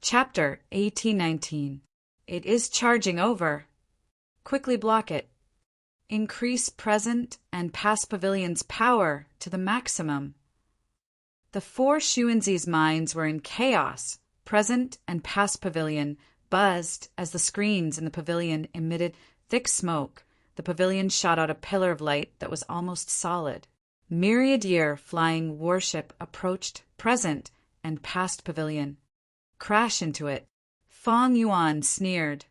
Chapter 1819. It is charging over. Quickly block it. Increase present and past pavilion's power to the maximum. The four Shuanzi's minds were in chaos. Present and past pavilion buzzed as the screens in the pavilion emitted thick smoke. The pavilion shot out a pillar of light that was almost solid. Myriad-year flying warship approached present and past pavilion. Crash into it. Fong Yuan sneered,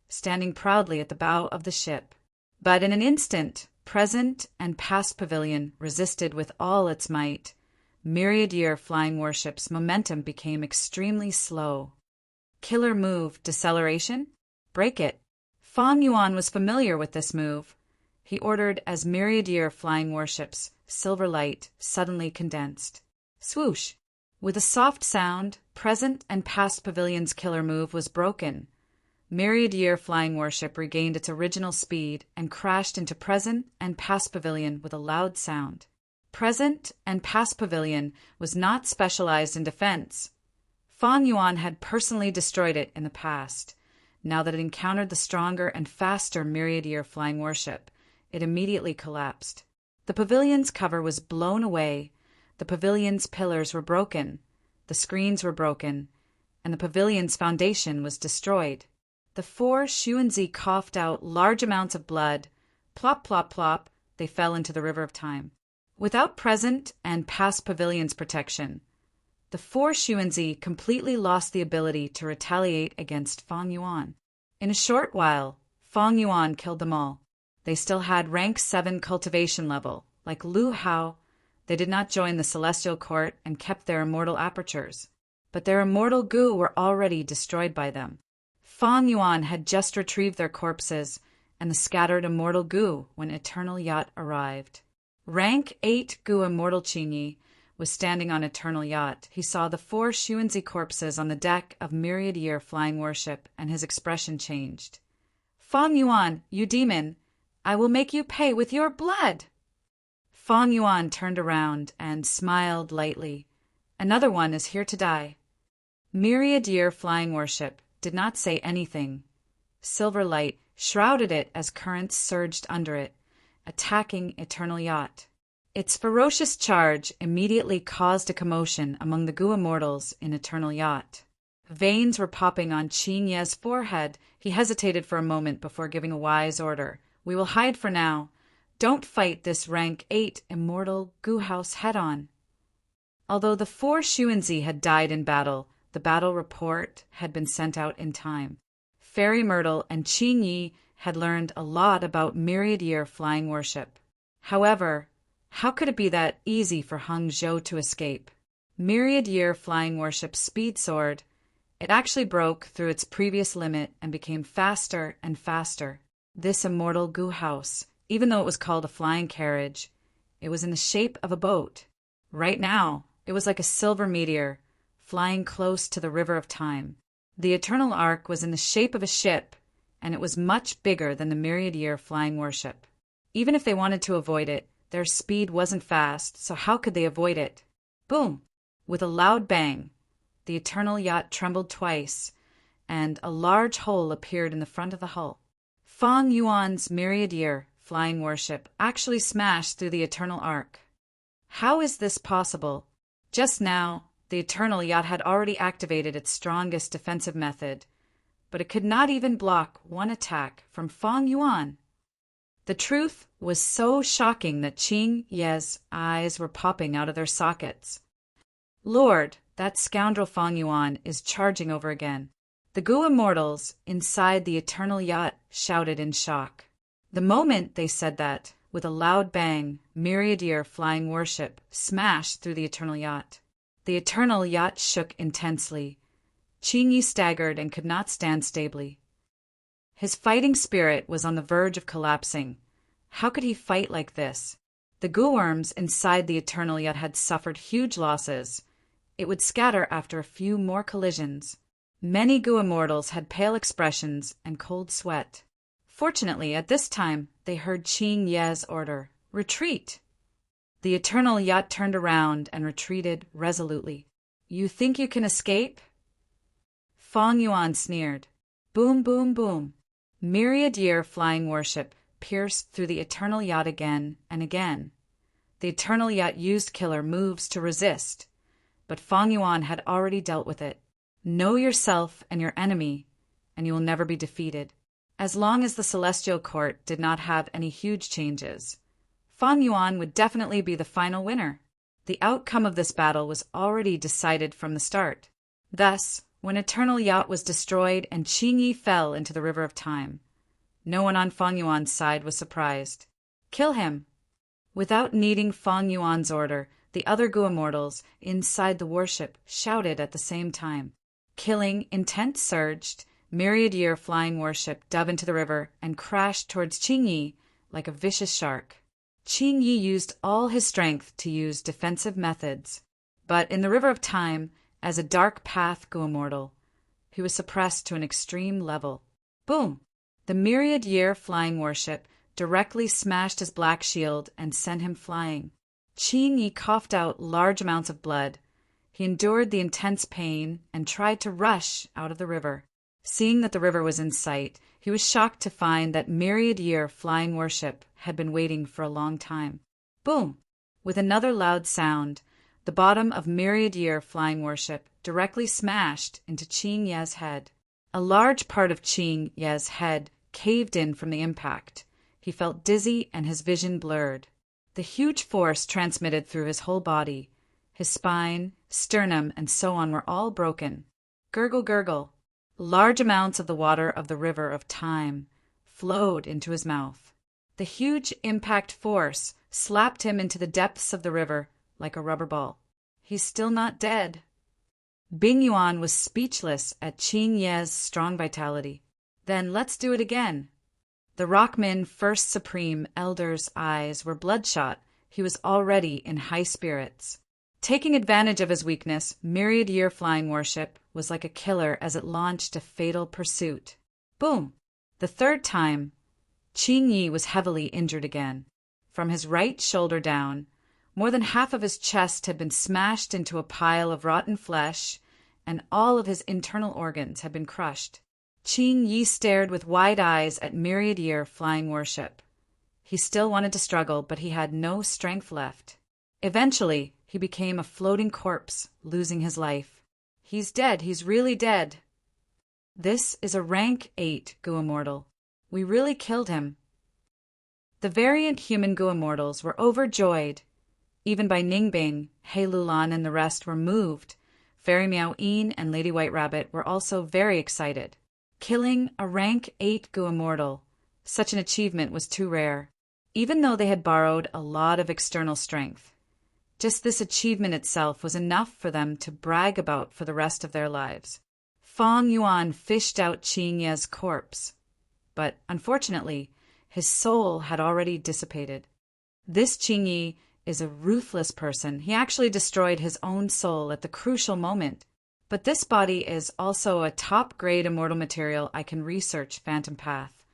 standing proudly at the bow of the ship. But in an instant, present and past pavilion resisted with all its might. Myriad-year flying warship's momentum became extremely slow. Killer move deceleration? Break it. Fong Yuan was familiar with this move. He ordered as myriad-year flying warship's silver light suddenly condensed. Swoosh! With a soft sound, present and past pavilion's killer move was broken. Myriad-year flying warship regained its original speed and crashed into present and past pavilion with a loud sound. Present and past pavilion was not specialized in defense. Fong Yuan had personally destroyed it in the past. Now that it encountered the stronger and faster myriad-year flying warship, it immediately collapsed. The pavilion's cover was blown away. The pavilion's pillars were broken, the screens were broken, and the pavilion's foundation was destroyed. The four Shuanzi coughed out large amounts of blood. Plop, plop, plop, they fell into the river of time. Without present and past pavilion's protection, the four Shuanzi completely lost the ability to retaliate against Fong Yuan. In a short while, Fong Yuan killed them all. They still had rank 7 cultivation level. Like Lu Hao, they did not join the celestial court and kept their immortal apertures. But their immortal goo were already destroyed by them. Fong Yuan had just retrieved their corpses and the scattered immortal goo when Eternal Yacht arrived. Rank 8 Goo Immortal Qingyi was standing on Eternal Yacht. He saw the four Shuanzi corpses on the deck of myriad-year flying warship, and his expression changed. Fong Yuan, you demon, I will make you pay with your blood! Fong Yuan turned around and smiled lightly. Another one is here to die. Myriad-year flying warship did not say anything. Silver light shrouded it as currents surged under it, attacking Eternal Yacht. Its ferocious charge immediately caused a commotion among the Goo Immortals in Eternal Yacht. Veins were popping on Qin Ye's forehead. He hesitated for a moment before giving a wise order. We will hide for now. Don't fight this rank 8 immortal Goo House head-on. Although the four Shuanzi had died in battle, the battle report had been sent out in time. Fairy Myrtle and Qin Yi had learned a lot about myriad-year flying warship. However, how could it be that easy for Hung Zhou to escape? Myriad-year flying warship's speed soared. It actually broke through its previous limit and became faster and faster. This immortal Goo House, even though it was called a flying carriage, it was in the shape of a boat. Right now, it was like a silver meteor, flying close to the river of time. The Eternal Ark was in the shape of a ship, and it was much bigger than the myriad-year flying warship. Even if they wanted to avoid it, their speed wasn't fast, so how could they avoid it? Boom! With a loud bang, the Eternal Yacht trembled twice, and a large hole appeared in the front of the hull. Fong Yuan's myriad-year flying warship actually smashed through the Eternal Ark. How is this possible? Just now, the Eternal Yacht had already activated its strongest defensive method, but it could not even block one attack from Fong Yuan. The truth was so shocking that Qin Ye's eyes were popping out of their sockets. Lord, that scoundrel Fong Yuan is charging over again. The Goo Immortals inside the Eternal Yacht shouted in shock. The moment they said that, with a loud bang, myriad-year flying warship smashed through the Eternal Yacht. The Eternal Yacht shook intensely. Qin Yi staggered and could not stand stably. His fighting spirit was on the verge of collapsing. How could he fight like this? The Goo Worms inside the Eternal Yacht had suffered huge losses. It would scatter after a few more collisions. Many Goo Immortals had pale expressions and cold sweat. Fortunately, at this time, they heard Qin Ye's order, "Retreat!" The Eternal Yacht turned around and retreated resolutely. You think you can escape? Fang Yuan sneered. Boom, boom, boom. Myriad-year flying warship pierced through the eternal yacht again and again. The eternal yacht used killer moves to resist, but Fang Yuan had already dealt with it. Know yourself and your enemy, and you will never be defeated. As long as the Celestial Court did not have any huge changes, Fang Yuan would definitely be the final winner. The outcome of this battle was already decided from the start. Thus, when Eternal Yacht was destroyed and Qingyi fell into the River of Time, no one on Fang Yuan's side was surprised. Kill him! Without needing Fang Yuan's order, the other Gu Immortals inside the warship shouted at the same time. Killing intent surged, myriad-year flying warship dove into the river and crashed towards Qingyi like a vicious shark. Qingyi used all his strength to use defensive methods, but in the River of Time, as a dark path Gu Immortal, he was suppressed to an extreme level. Boom! The myriad-year flying warship directly smashed his black shield and sent him flying. Qingyi coughed out large amounts of blood. He endured the intense pain and tried to rush out of the river. Seeing that the river was in sight, he was shocked to find that myriad-year flying warship had been waiting for a long time. Boom! With another loud sound, the bottom of myriad-year flying warship directly smashed into Qing Ye's head. A large part of Qing Ye's head caved in from the impact. He felt dizzy and his vision blurred. The huge force transmitted through his whole body. His spine, sternum, and so on were all broken. Gurgle, gurgle. Large amounts of the water of the River of Time flowed into his mouth. The huge impact force slapped him into the depths of the river like a rubber ball. He's still not dead. Bing Yuan was speechless at Qing Ye's strong vitality. Then let's do it again. The Rockmin First Supreme Elder's eyes were bloodshot. He was already in high spirits. Taking advantage of his weakness, myriad-year flying warship was like a killer as it launched a fatal pursuit. Boom! The third time, Qingyi was heavily injured again. From his right shoulder down, more than half of his chest had been smashed into a pile of rotten flesh, and all of his internal organs had been crushed. Qingyi stared with wide eyes at myriad-year flying warship. He still wanted to struggle, but he had no strength left. Eventually, he became a floating corpse, losing his life. He's dead. He's really dead. This is a rank 8 Gu Immortal. We really killed him. The variant human Gu Immortals were overjoyed. Even by Ningbing, He Lulan and the rest were moved. Fairy Meow Een and Lady White Rabbit were also very excited. Killing a rank 8 Gu Immortal, such an achievement was too rare, even though they had borrowed a lot of external strength. Just this achievement itself was enough for them to brag about for the rest of their lives. Fang Yuan fished out Qing Ye's corpse, but unfortunately, his soul had already dissipated. This Qingyi is a ruthless person. He actually destroyed his own soul at the crucial moment. But this body is also a top-grade immortal material I can research Phantom Path.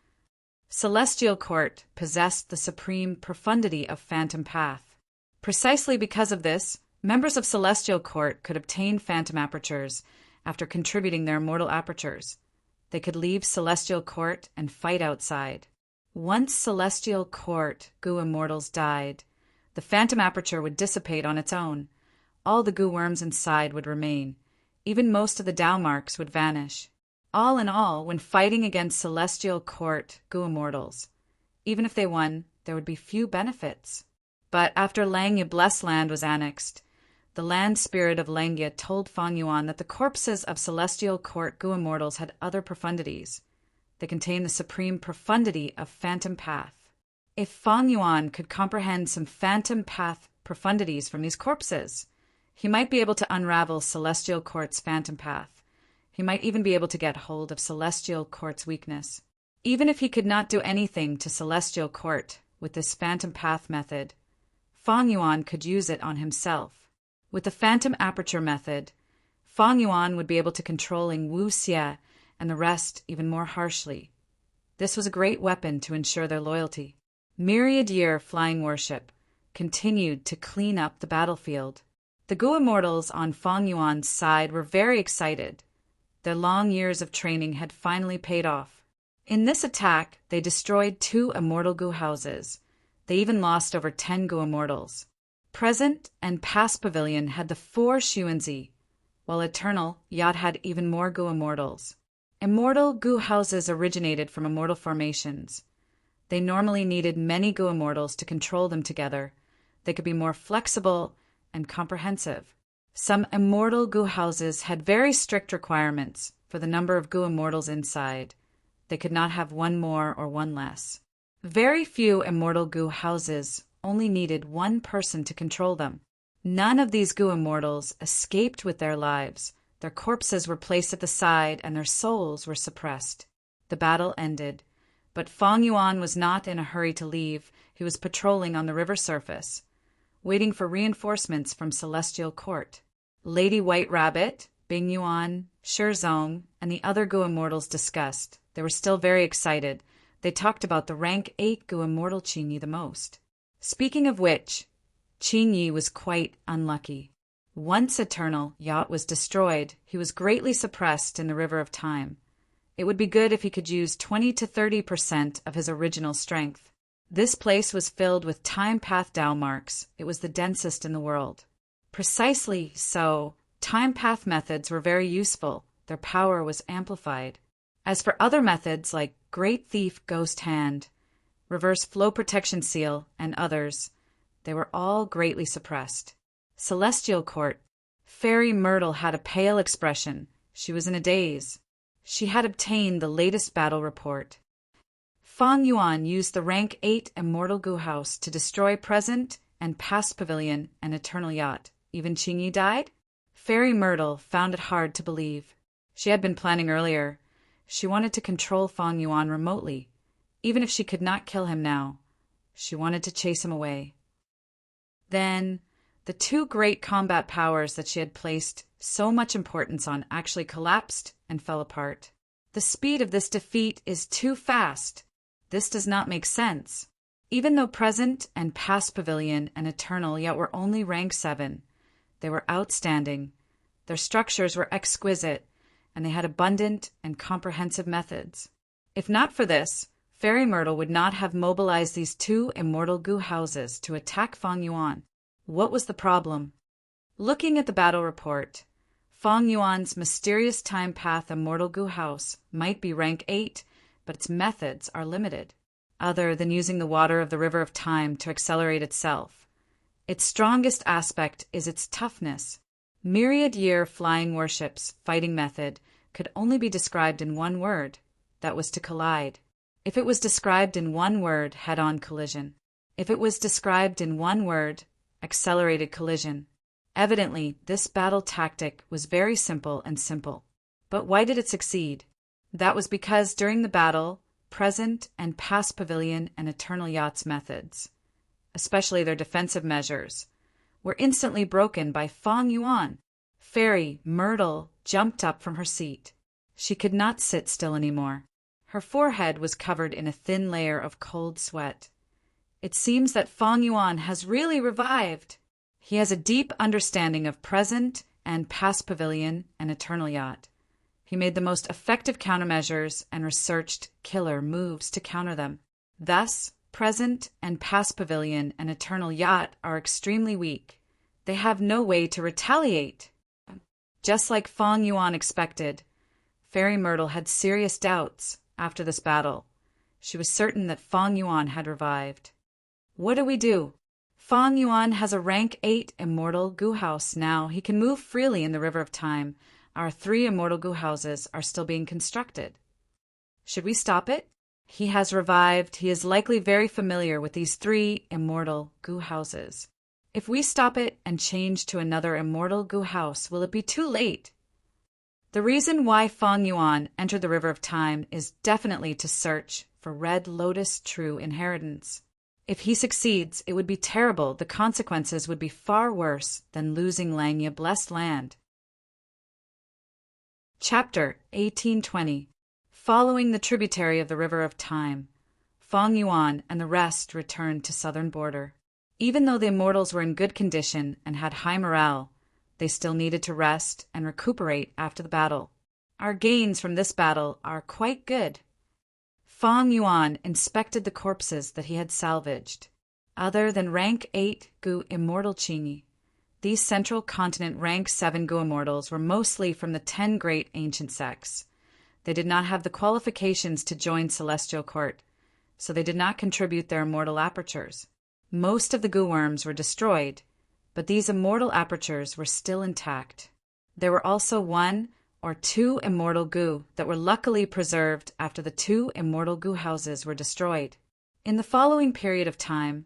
Celestial Court possessed the supreme profundity of Phantom Path. Precisely because of this, members of Celestial Court could obtain Phantom Apertures after contributing their immortal apertures. They could leave Celestial Court and fight outside. Once Celestial Court Gu Immortals died, the Phantom Aperture would dissipate on its own. All the Gu Worms inside would remain. Even most of the Dao marks would vanish. All in all, when fighting against Celestial Court Gu Immortals, even if they won, there would be few benefits. But after Langya Blessed Land was annexed, the land spirit of Langya told Fang Yuan that the corpses of Celestial Court Gu Immortals had other profundities. They contained the supreme profundity of Phantom Path. If Fang Yuan could comprehend some Phantom Path profundities from these corpses, he might be able to unravel Celestial Court's Phantom Path. He might even be able to get hold of Celestial Court's weakness. Even if he could not do anything to Celestial Court with this Phantom Path method, Fang Yuan could use it on himself. With the Phantom Aperture method, Fang Yuan would be able to control Wu Xie and the rest even more harshly. This was a great weapon to ensure their loyalty. Myriad-year flying warship continued to clean up the battlefield. The Gu Immortals on Fang Yuan's side were very excited. Their long years of training had finally paid off. In this attack, they destroyed 2 immortal goo houses. They even lost over 10 goo immortals. Present and past pavilion had the 4 Xuanzi, while eternal yacht had even more goo immortals. Immortal goo houses originated from immortal formations. They normally needed many goo immortals to control them together. They could be more flexible and comprehensive. Some immortal goo houses had very strict requirements for the number of goo immortals inside. They could not have 1 more or 1 less. Very few immortal goo houses only needed 1 person to control them. None of these goo immortals escaped with their lives. Their corpses were placed at the side and their souls were suppressed. The battle ended, but Fang Yuan was not in a hurry to leave. He was patrolling on the river surface, waiting for reinforcements from Celestial Court. Lady White Rabbit, Bing Yuan, Shizong, and the other goo immortals discussed. They were still very excited. They talked about the rank 8 goo immortal Qingyi the most. Speaking of which, Qingyi was quite unlucky. Once eternal yacht was destroyed, he was greatly suppressed in the river of time. It would be good if he could use 20 to 30% of his original strength. This place was filled with time path Dao marks. It was the densest in the world. Precisely so, time path methods were very useful. Their power was amplified. As for other methods like Great Thief Ghost Hand, Reverse Flow Protection Seal, and others, they were all greatly suppressed. Celestial Court. Fairy Myrtle had a pale expression. She was in a daze. She had obtained the latest battle report. Fang Yuan used the rank 8 immortal goo house to destroy present and past pavilion and eternal yacht. Even Qingyi died? Fairy Myrtle found it hard to believe. She had been planning earlier. She wanted to control Fang Yuan remotely, even if she could not kill him now. She wanted to chase him away. Then, the 2 great combat powers that she had placed so much importance on actually collapsed and fell apart. The speed of this defeat is too fast. This does not make sense. Even though present and past pavilion and eternal yet were only rank 7, they were outstanding. Their structures were exquisite, and they had abundant and comprehensive methods. If not for this, Fairy Myrtle would not have mobilized these 2 immortal goo houses to attack Fang Yuan. What was the problem? Looking at the battle report, Fang Yuan's mysterious time path immortal goo house might be rank 8, but its methods are limited, other than using the water of the river of time to accelerate itself. Its strongest aspect is its toughness. Myriad-year flying warships fighting method could only be described in 1 word. That was to collide. If it was described in 1 word, head-on collision. If it was described in 1 word, accelerated collision. Evidently, this battle tactic was very simple and simple. But why did it succeed? That was because during the battle, present and past pavilion and eternal yacht's methods, especially their defensive measures, were instantly broken by Fang Yuan. Fairy Myrtle jumped up from her seat. She could not sit still anymore. Her forehead was covered in a thin layer of cold sweat. It seems that Fang Yuan has really revived. He has a deep understanding of present and past pavilion and eternal yacht. He made the most effective countermeasures and researched killer moves to counter them. Thus, present and past pavilion and eternal yacht are extremely weak. They have no way to retaliate. Just like Fang Yuan expected, Fairy Myrtle had serious doubts after this battle. She was certain that Fang Yuan had revived. What do we do? Fang Yuan has a rank 8 immortal goo house now. He can move freely in the river of time. Our 3 immortal goo houses are still being constructed. Should we stop it? He has revived. He is likely very familiar with these 3 immortal goo houses. If we stop it and change to another immortal goo house, will it be too late? The reason why Fang Yuan entered the river of time is definitely to search for Red Lotus true inheritance. If he succeeds, it would be terrible. The consequences would be far worse than losing Langya blessed land. Chapter 1820. Following the tributary of the river of time, Fang Yuan and the rest returned to southern border. Even though the immortals were in good condition and had high morale, they still needed to rest and recuperate after the battle. Our gains from this battle are quite good. Fang Yuan inspected the corpses that he had salvaged. Other than rank 8 Gu immortal Qingyi, these Central Continent rank 7 Gu immortals were mostly from the 10 great ancient sects. They did not have the qualifications to join Celestial Court, so they did not contribute their immortal apertures. Most of the Gu worms were destroyed, but these immortal apertures were still intact. There were also 1 or 2 immortal Gu that were luckily preserved after the 2 immortal Gu houses were destroyed. In the following period of time,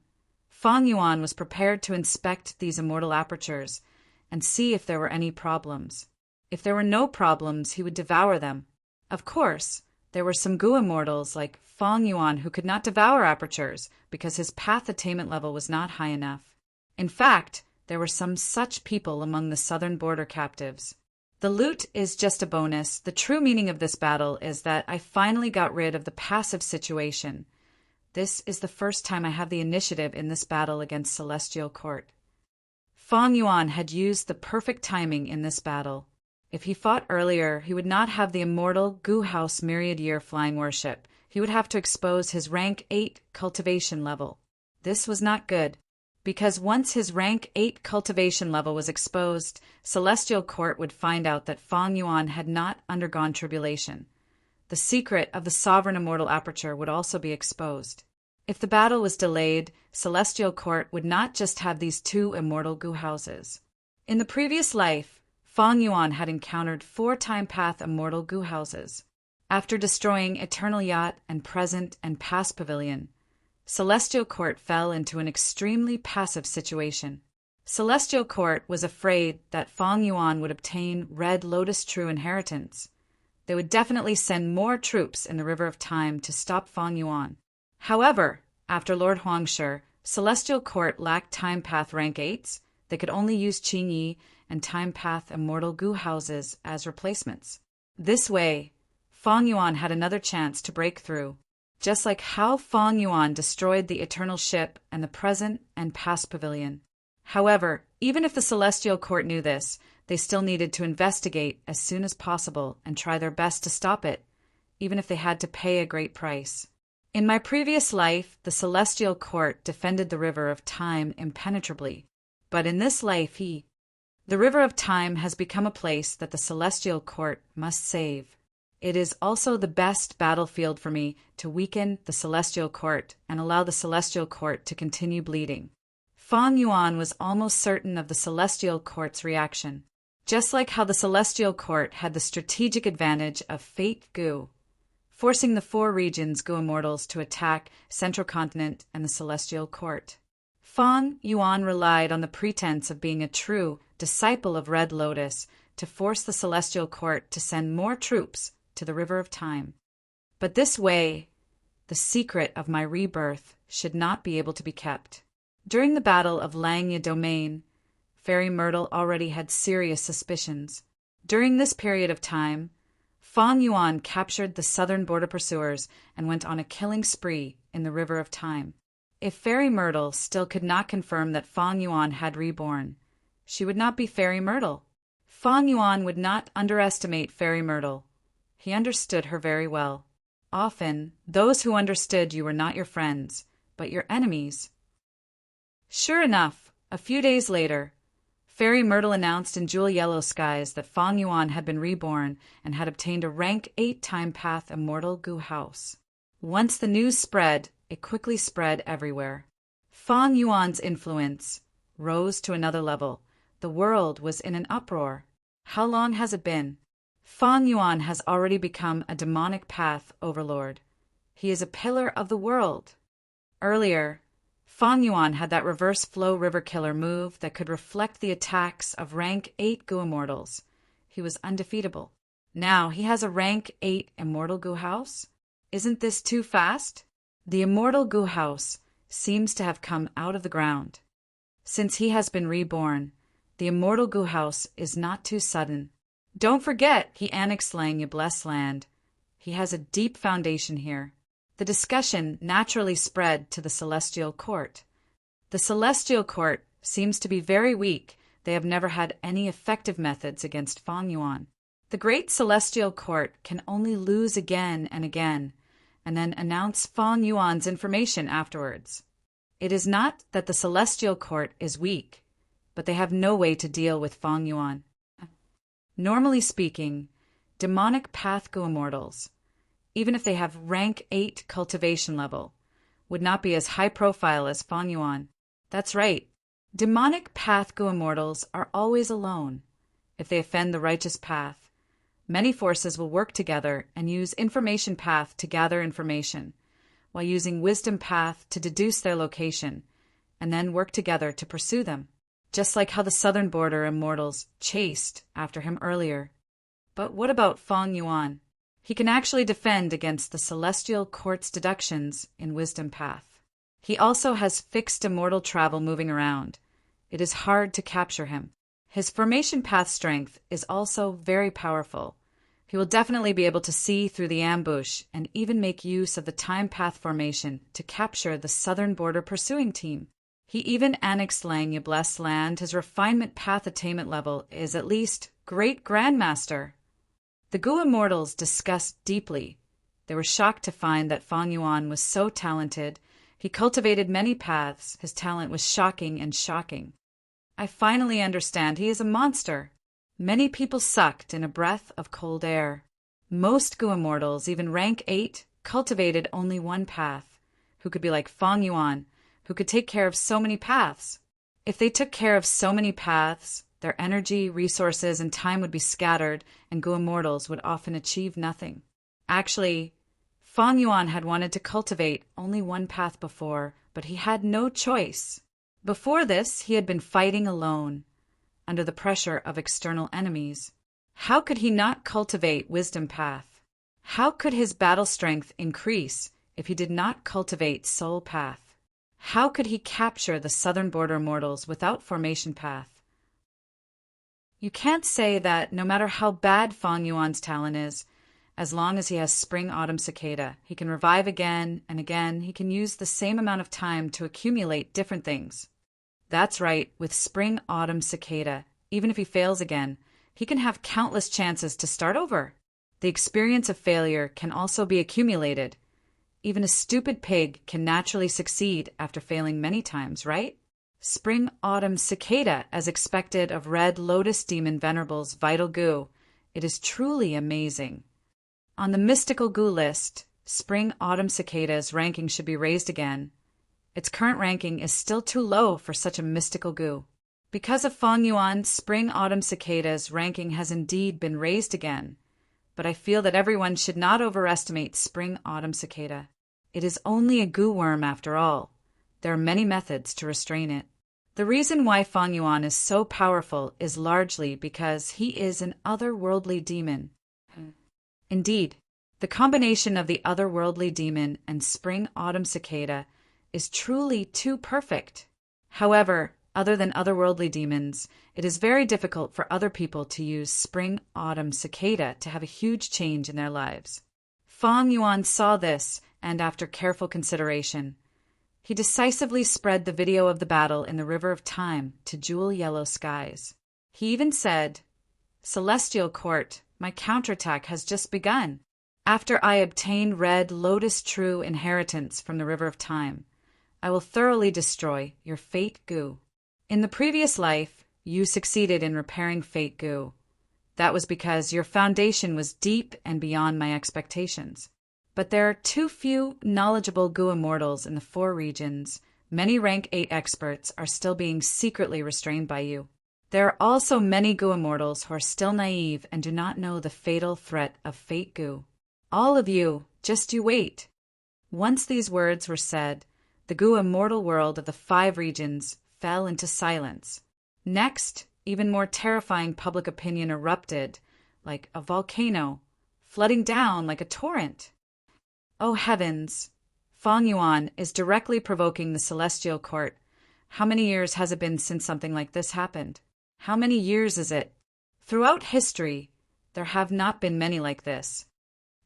Fang Yuan was prepared to inspect these immortal apertures and see if there were any problems. If there were no problems, he would devour them. Of course, there were some Gu immortals like Fang Yuan who could not devour apertures because his path attainment level was not high enough. In fact, there were some such people among the southern border captives. The loot is just a bonus. The true meaning of this battle is that I finally got rid of the passive situation. This is the first time I have the initiative in this battle against Celestial Court. Fang Yuan had used the perfect timing in this battle. If he fought earlier, he would not have the immortal Gu House Myriad Year flying warship. He would have to expose his rank 8 cultivation level. This was not good, because once his rank 8 cultivation level was exposed, Celestial Court would find out that Fang Yuan had not undergone tribulation. The secret of the sovereign immortal aperture would also be exposed. If the battle was delayed, Celestial Court would not just have these 2 immortal Gu houses. In the previous life, Fang Yuan had encountered 4 time path immortal Gu houses. After destroying Eternal Yacht and Present and Past Pavilion, Celestial Court fell into an extremely passive situation. Celestial Court was afraid that Fang Yuan would obtain Red Lotus True Inheritance. They would definitely send more troops in the River of Time to stop Fang Yuan. However, after Lord Huangshi, Celestial Court lacked Time Path rank 8s. They could only use Qingyi and Time Path Immortal Gu houses as replacements. This way, Fang Yuan had another chance to break through. Just like how Fang Yuan destroyed the Eternal Ship and the Present and Past Pavilion. However, even if the Celestial Court knew this, they still needed to investigate as soon as possible and try their best to stop it, even if they had to pay a great price. In my previous life, the Celestial Court defended the River of Time impenetrably, but in this life the River of Time has become a place that the Celestial Court must save. It is also the best battlefield for me to weaken the Celestial Court and allow the Celestial Court to continue bleeding. Fang Yuan was almost certain of the Celestial Court's reaction. Just like how the Celestial Court had the strategic advantage of Fate Gu, forcing the 4 regions Gu Immortals to attack Central Continent and the Celestial Court. Fang Yuan relied on the pretense of being a true disciple of Red Lotus to force the Celestial Court to send more troops to the River of Time. But this way, the secret of my rebirth should not be able to be kept. During the Battle of Langya Domain, Fairy Myrtle already had serious suspicions. During this period of time, Fang Yuan captured the southern border pursuers and went on a killing spree in the River of Time. If Fairy Myrtle still could not confirm that Fang Yuan had reborn, she would not be Fairy Myrtle. Fang Yuan would not underestimate Fairy Myrtle. He understood her very well. Often, those who understood you were not your friends, but your enemies. Sure enough, a few days later, Fairy Myrtle announced in Jewel Yellow Skies that Fang Yuan had been reborn and had obtained a rank 8 time path immortal Gu house. Once the news spread, it quickly spread everywhere. Fang Yuan's influence rose to another level. The world was in an uproar. How long has it been? Fang Yuan has already become a demonic path overlord. He is a pillar of the world. Earlier, Fang Yuan had that reverse flow river killer move that could reflect the attacks of rank 8 Gu Immortals. He was undefeatable. Now he has a rank 8 Immortal Gu House? Isn't this too fast? The Immortal Gu House seems to have come out of the ground. Since he has been reborn, the Immortal Gu House is not too sudden. Don't forget, he annexed Langya Blessed Land. He has a deep foundation here. The discussion naturally spread to the Celestial Court. The Celestial Court seems to be very weak. They have never had any effective methods against Fang Yuan. The great celestial court can only lose again and again, and then announce Fang Yuan's information afterwards. It is not that the celestial court is weak, but they have no way to deal with Fang Yuan. Normally speaking, demonic path Gu immortals, even if they have rank 8 cultivation level, would not be as high profile as Fang Yuan. That's right. Demonic path Gu immortals are always alone. If they offend the righteous path, many forces will work together and use information path to gather information, while using wisdom path to deduce their location, and then work together to pursue them, just like how the southern border immortals chased after him earlier. But what about Fang Yuan? He can actually defend against the celestial court's deductions in wisdom path. He also has fixed immortal travel moving around. It is hard to capture him. His formation path strength is also very powerful. He will definitely be able to see through the ambush and even make use of the time path formation to capture the southern border pursuing team. He even annexed Lang Yabless land. His refinement path attainment level is at least Great Grandmaster. The Gu immortals discussed deeply. They were shocked to find that Fang Yuan was so talented. He cultivated many paths. His talent was shocking and shocking. I finally understand. He is a monster. Many people sucked in a breath of cold air. Most Gu immortals, even rank 8, cultivated only one path, who could be like Fang Yuan, who could take care of so many paths. If they took care of so many paths, their energy, resources, and time would be scattered, and Gu immortals would often achieve nothing. Actually, Fang Yuan had wanted to cultivate only one path before, but he had no choice. Before this, he had been fighting alone, under the pressure of external enemies. How could he not cultivate wisdom path? How could his battle strength increase if he did not cultivate soul path? How could he capture the southern border mortals without formation path? You can't say that no matter how bad Fang Yuan's talent is, as long as he has spring-autumn cicada, he can revive again and again. He can use the same amount of time to accumulate different things. That's right, with spring-autumn cicada, even if he fails again, he can have countless chances to start over. The experience of failure can also be accumulated. Even a stupid pig can naturally succeed after failing many times, right? Spring-autumn cicada, as expected of Red Lotus Demon Venerable's vital Gu. It is truly amazing. On the mystical Gu list, spring-autumn cicada's ranking should be raised again. Its current ranking is still too low for such a mystical Gu. Because of Fang Yuan, spring-autumn cicada's ranking has indeed been raised again. But I feel that everyone should not overestimate spring-autumn cicada. It is only a Gu worm after all. There are many methods to restrain it. The reason why Fang Yuan is so powerful is largely because he is an otherworldly demon. Indeed, the combination of the otherworldly demon and spring-autumn cicada is truly too perfect. However, other than otherworldly demons, it is very difficult for other people to use spring-autumn cicada to have a huge change in their lives. Fang Yuan saw this, and after careful consideration, he decisively spread the video of the battle in the River of Time to jewel-yellow skies. He even said, "Celestial Court, my counterattack has just begun. After I obtain Red Lotus True Inheritance from the River of Time, I will thoroughly destroy your Fate Gu. In the previous life, you succeeded in repairing Fate Gu. That was because your foundation was deep and beyond my expectations. But there are too few knowledgeable Gu immortals in the 4 regions. Many rank 8 experts are still being secretly restrained by you. There are also many Gu immortals who are still naive and do not know the fatal threat of Fate Gu. All of you, just you wait." Once these words were said, the Gu immortal world of the 5 regions fell into silence. Next, even more terrifying public opinion erupted, like a volcano, flooding down like a torrent. Oh heavens! Fang Yuan is directly provoking the Celestial Court. How many years has it been since something like this happened? How many years is it? Throughout history, there have not been many like this.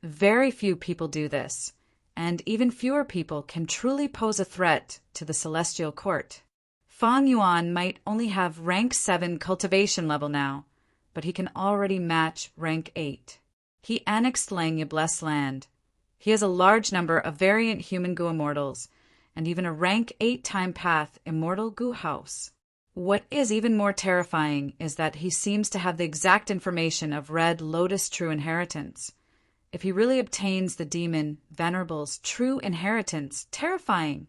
Very few people do this, and even fewer people can truly pose a threat to the Celestial Court. Fang Yuan might only have rank 7 cultivation level now, but he can already match rank 8. He annexed Langya land. He has a large number of variant human Gu immortals, and even a rank 8 time path immortal Gu house. What is even more terrifying is that he seems to have the exact information of Red Lotus True Inheritance. If he really obtains the demon Venerable's true inheritance, terrifying.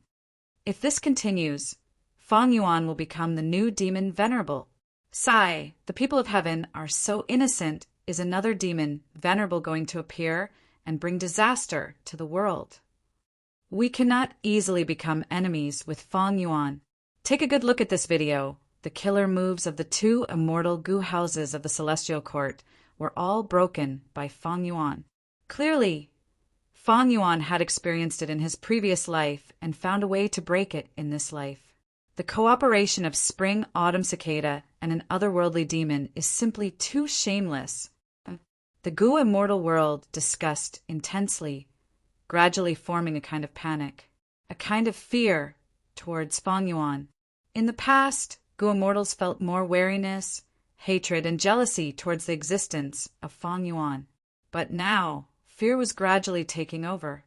If this continues, Fang Yuan will become the new demon Venerable. Sigh, the people of heaven are so innocent. Is another demon, Venerable, going to appear and bring disaster to the world? We cannot easily become enemies with Fang Yuan. Take a good look at this video. The killer moves of the 2 immortal Gu houses of the Celestial Court were all broken by Fang Yuan. Clearly, Fang Yuan had experienced it in his previous life and found a way to break it in this life. The cooperation of Spring Autumn Cicada and an otherworldly demon is simply too shameless. The Gu immortal world discussed intensely, gradually forming a kind of panic, a kind of fear towards Fang Yuan. In the past, Gu immortals felt more wariness, hatred, and jealousy towards the existence of Fang Yuan. But now, fear was gradually taking over.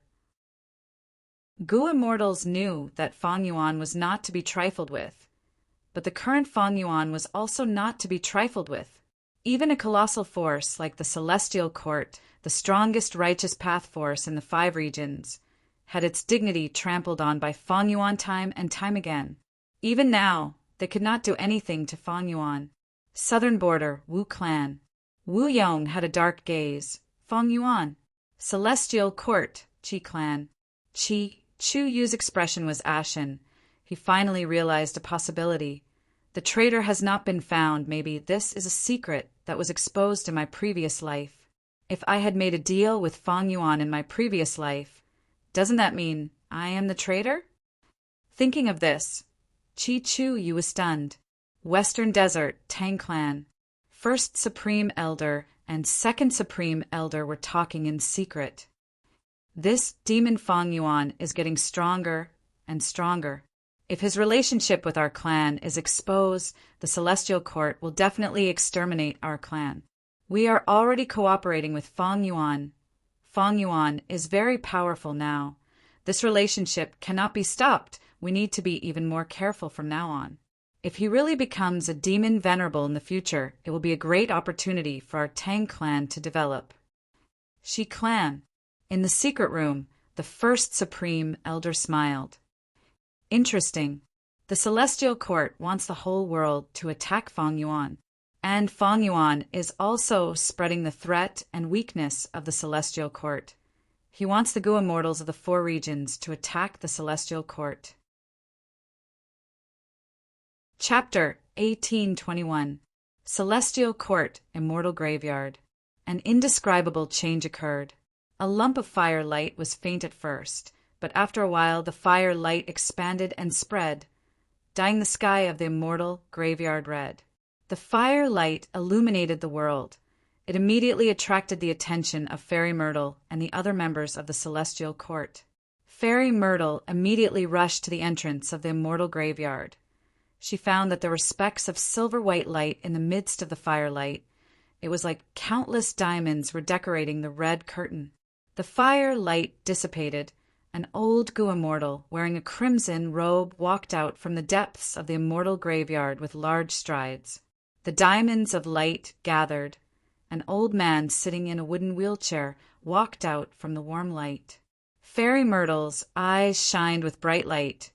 Gu immortals knew that Fang Yuan was not to be trifled with, but the current Fang Yuan was also not to be trifled with. Even a colossal force like the Celestial Court, the strongest righteous path force in the 5 regions, had its dignity trampled on by Fang Yuan time and time again. Even now, they could not do anything to Fang Yuan. Southern border, Wu clan. Wu Yong had a dark gaze. Fang Yuan. Celestial Court, Qi clan. Chu Yu's expression was ashen. He finally realized a possibility. The traitor has not been found. Maybe this is a secret that was exposed in my previous life. If I had made a deal with Fang Yuan in my previous life, doesn't that mean I am the traitor? Thinking of this, Chu Yu was stunned. Western Desert, Tang clan. First Supreme Elder and Second Supreme Elder were talking in secret. This demon Fang Yuan is getting stronger and stronger. If his relationship with our clan is exposed, the Celestial Court will definitely exterminate our clan. We are already cooperating with Fang Yuan. Fang Yuan is very powerful now. This relationship cannot be stopped. We need to be even more careful from now on. If he really becomes a demon Venerable in the future, it will be a great opportunity for our Tang clan to develop. Shi clan. In the secret room, the first Supreme Elder smiled. Interesting. The Celestial Court wants the whole world to attack Fang Yuan. And Fang Yuan is also spreading the threat and weakness of the Celestial Court. He wants the Gu immortals of the 4 regions to attack the Celestial Court. Chapter 1821. Celestial Court, Immortal Graveyard. An indescribable change occurred. A lump of fire light was faint at first, but after a while the fire light expanded and spread, dyeing the sky of the immortal graveyard red. The fire light illuminated the world. It immediately attracted the attention of Fairy Myrtle and the other members of the Celestial Court. Fairy Myrtle immediately rushed to the entrance of the immortal graveyard. She found that there were specks of silver-white light in the midst of the firelight. It was like countless diamonds were decorating the red curtain. The fire light dissipated. An old Gu immortal, wearing a crimson robe, walked out from the depths of the immortal graveyard with large strides. The diamonds of light gathered. An old man sitting in a wooden wheelchair walked out from the warm light. Fairy Myrtle's eyes shined with bright light.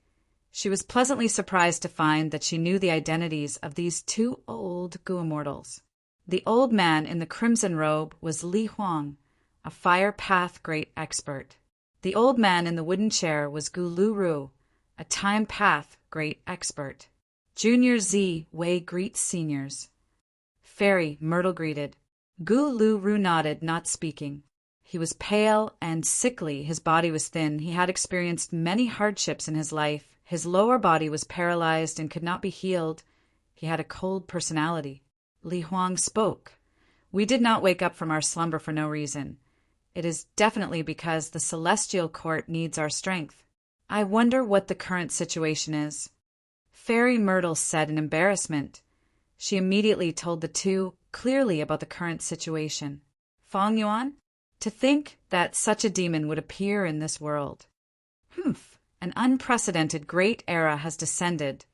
She was pleasantly surprised to find that she knew the identities of these 2 old Gu immortals. The old man in the crimson robe was Li Huang, a fire path great expert. The old man in the wooden chair was Gu Lu Ru, a time path great expert. Junior Z Wei greets seniors. Fairy Myrtle greeted. Gu Lu Ru nodded, not speaking. He was pale and sickly. His body was thin. He had experienced many hardships in his life. His lower body was paralyzed and could not be healed. He had a cold personality. Li Huang spoke. We did not wake up from our slumber for no reason. It is definitely because the Celestial Court needs our strength. I wonder what the current situation is. Fairy Myrtle said in embarrassment. She immediately told the 2 clearly about the current situation. Fang Yuan? To think that such a demon would appear in this world. Humph, an unprecedented great era has descended.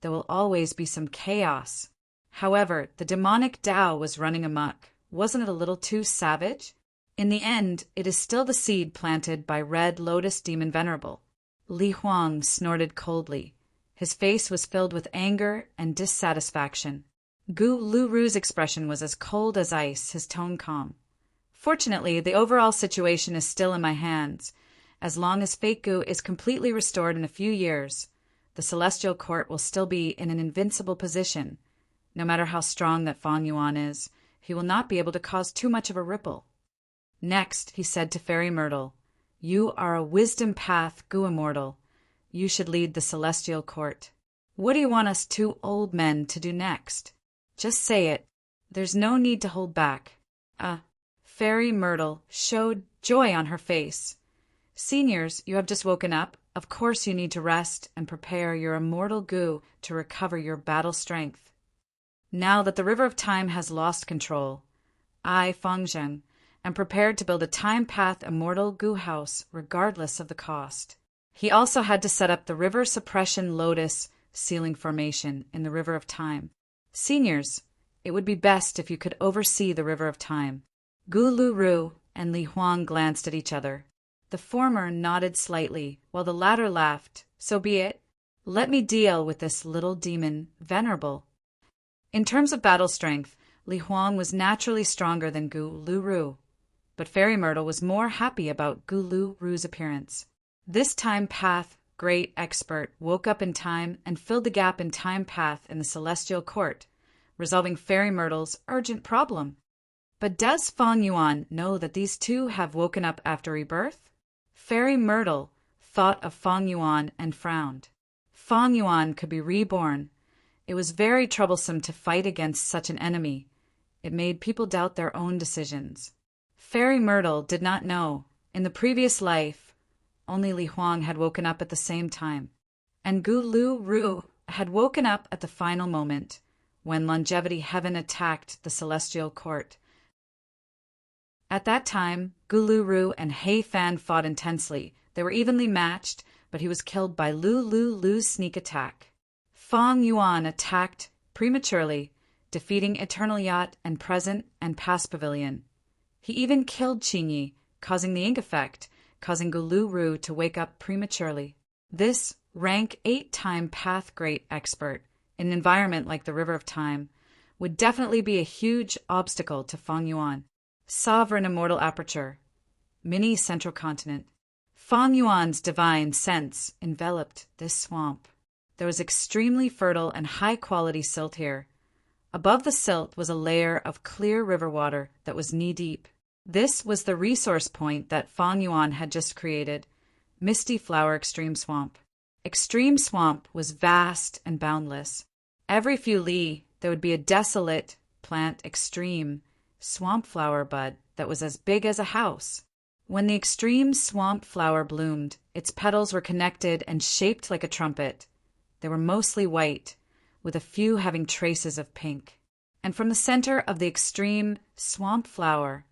There will always be some chaos. However, the demonic Tao was running amok. Wasn't it a little too savage? In the end, it is still the seed planted by Red Lotus Demon Venerable. Li Huang snorted coldly. His face was filled with anger and dissatisfaction. Gu Luru's expression was as cold as ice, his tone calm. Fortunately, the overall situation is still in my hands. As long as fake Gu is completely restored in a few years, the Celestial Court will still be in an invincible position. No matter how strong that Fang Yuan is, he will not be able to cause too much of a ripple. Next, he said to Fairy Myrtle, "You are a wisdom path Gu immortal. You should lead the Celestial Court. What do you want us two old men to do next? Just say it. There's no need to hold back." Fairy Myrtle showed joy on her face. "Seniors, you have just woken up. Of course you need to rest and prepare your immortal Gu to recover your battle strength. Now that the River of Time has lost control, I, Fang Zheng, am prepared to build a Time Path Immortal Gu house regardless of the cost." He also had to set up the River Suppression Lotus Ceiling Formation in the River of Time. "Seniors, it would be best if you could oversee the River of Time." Gu Luru and Li Huang glanced at each other. The former nodded slightly, while the latter laughed. "So be it. Let me deal with this little demon, Venerable." In terms of battle strength, Li Huang was naturally stronger than Gu Luru, but Fairy Myrtle was more happy about Gu Luru's appearance. This Time Path great expert woke up in time and filled the gap in Time Path in the Celestial Court, resolving Fairy Myrtle's urgent problem. But does Fang Yuan know that these two have woken up after rebirth? Fairy Myrtle thought of Fang Yuan and frowned. Fang Yuan could be reborn. It was very troublesome to fight against such an enemy. It made people doubt their own decisions. Fairy Myrtle did not know. In the previous life, only Li Huang had woken up at the same time, and Gu Luru had woken up at the final moment, when Longevity Heaven attacked the Celestial Court. At that time, Gu Luru and Hei Fan fought intensely. They were evenly matched, but he was killed by Lu's sneak attack. Fang Yuan attacked prematurely, defeating Eternal Yacht and Present and Past Pavilion. He even killed Qingyi, causing the ink effect, causing Gu Luru to wake up prematurely. This rank 8 Time Path great expert, in an environment like the River of Time, would definitely be a huge obstacle to Fang Yuan. Sovereign Immortal Aperture, Mini Central Continent. Fang Yuan's divine sense enveloped this swamp. There was extremely fertile and high-quality silt here. Above the silt was a layer of clear river water that was knee-deep. This was the resource point that Fang Yuan had just created, Misty Flower Extreme Swamp. Extreme Swamp was vast and boundless. Every few li, there would be a desolate plant extreme swamp flower bud that was as big as a house. When the extreme swamp flower bloomed, its petals were connected and shaped like a trumpet. They were mostly white, with a few having traces of pink. And from the center of the extreme swamp flower,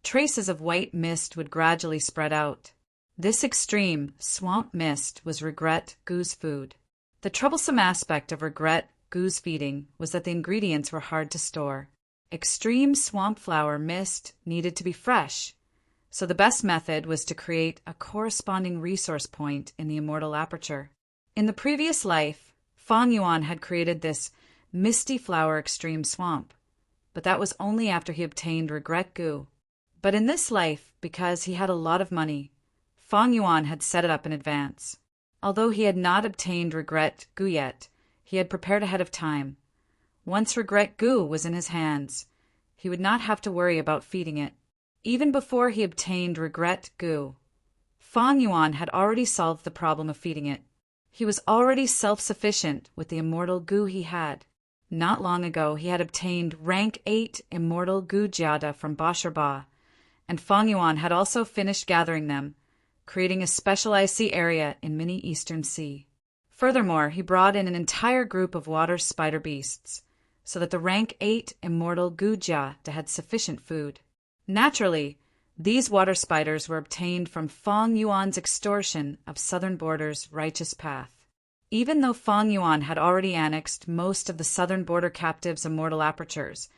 traces of white mist would gradually spread out. This extreme swamp mist was Regret Gu's food. The troublesome aspect of Regret Gu's feeding was that the ingredients were hard to store. Extreme swamp flower mist needed to be fresh, so the best method was to create a corresponding resource point in the Immortal Aperture. In the previous life, Fang Yuan had created this Misty Flower Extreme Swamp, but that was only after he obtained Regret Gu. But in this life, because he had a lot of money, Fang Yuan had set it up in advance. Although he had not obtained Regret Gu yet, he had prepared ahead of time. Once Regret Gu was in his hands, he would not have to worry about feeding it. Even before he obtained Regret Gu, Fang Yuan had already solved the problem of feeding it. He was already self-sufficient with the immortal Gu he had. Not long ago, he had obtained rank 8 immortal Gu Jiada from Ba, and Fang Yuan had also finished gathering them, creating a specialized sea area in Mini Eastern Sea. Furthermore, he brought in an entire group of water spider beasts. so that the rank 8 immortal Gujia had sufficient food. Naturally, these water spiders were obtained from Feng Yuan's extortion of Southern Border's righteous path. Even though Feng Yuan had already annexed most of the Southern Border captives' immortal apertures,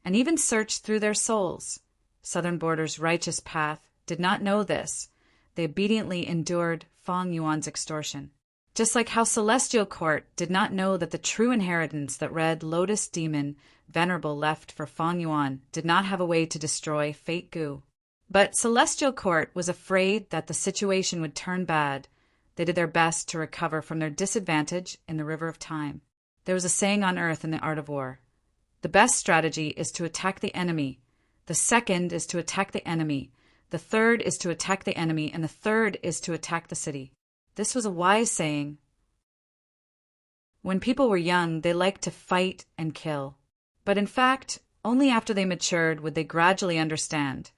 and even searched through their souls, Southern Border's righteous path did not know this. They obediently endured Feng Yuan's extortion. Just like how Celestial Court did not know that the true inheritance that Red Lotus Demon Venerable left for Feng Yuan did not have a way to destroy Fate Gu. But Celestial Court was afraid that the situation would turn bad. They did their best to recover from their disadvantage in the River of Time. There was a saying on Earth in the art of war. The best strategy is to attack the enemy. The second is to attack the enemy. The third is to attack the enemy. And the third is to attack the city. This was a wise saying. When people were young, they liked to fight and kill. But in fact, only after they matured would they gradually understand.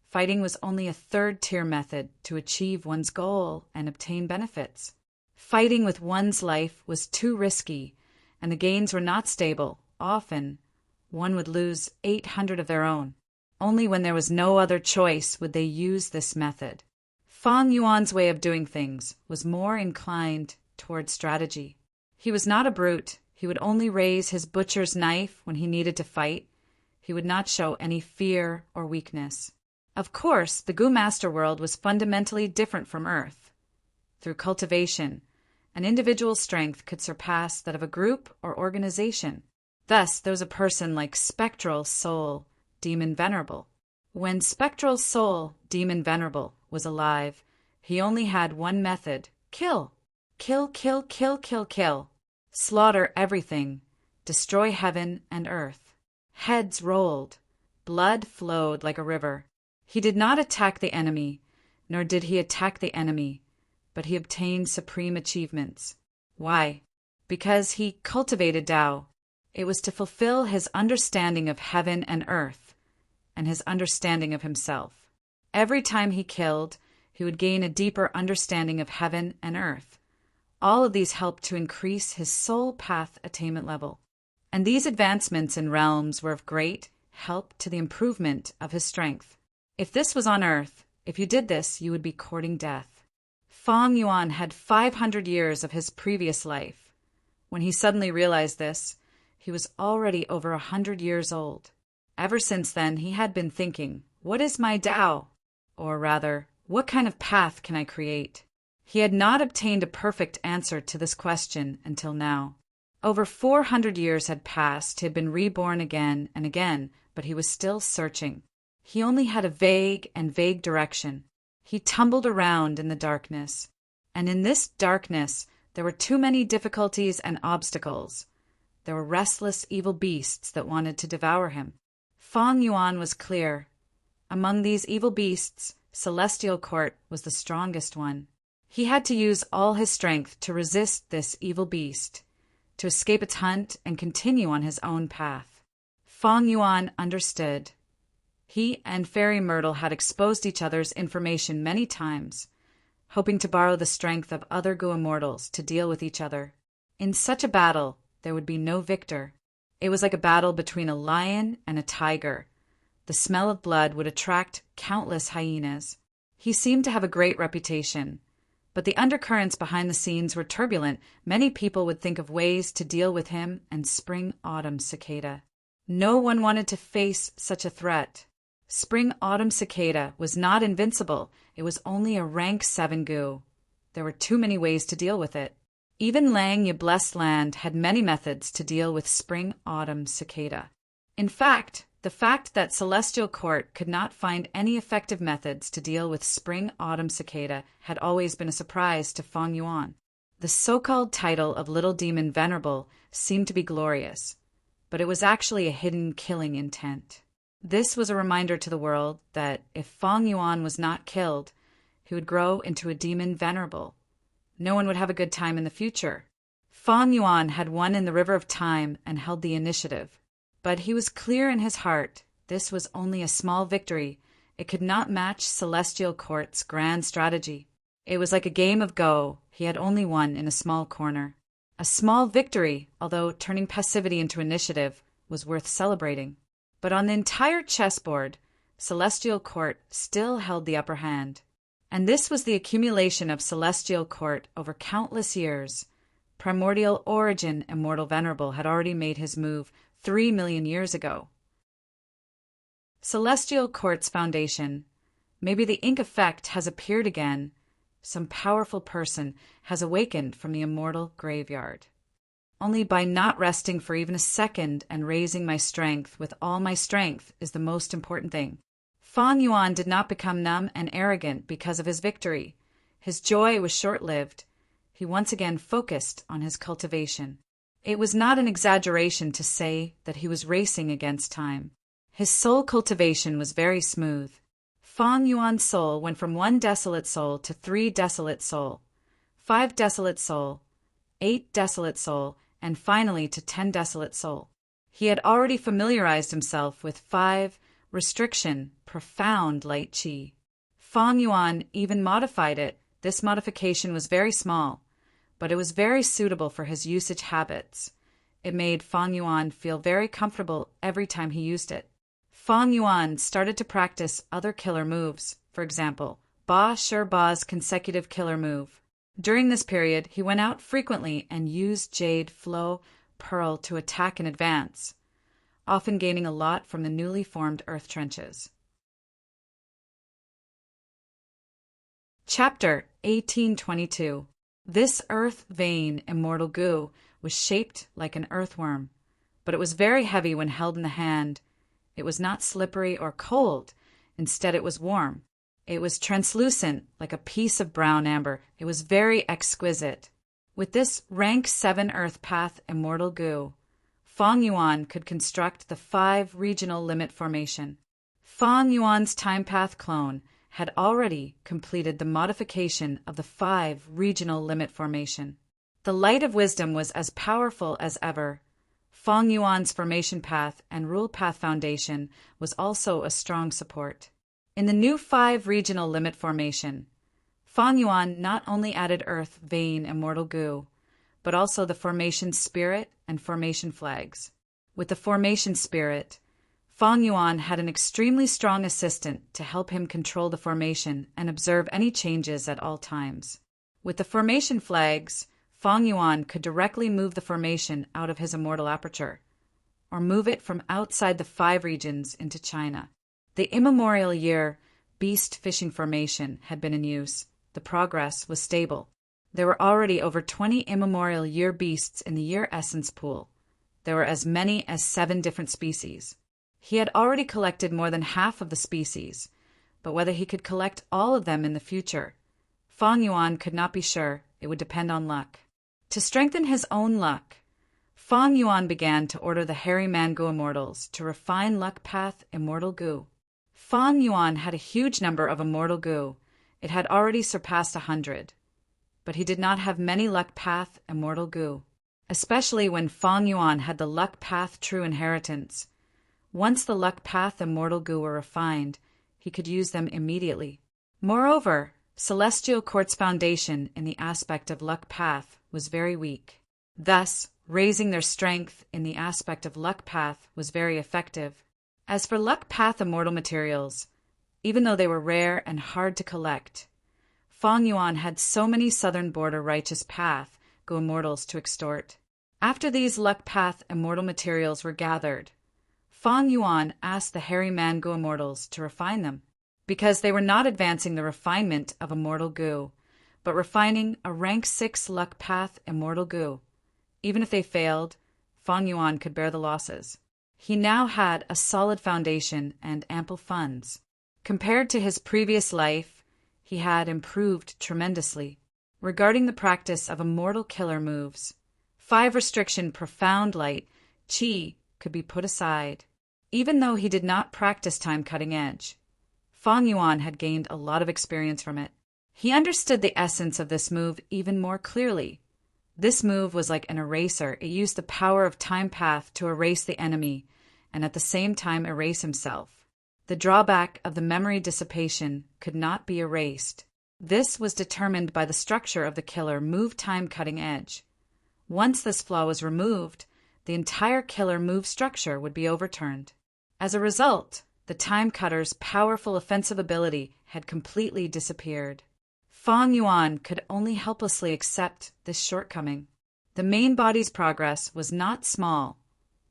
Fighting was only a third-tier method to achieve one's goal and obtain benefits. Fighting with one's life was too risky, and the gains were not stable. Often, one would lose 800 of their own. Only when there was no other choice would they use this method. Feng Yuan's way of doing things was more inclined toward strategy. He was not a brute. He would only raise his butcher's knife when he needed to fight. He would not show any fear or weakness. Of course, the Gu Master world was fundamentally different from Earth. Through cultivation, an individual's strength could surpass that of a group or organization. Thus, there was a person like Spectral Soul Demon Venerable. When Spectral Soul Demon Venerable was alive, he only had one method: kill. Kill, kill, kill, kill, kill. Slaughter everything. Destroy heaven and earth. Heads rolled. Blood flowed like a river. He did not attack the enemy, nor did he attack the enemy, but he obtained supreme achievements. Why? Because he cultivated Tao. It was to fulfill his understanding of heaven and earth, and his understanding of himself. Every time he killed, he would gain a deeper understanding of heaven and earth. All of these helped to increase his soul path attainment level. And these advancements in realms were of great help to the improvement of his strength. If this was on Earth, if you did this, you would be courting death. Feng Yuan had 500 years of his previous life. When he suddenly realized this, he was already over 100 years old. Ever since then, he had been thinking, what is my Tao? Or rather, what kind of path can I create? He had not obtained a perfect answer to this question until now. Over 400 years had passed, he had been reborn again and again, but he was still searching. He only had a vague direction. He tumbled around in the darkness. And in this darkness, there were too many difficulties and obstacles. There were restless evil beasts that wanted to devour him. Feng Yuan was clear. Among these evil beasts, Celestial Court was the strongest one. He had to use all his strength to resist this evil beast, to escape its hunt and continue on his own path. Feng Yuan understood. He and Fairy Myrtle had exposed each other's information many times, hoping to borrow the strength of other Gu immortals to deal with each other. In such a battle, there would be no victor. It was like a battle between a lion and a tiger. The smell of blood would attract countless hyenas. He seemed to have a great reputation, but the undercurrents behind the scenes were turbulent. Many people would think of ways to deal with him and Spring-Autumn Cicada. No one wanted to face such a threat. Spring-Autumn Cicada was not invincible. It was only a rank 7 Gu. There were too many ways to deal with it. Even Lang Ye Blessed Land had many methods to deal with Spring-Autumn Cicada. In fact, the fact that Celestial Court could not find any effective methods to deal with Spring-Autumn Cicada had always been a surprise to Feng Yuan. The so-called title of Little Demon Venerable seemed to be glorious, but it was actually a hidden killing intent. This was a reminder to the world that if Feng Yuan was not killed, he would grow into a demon venerable. No one would have a good time in the future. Feng Yuan had won in the River of Time and held the initiative. But he was clear in his heart. This was only a small victory. It could not match Celestial Court's grand strategy. It was like a game of Go. He had only won in a small corner. A small victory, although turning passivity into initiative, was worth celebrating. But on the entire chessboard, Celestial Court still held the upper hand. And this was the accumulation of Celestial Court over countless years. Primordial Origin Immortal Venerable had already made his move 3 million years ago. Celestial Court's foundation. Maybe the ink effect has appeared again. Some powerful person has awakened from the immortal graveyard. Only by not resting for even a second and raising my strength with all my strength is the most important thing. Fang Yuan did not become numb and arrogant because of his victory. His joy was short-lived. He once again focused on his cultivation. It was not an exaggeration to say that he was racing against time. His soul cultivation was very smooth. Fang Yuan's soul went from 1 desolate soul to 3 desolate soul, 5 desolate soul, 8 desolate soul, and finally to 10 desolate soul. He had already familiarized himself with 5 restriction, profound light qi. Fang Yuan even modified it. This modification was very small, but it was very suitable for his usage habits. It made Fang Yuan feel very comfortable every time he used it. Fang Yuan started to practice other killer moves, for example, Ba Shi Ba's consecutive killer move. During this period, he went out frequently and used Jade, Flow, Pearl to attack in advance, often gaining a lot from the newly formed earth trenches. Chapter 1822. This earth vein immortal goo was shaped like an earthworm, but it was very heavy when held in the hand. It was not slippery or cold. Instead, it was warm. It was translucent, like a piece of brown amber. It was very exquisite. With this rank 7 earth path immortal goo, Fang Yuan could construct the 5 regional limit formation. Fang Yuan's time path clone had already completed the modification of the 5 regional limit formation. The light of wisdom was as powerful as ever. Fang Yuan's formation path and rule path foundation was also a strong support. In the new 5 regional limit formation, Fang Yuan not only added earth vein immortal goo, but also the formation spirit and formation flags. With the formation spirit, Fang Yuan had an extremely strong assistant to help him control the formation and observe any changes at all times. With the formation flags, Fang Yuan could directly move the formation out of his immortal aperture, or move it from outside the 5 regions into China. The immemorial year beast fishing formation had been in use. The progress was stable. There were already over 20 immemorial year beasts in the year essence pool. There were as many as 7 different species. He had already collected more than half of the species, but whether he could collect all of them in the future, Fang Yuan could not be sure. It would depend on luck. To strengthen his own luck, Fang Yuan began to order the Hairy Mango Immortals to refine Luck Path Immortal Goo. Fang Yuan had a huge number of Immortal Goo. It had already surpassed 100. But he did not have many Luck Path Immortal Goo, especially when Fang Yuan had the Luck Path True Inheritance. Once the Luck Path Immortal Goo were refined, he could use them immediately. Moreover, Celestial Court's foundation in the aspect of Luck Path was very weak. Thus, raising their strength in the aspect of Luck Path was very effective. As for Luck Path Immortal materials, even though they were rare and hard to collect, Fang Yuan had so many Southern Border Righteous Path Go Immortals to extort. After these Luck Path Immortal materials were gathered, Fang Yuan asked the Hairy Man Go Immortals to refine them, because they were not advancing the refinement of Immortal Goo, but refining a rank 6 Luck Path Immortal Goo. Even if they failed, Fang Yuan could bear the losses. He now had a solid foundation and ample funds. Compared to his previous life, he had improved tremendously. Regarding the practice of immortal killer moves, 5 restriction profound light, qi, could be put aside. Even though he did not practice time cutting edge, Fang Yuan had gained a lot of experience from it. He understood the essence of this move even more clearly. This move was like an eraser. It used the power of time path to erase the enemy and at the same time erase himself. The drawback of the memory dissipation could not be erased. This was determined by the structure of the killer move time cutting edge. Once this flaw was removed, the entire killer move structure would be overturned. As a result, the Time Cutter's powerful offensive ability had completely disappeared. Fang Yuan could only helplessly accept this shortcoming. The main body's progress was not small,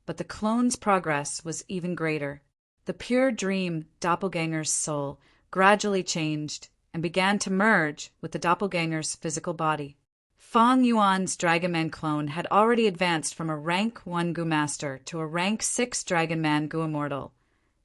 but the clone's progress was even greater. The pure dream doppelganger's soul gradually changed and began to merge with the doppelganger's physical body. Fang Yuan's Dragon Man clone had already advanced from a rank 1 Gu Master to a rank 6 Dragon Man Gu Immortal.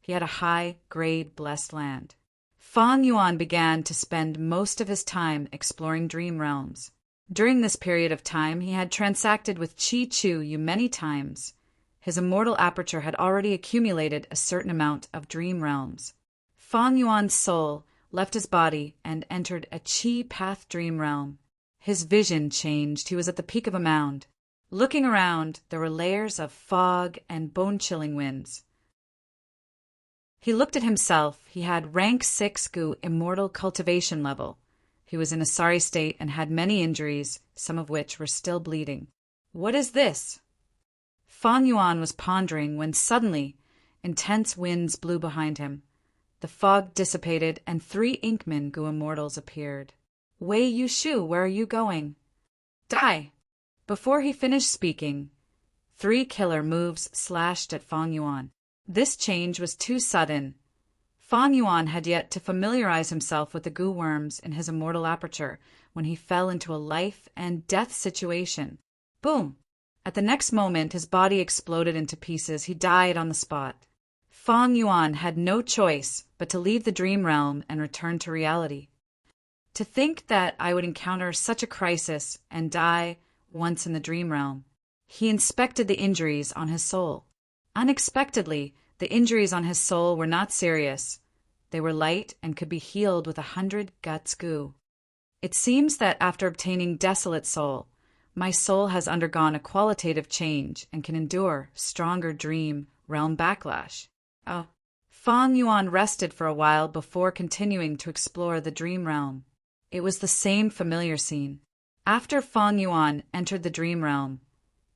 He had a high-grade blessed land. Fang Yuan began to spend most of his time exploring dream realms. During this period of time, he had transacted with Chi Chu Yu many times. His immortal aperture had already accumulated a certain amount of dream realms. Fang Yuan's soul left his body and entered a Chi Path dream realm. His vision changed. He was at the peak of a mound. Looking around, there were layers of fog and bone-chilling winds. He looked at himself. He had rank 6 Gu immortal cultivation level. He was in a sorry state and had many injuries, some of which were still bleeding. What is this? Fang Yuan was pondering when suddenly intense winds blew behind him. The fog dissipated and 3 Inkman Gu Immortals appeared. Wei Yushu, where are you going? Die! Before he finished speaking, 3 killer moves slashed at Fang Yuan. This change was too sudden. Fang Yuan had yet to familiarize himself with the Gu worms in his immortal aperture when he fell into a life and death situation. Boom! At the next moment, his body exploded into pieces. He died on the spot. Fang Yuan had no choice but to leave the dream realm and return to reality. To think that I would encounter such a crisis and die once in the dream realm. He inspected the injuries on his soul. Unexpectedly, the injuries on his soul were not serious. They were light and could be healed with 100 guts Gu. It seems that after obtaining Desolate Soul, my soul has undergone a qualitative change and can endure stronger dream realm backlash. Oh. Fang Yuan rested for a while before continuing to explore the dream realm. It was the same familiar scene. After Fang Yuan entered the dream realm,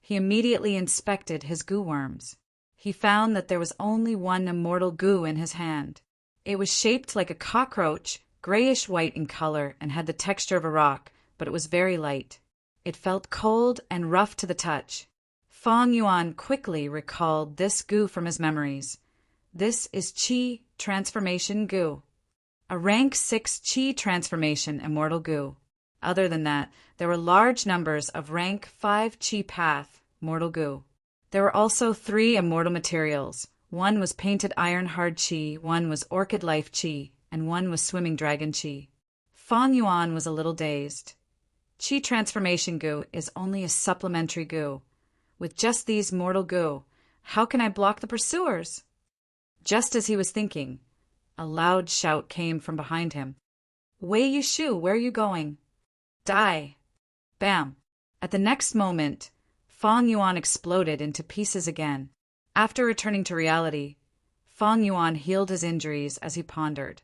he immediately inspected his Gu worms. He found that there was only one immortal Gu in his hand. It was shaped like a cockroach, grayish-white in color, and had the texture of a rock, but it was very light. It felt cold and rough to the touch. Fang Yuan quickly recalled this Gu from his memories. This is Qi Transformation Gu, a rank 6 Qi Transformation Immortal Gu. Other than that, there were large numbers of rank 5 Qi Path Mortal Gu. There were also 3 immortal materials. One was Painted Iron Hard Qi, one was Orchid Life Qi, and one was Swimming Dragon Qi. Fang Yuan was a little dazed. Qi Transformation Gu is only a supplementary Gu. With just these mortal Gu, how can I block the pursuers? Just as he was thinking, a loud shout came from behind him. Wei Yushu, where are you going? Die! Bam! At the next moment, Fang Yuan exploded into pieces again. After returning to reality, Fang Yuan healed his injuries as he pondered.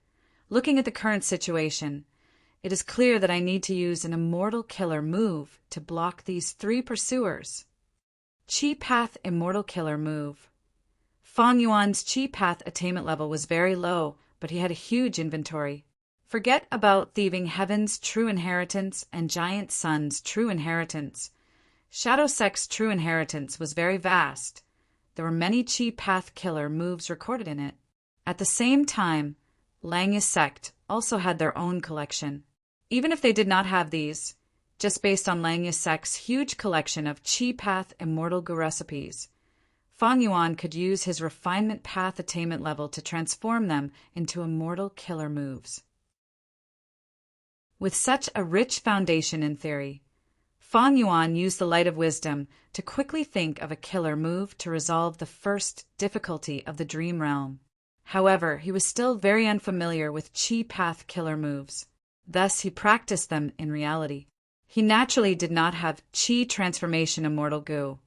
Looking at the current situation, it is clear that I need to use an immortal killer move to block these 3 pursuers. Qi Path Immortal Killer Move. Fang Yuan's Qi Path attainment level was very low, but he had a huge inventory. Forget about thieving Heaven's true inheritance and Giant Sun's true inheritance. Shadow Sect's true inheritance was very vast. There were many Qi Path killer moves recorded in it. At the same time, Langya Sect also had their own collection. Even if they did not have these, just based on Langya Sect's huge collection of Qi Path Immortal Gu recipes, Fang Yuan could use his refinement path attainment level to transform them into immortal killer moves. With such a rich foundation in theory, Fang Yuan used the light of wisdom to quickly think of a killer move to resolve the first difficulty of the dream realm. However, he was still very unfamiliar with Qi Path killer moves. Thus, he practiced them in reality. He naturally did not have Qi Transformation Immortal Gu,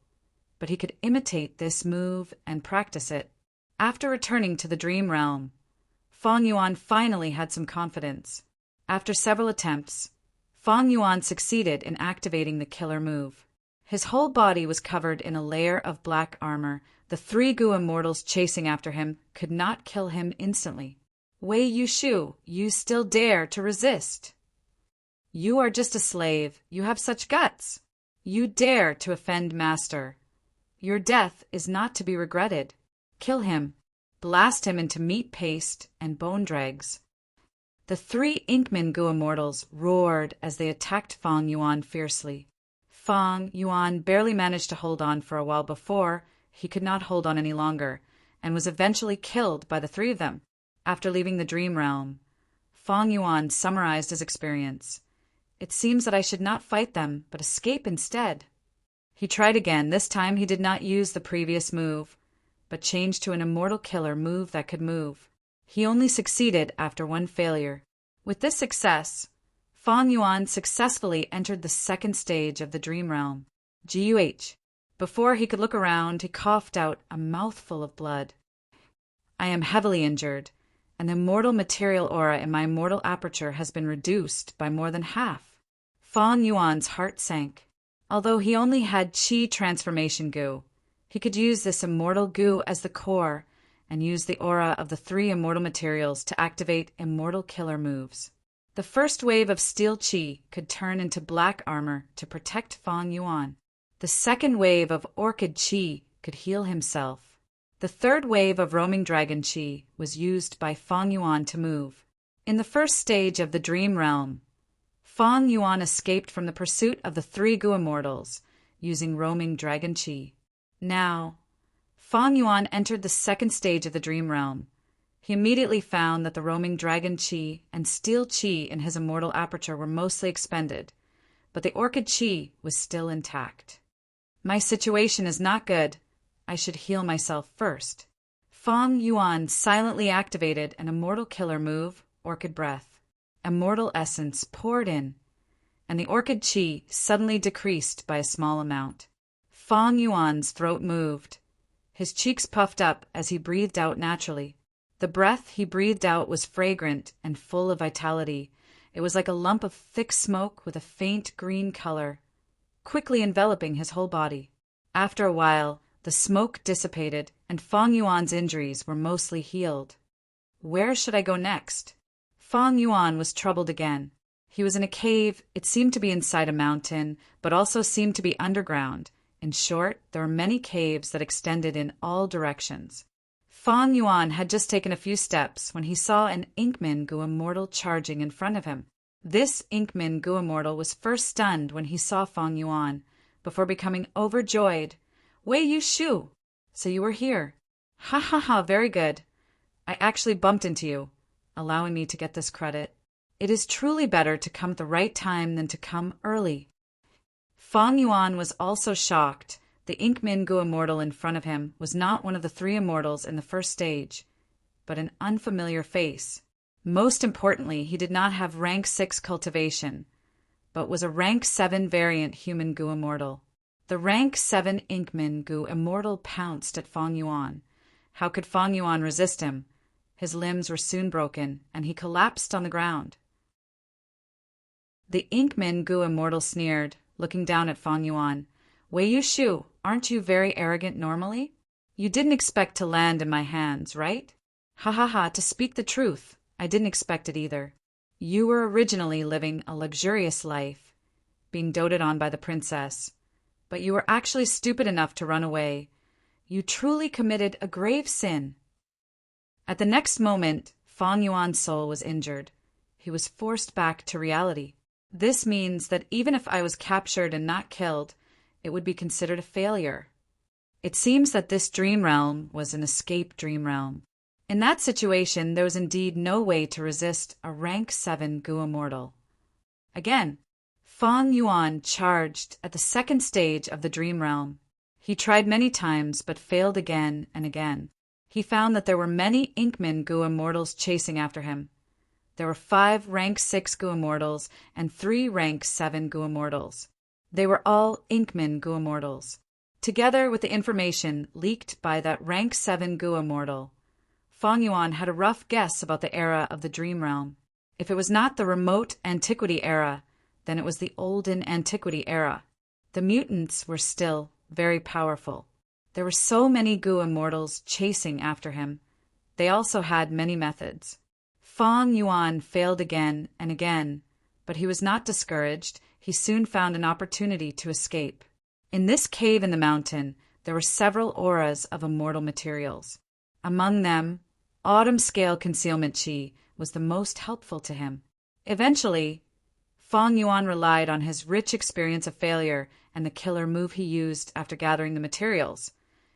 but he could imitate this move and practice it. After returning to the dream realm, Fang Yuan finally had some confidence. After several attempts, Fang Yuan succeeded in activating the killer move. His whole body was covered in a layer of black armor. The 3 Gu immortals chasing after him could not kill him instantly. Wei Yushu, you still dare to resist? You are just a slave. You have such guts. You dare to offend Master. Your death is not to be regretted. Kill him. Blast him into meat paste and bone dregs. The 3 Inkman Gu immortals roared as they attacked Fang Yuan fiercely. Fang Yuan barely managed to hold on for a while before he could not hold on any longer, and was eventually killed by the 3 of them. After leaving the dream realm, Fang Yuan summarized his experience. It seems that I should not fight them, but escape instead. He tried again. This time he did not use the previous move, but changed to an immortal killer move that could move. He only succeeded after 1 failure. With this success, Fang Yuan successfully entered the 2nd stage of the dream realm. GUH. Before he could look around, he coughed out a mouthful of blood. I am heavily injured, and the immortal material aura in my immortal aperture has been reduced by more than half. Fang Yuan's heart sank. Although he only had Qi transformation Gu, he could use this immortal Gu as the core and use the aura of the 3 immortal materials to activate immortal killer moves. The first wave of steel Qi could turn into black armor to protect Fang Yuan. The second wave of orchid Qi could heal himself. The third wave of roaming dragon Qi was used by Fang Yuan to move. In the first stage of the dream realm, Fang Yuan escaped from the pursuit of the 3 Gu immortals using roaming dragon Qi. Now, Fang Yuan entered the 2nd stage of the dream realm. He immediately found that the roaming dragon Qi and steel Qi in his immortal aperture were mostly expended, but the orchid Qi was still intact. My situation is not good. I should heal myself first. Fang Yuan silently activated an immortal killer move, Orchid Breath. Immortal essence poured in, and the orchid Qi suddenly decreased by a small amount. Fang Yuan's throat moved. His cheeks puffed up as he breathed out naturally. The breath he breathed out was fragrant and full of vitality. It was like a lump of thick smoke with a faint green color, quickly enveloping his whole body. After a while, the smoke dissipated, and Fang Yuan's injuries were mostly healed. Where should I go next? Fang Yuan was troubled again. He was in a cave. It seemed to be inside a mountain, but also seemed to be underground. In short, there were many caves that extended in all directions. Fang Yuan had just taken a few steps when he saw an Inkman Gu immortal charging in front of him. This Inkman Gu immortal was first stunned when he saw Fang Yuan, before becoming overjoyed. Wei Yushu! So you were here. Ha ha ha, very good. I actually bumped into you, allowing me to get this credit. It is truly better to come at the right time than to come early. Fang Yuan was also shocked. The Inkman Gu immortal in front of him was not one of the 3 immortals in the first stage, but an unfamiliar face. Most importantly, he did not have rank 6 cultivation, but was a rank 7 variant human Gu immortal. The rank 7 Inkman Gu immortal pounced at Fang Yuan. How could Fang Yuan resist him? His limbs were soon broken, and he collapsed on the ground. The Inkman Gu immortal sneered, looking down at Fang Yuan. Wei Yushu, aren't you very arrogant normally? You didn't expect to land in my hands, right? Ha ha ha, to speak the truth, I didn't expect it either. You were originally living a luxurious life, being doted on by the princess, but you were actually stupid enough to run away. You truly committed a grave sin. At the next moment, Fang Yuan's soul was injured. He was forced back to reality. This means that even if I was captured and not killed, it would be considered a failure. It seems that this dream realm was an escape dream realm. In that situation, there was indeed no way to resist a rank 7 Gu immortal. Again, Fang Yuan charged at the 2nd stage of the dream realm. He tried many times, but failed again and again. He found that there were many Inkman Gu immortals chasing after him. There were 5 rank 6 Gu immortals and 3 rank 7 Gu immortals. They were all Inkman Gu immortals. Together with the information leaked by that rank 7 Gu immortal, Fang Yuan had a rough guess about the era of the dream realm. If it was not the remote antiquity era, then it was the olden antiquity era. The mutants were still very powerful. There were so many Gu immortals chasing after him. They also had many methods. Feng Yuan failed again and again, but he was not discouraged. He soon found an opportunity to escape. In this cave in the mountain, there were several auras of immortal materials. Among them, autumn scale concealment chi was the most helpful to him. Eventually, Feng Yuan relied on his rich experience of failure and the killer move he used after gathering the materials.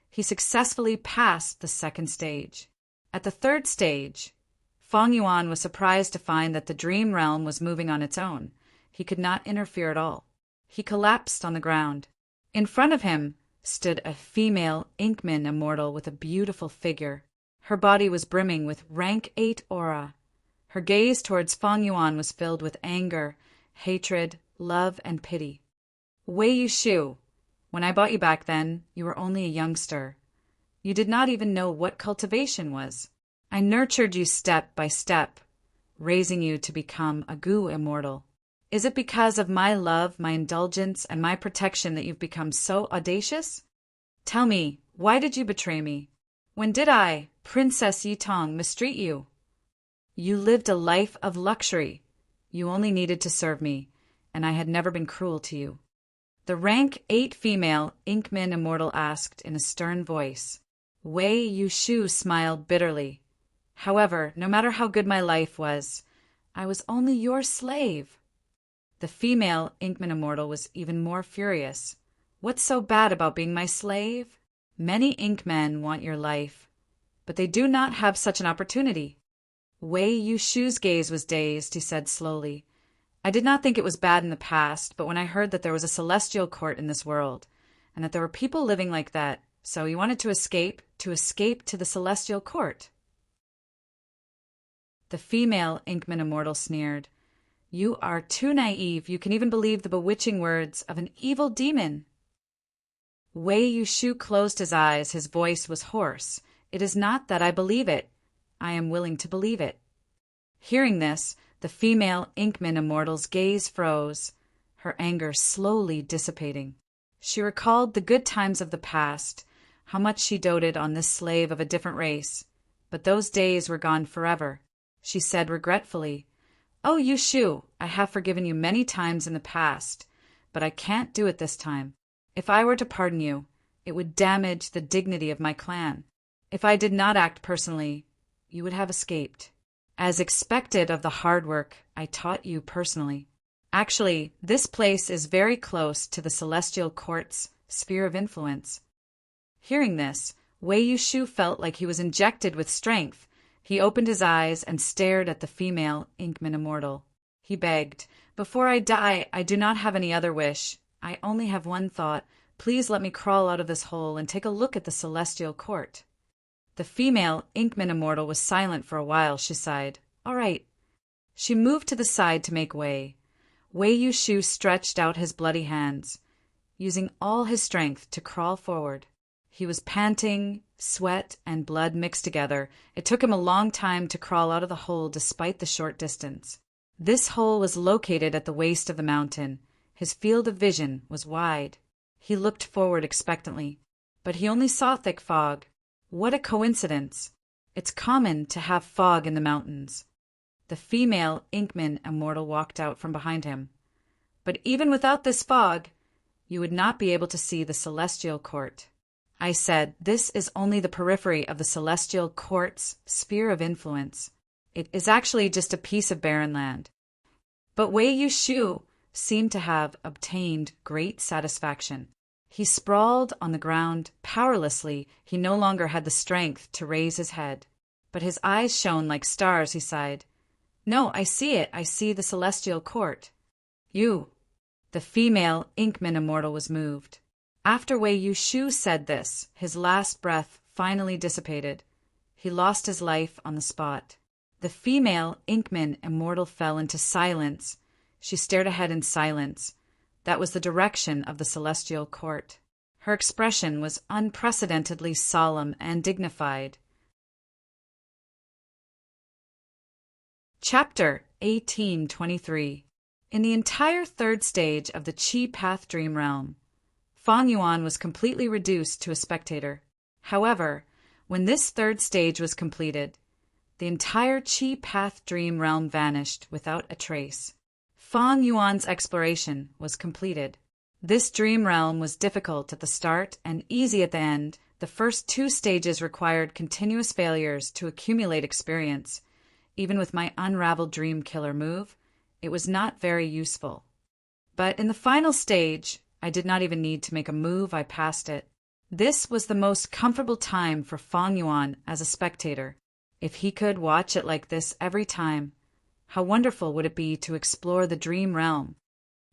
He successfully passed the second stage. At the third stage, Feng Yuan was surprised to find that the dream realm was moving on its own. He could not interfere at all. He collapsed on the ground. In front of him stood a female Inkman immortal with a beautiful figure. Her body was brimming with rank 8 aura. Her gaze towards Feng Yuan was filled with anger, hatred, love, and pity. Wei Yushu, when I bought you back then, you were only a youngster. You did not even know what cultivation was. I nurtured you step by step, raising you to become a Gu immortal. Is it because of my love, my indulgence, and my protection that you've become so audacious? Tell me, why did you betray me? When did I, Princess Yitong, mistreat you? You lived a life of luxury. You only needed to serve me, and I had never been cruel to you. The rank 8 female Inkman immortal asked in a stern voice. Wei Yushu smiled bitterly. However, no matter how good my life was, I was only your slave. The female Inkman immortal was even more furious. What's so bad about being my slave? Many Inkmen want your life, but they do not have such an opportunity. Wei Yushu's gaze was dazed. He said slowly, I did not think it was bad in the past, but when I heard that there was a celestial court in this world, and that there were people living like that, so he wanted to escape to the celestial court. The female Inkman immortal sneered. You are too naive. You can even believe the bewitching words of an evil demon. Wei Yushu closed his eyes. His voice was hoarse. It is not that I believe it. I am willing to believe it. Hearing this, the female Inkman immortal's gaze froze, her anger slowly dissipating. She recalled the good times of the past, how much she doted on this slave of a different race. But those days were gone forever. She said regretfully, Oh, Yushu, I have forgiven you many times in the past, but I can't do it this time. If I were to pardon you, it would damage the dignity of my clan. If I did not act personally, you would have escaped. As expected of the hard work I taught you personally. Actually, this place is very close to the Celestial Court's sphere of influence. Hearing this, Wei Yushu felt like he was injected with strength. He opened his eyes and stared at the female Inkman immortal. He begged, Before I die, I do not have any other wish. I only have one thought. Please let me crawl out of this hole and take a look at the Celestial Court. The female Inkman immortal was silent for a while. She sighed. All right. She moved to the side to make way. Wei Yushu stretched out his bloody hands, using all his strength to crawl forward. He was panting, sweat and blood mixed together. It took him a long time to crawl out of the hole despite the short distance. This hole was located at the waist of the mountain. His field of vision was wide. He looked forward expectantly, but he only saw thick fog. What a coincidence! It's common to have fog in the mountains. The female Inkman immortal walked out from behind him. But even without this fog, you would not be able to see the Celestial Court. I said, this is only the periphery of the Celestial Court's sphere of influence. It is actually just a piece of barren land. But Wei Yushu seemed to have obtained great satisfaction. He sprawled on the ground powerlessly. He no longer had the strength to raise his head. But his eyes shone like stars. He sighed. No, I see it. I see the Celestial Court. You. The female Inkman immortal was moved. After Wei Yushu said this, his last breath finally dissipated. He lost his life on the spot. The female Inkman immortal fell into silence. She stared ahead in silence. That was the direction of the Celestial Court. Her expression was unprecedentedly solemn and dignified. Chapter 1823. In the entire third stage of the Chi Path Dream Realm, Fang Yuan was completely reduced to a spectator. However, when this third stage was completed, the entire Chi Path Dream Realm vanished without a trace. Fang Yuan's exploration was completed. This dream realm was difficult at the start and easy at the end. The first two stages required continuous failures to accumulate experience. Even with my unraveled dream killer move, it was not very useful. But in the final stage, I did not even need to make a move, I passed it. This was the most comfortable time for Fang Yuan as a spectator. If he could watch it like this every time, how wonderful would it be to explore the dream realm?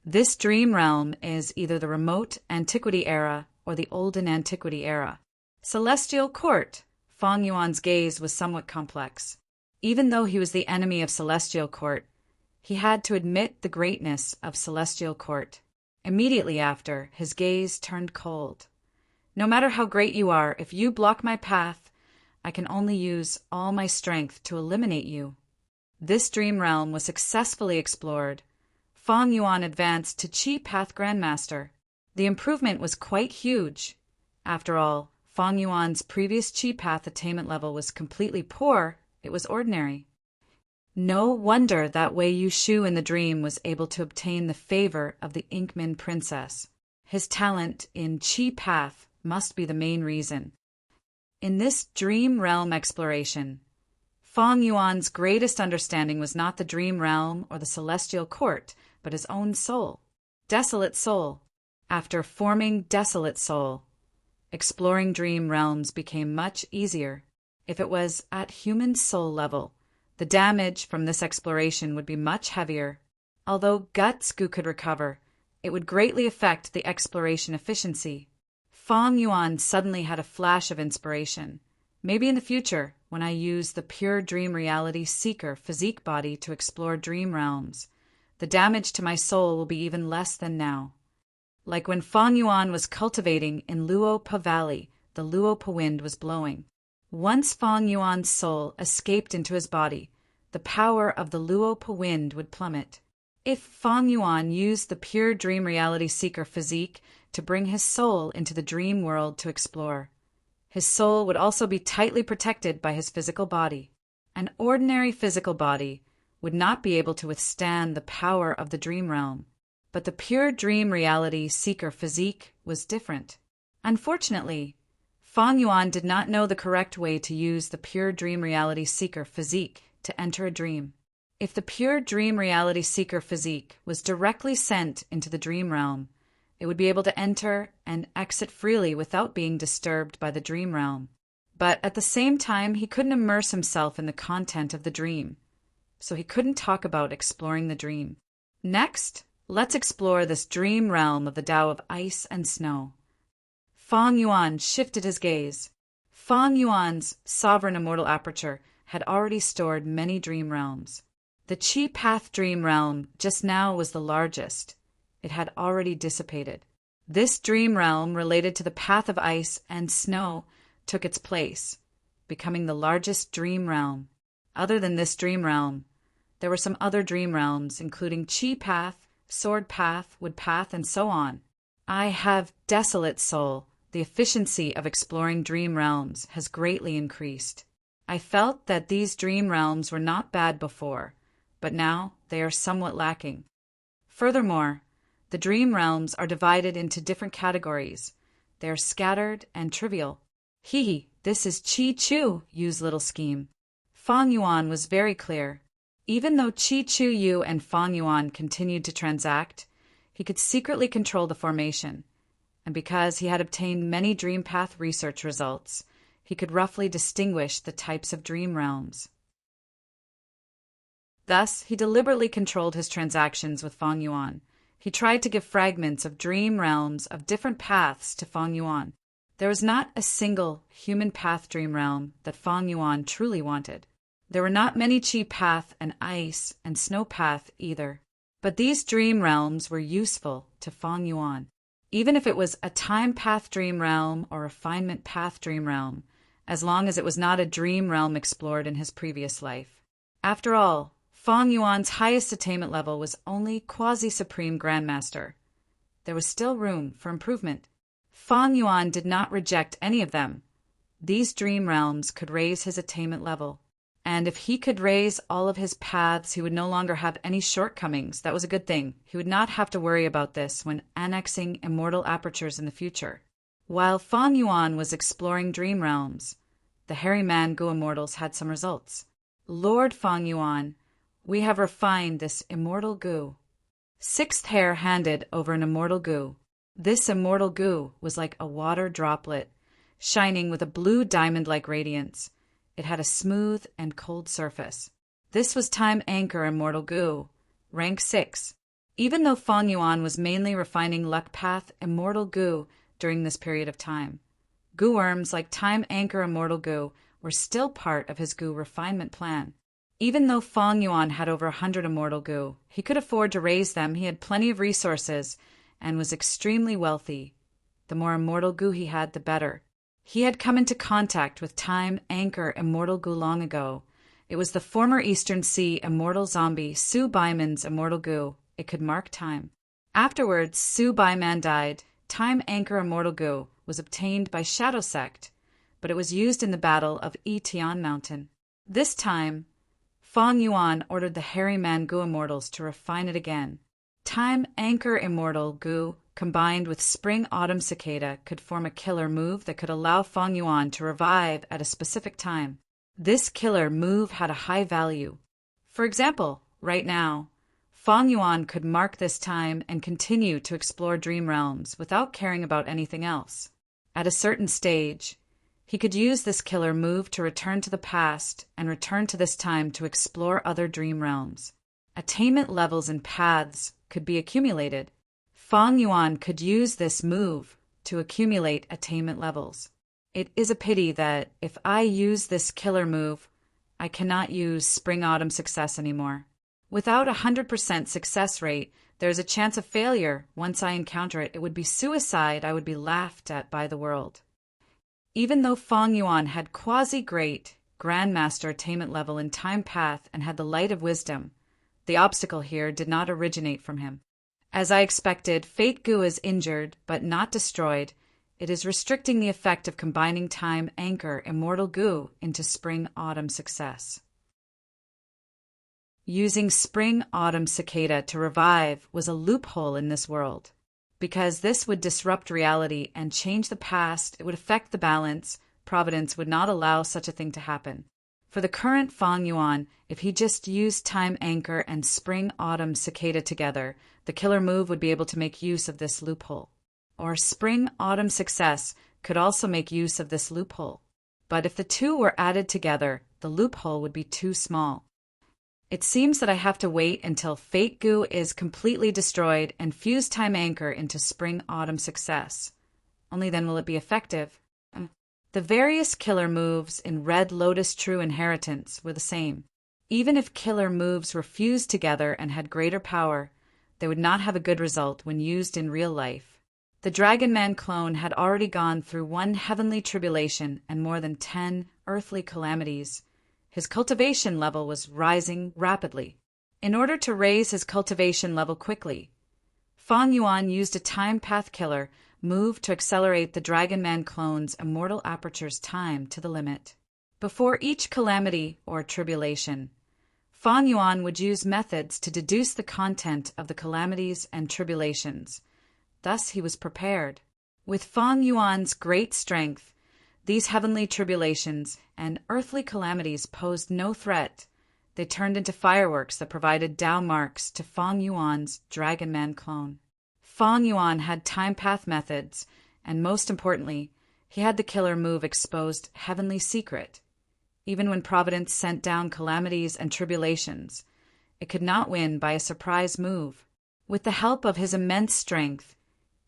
This dream realm is either the remote antiquity era or the olden antiquity era. Celestial Court. Fang Yuan's gaze was somewhat complex. Even though he was the enemy of Celestial Court, he had to admit the greatness of Celestial Court. Immediately after, his gaze turned cold. No matter how great you are, if you block my path, I can only use all my strength to eliminate you. This dream realm was successfully explored. Fang Yuan advanced to Chi Path Grandmaster. The improvement was quite huge. After all, Fang Yuan's previous Chi Path attainment level was completely poor. It was ordinary. No wonder that Wei Yushu in the dream was able to obtain the favor of the Inkman princess. His talent in Chi Path must be the main reason. In this dream realm exploration, Fang Yuan's greatest understanding was not the dream realm or the celestial court, but his own soul. Desolate soul. After forming Desolate Soul, exploring dream realms became much easier. If it was at human soul level, the damage from this exploration would be much heavier. Although Gutsgu could recover, it would greatly affect the exploration efficiency. Fang Yuan suddenly had a flash of inspiration. Maybe in the future, when I use the pure dream reality seeker physique body to explore dream realms, the damage to my soul will be even less than now. Like when Fang Yuan was cultivating in Luopa Valley, the Luopa wind was blowing. Once Fang Yuan's soul escaped into his body, the power of the Luopa wind would plummet. If Fang Yuan used the pure dream reality seeker physique to bring his soul into the dream world to explore, his soul would also be tightly protected by his physical body. An ordinary physical body would not be able to withstand the power of the dream realm, but the pure dream reality seeker physique was different. Unfortunately, Fang Yuan did not know the correct way to use the pure dream reality seeker physique to enter a dream. If the pure dream reality seeker physique was directly sent into the dream realm, it would be able to enter and exit freely without being disturbed by the dream realm. But at the same time, he couldn't immerse himself in the content of the dream, so he couldn't talk about exploring the dream. Next, let's explore this dream realm of the Tao of ice and snow. Fang Yuan shifted his gaze. Fang Yuan's sovereign immortal aperture had already stored many dream realms. The Chi Path dream realm just now was the largest. It had already dissipated. This dream realm related to the path of ice and snow took its place, becoming the largest dream realm. Other than this dream realm, there were some other dream realms, including Chi Path, Sword Path, Wood Path, and so on. I have Desolate Soul. The efficiency of exploring dream realms has greatly increased. I felt that these dream realms were not bad before, but now they are somewhat lacking. Furthermore, the dream realms are divided into different categories. They are scattered and trivial. This is Chi Chu Yu's little scheme. Fang Yuan was very clear. Even though Chi Chu Yu and Fang Yuan continued to transact, he could secretly control the formation. And because he had obtained many dream path research results, he could roughly distinguish the types of dream realms. Thus, he deliberately controlled his transactions with Fang Yuan. He tried to give fragments of dream realms of different paths to Fang Yuan. There was not a single human path dream realm that Fang Yuan truly wanted. There were not many Chi Path and Ice and Snow Path either. But these dream realms were useful to Fang Yuan. Even if it was a time path dream realm or refinement path dream realm, as long as it was not a dream realm explored in his previous life. After all, Fang Yuan's highest attainment level was only Quasi-Supreme Grandmaster. There was still room for improvement. Fang Yuan did not reject any of them. These dream realms could raise his attainment level. And if he could raise all of his paths, he would no longer have any shortcomings. That was a good thing. He would not have to worry about this when annexing immortal apertures in the future. While Fang Yuan was exploring dream realms, the hairy man Gu immortals had some results. Lord Fang Yuan, we have refined this immortal Gu. Sixth hair handed over an immortal Gu. This immortal Gu was like a water droplet, shining with a blue diamond-like radiance. It had a smooth and cold surface. This was Time Anchor Immortal Gu, rank 6. Even though Fang Yuan was mainly refining Luck Path Immortal Gu during this period of time, Gu worms like Time Anchor Immortal Gu were still part of his Gu refinement plan. Even though Fang Yuan had over 100 Immortal Gu, he could afford to raise them. He had plenty of resources and was extremely wealthy. The more Immortal Gu he had, the better. He had come into contact with Time Anchor Immortal Gu long ago. It was the former Eastern Sea Immortal Zombie Su Baiman's Immortal Gu. It could mark time. Afterwards, Su Baiman died. Time Anchor Immortal Gu was obtained by Shadow Sect, but it was used in the Battle of Tian Mountain. This time, Fang Yuan ordered the hairy man Gu immortals to refine it again. Time Anchor Immortal Gu combined with Spring Autumn Cicada could form a killer move that could allow Fang Yuan to revive at a specific time. This killer move had a high value. For example, right now, Fang Yuan could mark this time and continue to explore dream realms without caring about anything else. At a certain stage, he could use this killer move to return to the past and return to this time to explore other dream realms. Attainment levels and paths could be accumulated. Fang Yuan could use this move to accumulate attainment levels. It is a pity that if I use this killer move, I cannot use Spring-Autumn Success anymore. Without a 100% success rate, there is a chance of failure. Once I encounter it, it would be suicide. I would be laughed at by the world. Even though Fang Yuan had quasi-great Grandmaster attainment level in Time Path and had the Light of Wisdom, the obstacle here did not originate from him. As I expected, Fate Gu is injured, but not destroyed. It is restricting the effect of combining Time Anchor Immortal Gu into Spring-Autumn Success. Using Spring-Autumn Cicada to revive was a loophole in this world. Because this would disrupt reality and change the past, it would affect the balance. Providence would not allow such a thing to happen. For the current Fang Yuan, if he just used Time Anchor and Spring-Autumn Cicada together, the killer move would be able to make use of this loophole. Or Spring-Autumn Success could also make use of this loophole. But if the two were added together, the loophole would be too small. It seems that I have to wait until Fate Gu is completely destroyed and fuse Time Anchor into Spring-Autumn Success. Only then will it be effective. The various killer moves in Red Lotus True Inheritance were the same. Even if killer moves were fused together and had greater power, they would not have a good result when used in real life. The Dragon Man clone had already gone through 1 heavenly tribulation and more than 10 earthly calamities. His cultivation level was rising rapidly. In order to raise his cultivation level quickly, Fang Yuan used a Time Path Killer move to accelerate the Dragon Man clone's Immortal Aperture's time to the limit. Before each calamity or tribulation, Fang Yuan would use methods to deduce the content of the calamities and tribulations. Thus he was prepared. With Fang Yuan's great strength, these heavenly tribulations and earthly calamities posed no threat. They turned into fireworks that provided Tao marks to Fang Yuan's Dragon Man clone. Fang Yuan had time path methods, and most importantly, he had the killer move exposed Heavenly Secret. Even when Providence sent down calamities and tribulations, it could not win by a surprise move. With the help of his immense strength,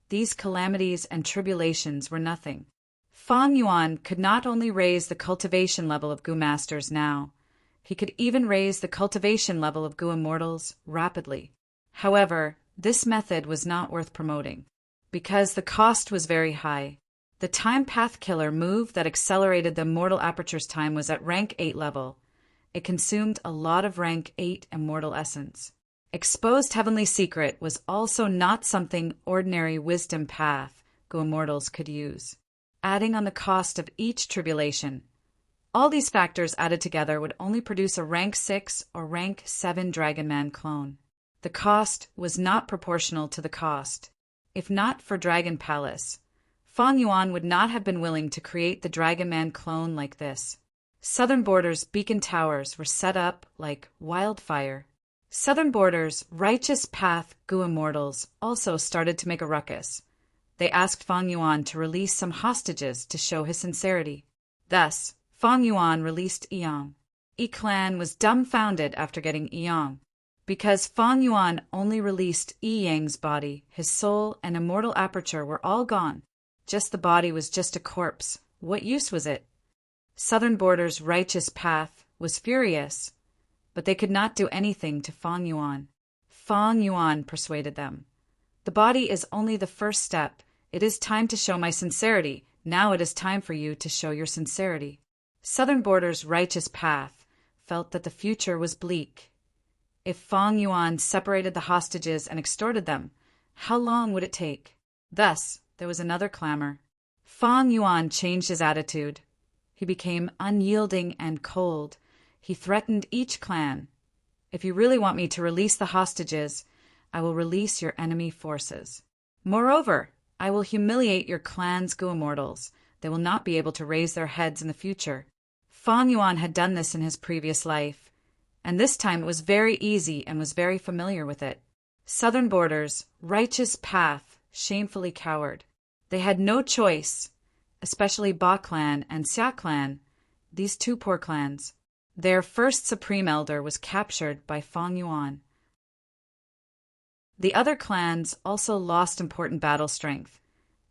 these calamities and tribulations were nothing. Fang Yuan could not only raise the cultivation level of Gu Masters now, he could even raise the cultivation level of Gu Immortals rapidly. However, this method was not worth promoting, because the cost was very high. The Time Path Killer move that accelerated the Immortal Aperture's time was at rank 8 level. It consumed a lot of rank 8 Immortal Essence. Exposed Heavenly Secret was also not something ordinary wisdom path Gu immortals could use, adding on the cost of each tribulation. All these factors added together would only produce a rank 6 or rank 7 Dragon Man clone. The cost was not proportional to the cost. If not for Dragon Palace, Fang Yuan would not have been willing to create the Dragon Man clone like this. Southern Border's beacon towers were set up like wildfire. Southern Border's righteous path Gu immortals also started to make a ruckus. They asked Fang Yuan to release some hostages to show his sincerity. Thus, Fang Yuan released Yang. Yi clan was dumbfounded after getting Yang. Because Fang Yuan only released Yi Yang's body, his soul and immortal aperture were all gone. Just the body was just a corpse. What use was it? Southern Border's righteous path was furious, but they could not do anything to Fang Yuan. Fang Yuan persuaded them. The body is only the first step. It is time to show my sincerity. Now it is time for you to show your sincerity. Southern Border's righteous path felt that the future was bleak. If Fang Yuan separated the hostages and extorted them, how long would it take? Thus, there was another clamor. Fang Yuan changed his attitude. He became unyielding and cold. He threatened each clan. If you really want me to release the hostages, I will release your enemy forces. Moreover, I will humiliate your clan's Gu immortals. They will not be able to raise their heads in the future. Fang Yuan had done this in his previous life, and this time it was very easy and was very familiar with it. Southern Border's righteous path shamefully cowered. They had no choice, especially Ba clan and Xia clan, these two poor clans. Their first supreme elder was captured by Fang Yuan. The other clans also lost important battle strength.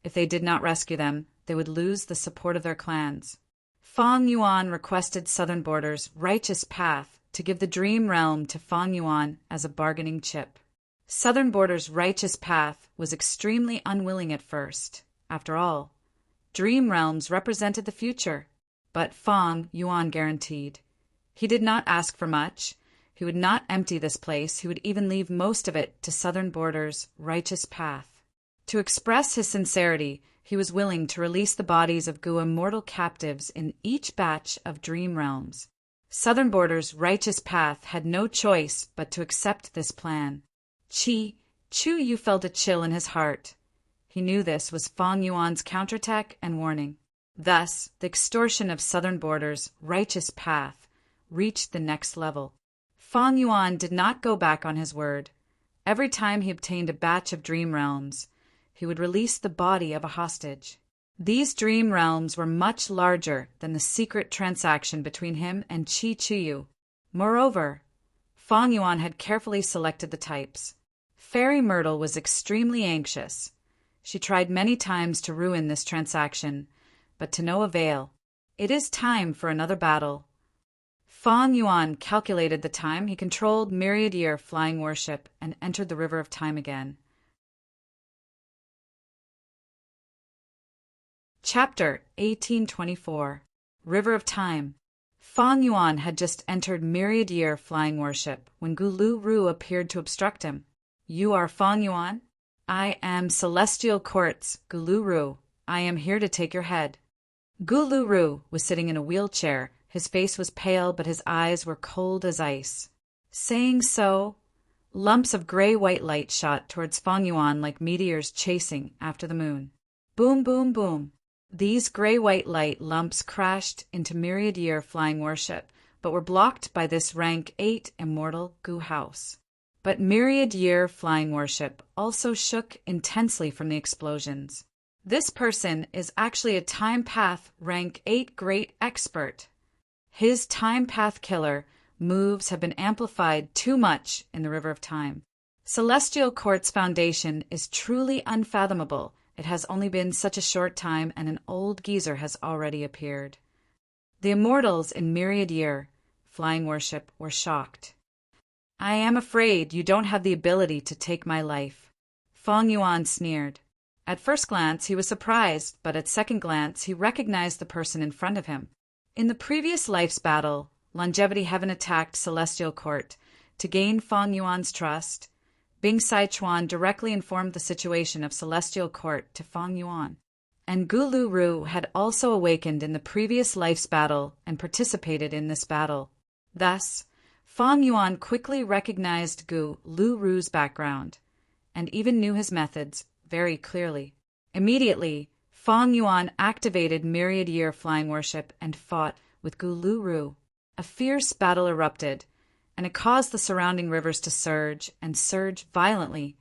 If they did not rescue them, they would lose the support of their clans. Fang Yuan requested Southern Border's righteous path to give the Dream Realm to Fang Yuan as a bargaining chip. Southern Border's righteous path was extremely unwilling at first. After all, Dream Realms represented the future, but Fang Yuan guaranteed. He did not ask for much. He would not empty this place. He would even leave most of it to Southern Border's righteous path. To express his sincerity, he was willing to release the bodies of Gu immortal captives in each batch of Dream Realms. Southern Border's righteous path had no choice but to accept this plan. Chu Yu felt a chill in his heart. He knew this was Fang Yuan's counterattack and warning. Thus, the extortion of Southern Border's righteous path reached the next level. Fang Yuan did not go back on his word. Every time he obtained a batch of Dream Realms, he would release the body of a hostage. These Dream Realms were much larger than the secret transaction between him and Chu Yu. Moreover, Fang Yuan had carefully selected the types. Fairy Myrtle was extremely anxious. She tried many times to ruin this transaction, but to no avail. It is time for another battle. Fang Yuan calculated the time. He controlled Myriad Year flying warship and entered the River of Time again. Chapter 1824 River of Time. Fang Yuan had just entered Myriad Year flying warship when Gu Lu Ru appeared to obstruct him. You are Fang Yuan? I am Celestial Court's Gu Lu Ru. I am here to take your head. Gu Lu Ru was sitting in a wheelchair. His face was pale, but his eyes were cold as ice. Saying so, lumps of gray-white light shot towards Fang Yuan like meteors chasing after the moon. Boom, boom, boom. These gray-white light lumps crashed into Myriad Year flying warship, but were blocked by this rank 8 immortal Gu house. But Myriad Year flying warship also shook intensely from the explosions. This person is actually a time path rank 8 great expert. His time path killer moves have been amplified too much in the River of Time. Celestial Court's foundation is truly unfathomable. It has only been such a short time, and an old geezer has already appeared. The immortals in Myriad Year flying warship were shocked. I am afraid you don't have the ability to take my life. Fang Yuan sneered. At first glance he was surprised, but at second glance he recognized the person in front of him. In the previous life's battle, Longevity Heaven attacked Celestial Court to gain Fang Yuan's trust. Bing Saichuan directly informed the situation of Celestial Court to Fang Yuan. And Gu Lu Ru had also awakened in the previous life's battle and participated in this battle. Thus, Fang Yuan quickly recognized Gu Lu Ru's background, and even knew his methods very clearly. Immediately, Fang Yuan activated Myriad Year Flying Worship and fought with Gu Lu Ru. A fierce battle erupted, and it caused the surrounding rivers to surge and surge violently,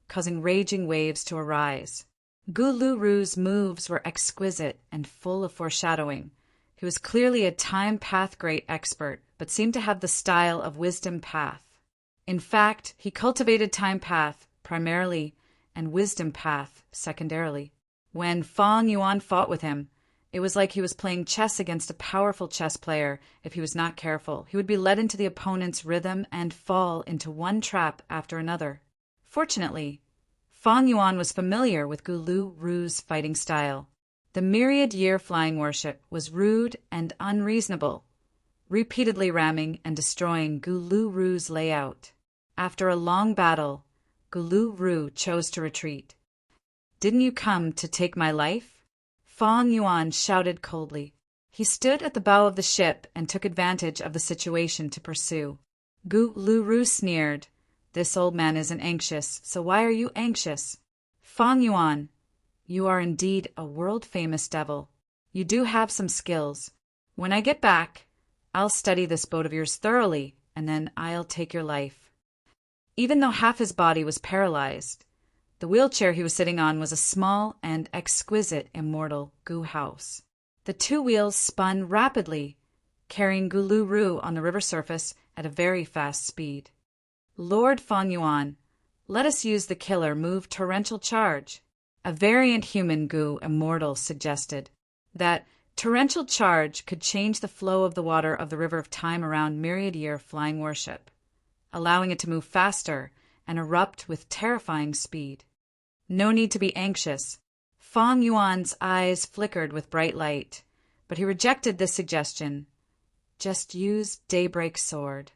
causing raging waves to arise. Gu Lu Ru's moves were exquisite and full of foreshadowing. He was clearly a time path great expert, but seemed to have the style of wisdom path. In fact, he cultivated time path primarily and wisdom path secondarily. When Fang Yuan fought with him, it was like he was playing chess against a powerful chess player. If he was not careful, he would be led into the opponent's rhythm and fall into one trap after another. Fortunately, Fang Yuan was familiar with Gu Lu Ru's fighting style. The Myriad Year Flying Worship was rude and unreasonable, repeatedly ramming and destroying Gu Lu Ru's layout. After a long battle, Gu Lu Ru chose to retreat. "Didn't you come to take my life?" Fang Yuan shouted coldly. He stood at the bow of the ship and took advantage of the situation to pursue. Gu Lu Ru sneered. "This old man isn't anxious, so why are you anxious?" "Fang Yuan, you are indeed a world-famous devil. You do have some skills. When I get back, I'll study this boat of yours thoroughly, and then I'll take your life." Even though half his body was paralyzed, the wheelchair he was sitting on was a small and exquisite immortal Gu house. The two wheels spun rapidly, carrying Gu Lu Ru on the river surface at a very fast speed. "Lord Fang Yuan, let us use the killer move Torrential Charge," a variant human Gu immortal suggested. That Torrential Charge could change the flow of the water of the River of Time around Myriad Year Flying Worship, allowing it to move faster and erupt with terrifying speed. No need to be anxious. Fang Yuan's eyes flickered with bright light, but he rejected this suggestion. Just use Daybreak Sword.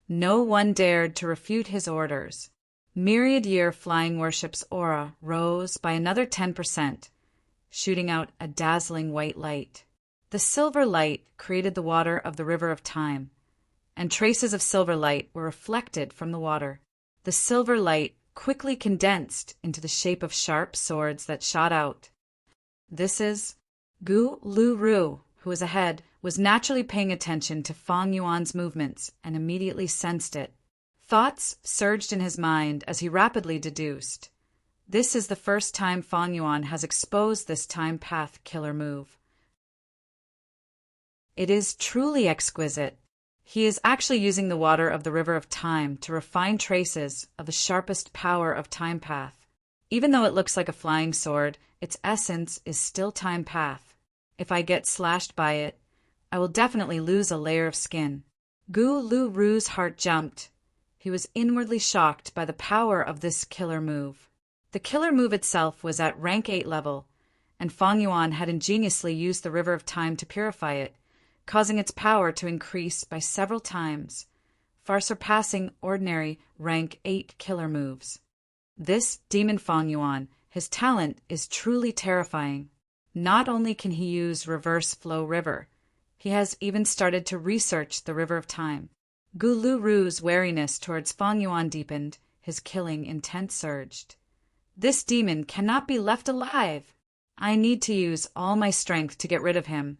No one dared to refute his orders. Myriad Year Flying Worship's aura rose by another 10%, shooting out a dazzling white light. The silver light created the water of the River of Time, and traces of silver light were reflected from the water. The silver light quickly condensed into the shape of sharp swords that shot out. This is Gu Lu Ru, who was ahead, was naturally paying attention to Fang Yuan's movements and immediately sensed it. Thoughts surged in his mind as he rapidly deduced. This is the first time Fang Yuan has exposed this time path killer move. It is truly exquisite. He is actually using the water of the River of Time to refine traces of the sharpest power of time path. Even though it looks like a flying sword, its essence is still time path. If I get slashed by it, I will definitely lose a layer of skin. Gu Lu Ru's heart jumped. He was inwardly shocked by the power of this killer move. The killer move itself was at rank 8 level, and Fang Yuan had ingeniously used the River of Time to purify it, causing its power to increase by several times, far surpassing ordinary rank 8 killer moves. This demon Fang Yuan, his talent is truly terrifying. Not only can he use reverse flow river, he has even started to research the River of Time. Gu Lu Ru's wariness towards Fang Yuan deepened, his killing intent surged. This demon cannot be left alive. I need to use all my strength to get rid of him.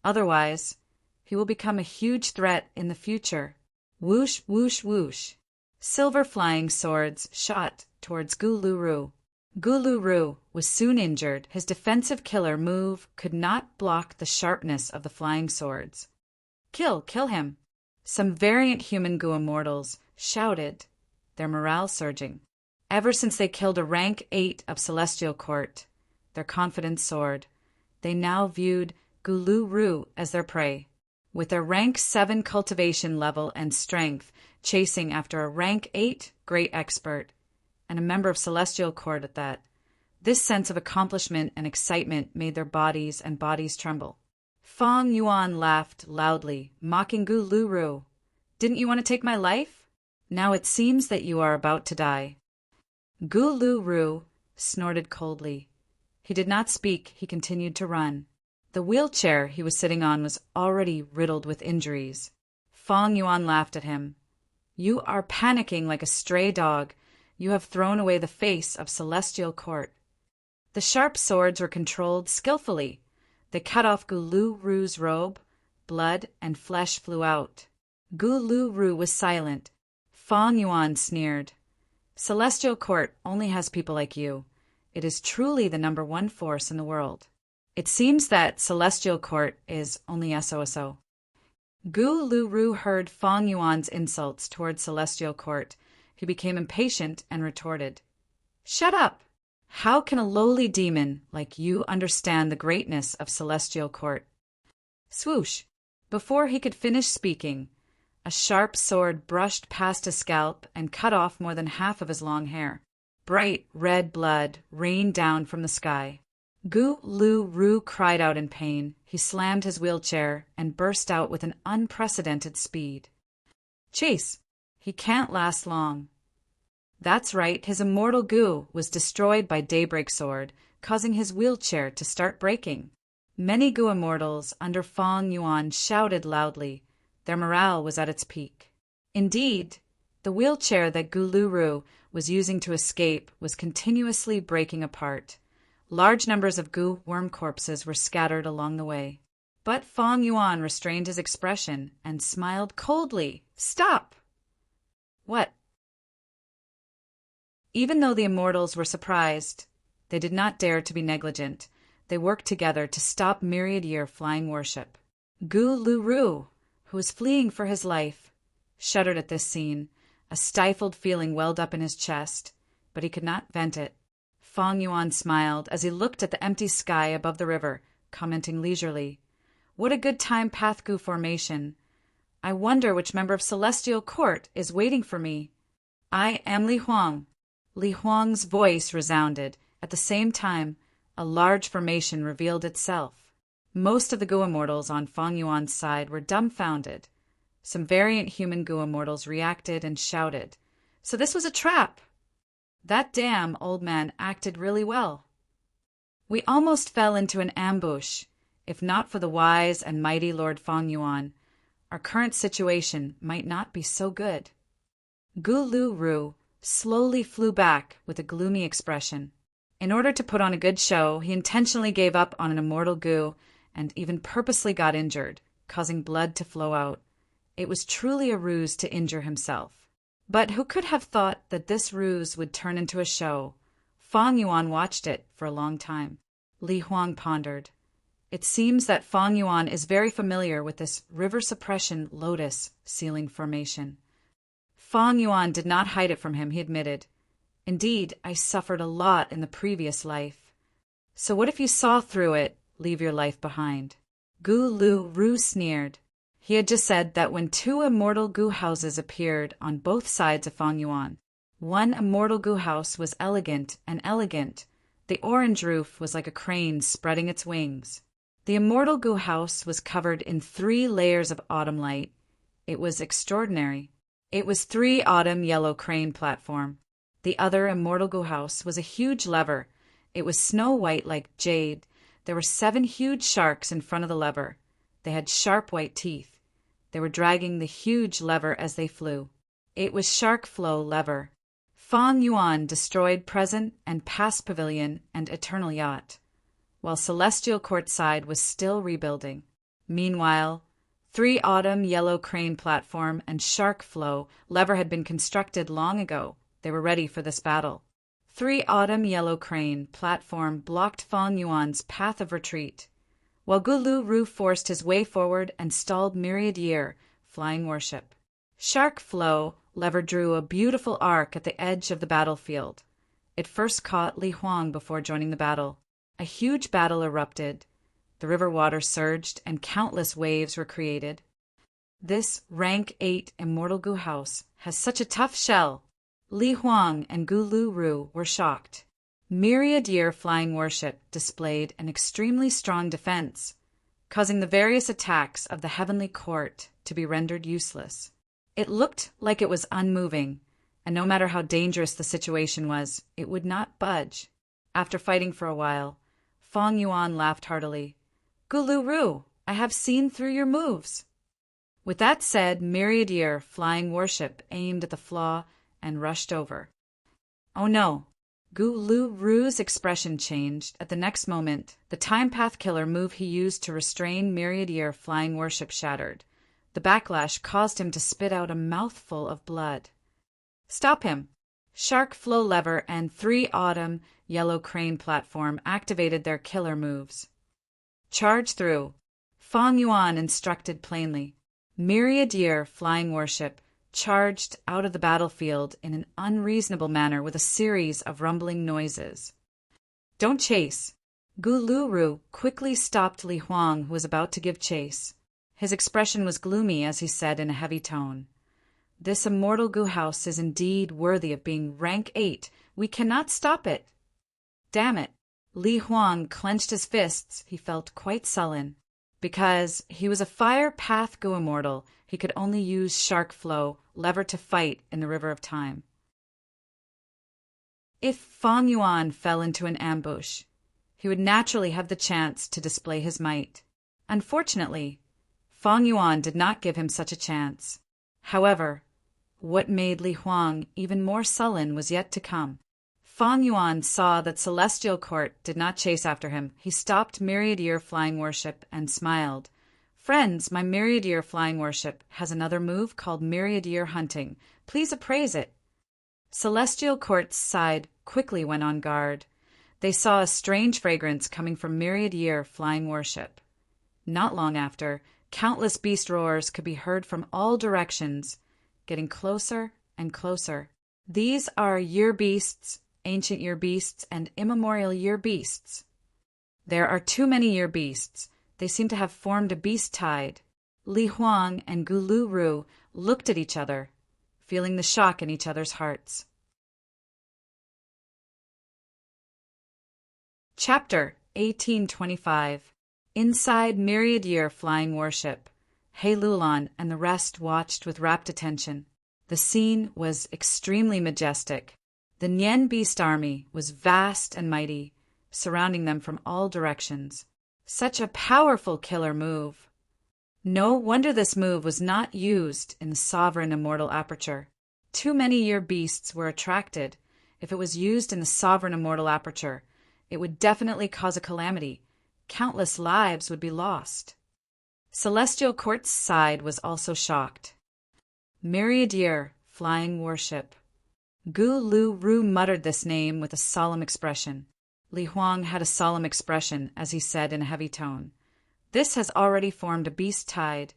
Otherwise, he will become a huge threat in the future. Whoosh, whoosh, whoosh. Silver flying swords shot towards Gu Lu Ru. Gu Lu Ru was soon injured. His defensive killer move could not block the sharpness of the flying swords. Kill him. Some variant human Gu immortals shouted, their morale surging. Ever since they killed a rank 8 of Celestial Court, their confidence soared. They now viewed Gu Lu Ru as their prey. With their rank 7 cultivation level and strength, chasing after a rank 8 great expert, and a member of Celestial Court at that. This sense of accomplishment and excitement made their bodies tremble. Fang Yuan laughed loudly, mocking Gu Lu Ru. "Didn't you want to take my life? Now it seems that you are about to die." Gu Lu Ru snorted coldly. He did not speak, he continued to run. The wheelchair he was sitting on was already riddled with injuries. Fang Yuan laughed at him. You are panicking like a stray dog. You have thrown away the face of Celestial Court. The sharp swords were controlled skillfully. They cut off Gu Lu Ru's robe. Blood and flesh flew out. Gu Lu Ru was silent. Fang Yuan sneered. Celestial Court only has people like you. It is truly the #1 force in the world. It seems that Celestial Court is only SOSO. Gu Lu Ru heard Fang Yuan's insults toward Celestial Court. He became impatient and retorted. Shut up! How can a lowly demon like you understand the greatness of Celestial Court? Swoosh! Before he could finish speaking, a sharp sword brushed past his scalp and cut off more than half of his long hair. Bright red blood rained down from the sky. Gu Lu Ru cried out in pain. He slammed his wheelchair and burst out with an unprecedented speed. Chase! He can't last long. That's right, his immortal Gu was destroyed by Daybreak Sword, causing his wheelchair to start breaking. Many Gu immortals under Fang Yuan shouted loudly. Their morale was at its peak. Indeed, the wheelchair that Gu Lu Ru was using to escape was continuously breaking apart. Large numbers of Gu worm corpses were scattered along the way. But Fang Yuan restrained his expression and smiled coldly. Stop! What? Even though the immortals were surprised, they did not dare to be negligent. They worked together to stop Myriad Year flying worship. Gu Lu Ru, who was fleeing for his life, shuddered at this scene. A stifled feeling welled up in his chest, but he could not vent it. Fang Yuan smiled as he looked at the empty sky above the river, commenting leisurely, What a good time Path Gu formation. I wonder which member of Celestial Court is waiting for me. I am Li Huang. Li Huang's voice resounded. At the same time, a large formation revealed itself. Most of the Gu immortals on Fang Yuan's side were dumbfounded. Some variant human Gu immortals reacted and shouted. So this was a trap! That damn old man acted really well. We almost fell into an ambush. If not for the wise and mighty Lord Fang Yuan, our current situation might not be so good. Gu Lu Ru slowly flew back with a gloomy expression. In order to put on a good show, he intentionally gave up on an immortal Gu and even purposely got injured, causing blood to flow out. It was truly a ruse to injure himself. But who could have thought that this ruse would turn into a show? Fang Yuan watched it for a long time. Li Huang pondered. It seems that Fang Yuan is very familiar with this river suppression lotus ceiling formation. Fang Yuan did not hide it from him, he admitted. Indeed, I suffered a lot in the previous life. So what if you saw through it, leave your life behind? Gu Lu Ru sneered. He had just said that when two immortal Gu houses appeared on both sides of Fang Yuan, one immortal Gu house was elegant and elegant. The orange roof was like a crane spreading its wings. The immortal Gu house was covered in 3 layers of autumn light. It was extraordinary. It was 3 autumn yellow crane platform. The other immortal Gu house was a huge lever. It was snow white like jade. There were 7 huge sharks in front of the lever. They had sharp white teeth. They were dragging the huge lever as they flew. It was Shark Flow Lever. Fang Yuan destroyed present and past pavilion and eternal yacht, while Celestial Court side was still rebuilding. Meanwhile, 3 autumn yellow crane platform and Shark Flow Lever had been constructed long ago. They were ready for this battle. 3 autumn yellow crane platform blocked Fang Yuan's path of retreat, while Gu Lu Ru forced his way forward and stalled Myriad Year flying worship. Shark Flow Lever drew a beautiful arc at the edge of the battlefield. It first caught Li Huang before joining the battle. A huge battle erupted. The river water surged and countless waves were created. This rank 8 immortal Gu house has such a tough shell. Li Huang and Gu Lu Ru were shocked. Myriad Year flying worship displayed an extremely strong defense, causing the various attacks of the heavenly court to be rendered useless. It looked like it was unmoving, and no matter how dangerous the situation was, it would not budge. After fighting for a while, Fong Yuan laughed heartily. "Gulu-ru, I have seen through your moves." With that said, Myriad Year Flying Warship aimed at the flaw and rushed over. Oh no! Gulu-ru's expression changed. At the next moment, the Time Path Killer move he used to restrain Myriad Year Flying Warship shattered. The backlash caused him to spit out a mouthful of blood. "Stop him!" Shark Flow Lever and 3 Autumn Yellow Crane Platform activated their killer moves. "Charge through," Fong Yuan instructed plainly. Myriad Year Flying Warship charged out of the battlefield in an unreasonable manner with a series of rumbling noises. "Don't chase!" Gulu-ru quickly stopped Li Huang, who was about to give chase. His expression was gloomy as he said in a heavy tone, "This immortal goo house is indeed worthy of being rank 8. We cannot stop it." Damn it! Li Huang clenched his fists. He felt quite sullen. Because he was a Fire Path Goo Immortal, he could only use Shark Flow Lever to fight in the River of Time. If Fong Yuan fell into an ambush, he would naturally have the chance to display his might. Unfortunately, Fong Yuan did not give him such a chance. However, what made Li Huang even more sullen was yet to come. Fong Yuan saw that Celestial Court did not chase after him. He stopped Myriad Year Flying Warship and smiled. "Friends, my Myriad Year Flying Warship has another move called Myriad Year Hunting. Please appraise it." Celestial Court's side quickly went on guard. They saw a strange fragrance coming from Myriad Year Flying Warship. Not long after, countless beast roars could be heard from all directions, getting closer and closer. These are year beasts, ancient year beasts, and immemorial year beasts. There are too many year beasts. They seem to have formed a beast tide. Li Huang and Gulu-ru looked at each other, feeling the shock in each other's hearts. Chapter 1825. Inside Myriad Year Flying Warship, He Lulan and the rest watched with rapt attention. The scene was extremely majestic. The Nian Beast Army was vast and mighty, surrounding them from all directions. Such a powerful killer move. No wonder this move was not used in the Sovereign Immortal Aperture. Too many year beasts were attracted. If it was used in the Sovereign Immortal Aperture, it would definitely cause a calamity. Countless lives would be lost. Celestial Court's side was also shocked. Myriad Year Flying Warship. Gulu-ru muttered this name with a solemn expression. Li Huang had a solemn expression as he said in a heavy tone, "This has already formed a beast tide.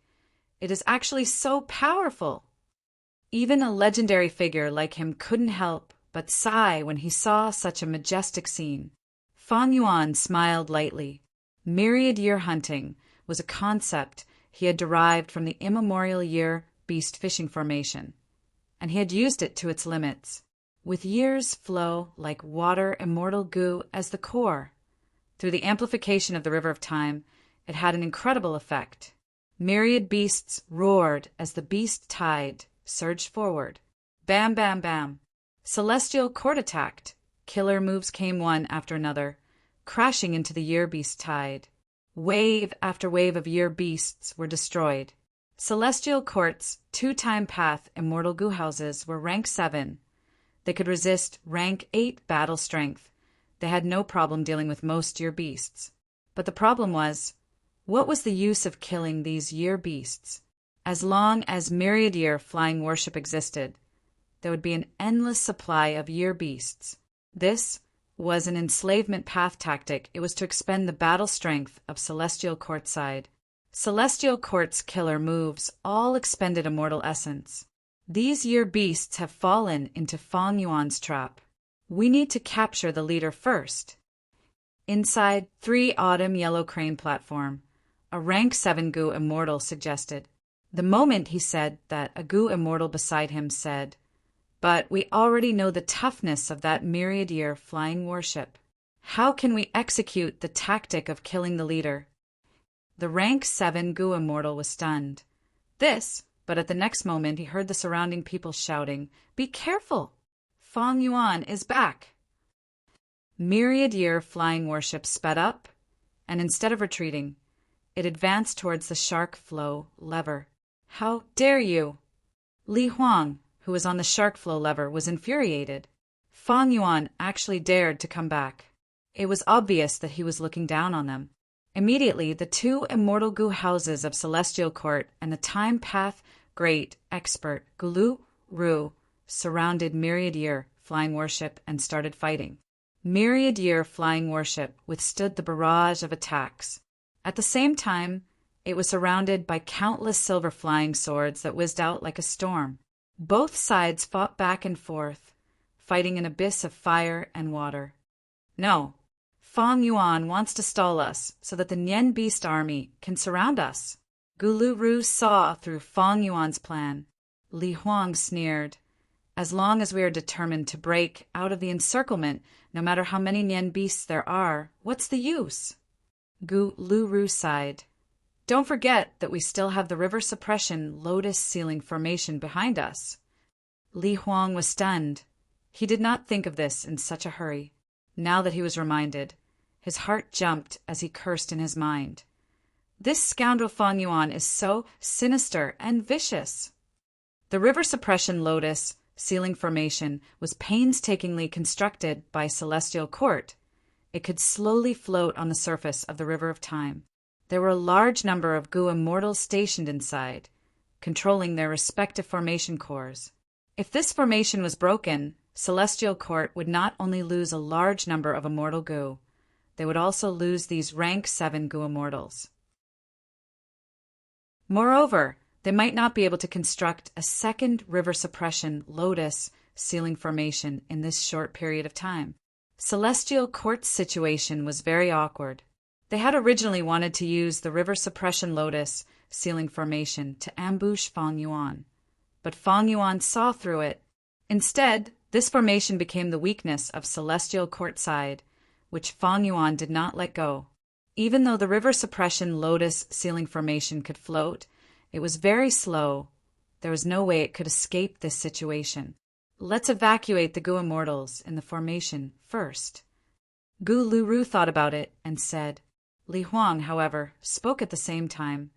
It is actually so powerful." Even a legendary figure like him couldn't help but sigh when he saw such a majestic scene. Fong Yuan smiled lightly. Myriad Year Hunting was a concept he had derived from the immemorial year beast fishing formation, and he had used it to its limits. With years flow like water immortal goo as the core. Through the amplification of the River of Time, it had an incredible effect. Myriad beasts roared as the beast tide surged forward. Bam, bam, bam. Celestial Court attacked. Killer moves came one after another, crashing into the year beast tide. Wave after wave of year beasts were destroyed. Celestial Court's 2-time path immortal goo houses were rank 7. They could resist rank 8 battle strength. They had no problem dealing with most year beasts. But the problem was, what was the use of killing these year beasts? As long as Myriad Year Flying Warship existed, there would be an endless supply of year beasts. This was an enslavement path tactic. It was to expend the battle strength of Celestial Court side. Celestial Court's killer moves all expended immortal essence. These year beasts have fallen into Fong Yuan's trap. We need to capture the leader first. Inside 3 Autumn Yellow Crane Platform, a rank 7 goo immortal suggested. The moment he said that, a goo immortal beside him said, "But we already know the toughness of that Myriad Year Flying Warship. How can we execute the tactic of killing the leader?" The rank 7 goo immortal was stunned. This But at the next moment he heard the surrounding people shouting, "Be careful! Fang Yuan is back!" Myriad-year flying warship sped up, and instead of retreating, it advanced towards the shark flow lever. "How dare you!" Li Huang, who was on the shark flow lever, was infuriated. Fang Yuan actually dared to come back. It was obvious that he was looking down on them. Immediately, the two immortal Gu houses of Celestial Court and the Time Path Great Expert Gulu Ru surrounded Myriad-year flying warship and started fighting. Myriad-year flying warship withstood the barrage of attacks. At the same time, it was surrounded by countless silver flying swords that whizzed out like a storm. Both sides fought back and forth, fighting an abyss of fire and water. No, Fang Yuan wants to stall us so that the Nian Beast army can surround us. Gulu Ru saw through Fang Yuan's plan. Li Huang sneered. As long as we are determined to break out of the encirclement, no matter how many Nian Beasts there are, what's the use? Gulu Ru sighed. Don't forget that we still have the river suppression lotus ceiling formation behind us. Li Huang was stunned. He did not think of this in such a hurry. Now that he was reminded, his heart jumped as he cursed in his mind. This scoundrel Fang Yuan is so sinister and vicious. The river suppression lotus ceiling formation was painstakingly constructed by Celestial Court. It could slowly float on the surface of the river of time. There were a large number of Gu immortals stationed inside, controlling their respective formation cores. If this formation was broken, Celestial Court would not only lose a large number of immortal Gu, they would also lose these rank 7 Gu immortals. Moreover, they might not be able to construct a second river suppression lotus ceiling formation in this short period of time. Celestial Court's situation was very awkward. They had originally wanted to use the river suppression lotus ceiling formation to ambush Fang Yuan, but Fang Yuan saw through it. Instead, this formation became the weakness of Celestial Court side, which Fang Yuan did not let go. Even though the river suppression lotus ceiling formation could float, it was very slow. There was no way it could escape this situation. Let's evacuate the Gu immortals in the formation first. Gulu Ru thought about it and said. Li Huang, however, spoke at the same time.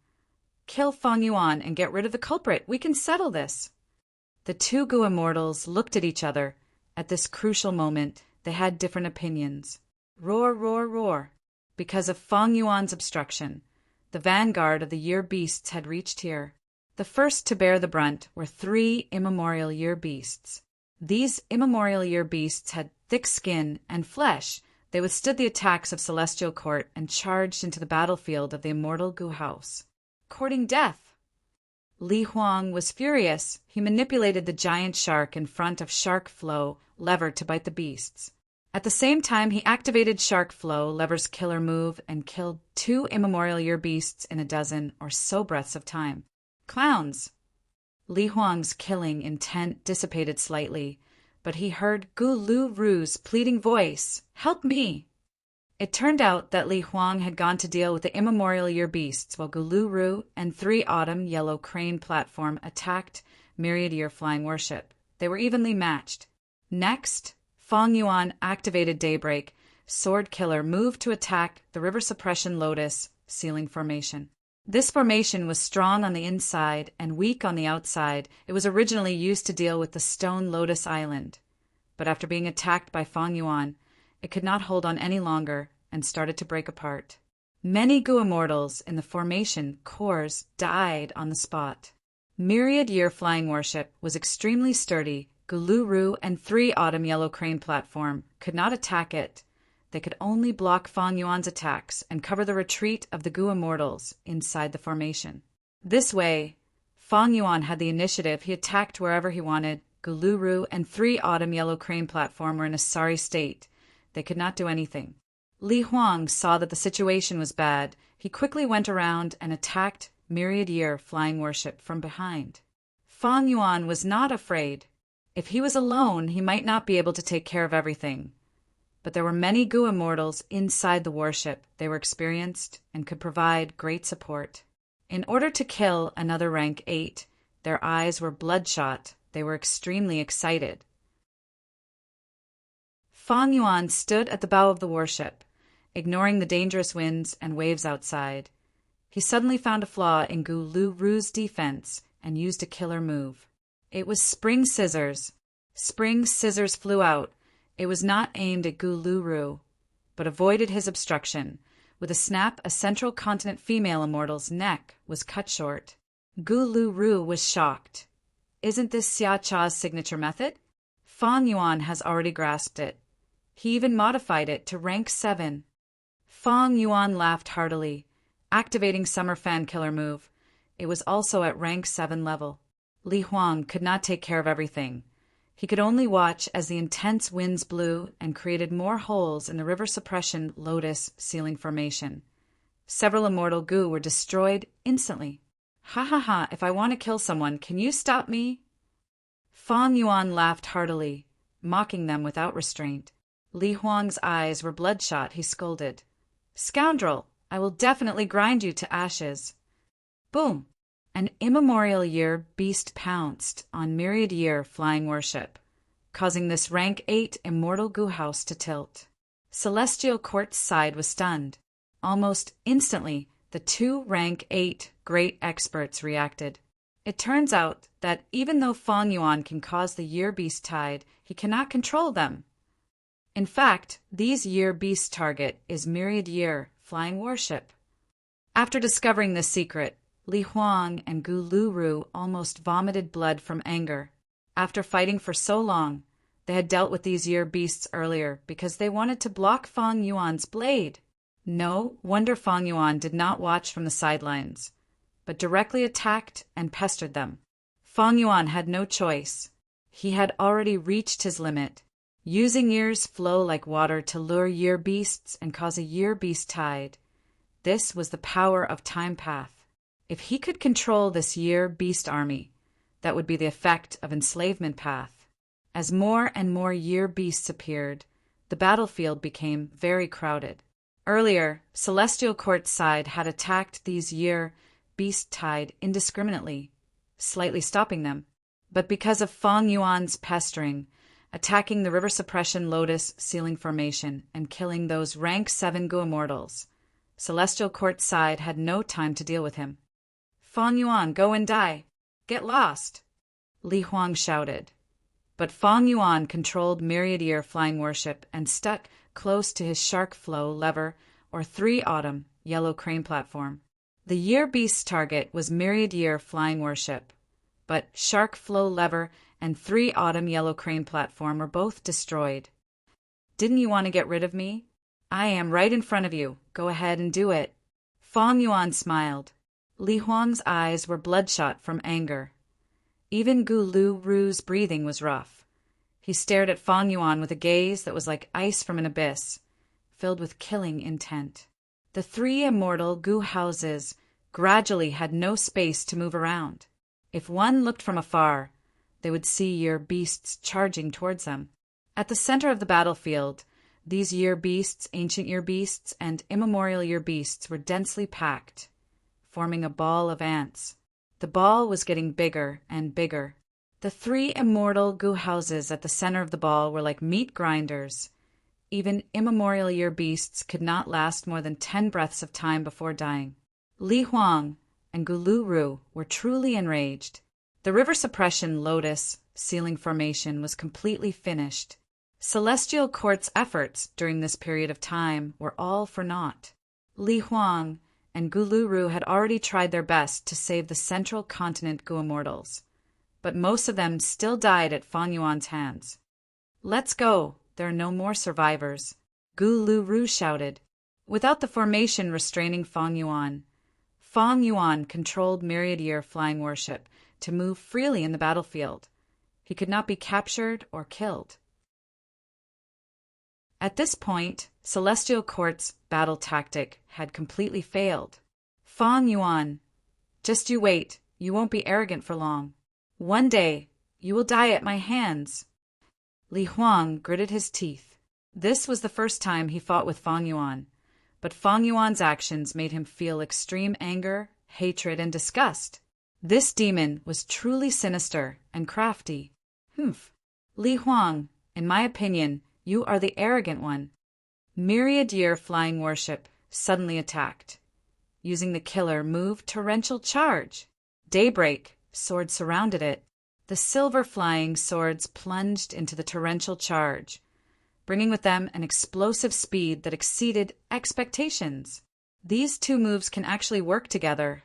Kill Fang Yuan and get rid of the culprit. We can settle this. The two Gu immortals looked at each other. At this crucial moment, they had different opinions. Roar, roar, roar. Because of Fang Yuan's obstruction, the vanguard of the year beasts had reached here. The first to bear the brunt were 3 immemorial year beasts. These immemorial year beasts had thick skin and flesh. They withstood the attacks of Celestial Court and charged into the battlefield of the immortal Gu house, courting death. Li Huang was furious. He manipulated the giant shark in front of Shark Flow lever to bite the beasts. At the same time, he activated Shark Flow lever's killer move and killed 2 immemorial year beasts in a dozen or so breaths of time. Clowns! Li Huang's killing intent dissipated slightly, but he heard Gulu Ru's pleading voice, "Help me!" It turned out that Li Huang had gone to deal with the immemorial year beasts while Gulu Ru and 3 autumn yellow crane platform attacked myriad-year flying warship. They were evenly matched. Next, Fang Yuan activated Daybreak. Sword Killer moved to attack the river suppression lotus ceiling formation. This formation was strong on the inside and weak on the outside. It was originally used to deal with the stone lotus island, but after being attacked by Fang Yuan, it could not hold on any longer and started to break apart. Many Gu immortals in the formation cores died on the spot. Myriad-year flying warship was extremely sturdy. Gulu Ru and 3 autumn yellow crane platform could not attack it. They could only block Fang Yuan's attacks and cover the retreat of the Gu immortals inside the formation. This way, Fang Yuan had the initiative. He attacked wherever he wanted. Gulu Ru and 3 autumn yellow crane platform were in a sorry state. They could not do anything. Li Huang saw that the situation was bad. He quickly went around and attacked Myriad-year flying warship from behind. Fang Yuan was not afraid. If he was alone, he might not be able to take care of everything. But there were many Gu immortals inside the warship. They were experienced and could provide great support. In order to kill another rank 8, Their eyes were bloodshot. They were extremely excited. Fang Yuan stood at the bow of the warship, ignoring the dangerous winds and waves outside. He suddenly found a flaw in Gu Lu Ru's defense and used a killer move. It was Spring Scissors. Spring Scissors flew out. It was not aimed at Gu Lu Ru, but avoided his obstruction. With a snap, a Central Continent female immortal's neck was cut short. Gu Lu Ru was shocked. Isn't this Xia Cha's signature method? Fang Yuan has already grasped it. He even modified it to rank 7. Fang Yuan laughed heartily, activating Summer Fan Killer move. It was also at rank 7 level. Li Huang could not take care of everything. He could only watch as the intense winds blew and created more holes in the river suppression lotus ceiling formation. Several immortal Gu were destroyed instantly. Ha ha ha, if I want to kill someone, can you stop me? Fang Yuan laughed heartily, mocking them without restraint. Li Huang's eyes were bloodshot. He scolded. Scoundrel, I will definitely grind you to ashes. Boom! An immemorial year beast pounced on Myriad Year flying warship, causing this rank 8 immortal Gu house to tilt. Celestial Court's side was stunned. Almost instantly, the 2 rank 8 great experts reacted. It turns out that even though Fang Yuan can cause the year beast tide, he cannot control them. In fact, these year beast target is Myriad Year flying warship. After discovering this secret, Li Huang and Gu Lu Ru almost vomited blood from anger. After fighting for so long, they had dealt with these year beasts earlier because they wanted to block Fang Yuan's blade. No wonder Fang Yuan did not watch from the sidelines, but directly attacked and pestered them. Fang Yuan had no choice. He had already reached his limit. Using years flow like water to lure year beasts and cause a year beast tide. This was the power of Time Path. If he could control this year beast army, that would be the effect of Enslavement Path. As more and more year beasts appeared, the battlefield became very crowded. Earlier, Celestial Court's side had attacked these year beast tide indiscriminately, slightly stopping them. But because of Fang Yuan's pestering, attacking the river suppression lotus ceiling formation and killing those rank 7 Gu immortals, Celestial Court's side had no time to deal with him. Fang Yuan, go and die. Get lost, Li Huang shouted. But Fang Yuan controlled Myriad Year flying warship and stuck close to his Shark Flow lever or 3 Autumn yellow crane platform. The year beast's target was Myriad Year flying warship, but Shark Flow lever and 3 Autumn yellow crane platform were both destroyed. Didn't you want to get rid of me? I am right in front of you. Go ahead and do it. Fang Yuan smiled. Li Huang's eyes were bloodshot from anger. Even Gu Lu Ru's breathing was rough. He stared at Fang Yuan with a gaze that was like ice from an abyss, filled with killing intent. The 3 immortal Gu houses gradually had no space to move around. If one looked from afar, they would see year beasts charging towards them. At the center of the battlefield, these year beasts, ancient year beasts, and immemorial year beasts were densely packed, forming a ball of ants. The ball was getting bigger and bigger. The 3 immortal Gu houses at the center of the ball were like meat grinders. Even immemorial year beasts could not last more than 10 breaths of time before dying. Li Huang and Gu Lu Ru were truly enraged. The river suppression lotus ceiling formation was completely finished. Celestial Court's efforts during this period of time were all for naught. Li Huang and Gu Lu Ru had already tried their best to save the Central Continent Gu immortals, but most of them still died at Fang Yuan's hands. Let's go, there are no more survivors, Gu Lu Ru shouted. Without the formation restraining Fang Yuan controlled Myriad Year flying warship to move freely in the battlefield. He could not be captured or killed. At this point, Celestial Court's battle tactic had completely failed. Fang Yuan, just you wait, you won't be arrogant for long. One day, you will die at my hands. Li Huang gritted his teeth. This was the first time he fought with Fang Yuan, but Fang Yuan's actions made him feel extreme anger, hatred, and disgust. This demon was truly sinister and crafty. Humph. Li Huang, in my opinion, you are the arrogant one. Myriad Year Flying Warship suddenly attacked, using the killer move Torrential Charge. Daybreak swords surrounded it. The silver flying swords plunged into the Torrential Charge, bringing with them an explosive speed that exceeded expectations. These two moves can actually work together.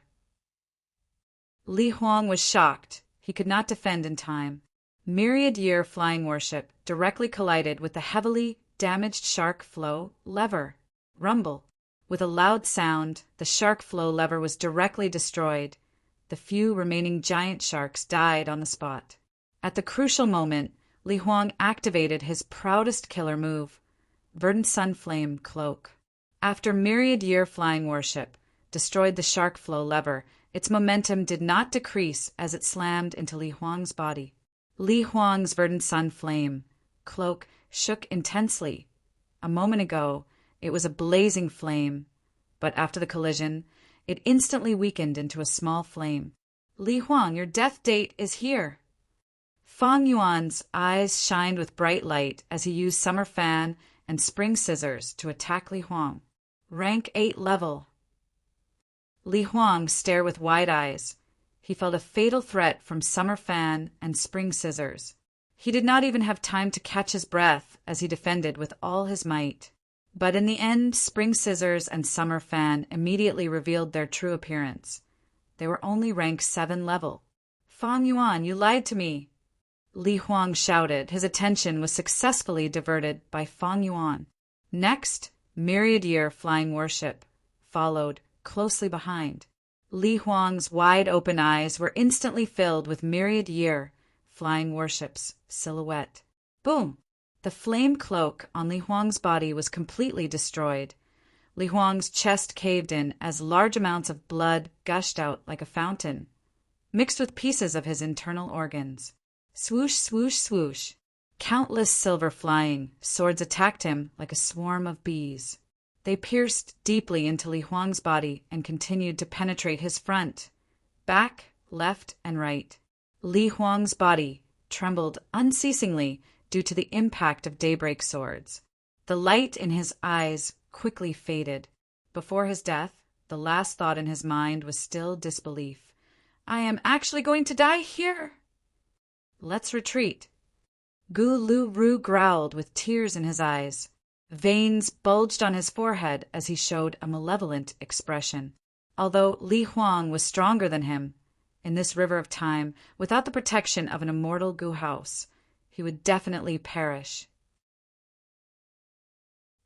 Li Huang was shocked. He could not defend in time. Myriad Year Flying Warship directly collided with the heavily damaged shark flow lever. Rumble. With a loud sound, the shark flow lever was directly destroyed. The few remaining giant sharks died on the spot. At the crucial moment, Li Huang activated his proudest killer move, Verdant Sun Flame Cloak. After Myriad Year Flying Warship destroyed the shark flow lever, its momentum did not decrease as it slammed into Li Huang's body. Li Huang's Verdant Sun Flame Cloak shook intensely. A moment ago, it was a blazing flame, but after the collision, it instantly weakened into a small flame. Li Huang, your death date is here. Fang Yuan's eyes shined with bright light as he used Summer Fan and Spring Scissors to attack Li Huang. Rank 8 level. Li Huang stared with wide eyes. He felt a fatal threat from Summer Fan and Spring Scissors. He did not even have time to catch his breath as he defended with all his might. But in the end, Spring Scissors and Summer Fan immediately revealed their true appearance. They were only rank 7 level. Fang Yuan, you lied to me! Li Huang shouted. His attention was successfully diverted by Fang Yuan. Next, Myriad Year Flying Warship followed closely behind. Li Huang's wide-open eyes were instantly filled with Myriad Year Flying Warship's silhouette. Boom! The flame cloak on Li Huang's body was completely destroyed. Li Huang's chest caved in as large amounts of blood gushed out like a fountain, mixed with pieces of his internal organs. Swoosh, swoosh, swoosh. Countless silver flying swords attacked him like a swarm of bees. They pierced deeply into Li Huang's body and continued to penetrate his front, back, left, and right. Li Huang's body trembled unceasingly due to the impact of daybreak swords. The light in his eyes quickly faded. Before his death, the last thought in his mind was still disbelief. I am actually going to die here. Let's retreat. Gu Lu Ru growled with tears in his eyes. Veins bulged on his forehead as he showed a malevolent expression. Although Li Huang was stronger than him, in this river of time, without the protection of an immortal Gu house, he would definitely perish.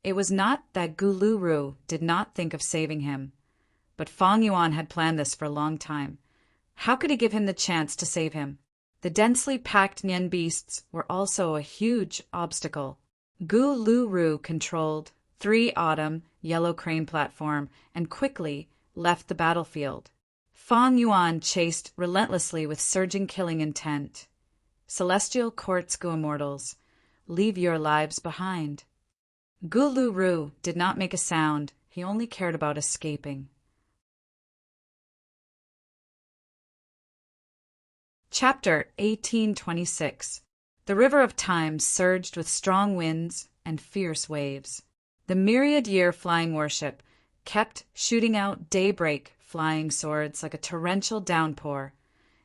It was not that Gu Lu Ru did not think of saving him, but Fang Yuan had planned this for a long time. How could he give him the chance to save him? The densely packed Nian beasts were also a huge obstacle. Gu Lu Ru controlled 3 Autumn Yellow Crane platform and quickly left the battlefield. Fang Yuan chased relentlessly with surging killing intent. Celestial Court's Gu Immortals, leave your lives behind. Gu Lu Ru did not make a sound. He only cared about escaping. Chapter 1826. The River of Time surged with strong winds and fierce waves. The Myriad Year Flying Warship kept shooting out daybreak flying swords like a torrential downpour,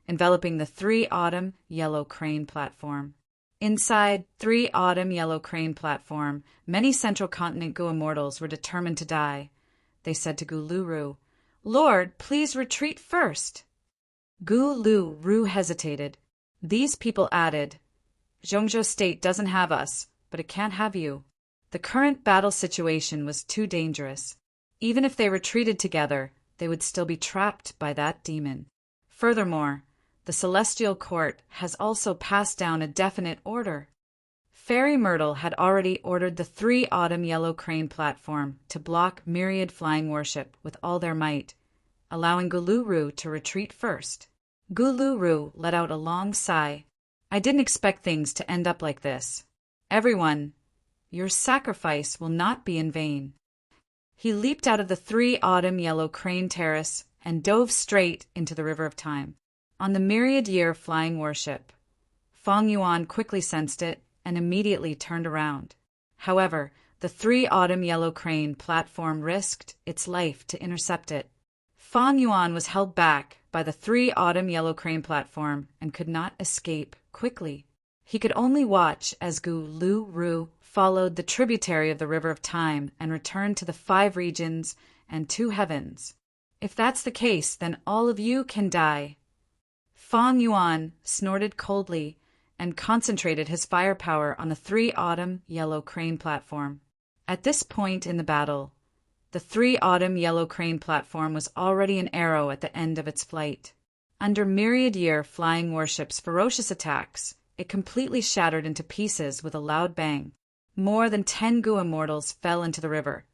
enveloping the 3 Autumn Yellow Crane platform. Inside 3 Autumn Yellow Crane platform, many Central Continent Gu Immortals were determined to die. They said to Gu Lu Ru, Lord, please retreat first. Gu Lu Ru hesitated. These people added, Zhongzhou State doesn't have us, but it can't have you. The current battle situation was too dangerous. Even if they retreated together, they would still be trapped by that demon. Furthermore, the Celestial Court has also passed down a definite order. Fairy Myrtle had already ordered the 3 Autumn Yellow Crane platform to block Myriad Flying Warship with all their might, allowing Gu Lu Ru to retreat first. Gu Lu Ru let out a long sigh. I didn't expect things to end up like this. Everyone, your sacrifice will not be in vain. He leaped out of the 3 Autumn Yellow Crane terrace and dove straight into the River of Time. on the myriad-year flying warship. Fong Yuan quickly sensed it and immediately turned around. However, the 3 Autumn Yellow Crane platform risked its life to intercept it. Fong Yuan was held back by the 3 Autumn Yellow Crane platform and could not escape quickly. He could only watch as Gu Lu Ru followed the tributary of the River of Time and returned to the 5 regions and 2 heavens. If that's the case, then all of you can die. Fong Yuan snorted coldly and concentrated his firepower on the 3 Autumn Yellow Crane platform. At this point in the battle, the 3 Autumn Yellow Crane platform was already an arrow at the end of its flight. Under myriad-year flying warship's ferocious attacks, it completely shattered into pieces with a loud bang. More than 10 Gu immortals fell into the river.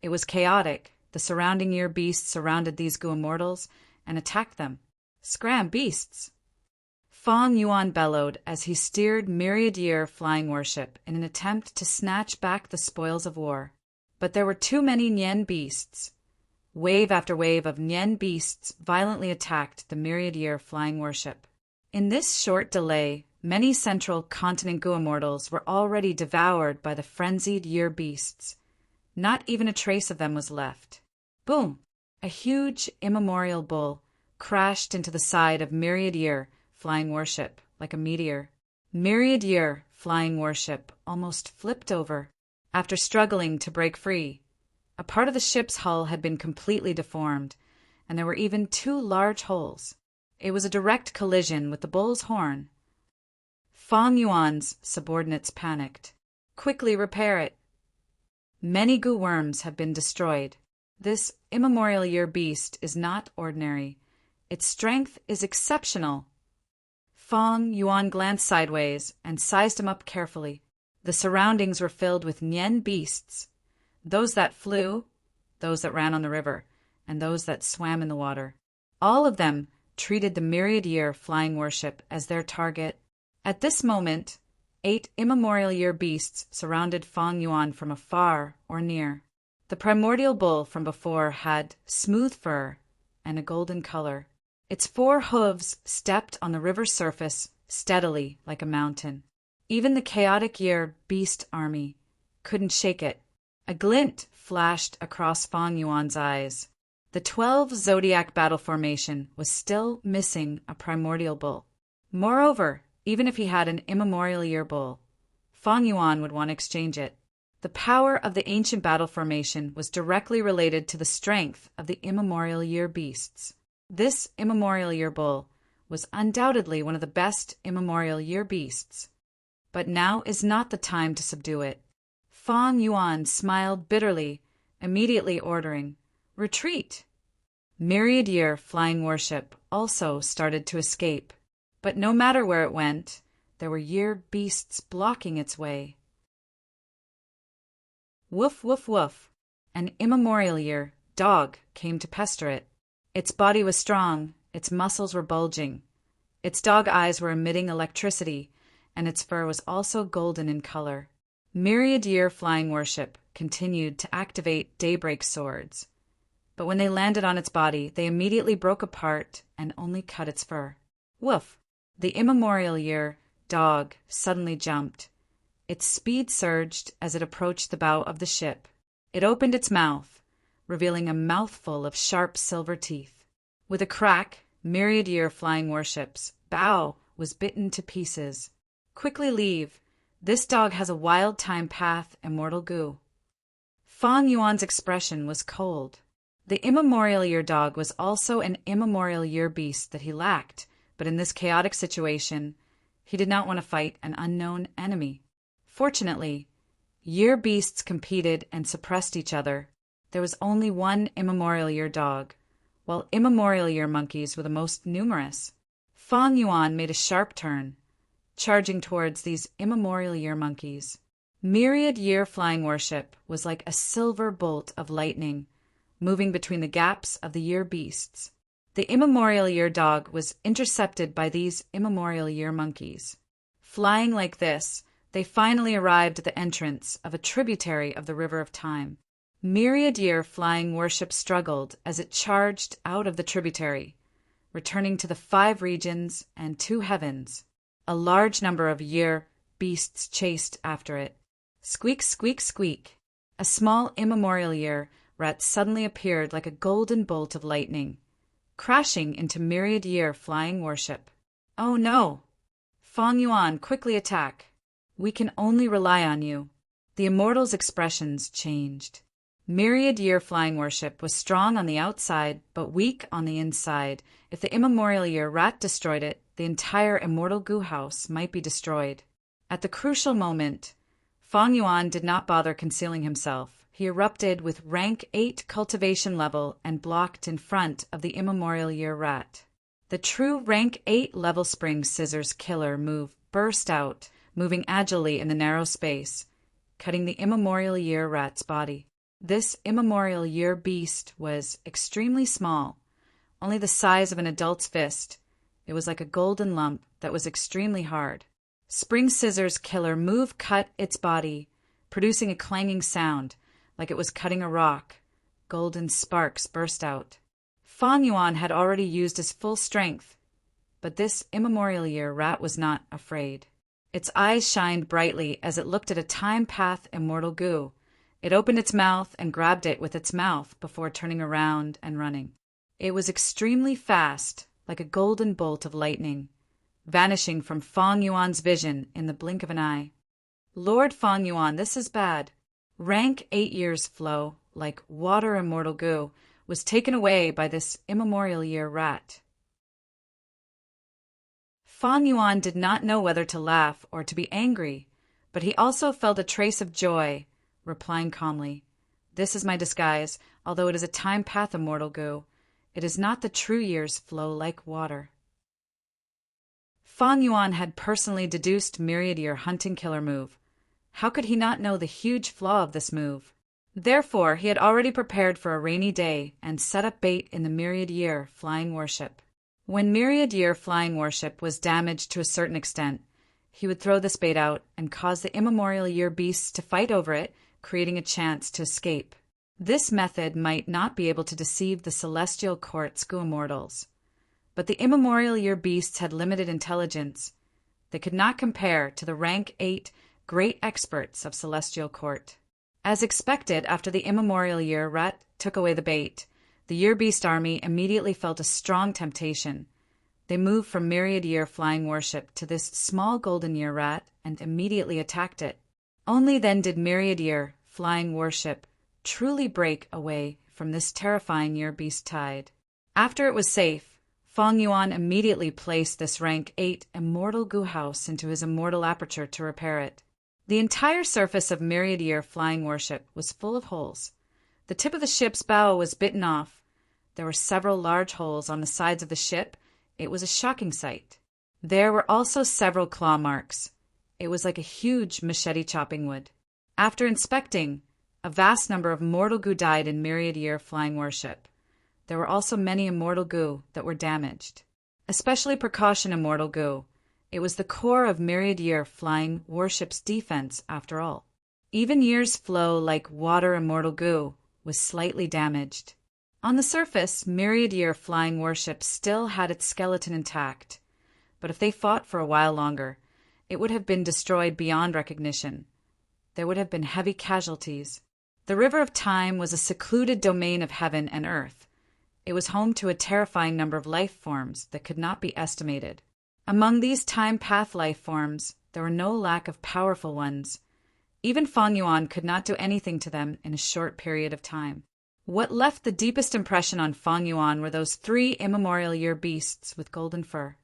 It was chaotic. The surrounding year beasts surrounded these Gu immortals and attacked them. Scram, beasts! Fong Yuan bellowed as he steered myriad-year flying warship in an attempt to snatch back the spoils of war. But there were too many Nian beasts. Wave after wave of Nian beasts violently attacked the myriad-year flying warship. In this short delay, many central continent Gu immortals were already devoured by the frenzied year beasts. Not even a trace of them was left. Boom! A huge, immemorial bull crashed into the side of myriad-year flying warship like a meteor. Myriad-year flying warship almost flipped over. After struggling to break free, a part of the ship's hull had been completely deformed, and there were even 2 large holes. It was a direct collision with the bull's horn. Fong Yuan's subordinates panicked. Quickly repair it. Many Gu worms have been destroyed. This immemorial year beast is not ordinary. Its strength is exceptional. Fong Yuan glanced sideways and sized him up carefully. The surroundings were filled with Nian beasts, those that flew, those that ran on the river, and those that swam in the water. All of them treated the myriad-year flying warship as their target. At this moment, 8 immemorial year beasts surrounded Fong Yuan from afar or near. The primordial bull from before had smooth fur and a golden color. Its 4 hooves stepped on the river's surface steadily like a mountain. Even the chaotic year beast army couldn't shake it. A glint flashed across Fong Yuan's eyes. The 12 zodiac battle formation was still missing a primordial bull. Moreover, even if he had an immemorial year bull, Fong Yuan would want to exchange it. The power of the ancient battle formation was directly related to the strength of the immemorial year beasts. This immemorial year bull was undoubtedly one of the best immemorial year beasts. But now is not the time to subdue it. Fong Yuan smiled bitterly, immediately ordering, "Retreat!" Myriad-year flying warship also started to escape. But no matter where it went, there were year beasts blocking its way. Woof, woof, woof. An immemorial year dog came to pester it. Its body was strong, its muscles were bulging. Its dog eyes were emitting electricity, and its fur was also golden in color. Myriad-year flying warship continued to activate daybreak swords. But when they landed on its body, they immediately broke apart and only cut its fur. Woof! The immemorial year dog suddenly jumped. Its speed surged as it approached the bow of the ship. It opened its mouth, revealing a mouthful of sharp silver teeth. With a crack, myriad-year flying warship's bow was bitten to pieces. Quickly leave. This dog has a wild time path, immortal Gu. Fong Yuan's expression was cold. The immemorial year dog was also an immemorial year beast that he lacked, but in this chaotic situation, he did not want to fight an unknown enemy. Fortunately, year beasts competed and suppressed each other. There was only one immemorial year dog, while immemorial year monkeys were the most numerous. Fong Yuan made a sharp turn, charging towards these immemorial year monkeys. Myriad-year flying warship was like a silver bolt of lightning, moving between the gaps of the year beasts. The immemorial year dog was intercepted by these immemorial year monkeys. Flying like this, they finally arrived at the entrance of a tributary of the River of Time. Myriad-year flying warship struggled as it charged out of the tributary, returning to the 5 regions and 2 heavens. A large number of year beasts chased after it. Squeak, squeak, squeak. A small immemorial year rat suddenly appeared like a golden bolt of lightning, crashing into myriad year flying worship. Oh no! Fang Yuan, quickly attack. We can only rely on you. The immortal's expressions changed. Myriad year flying worship was strong on the outside, but weak on the inside. If the immemorial year rat destroyed it, the entire immortal goo house might be destroyed. At the crucial moment, Fang Yuan did not bother concealing himself. He erupted with rank 8 cultivation level and blocked in front of the immemorial year rat. The true rank 8 level spring scissors killer move burst out, moving agilely in the narrow space, cutting the immemorial year rat's body. This immemorial year beast was extremely small, only the size of an adult's fist. It was like a golden lump that was extremely hard. Spring scissors killer move cut its body, producing a clanging sound, like it was cutting a rock. Golden sparks burst out. Fang Yuan had already used his full strength, but this immemorial year rat was not afraid. Its eyes shined brightly as it looked at a time path immortal goo. It opened its mouth and grabbed it with its mouth before turning around and running. It was extremely fast, like a golden bolt of lightning, vanishing from Fang Yuan's vision in the blink of an eye. Lord Fang Yuan, this is bad. Rank 8 years flow, like water immortal goo, was taken away by this immemorial year rat. Fang Yuan did not know whether to laugh or to be angry, but he also felt a trace of joy, replying calmly, "This is my disguise, although it is a time path immortal goo. It is not the true years flow like water." Fang Yuan had personally deduced myriad year hunting killer move. How could he not know the huge flaw of this move? Therefore, he had already prepared for a rainy day and set up bait in the myriad year flying worship. When myriad year flying worship was damaged to a certain extent, he would throw this bait out and cause the immemorial year beasts to fight over it, creating a chance to escape. This method might not be able to deceive the celestial court's goo immortals, but the immemorial year beasts had limited intelligence. They could not compare to the rank 8 great experts of celestial court. As expected, after the immemorial year rat took away the bait, the year beast army immediately felt a strong temptation. They moved from myriad year flying worship to this small golden year rat and immediately attacked it. Only then did myriad year flying worship truly break away from this terrifying year beast tide. After it was safe, Fang Yuan immediately placed this rank 8 immortal goo house into his immortal aperture to repair it. The entire surface of myriad year flying worship was full of holes. The tip of the ship's bow was bitten off. There were several large holes on the sides of the ship. It was a shocking sight. There were also several claw marks. It was like a huge machete chopping wood. After inspecting, a vast number of mortal goo died in myriad year flying worship. There were also many immortal goo that were damaged, especially precaution immortal goo. It was the core of myriad year flying worship's defense after all. Even year's flow like water immortal goo was slightly damaged. On the surface, myriad year flying worship still had its skeleton intact, but if they fought for a while longer, it would have been destroyed beyond recognition. There would have been heavy casualties. The River of Time was a secluded domain of heaven and earth. It was home to a terrifying number of life forms that could not be estimated. Among these time path life forms, there were no lack of powerful ones. Even Fang Yuan could not do anything to them in a short period of time. What left the deepest impression on Fang Yuan were those 3 immemorial year beasts with golden fur.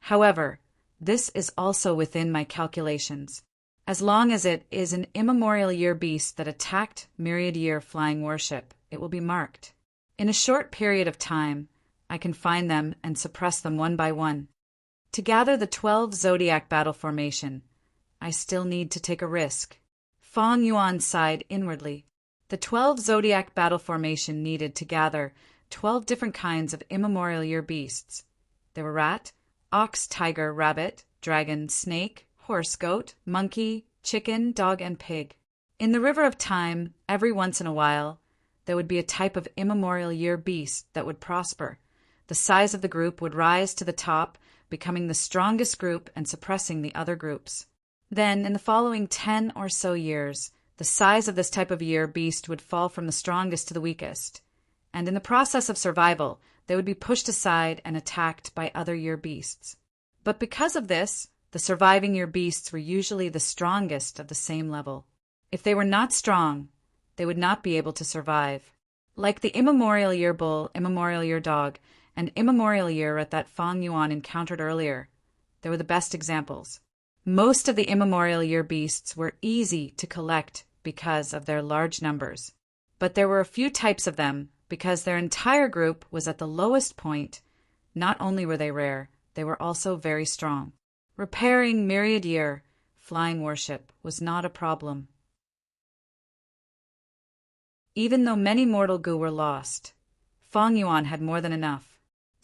However, this is also within my calculations. As long as it is an immemorial year beast that attacked myriad year flying worship, it will be marked. In a short period of time, I can find them and suppress them one by one. To gather the 12 zodiac battle formation, I still need to take a risk. Fang Yuan sighed inwardly. The 12 zodiac battle formation needed to gather 12 different kinds of immemorial year beasts. There were rat, ox, tiger, rabbit, dragon, snake, horse, goat, monkey, chicken, dog, and pig. In the River of Time, every once in a while, there would be a type of immemorial year beast that would prosper. The size of the group would rise to the top, becoming the strongest group and suppressing the other groups. Then, in the following 10 or so years, the size of this type of year beast would fall from the strongest to the weakest, and in the process of survival, they would be pushed aside and attacked by other year beasts. But because of this, the surviving year beasts were usually the strongest of the same level. If they were not strong, they would not be able to survive. Like the immemorial year bull, immemorial year dog, and immemorial year that Fang Yuan encountered earlier, they were the best examples. Most of the immemorial year beasts were easy to collect because of their large numbers. But there were a few types of them because their entire group was at the lowest point. Not only were they rare, they were also very strong. Repairing myriad year flying worship was not a problem. Even though many mortal gu were lost, Fang Yuan had more than enough.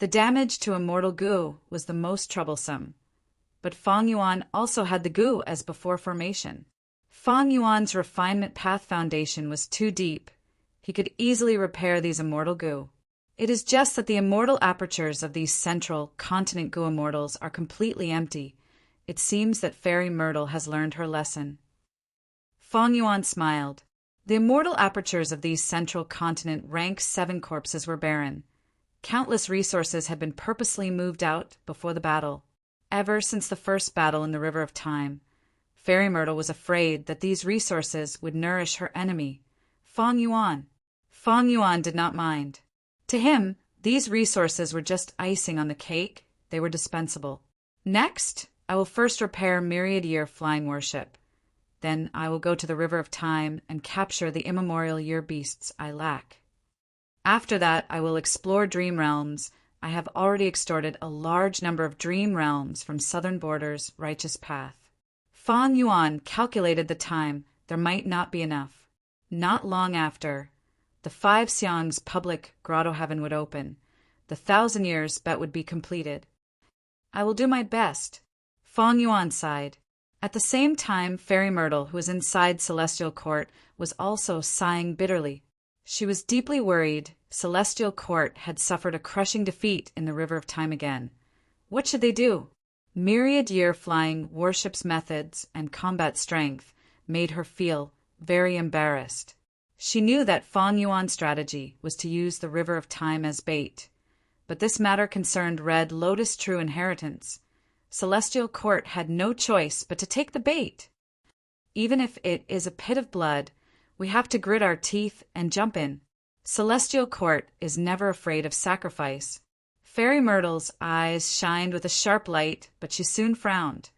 The damage to a mortal gu was the most troublesome, but Fang Yuan also had the gu as before formation. Fang Yuan's refinement path foundation was too deep. He could easily repair these immortal gu. It is just that the immortal apertures of these central continent gu immortals are completely empty. It seems that Fairy Myrtle has learned her lesson. Fang Yuan smiled. The immortal apertures of these central continent rank 7 corpses were barren. Countless resources had been purposely moved out before the battle. Ever since the first battle in the River of Time, Fairy Myrtle was afraid that these resources would nourish her enemy, Fang Yuan. Fang Yuan did not mind. To him, these resources were just icing on the cake. They were dispensable. Next, I will first repair myriad year flying worship. Then I will go to the River of Time and capture the immemorial year beasts I lack. After that, I will explore dream realms. I have already extorted a large number of dream realms from Southern Border's righteous path. Fang Yuan calculated the time. There might not be enough. Not long after, the 5 Xiang's public grotto heaven would open. The 1,000 years bet would be completed. I will do my best. Fang Yuan sighed. At the same time, Fairy Myrtle, who was inside Celestial Court, was also sighing bitterly. She was deeply worried. Celestial Court had suffered a crushing defeat in the River of Time again. What should they do? Myriad year flying worship's methods and combat strength made her feel very embarrassed. She knew that Fang Yuan's strategy was to use the River of Time as bait, but this matter concerned Red Lotus True Inheritance. Celestial Court had no choice but to take the bait. Even if it is a pit of blood, we have to grit our teeth and jump in. Celestial Court is never afraid of sacrifice. Fairy Myrtle's eyes shined with a sharp light, but she soon frowned.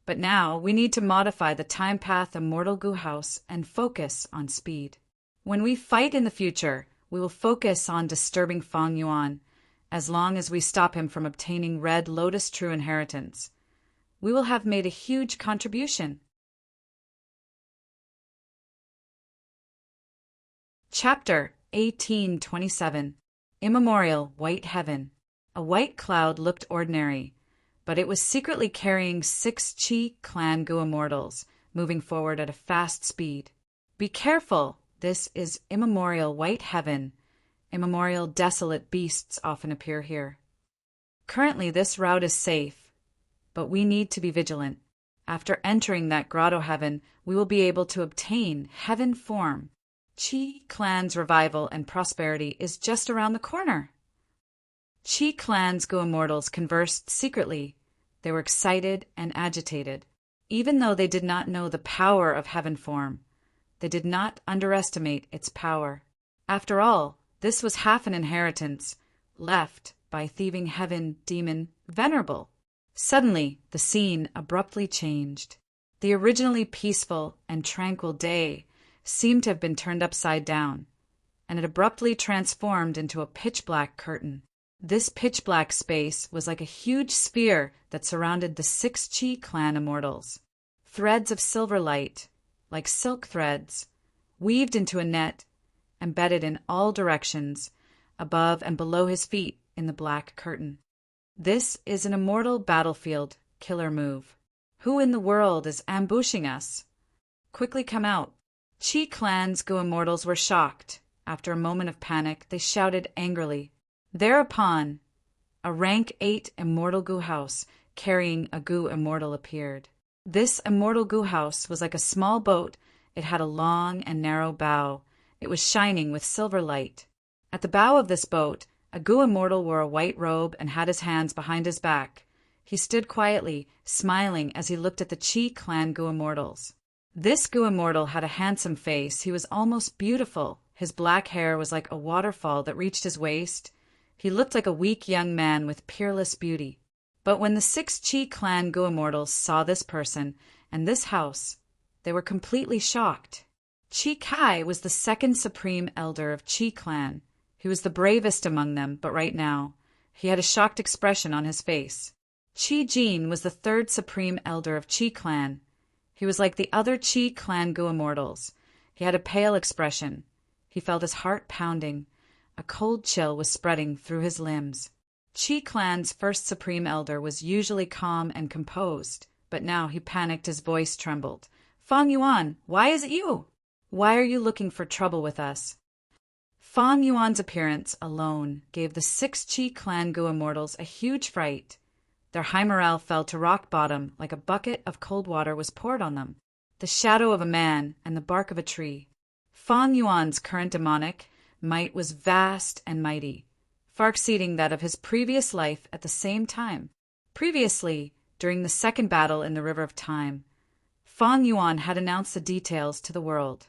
But now we need to modify the time path Immortal Gu House and focus on speed. When we fight in the future, we will focus on disturbing Fang Yuan, as long as we stop him from obtaining Red Lotus True Inheritance. We will have made a huge contribution. Chapter 1827. Immemorial White Heaven. A white cloud looked ordinary, but it was secretly carrying 6 Qi clan Gu immortals, moving forward at a fast speed. Be careful, this is immemorial White Heaven. Immemorial desolate beasts often appear here. Currently this route is safe, but we need to be vigilant. After entering that grotto heaven, we will be able to obtain heaven form. Qi clan's revival and prosperity is just around the corner. Qi clan's Gu immortals conversed secretly. They were excited and agitated. Even though they did not know the power of heaven form, they did not underestimate its power. After all, this was half an inheritance, left by thieving heaven demon Venerable. Suddenly, the scene abruptly changed. The originally peaceful and tranquil day seemed to have been turned upside down, and it abruptly transformed into a pitch-black curtain. This pitch-black space was like a huge sphere that surrounded the 6 Qi clan immortals. Threads of silver light, like silk threads, weaved into a net, embedded in all directions, above and below his feet in the black curtain. This is an immortal battlefield killer move. Who in the world is ambushing us? Quickly come out. Qi clan's Gu immortals were shocked. After a moment of panic, they shouted angrily. Thereupon, A rank 8 immortal goo house carrying a goo immortal appeared. This immortal goo house was like a small boat. It had a long and narrow bow. It was shining with silver light. At the bow of this boat, a goo immortal wore a white robe and had his hands behind his back. He stood quietly, smiling as he looked at the Chi clan goo immortals. This goo immortal had a handsome face. He was almost beautiful. His black hair was like a waterfall that reached his waist. He looked like a weak young man with peerless beauty. But when the 6 Chi clan goo immortals saw this person and this house, they were completely shocked. Chi Kai was the 2nd supreme elder of Chi clan. He was the bravest among them, but right now, he had a shocked expression on his face. Chi Jin was the 3rd supreme elder of Chi clan. He was like the other Chi clan goo immortals. He had a pale expression. He felt his heart pounding. A cold chill was spreading through his limbs. Chi clan's 1st supreme elder was usually calm and composed, but now he panicked. His voice trembled. Fang Yuan, why is it you? Why are you looking for trouble with us? Fang Yuan's appearance alone gave the 6 Chi clan goo immortals a huge fright. Their high morale fell to rock bottom like a bucket of cold water was poured on them. The shadow of a man and the bark of a tree. Fang Yuan's current demonic might was vast and mighty, far exceeding that of his previous life at the same time. Previously, during the 2nd battle in the River of Time, Fang Yuan had announced the details to the world.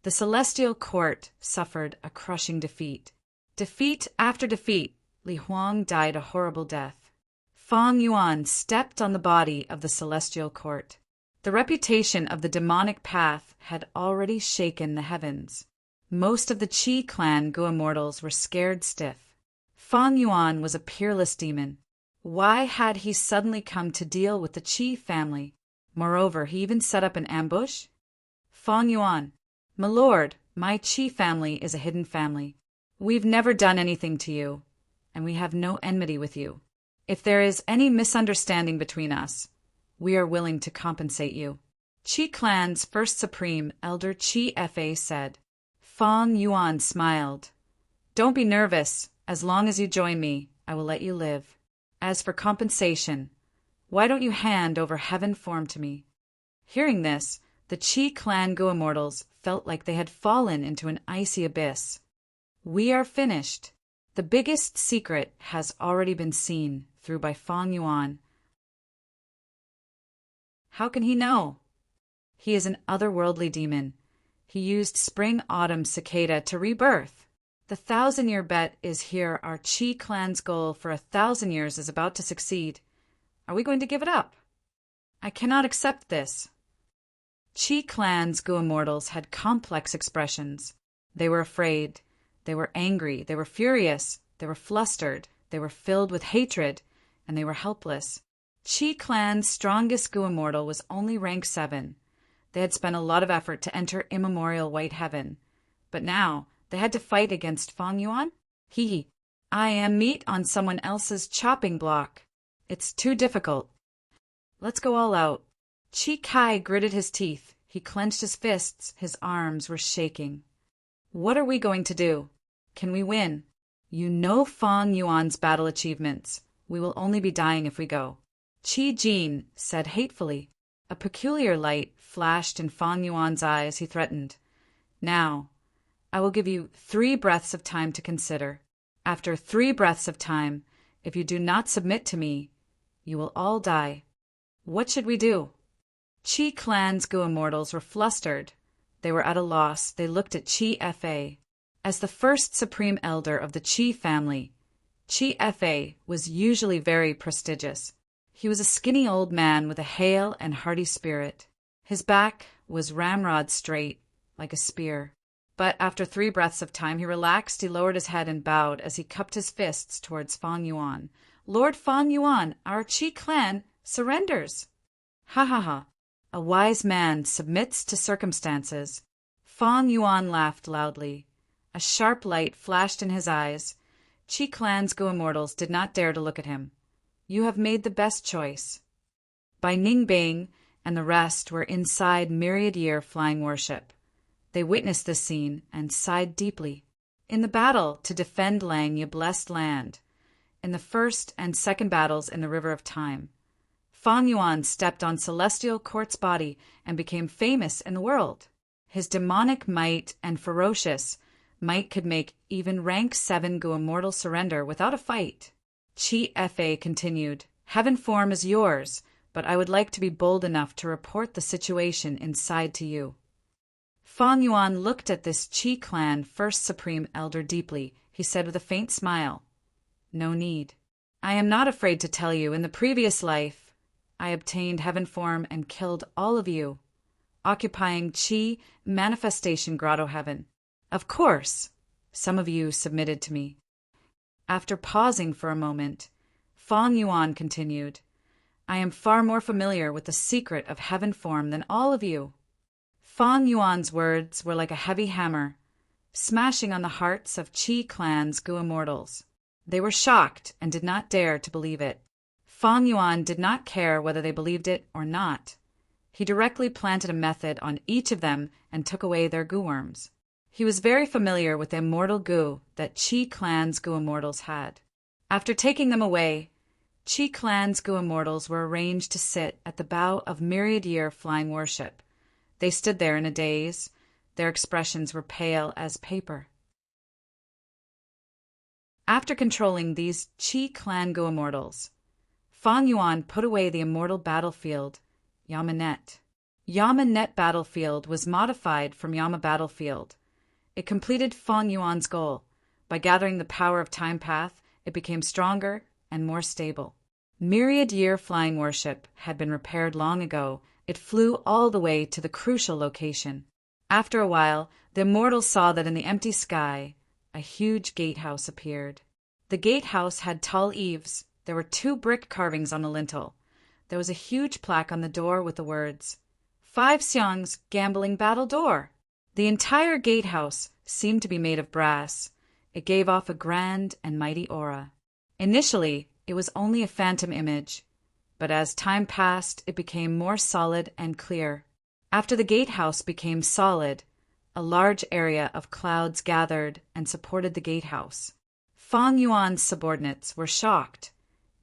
The celestial court suffered a crushing defeat. Defeat after defeat, Li Huang died a horrible death. Fang Yuan stepped on the body of the celestial court. The reputation of the demonic path had already shaken the heavens. Most of the Chi clan goo immortals were scared stiff. Fang Yuan was a peerless demon. Why had he suddenly come to deal with the Chi family? Moreover, he even set up an ambush? Fang Yuan, my lord, my Chi family is a hidden family. We've never done anything to you, and we have no enmity with you. If there is any misunderstanding between us, we are willing to compensate you. Chi clan's 1st supreme elder Chi Fa said. Fang Yuan smiled. Don't be nervous. As long as you join me, I will let you live. As for compensation, why don't you hand over heaven form to me? Hearing this, the Chi clan goo immortals felt like they had fallen into an icy abyss. We are finished. The biggest secret has already been seen through by Fang Yuan. How can he know? He is an otherworldly demon. He used spring-autumn cicada to rebirth. The 1,000-year bet is here. Our Chi clan's goal for 1,000 years is about to succeed. Are we going to give it up? I cannot accept this. Chi clan's goo immortals had complex expressions. They were afraid. They were angry. They were furious. They were flustered. They were filled with hatred. And they were helpless. Chi clan's strongest goo immortal was only rank 7. They had spent a lot of effort to enter immemorial white heaven. But now, they had to fight against Fang Yuan? I am meat on someone else's chopping block. It's too difficult. Let's go all out. Chi Kai gritted his teeth. He clenched his fists. His arms were shaking. What are we going to do? Can we win? You know Fang Yuan's battle achievements. We will only be dying if we go. Chi Jin said hatefully. A peculiar light flashed in Fang Yuan's eyes. He threatened. Now, I will give you 3 breaths of time to consider. After 3 breaths of time, if you do not submit to me, you will all die. What should we do? Chi clan's goo immortals were flustered. They were at a loss. They looked at Chi Fa. As the 1st supreme elder of the Chi family, Chi Fa was usually very prestigious. He was a skinny old man with a hale and hearty spirit. His back was ramrod straight, like a spear. But after 3 breaths of time, he relaxed, he lowered his head and bowed as he cupped his fists towards Fang Yuan. Lord Fang Yuan, our Chi clan surrenders. Ha ha ha. A wise man submits to circumstances. Fang Yuan laughed loudly. A sharp light flashed in his eyes. Chi clan's goo immortals did not dare to look at him. You have made the best choice. Bai Ningbing and the rest were inside Myriad Year flying worship. They witnessed this scene and sighed deeply. In the battle to defend Lang Ye blessed land, in the first and second battles in the River of Time. Fang Yuan stepped on Celestial Court's body and became famous in the world. His demonic might and ferocious might could make even rank 7 Gu Immortal surrender without a fight. Chi Fa continued, "Heaven form is yours, but I would like to be bold enough to report the situation inside to you." Fang Yuan looked at this Qi clan first supreme elder deeply. He said with a faint smile, "No need. I am not afraid to tell you, in the previous life, I obtained heaven form and killed all of you, occupying Qi Manifestation Grotto Heaven. Of course, some of you submitted to me." After pausing for a moment, Fang Yuan continued, "I am far more familiar with the secret of heaven form than all of you." Fang Yuan's words were like a heavy hammer, smashing on the hearts of Qi clan's Gu Immortals. They were shocked and did not dare to believe it. Fang Yuan did not care whether they believed it or not. He directly planted a method on each of them and took away their Gu worms. He was very familiar with the immortal Gu that Qi clan's Gu Immortals had. After taking them away, Qi clan's Gu Immortals were arranged to sit at the bow of myriad-year flying worship. They stood there in a daze. Their expressions were pale as paper. After controlling these Qi clan Gu Immortals, Fang Yuan put away the immortal battlefield, Yamanet. Yamanet battlefield was modified from Yama battlefield. It completed Fang Yuan's goal. By gathering the power of Time Path, it became stronger and more stable. Myriad-year flying worship had been repaired long ago. It flew all the way to the crucial location. After a while, the immortals saw that in the empty sky, a huge gatehouse appeared. The gatehouse had tall eaves. There were 2 brick carvings on the lintel. There was a huge plaque on the door with the words, "5 Xiang's Gambling Battle Door." The entire gatehouse seemed to be made of brass. It gave off a grand and mighty aura. Initially, it was only a phantom image, but as time passed, it became more solid and clear. After the gatehouse became solid, a large area of clouds gathered and supported the gatehouse. Fang Yuan's subordinates were shocked.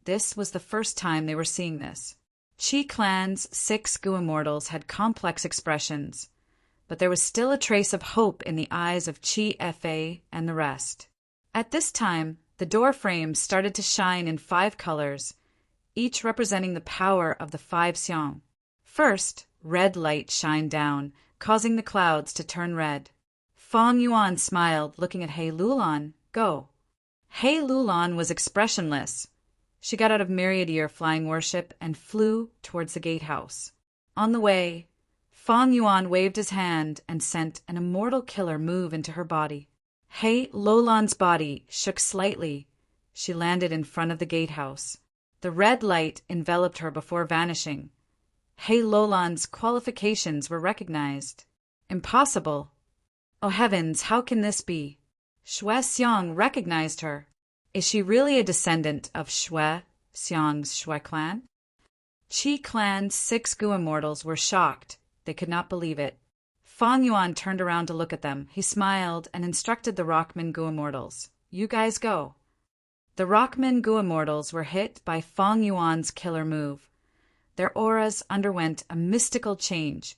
This was the first time they were seeing this. Qi clan's 6 Gu Immortals had complex expressions, but there was still a trace of hope in the eyes of Qi Fa and the rest. At this time, the door frames started to shine in 5 colors, each representing the power of the 5 Xiang. First, red light shined down, causing the clouds to turn red. Fang Yuan smiled, looking at He Lulan. "Go." He Lulan was expressionless. She got out of myriad-year flying worship and flew towards the gatehouse. On the way, Fang Yuan waved his hand and sent an immortal killer move into her body. He Lulan's body shook slightly. She landed in front of the gatehouse. The red light enveloped her before vanishing. He Lulan's qualifications were recognized. Impossible. Oh heavens, how can this be? Xue Xiang recognized her. Is she really a descendant of Xue Xiang's Xue clan? Qi clan's 6 Gu Immortals were shocked. They could not believe it. Fang Yuan turned around to look at them. He smiled and instructed the Rockman Gu Immortals. "You guys go." The Rockman Gu Immortals were hit by Fang Yuan's killer move. Their auras underwent a mystical change.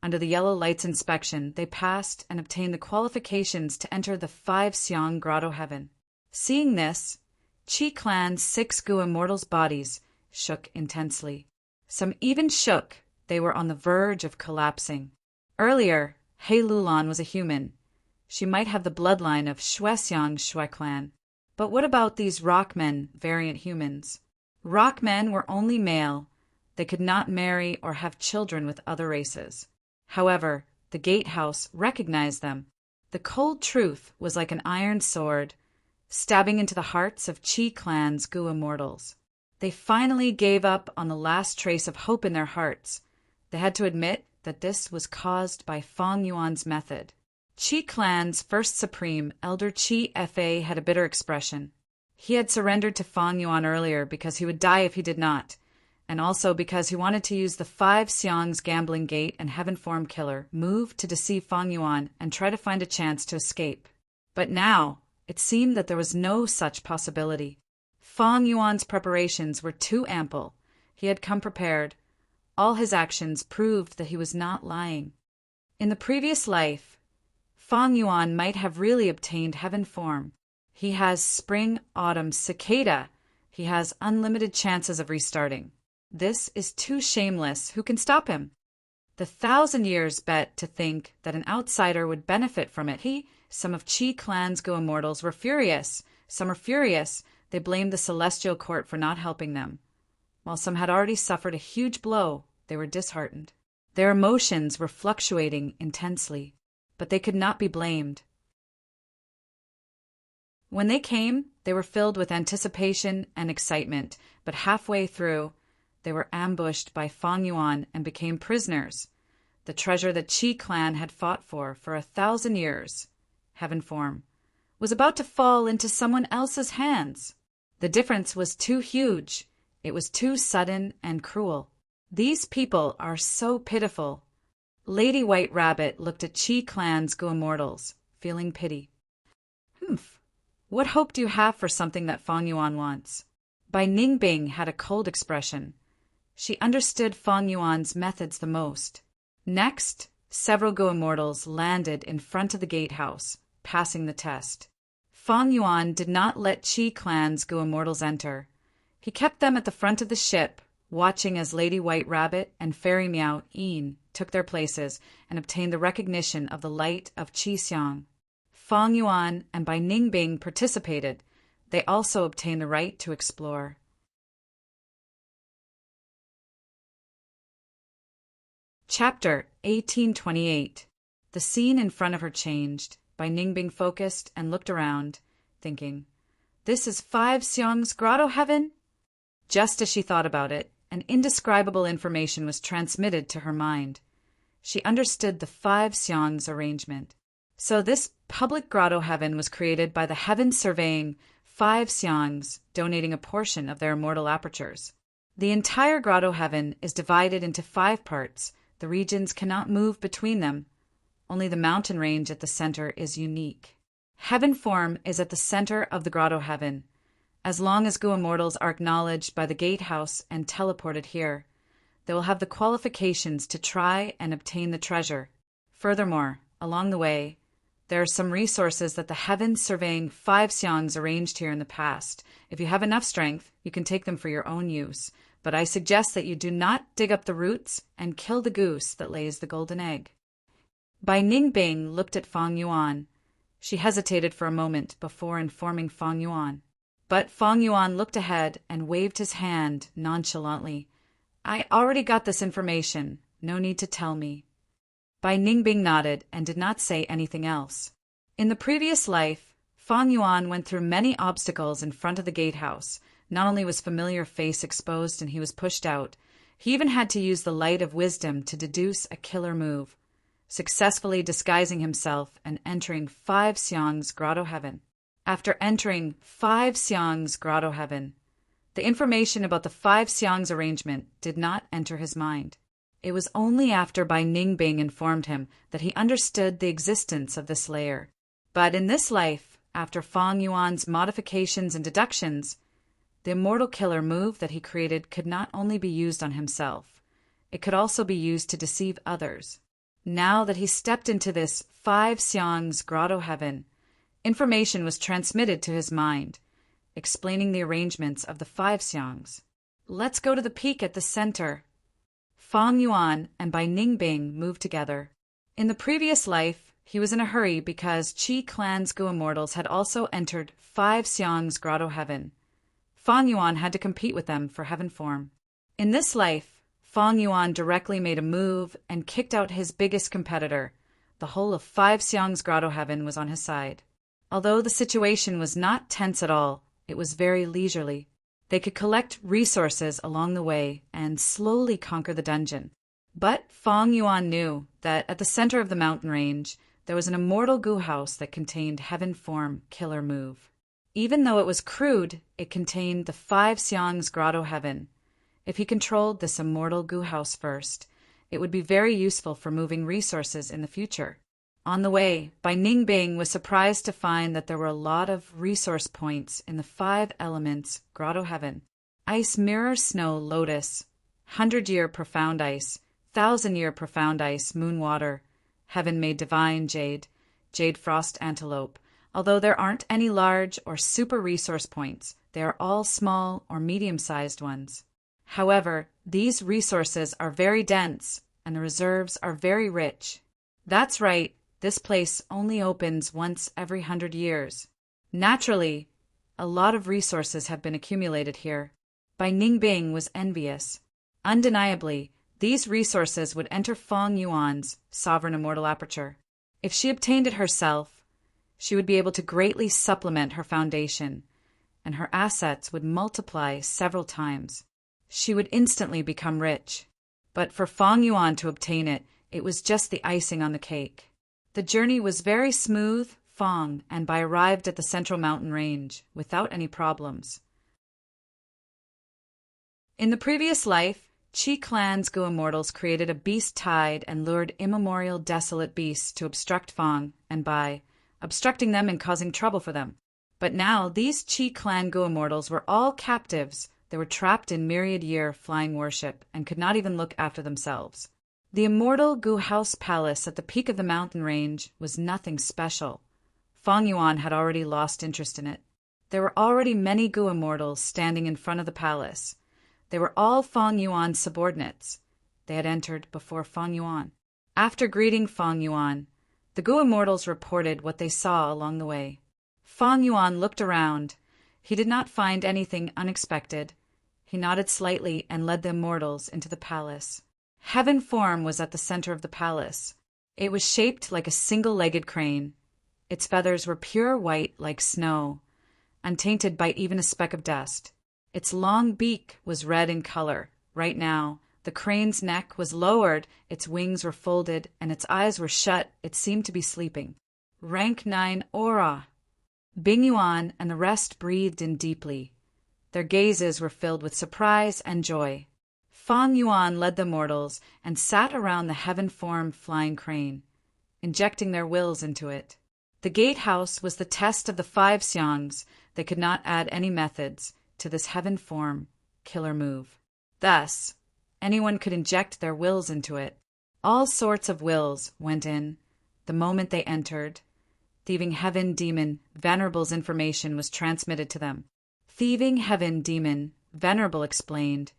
Under the yellow light's inspection, they passed and obtained the qualifications to enter the 5 Xiang Grotto Heaven. Seeing this, Qi clan's 6 Gu Immortals' bodies shook intensely. Some even shook. They were on the verge of collapsing. Earlier, He Lulan was a human. She might have the bloodline of Xue Xiang's Xue clan. But what about these Rockmen, variant humans? Rockmen were only male. They could not marry or have children with other races. However, the gatehouse recognized them. The cold truth was like an iron sword, stabbing into the hearts of Qi clan's Gu Immortals. They finally gave up on the last trace of hope in their hearts. They had to admit that this was caused by Fang Yuan's method. Qi clan's first supreme, Elder Qi Fa, had a bitter expression. He had surrendered to Fang Yuan earlier because he would die if he did not, and also because he wanted to use the 5 Xiang's Gambling Gate and Heaven Form Killer move to deceive Fang Yuan and try to find a chance to escape. But now, it seemed that there was no such possibility. Fang Yuan's preparations were too ample. He had come prepared. All his actions proved that he was not lying. In the previous life, Fang Yuan might have really obtained heaven form. He has spring-autumn cicada. He has unlimited chances of restarting. This is too shameless. Who can stop him? The 1,000 years bet to think that an outsider would benefit from it. Some of Qi clan's go-immortals were furious. Some are furious. They blamed the celestial court for not helping them. While some had already suffered a huge blow, they were disheartened. Their emotions were fluctuating intensely, but they could not be blamed. When they came, they were filled with anticipation and excitement, but halfway through, they were ambushed by Fang Yuan and became prisoners. The treasure that Qi clan had fought for 1,000 years, heaven form, was about to fall into someone else's hands. The difference was too huge. It was too sudden and cruel. These people are so pitiful. Lady White Rabbit looked at Qi clan's go-immortals, feeling pity. What hope do you have for something that Fang Yuan wants? Bai Ningbing had a cold expression. She understood Fang Yuan's methods the most. Next, several go-immortals landed in front of the gatehouse, passing the test. Fang Yuan did not let Qi clan's go-immortals enter. He kept them at the front of the ship, watching as Lady White Rabbit and Fairy Meow Yin took their places and obtained the recognition of the light of Qi Xiang. Fang Yuan and Bai Ningbing participated. They also obtained the right to explore. Chapter 1828. The scene in front of her changed. Bai Ningbing focused and looked around, thinking, "This is 5 Xiang's grotto heaven?" Just as she thought about it, an indescribable information was transmitted to her mind. She understood the 5 Xiang's arrangement. So this public grotto heaven was created by the heaven surveying 5 Xiang's, donating a portion of their immortal apertures. The entire grotto heaven is divided into 5 parts. The regions cannot move between them. Only the mountain range at the center is unique. Heaven form is at the center of the grotto heaven. As long as go-immortals are acknowledged by the gatehouse and teleported here, they will have the qualifications to try and obtain the treasure. Furthermore, along the way, there are some resources that the heaven surveying 5 Xiang's arranged here in the past. If you have enough strength, you can take them for your own use. But I suggest that you do not dig up the roots and kill the goose that lays the golden egg. Bai Ningbing looked at Fang Yuan. She hesitated for a moment before informing Fang Yuan. But Fang Yuan looked ahead and waved his hand nonchalantly. "I already got this information. No need to tell me." Bai Ningbing nodded and did not say anything else. In the previous life, Fang Yuan went through many obstacles in front of the gatehouse. Not only was familiar face exposed and he was pushed out, he even had to use the light of wisdom to deduce a killer move, successfully disguising himself and entering 5 Xiang's grotto heaven. After entering 5 Xiang's grotto heaven, the information about the 5 Xiang's arrangement did not enter his mind. It was only after Bai Ningbing informed him that he understood the existence of this layer. But in this life, after Fang Yuan's modifications and deductions, the immortal killer move that he created could not only be used on himself, it could also be used to deceive others. Now that he stepped into this 5 Xiang's grotto heaven, information was transmitted to his mind, explaining the arrangements of the 5 Xiang's. "Let's go to the peak at the center." Fang Yuan and Bai Ningbing moved together. In the previous life, he was in a hurry because Qi clan's go-immortals had also entered 5 Xiang's grotto heaven. Fang Yuan had to compete with them for heaven form. In this life, Fang Yuan directly made a move and kicked out his biggest competitor. The whole of 5 Xiang's grotto heaven was on his side. Although the situation was not tense at all, it was very leisurely. They could collect resources along the way and slowly conquer the dungeon. But Fang Yuan knew that at the center of the mountain range, there was an immortal goo house that contained heaven form killer move. Even though it was crude, it contained the 5 Xiang's grotto heaven. If he controlled this immortal goo house first, it would be very useful for moving resources in the future. On the way, Bai Ningbing was surprised to find that there were a lot of resource points in the 5 elements grotto heaven. Ice mirror snow lotus, 100-year profound ice, 1,000-year profound ice moon water, heaven made divine jade, jade frost antelope. Although there aren't any large or super resource points, they are all small or medium-sized ones. However, these resources are very dense and the reserves are very rich. That's right, this place only opens once every 100 years. Naturally, a lot of resources have been accumulated here. Bai Ningbing was envious. Undeniably, these resources would enter Feng Yuan's sovereign immortal aperture. If she obtained it herself, she would be able to greatly supplement her foundation, and her assets would multiply several times. She would instantly become rich. But for Feng Yuan to obtain it, it was just the icing on the cake. The journey was very smooth, and Bai arrived at the central mountain range without any problems. In the previous life, Qi Clan's Gu immortals created a beast tide and lured immemorial desolate beasts to obstruct Feng and Bai, obstructing them and causing trouble for them. But now these Qi Clan Gu immortals were all captives. They were trapped in myriad-year flying worship and could not even look after themselves. The immortal Gu House Palace at the peak of the mountain range was nothing special. Feng Yuan had already lost interest in it. There were already many Gu immortals standing in front of the palace. They were all Feng Yuan's subordinates. They had entered before Feng Yuan. After greeting Feng Yuan, the Gu immortals reported what they saw along the way. Feng Yuan looked around. He did not find anything unexpected. He nodded slightly and led the immortals into the palace. Heaven form was at the center of the palace. It was shaped like a single-legged crane. Its feathers were pure white like snow, untainted by even a speck of dust. Its long beak was red in color. Right now, the crane's neck was lowered, its wings were folded, and its eyes were shut. It seemed to be sleeping. Rank 9 aura. Bing Yuan and the rest breathed in deeply. Their gazes were filled with surprise and joy. Feng Yuan led the mortals and sat around the heaven-formed flying crane, injecting their wills into it. The gatehouse was the test of the 5 xiangs. They could not add any methods to this heaven-form killer move. Thus, anyone could inject their wills into it. All sorts of wills went in the moment they entered. Thieving Heaven Demon Venerable's information was transmitted to them. Thieving Heaven Demon Venerable explained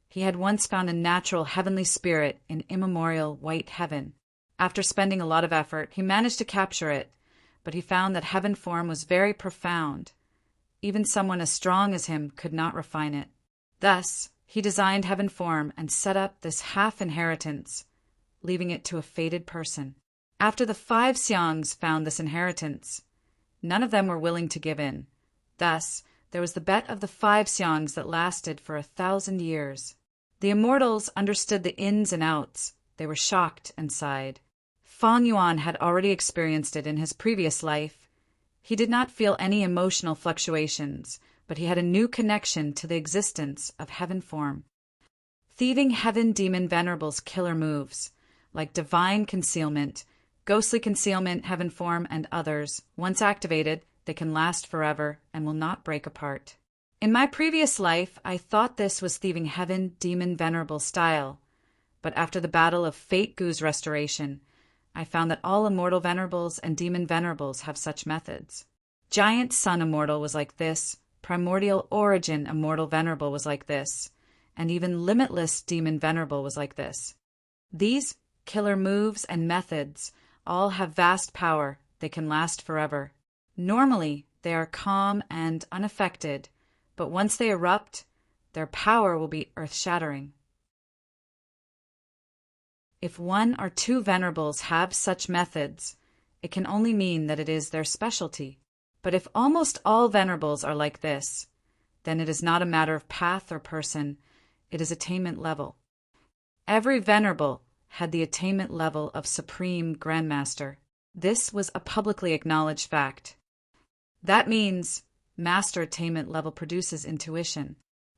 he had once found a natural heavenly spirit in immemorial white heaven. After spending a lot of effort, he managed to capture it, but he found that heaven form was very profound. Even someone as strong as him could not refine it. Thus, he designed heaven form and set up this half-inheritance, leaving it to a fated person. After the 5 xiangs found this inheritance, none of them were willing to give in. Thus, there was the bet of the 5 xiangs that lasted for 1,000 years. The immortals understood the ins and outs. They were shocked and sighed. Feng Yuan had already experienced it in his previous life. He did not feel any emotional fluctuations, but he had a new connection to the existence of heaven form. Thieving Heaven Demon Venerable's killer moves, like divine concealment, ghostly concealment, heaven form, and others, once activated, they can last forever and will not break apart. In my previous life, I thought this was Thieving Heaven Demon Venerable style, but after the battle of Fate Gu's restoration, I found that all immortal venerables and demon venerables have such methods. Giant Sun Immortal was like this, Primordial Origin Immortal Venerable was like this, and even Limitless Demon Venerable was like this. These killer moves and methods all have vast power. They can last forever. Normally, they are calm and unaffected, but once they erupt, their power will be earth-shattering. If 1 or 2 venerables have such methods, it can only mean that it is their specialty. But if almost all venerables are like this, then it is not a matter of path or person, it is attainment level. Every venerable had the attainment level of Supreme Grandmaster. This was a publicly acknowledged fact. That means Master attainment level produces intuition.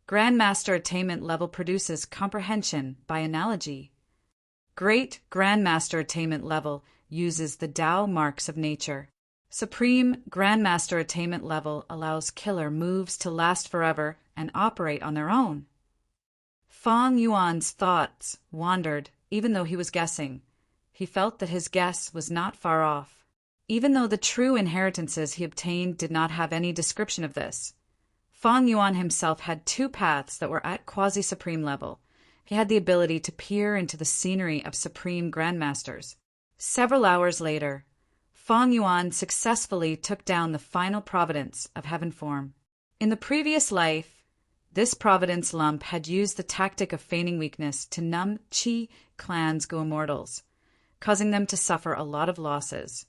Grandmaster attainment level produces comprehension by analogy. Great Grandmaster attainment level uses the Tao marks of nature. Supreme Grandmaster attainment level allows killer moves to last forever and operate on their own. Fang Yuan's thoughts wandered, even though he was guessing. He felt that his guess was not far off. Even though the true inheritances he obtained did not have any description of this, Fang Yuan himself had two paths that were at quasi-supreme level. He had the ability to peer into the scenery of supreme grandmasters. Several hours later, Fang Yuan successfully took down the final providence of heaven form. In the previous life, this providence lump had used the tactic of feigning weakness to numb Qi clan's Go Immortals, causing them to suffer a lot of losses.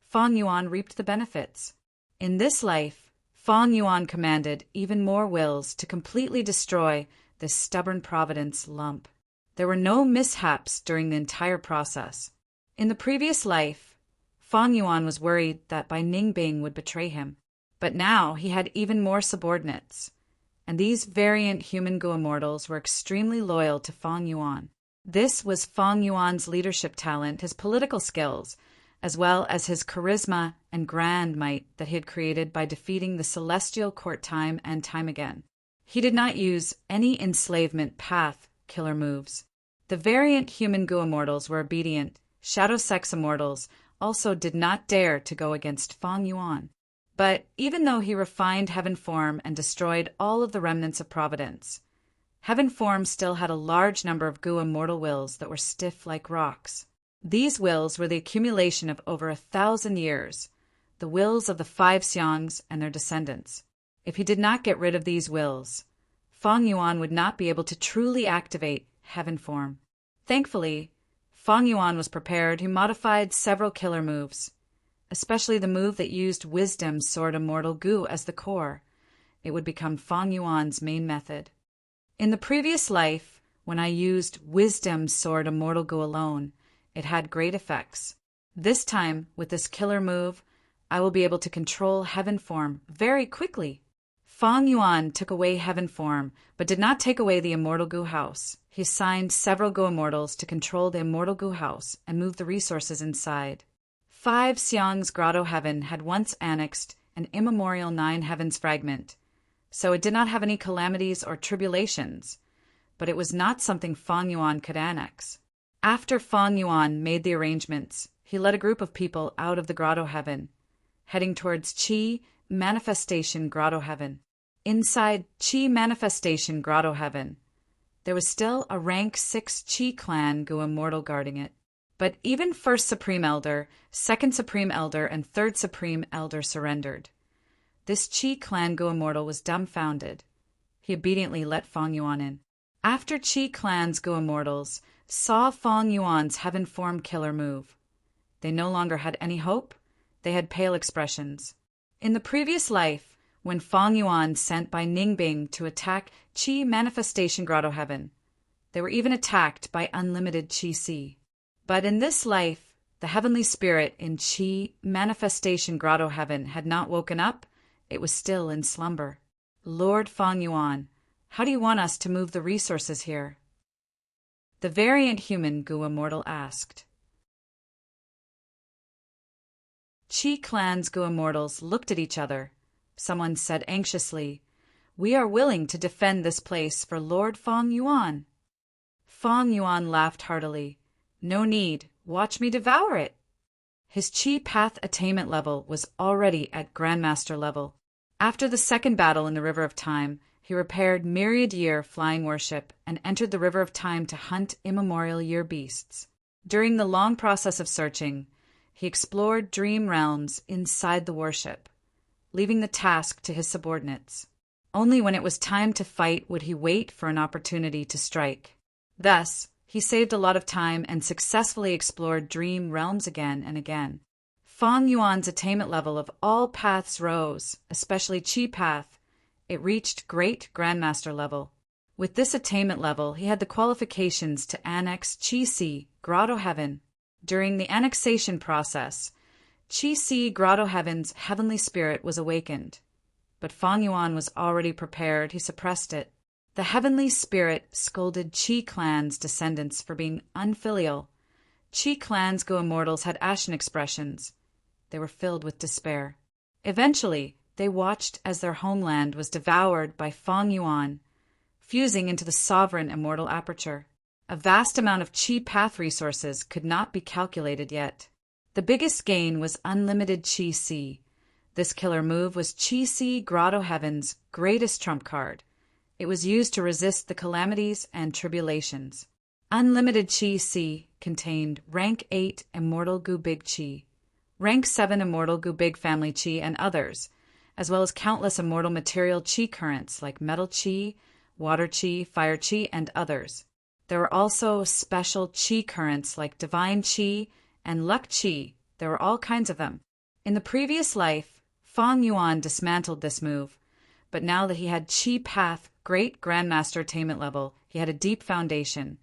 Fang Yuan reaped the benefits. In this life, Fang Yuan commanded even more wills to completely destroy this stubborn providence lump. There were no mishaps during the entire process. In the previous life, Fang Yuan was worried that Bai Ningbing would betray him. But now he had even more subordinates, and these variant human Go Immortals were extremely loyal to Fang Yuan. This was Fang Yuan's leadership talent, his political skills, as well as his charisma and grand might that he had created by defeating the celestial court time and time again. He did not use any enslavement path killer moves. The variant human Go Immortals were obedient. Shadow Sex Immortals also did not dare to go against Fang Yuan. But even though he refined heaven form and destroyed all of the remnants of providence, heaven form still had a large number of Go Immortal wills that were stiff like rocks. These wills were the accumulation of over 1,000 years, the wills of the 5 Xiangs and their descendants. If he did not get rid of these wills, Fang Yuan would not be able to truly activate heaven form. Thankfully, Fang Yuan was prepared. He modified several killer moves, especially the move that used Wisdom Sword Immortal Gu as the core. It would become Fang Yuan's main method. In the previous life, when I used Wisdom Sword Immortal Gu alone, it had great effects. This time, with this killer move, I will be able to control heaven form very quickly. Fang Yuan took away heaven form, but did not take away the Immortal Gu House. He assigned several Go Immortals to control the Immortal Gu House and move the resources inside. 5 Xiang's Grotto Heaven had once annexed an immemorial 9 Heavens fragment, so it did not have any calamities or tribulations, but it was not something Fang Yuan could annex. After Fang Yuan made the arrangements, he led a group of people out of the Grotto Heaven, heading towards Qi Manifestation Grotto Heaven. Inside Qi Manifestation Grotto Heaven, there was still a rank 6 Qi clan Go Immortal guarding it. But even First Supreme Elder, Second Supreme Elder, and Third Supreme Elder surrendered. This Qi clan Go Immortal was dumbfounded. He obediently let Fang Yuan in. After Qi clan's Go Immortals saw Fang Yuan's heaven form killer move, they no longer had any hope. They had pale expressions. In the previous life, when Fang Yuan sent Bai Ningbing to attack Qi Manifestation Grotto Heaven, they were even attacked by unlimited Qi Si. But in this life, the heavenly spirit in Qi Manifestation Grotto Heaven had not woken up. It was still in slumber. Lord Fang Yuan, how do you want us to move the resources here? The variant human Gu Immortal asked. Qi clan's Gu Immortals looked at each other. Someone said anxiously, "We are willing to defend this place for Lord Fang Yuan." Fang Yuan laughed heartily. "No need. Watch me devour it." His Qi path attainment level was already at Grandmaster level. After the second battle in the River of Time, he repaired Myriad Year Flying Worship and entered the River of Time to hunt immemorial year beasts. During the long process of searching, he explored dream realms inside the worship, leaving the task to his subordinates. Only when it was time to fight would he wait for an opportunity to strike. Thus, he saved a lot of time and successfully explored dream realms again and again. Fang Yuan's attainment level of all paths rose, especially Qi path. It reached Great Grandmaster level. With this attainment level, he had the qualifications to annex Qi Si, Grotto Heaven. During the annexation process, Qi Si, Grotto Heaven's heavenly spirit was awakened. But Fang Yuan was already prepared. He suppressed it. The heavenly spirit scolded Qi clan's descendants for being unfilial. Qi clans go immortals had ashen expressions. They were filled with despair. Eventually, they watched as their homeland was devoured by Feng Yuan, fusing into the sovereign immortal aperture. A vast amount of Qi path resources could not be calculated yet. The biggest gain was unlimited Qi Si. This killer move was Qi Si Grotto Heaven's greatest trump card. It was used to resist the calamities and tribulations. Unlimited Qi Si contained Rank 8 Immortal Gu Big Qi, Rank 7 Immortal Gu Big Family Qi, and others, as well as countless immortal material Qi currents like Metal Qi, Water Qi, Fire Qi, and others. There were also special Qi currents like Divine Qi and Luck Qi. There were all kinds of them. In the previous life, Feng Yuan dismantled this move, but now that he had Qi Path Great Grandmaster Attainment level, he had a deep foundation.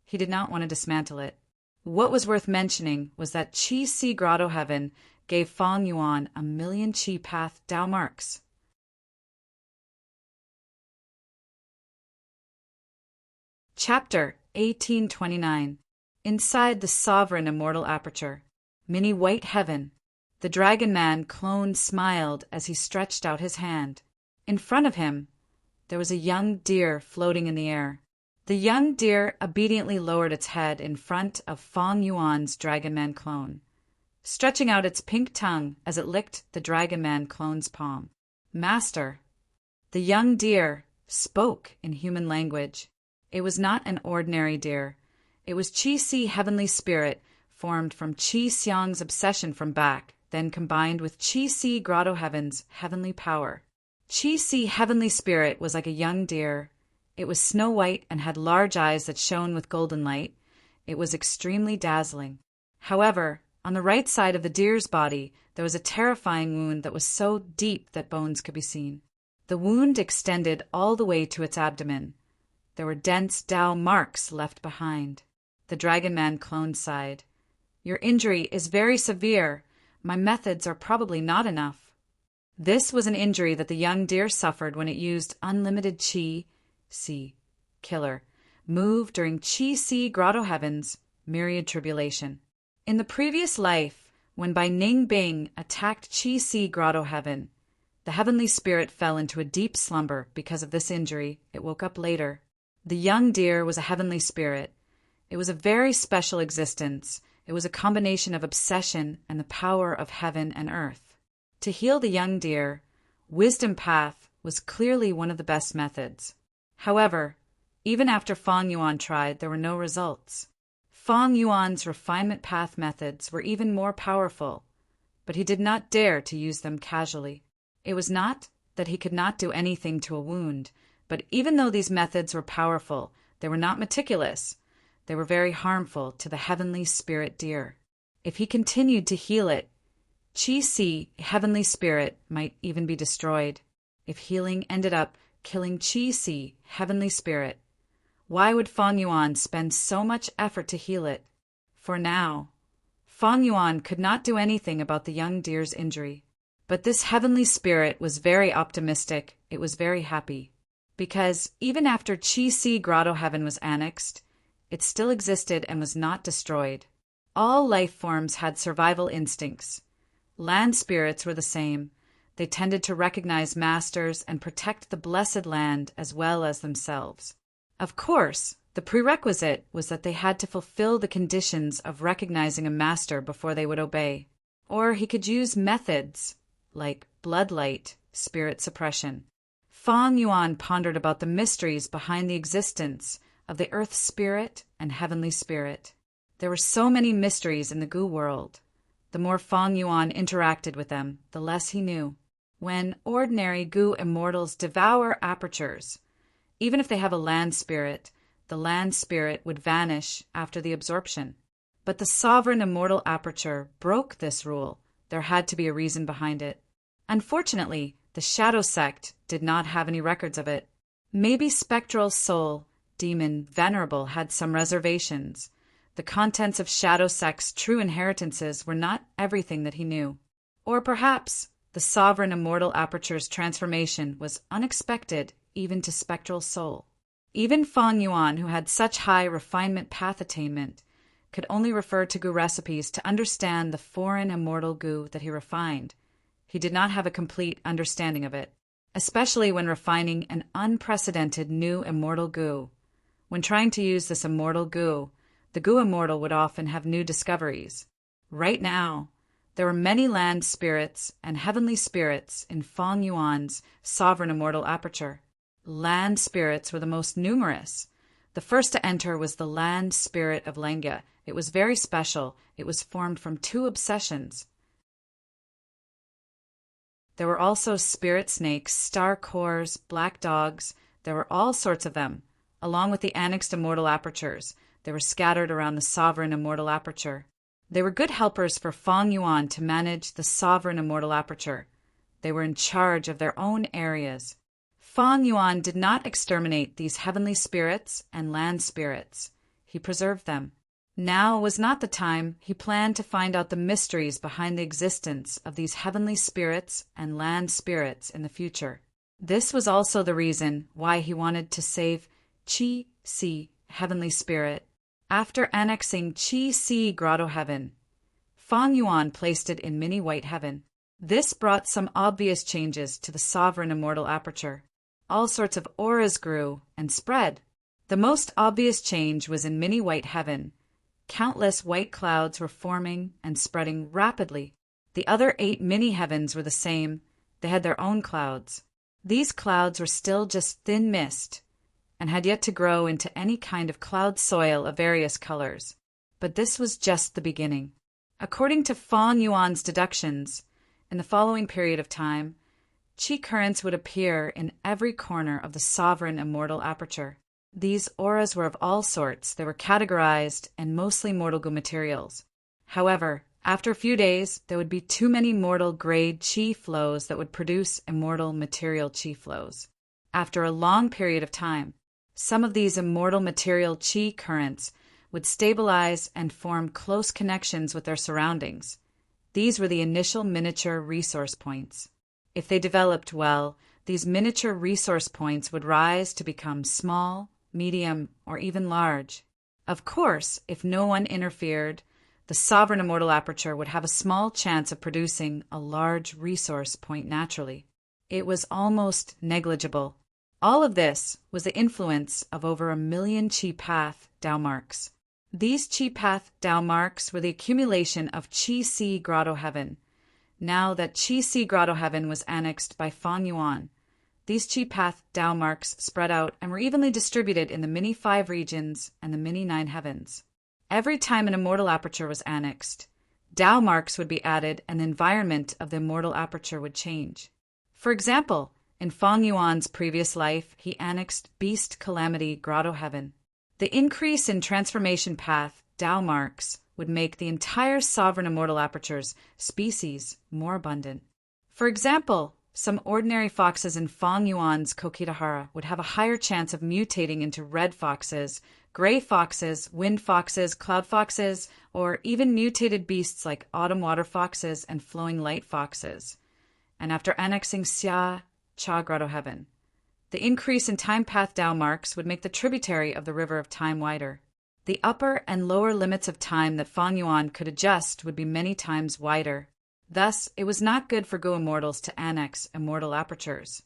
He did not want to dismantle it. What was worth mentioning was that Qi Si Grotto Heaven gave Feng Yuan 1,000,000 Qi Path Dao marks. Chapter 1829. Inside the Sovereign Immortal Aperture. Mini White Heaven. The Dragon Man clone smiled as he stretched out his hand. In front of him, there was a young deer floating in the air. The young deer obediently lowered its head in front of Feng Yuan's Dragon Man clone, stretching out its pink tongue as it licked the Dragon Man clone's palm. Master. The young deer spoke in human language. It was not an ordinary deer. It was Qi Si Heavenly Spirit, formed from Qi Xiang's obsession from back, then combined with Qi Si Grotto Heaven's heavenly power. Qi Si Heavenly Spirit was like a young deer. It was snow white and had large eyes that shone with golden light. It was extremely dazzling. However, on the right side of the deer's body, there was a terrifying wound that was so deep that bones could be seen. The wound extended all the way to its abdomen. There were dense Dao marks left behind. The Dragon Man clone sighed. Your injury is very severe. My methods are probably not enough. This was an injury that the young deer suffered when it used unlimited Qi Si Killer move during Qi Si Grotto Heaven's myriad tribulation. In the previous life, when Bai Ning Bing attacked Qi Si Grotto Heaven, the heavenly spirit fell into a deep slumber because of this injury. It woke up later. The young deer was a heavenly spirit. It was a very special existence. It was a combination of obsession and the power of heaven and earth. To heal the young deer, Wisdom Path was clearly one of the best methods. However, even after Feng Yuan tried, there were no results. Feng Yuan's refinement path methods were even more powerful, but he did not dare to use them casually. It was not that he could not do anything to a wound, but even though these methods were powerful, they were not meticulous. They were very harmful to the heavenly spirit deer. If he continued to heal it, Qi Si Heavenly Spirit might even be destroyed. If healing ended up killing Qi Si Heavenly Spirit, why would Feng Yuan spend so much effort to heal it? For now, Feng Yuan could not do anything about the young deer's injury. But this heavenly spirit was very optimistic. It was very happy. Because even after Qi Si Grotto Heaven was annexed, it still existed and was not destroyed. All life forms had survival instincts. Land spirits were the same. They tended to recognize masters and protect the blessed land as well as themselves. Of course, the prerequisite was that they had to fulfill the conditions of recognizing a master before they would obey. Or he could use methods like bloodlight, spirit suppression. Feng Yuan pondered about the mysteries behind the existence of the earth spirit and heavenly spirit. There were so many mysteries in the Gu world. The more Feng Yuan interacted with them, the less he knew. When ordinary Gu immortals devour apertures, even if they have a land spirit, the land spirit would vanish after the absorption. But the sovereign immortal aperture broke this rule. There had to be a reason behind it. Unfortunately, the Shadow Sect did not have any records of it. Maybe Spectral Soul Demon Venerable had some reservations. The contents of Shadow Sect's true inheritances were not everything that he knew. Or perhaps the sovereign immortal aperture's transformation was unexpected even to Spectral Soul. Even Feng Yuan, who had such high refinement path attainment, could only refer to Gu recipes to understand the foreign immortal Gu that he refined. He did not have a complete understanding of it, especially when refining an unprecedented new immortal Gu. When trying to use this immortal Gu, the Gu immortal would often have new discoveries. Right now, there were many land spirits and heavenly spirits in Feng Yuan's sovereign immortal aperture. Land spirits were the most numerous. The first to enter was the land spirit of Lengya. It was very special. It was formed from two obsessions. There were also spirit snakes, star cores, black dogs. There were all sorts of them, along with the annexed immortal apertures. They were scattered around the sovereign immortal aperture. They were good helpers for Feng Yuan to manage the sovereign immortal aperture. They were in charge of their own areas. Feng Yuan did not exterminate these heavenly spirits and land spirits. He preserved them. Now was not the time. He planned to find out the mysteries behind the existence of these heavenly spirits and land spirits in the future. This was also the reason why he wanted to save Qi Si, heavenly spirit. After annexing Qi Si Grotto Heaven, Feng Yuan placed it in Mini White Heaven. This brought some obvious changes to the sovereign immortal aperture. All sorts of auras grew and spread. The most obvious change was in Mini White Heaven. Countless white clouds were forming and spreading rapidly. The other 8 mini heavens were the same. They had their own clouds. These clouds were still just thin mist and had yet to grow into any kind of cloud soil of various colors. But this was just the beginning. According to Feng Yuan's deductions, in the following period of time, Qi currents would appear in every corner of the sovereign immortal aperture. These auras were of all sorts. They were categorized in mostly mortal Gu materials. However, after a few days, there would be too many mortal grade Qi flows that would produce immortal material Qi flows. After a long period of time, some of these immortal material Qi currents would stabilize and form close connections with their surroundings. These were the initial miniature resource points. If they developed well, these miniature resource points would rise to become small, medium, or even large. Of course, if no one interfered, the sovereign immortal aperture would have a small chance of producing a large resource point naturally. It was almost negligible. All of this was the influence of over 1 million Qi Path Dao marks. These Qi Path Dao marks were the accumulation of Qi Si Grotto Heaven. Now that Qi Si Grotto Heaven was annexed by Feng Yuan, these Qi Path Dao marks spread out and were evenly distributed in the Mini 5 regions and the Mini 9 heavens. Every time an immortal aperture was annexed, Dao marks would be added and the environment of the immortal aperture would change. For example, in Feng Yuan's previous life, he annexed Beast Calamity Grotto Heaven. The increase in transformation path Dao marks would make the entire sovereign immortal aperture's species more abundant. For example, some ordinary foxes in Feng Yuan's Kokitahara would have a higher chance of mutating into red foxes, gray foxes, wind foxes, cloud foxes, or even mutated beasts like autumn water foxes and flowing light foxes. And after annexing Xia Cha Grotto Heaven, the increase in time path Dao marks would make the tributary of the river of time wider. The upper and lower limits of time that Feng Yuan could adjust would be many times wider. Thus, it was not good for Gu immortals to annex immortal apertures,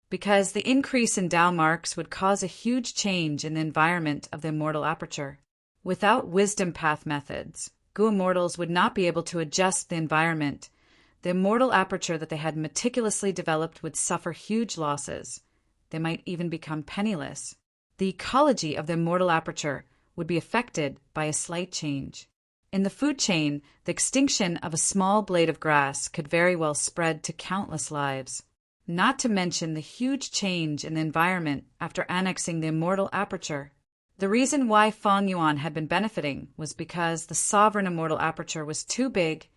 because the increase in Dao marks would cause a huge change in the environment of the immortal aperture. Without wisdom path methods, Gu immortals would not be able to adjust the environment. The immortal aperture that they had meticulously developed would suffer huge losses. They might even become penniless. The ecology of the immortal aperture would be affected by a slight change. In the food chain, the extinction of a small blade of grass could very well spread to countless lives. Not to mention the huge change in the environment after annexing the immortal aperture. The reason why Feng Yuan had been benefiting was because the sovereign immortal aperture was too big.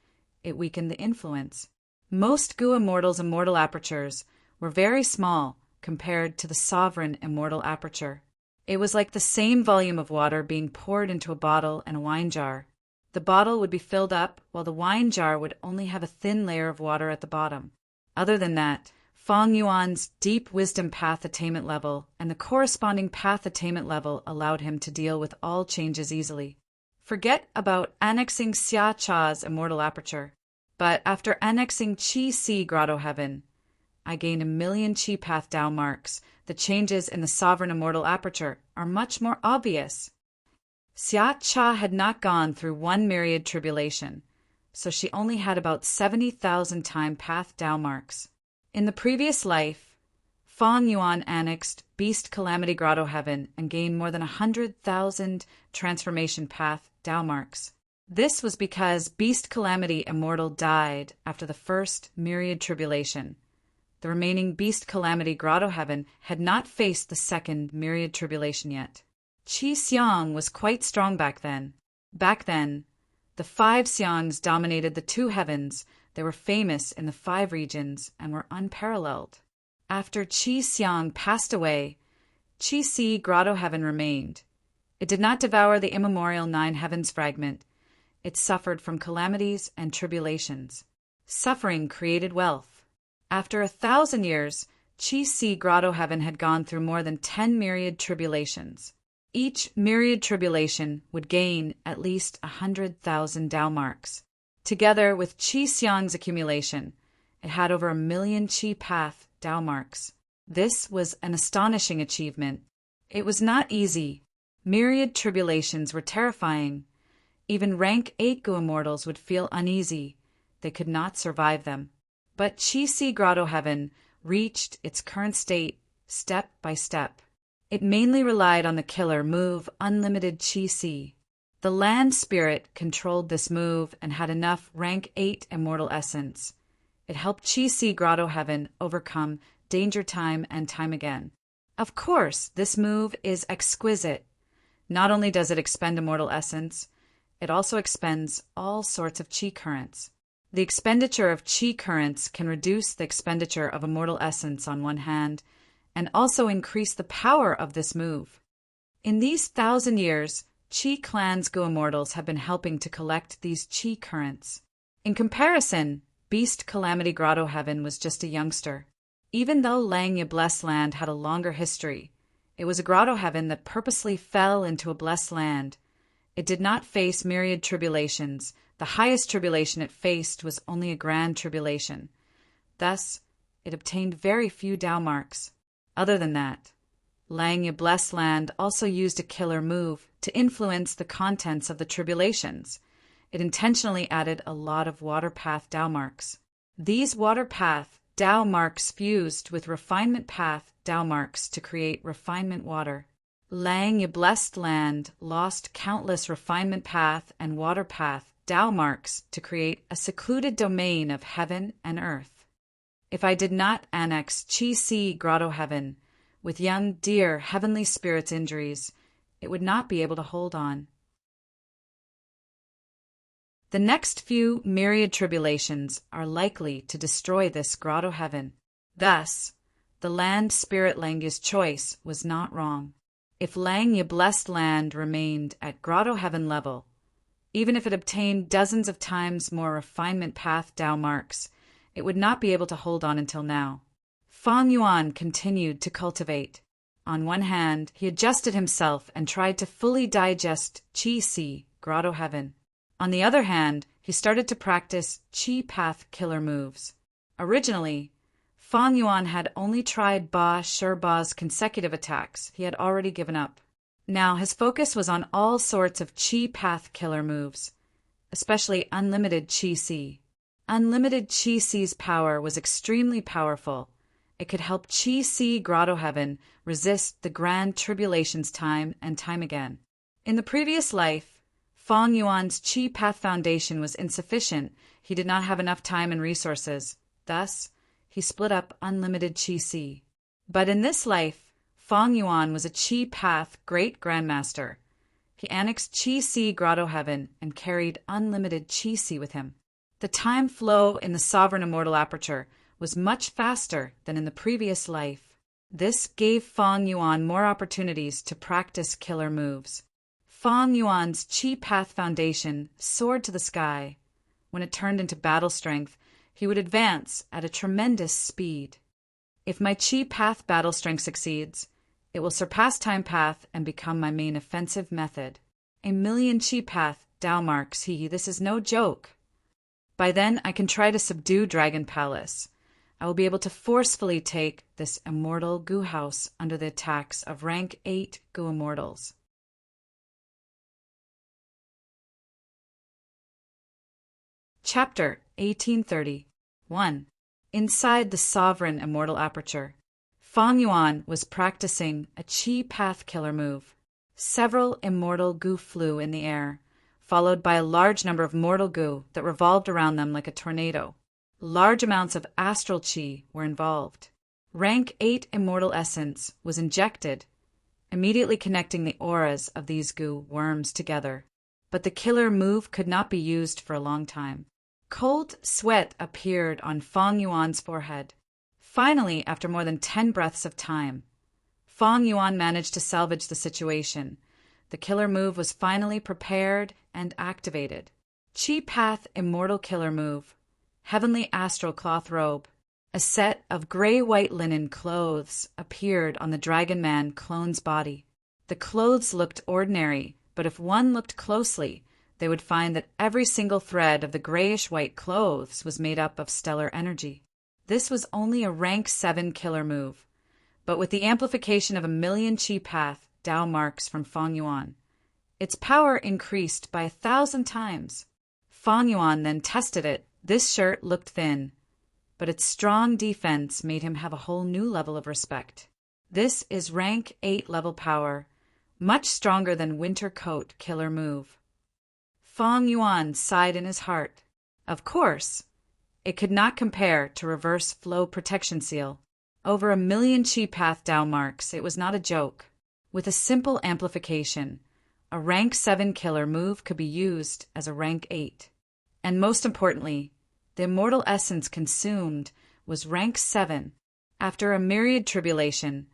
It weakened the influence. Most Gu immortals' immortal apertures were very small compared to the sovereign immortal aperture. It was like the same volume of water being poured into a bottle and a wine jar. The bottle would be filled up while the wine jar would only have a thin layer of water at the bottom. Other than that, Fang Yuan's deep wisdom path attainment level and the corresponding path attainment level allowed him to deal with all changes easily. Forget about annexing Xia Cha's immortal aperture. But after annexing Qi Si Grotto Heaven, I gained 1,000,000 Qi Path Tao marks. The changes in the sovereign immortal aperture are much more obvious. Xia Cha had not gone through 1 myriad tribulation, so she only had about 70,000 time Path Tao marks. In the previous life, Fang Yuan annexed Beast Calamity Grotto Heaven and gained more than 100,000 transformation Path Tao marks. This was because Beast Calamity Immortal died after the first myriad tribulation. The remaining Beast Calamity Grotto Heaven had not faced the second myriad tribulation yet. Qi Xiang was quite strong back then. Back then, the 5 Xiangs dominated the 2 heavens. They were famous in the 5 regions and were unparalleled. After Qi Xiang passed away, Qi Si Grotto Heaven remained. It did not devour the immemorial 9 heavens fragment. It suffered from calamities and tribulations. Suffering created wealth. After 1,000 years, Qi Si Grotto Heaven had gone through more than 10 myriad tribulations. Each myriad tribulation would gain at least 100,000 Tao marks. Together with Qi Xiang's accumulation, it had over 1,000,000 Qi Path Tao marks. This was an astonishing achievement. It was not easy. Myriad tribulations were terrifying. Even rank 8 Gu immortals would feel uneasy. They could not survive them. But Qi Si Grotto Heaven reached its current state step by step. It mainly relied on the killer move Unlimited Qi Si. The land spirit controlled this move and had enough rank 8 immortal essence. It helped Qi Si Grotto Heaven overcome danger time and time again. Of course, this move is exquisite. Not only does it expend immortal essence, it also expends all sorts of Qi currents. The expenditure of Qi currents can reduce the expenditure of immortal essence on one hand, and also increase the power of this move. In these 1,000 years, Qi Clan's Gu immortals have been helping to collect these Qi currents. In comparison, Beast Calamity Grotto Heaven was just a youngster. Even though Langya Blessed Land had a longer history, it was a Grotto Heaven that purposely fell into a blessed land. It did not face myriad tribulations. The highest tribulation it faced was only a grand tribulation. Thus, it obtained very few Tao marks. Other than that, Langya Blessed Land also used a killer move to influence the contents of the tribulations. It intentionally added a lot of water path Tao marks. These water path Tao marks fused with refinement path Tao marks to create refinement water. Langya Blessed Land lost countless refinement path and water path Tao marks to create a secluded domain of heaven and earth. If I did not annex Qi Si Grotto Heaven with young dear heavenly spirits' injuries, it would not be able to hold on. The next few myriad tribulations are likely to destroy this Grotto Heaven. Thus, the land spirit Langya's choice was not wrong. If Langya Blessed Land remained at Grotto Heaven level, even if it obtained dozens of times more refinement path Tao marks, it would not be able to hold on until now. Fang Yuan continued to cultivate. On one hand, he adjusted himself and tried to fully digest Qi Si Grotto Heaven. On the other hand, he started to practice Qi Path killer moves. Originally, Fang Yuan had only tried Ba Shiba's consecutive attacks. He had already given up. Now his focus was on all sorts of Qi Path killer moves, especially Unlimited Qi Si. Unlimited Qi Si's power was extremely powerful. It could help Qi Si Grotto Heaven resist the grand tribulations time and time again. In the previous life, Fang Yuan's Qi Path Foundation was insufficient. He did not have enough time and resources. Thus, he split up Unlimited Qi Si. But in this life, Fang Yuan was a Qi Path Great Grandmaster. He annexed Qi Si Grotto Heaven and carried Unlimited Qi Si with him. The time flow in the Sovereign Immortal Aperture was much faster than in the previous life. This gave Fang Yuan more opportunities to practice killer moves. Fang Yuan's Qi Path Foundation soared to the sky. When it turned into battle strength, he would advance at a tremendous speed. If my Chi Path battle strength succeeds, it will surpass Time Path and become my main offensive method. 1,000,000 Chi Path Tao marks, this is no joke. By then, I can try to subdue Dragon Palace. I will be able to forcefully take this immortal Gu house under the attacks of rank 8 Gu immortals. Chapter 1830 1. Inside the sovereign immortal aperture, Fang Yuan was practicing a Chi Path killer move. Several immortal Gu flew in the air, followed by a large number of mortal Gu that revolved around them like a tornado. Large amounts of astral Qi were involved. Rank 8 immortal essence was injected, immediately connecting the auras of these Gu worms together. But the killer move could not be used for a long time. Cold sweat appeared on Fang Yuan's forehead. Finally, after more than 10 breaths of time, Fang Yuan managed to salvage the situation. The killer move was finally prepared and activated. Chi Path Immortal Killer Move. Heavenly Astral Cloth Robe. A set of gray-white linen clothes appeared on the Dragon Man clone's body. The clothes looked ordinary, but if one looked closely, they would find that every single thread of the grayish-white clothes was made up of stellar energy. This was only a rank 7 killer move, but with the amplification of 1,000,000 Chi Path Tao marks from Fang Yuan, its power increased by 1,000 times. Fang Yuan then tested it. This shirt looked thin, but its strong defense made him have a whole new level of respect. This is rank 8 level power, much stronger than Winter Coat killer move. Fang Yuan sighed in his heart. Of course, it could not compare to Reverse Flow Protection Seal. Over 1,000,000 Chi Path Tao marks, it was not a joke. With a simple amplification, a rank 7 killer move could be used as a rank 8. And most importantly, the immortal essence consumed was rank 7. After a myriad tribulation,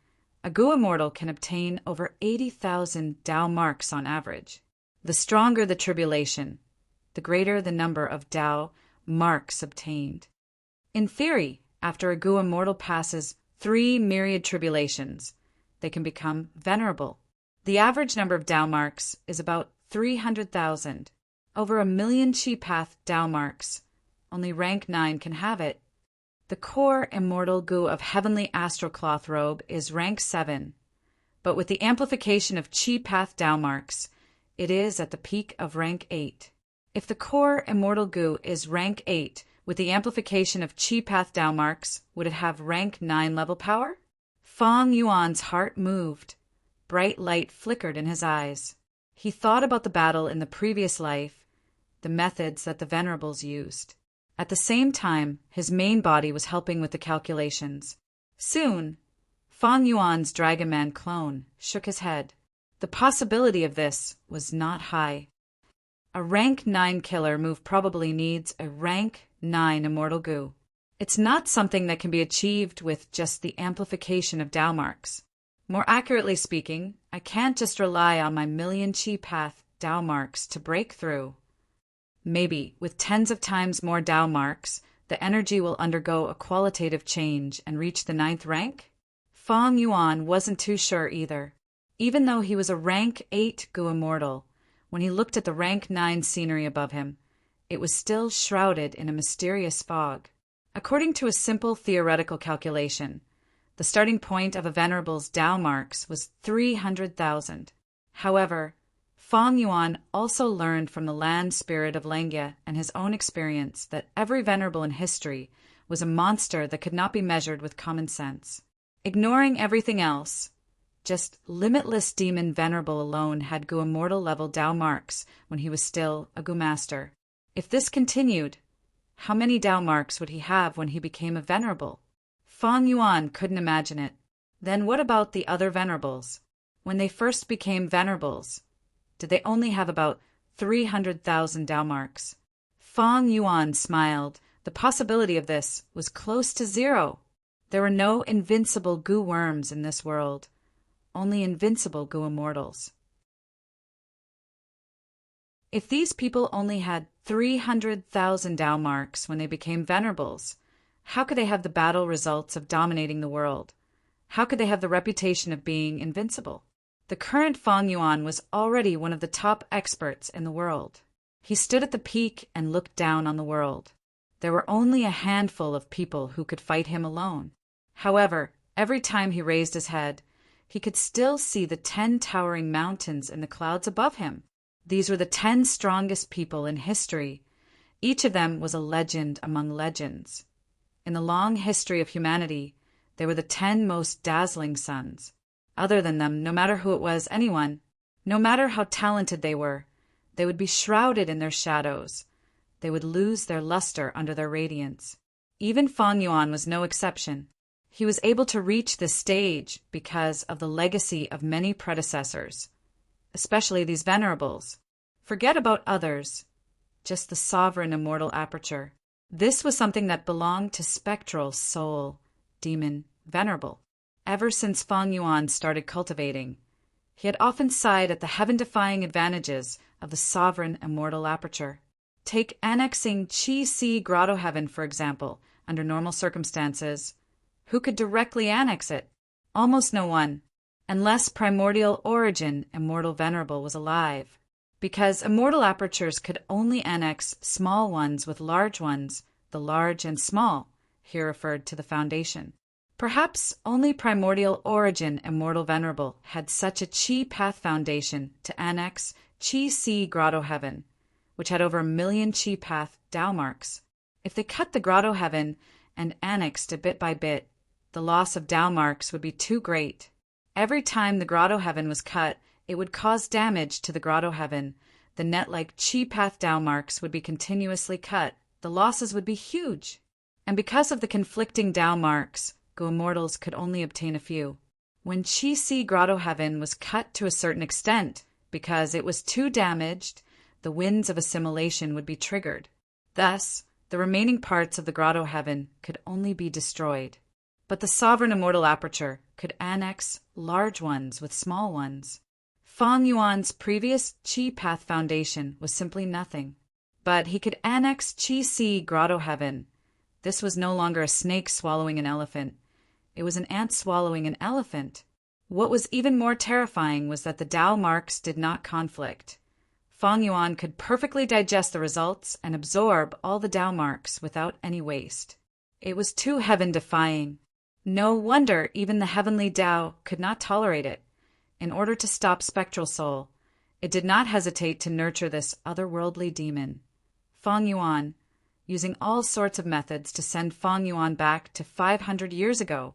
a Gu immortal can obtain over 80,000 Tao marks on average. The stronger the tribulation, the greater the number of Tao marks obtained. In theory, after a Gu immortal passes 3 myriad tribulations, they can become Venerable. The average number of Tao marks is about 300,000. Over 1,000,000 Chi Path Tao marks, only rank 9 can have it. The core immortal Gu of Heavenly Astral Cloth Robe is rank 7, but with the amplification of Chi Path Tao marks, it is at the peak of rank 8. If the core immortal Gu is rank 8, with the amplification of Chi Path Tao marks, would it have rank 9 level power? Fang Yuan's heart moved. Bright light flickered in his eyes. He thought about the battle in the previous life, the methods that the Venerables used. At the same time, his main body was helping with the calculations. Soon, Fang Yuan's Dragon Man clone shook his head. The possibility of this was not high. A rank 9 killer move probably needs a rank 9 immortal Gu. It's not something that can be achieved with just the amplification of Tao marks. More accurately speaking, I can't just rely on my 1,000,000 Chi Path Tao marks to break through. Maybe, with tens of times more Tao marks, the energy will undergo a qualitative change and reach the 9th rank? Fang Yuan wasn't too sure either. Even though he was a rank 8 Gu immortal, when he looked at the rank 9 scenery above him, it was still shrouded in a mysterious fog. According to a simple theoretical calculation, the starting point of a Venerable's Tao marks was 300,000. However, Fang Yuan also learned from the land spirit of Lengia and his own experience that every Venerable in history was a monster that could not be measured with common sense. Ignoring everything else, just limitless demon Venerable alone had Gu immortal level Tao marks when he was still a Gu master. If this continued, how many Tao marks would he have when he became a Venerable? Fang Yuan couldn't imagine it. Then what about the other Venerables? When they first became Venerables, did they only have about 300,000 Tao marks? Fang Yuan smiled. The possibility of this was close to 0. There were no invincible Gu worms in this world. Only invincible Gu immortals. If these people only had 300,000 Tao marks when they became Venerables, How could they have the battle results of dominating the world? How could they have the reputation of being invincible? The current Feng Yuan was already one of the top experts in the world. He stood at the peak and looked down on the world. There were only a handful of people who could fight him alone. However, every time he raised his head, he could still see the 10 towering mountains in the clouds above him. These were the 10 strongest people in history. Each of them was a legend among legends. In the long history of humanity, they were the 10 most dazzling suns. Other than them, no matter who it was, anyone, no matter how talented they would be shrouded in their shadows. They would lose their luster under their radiance. Even Feng Yuan was no exception. He was able to reach this stage because of the legacy of many predecessors, especially these venerables. Forget about others, just the sovereign immortal aperture. This was something that belonged to spectral soul, demon, venerable. Ever since Feng Yuan started cultivating, he had often sighed at the heaven-defying advantages of the sovereign immortal aperture. Take annexing Qi Si Grotto Heaven, for example, under normal circumstances. Who could directly annex it? Almost no one, unless primordial origin immortal venerable was alive. Because immortal apertures could only annex small ones with large ones, the large and small, here referred to the foundation. Perhaps only primordial origin immortal venerable had such a Qi path foundation to annex Qi Si Grotto Heaven, which had over 1 million Qi path Tao marks. If they cut the Grotto Heaven and annexed it bit by bit, the loss of Tao marks would be too great. Every time the Grotto Heaven was cut, it would cause damage to the Grotto Heaven. The net-like Qi path Tao marks would be continuously cut. The losses would be huge. And because of the conflicting Tao marks, Go Immortals could only obtain a few. When Qi Si Grotto Heaven was cut to a certain extent, because it was too damaged, the winds of assimilation would be triggered. Thus, the remaining parts of the Grotto Heaven could only be destroyed. But the sovereign immortal aperture could annex large ones with small ones. Feng Yuan's previous Qi path foundation was simply nothing. But he could annex Qi Si Grotto Heaven. This was no longer a snake swallowing an elephant. It was an ant swallowing an elephant. What was even more terrifying was that the Tao marks did not conflict. Feng Yuan could perfectly digest the results and absorb all the Tao marks without any waste. It was too heaven-defying. No wonder even the heavenly Tao could not tolerate it. In order to stop spectral soul, it did not hesitate to nurture this otherworldly demon. Feng Yuan, using all sorts of methods to send Feng Yuan back to 500 years ago,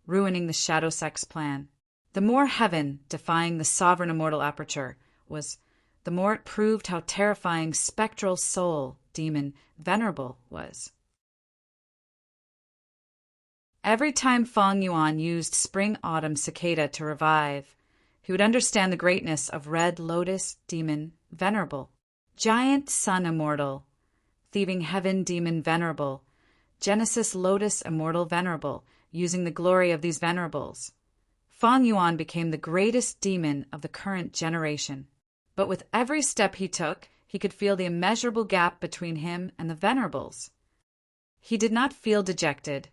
ruining the Shadow Sect's plan. The more heaven defying the sovereign immortal aperture was, the more it proved how terrifying spectral soul, demon, venerable was. Every time Feng Yuan used spring-autumn cicada to revive, he would understand the greatness of red lotus, demon, venerable, giant sun immortal, thieving heaven demon venerable, Genesis lotus immortal venerable, using the glory of these venerables. Feng Yuan became the greatest demon of the current generation. But with every step he took, he could feel the immeasurable gap between him and the venerables. He did not feel dejected.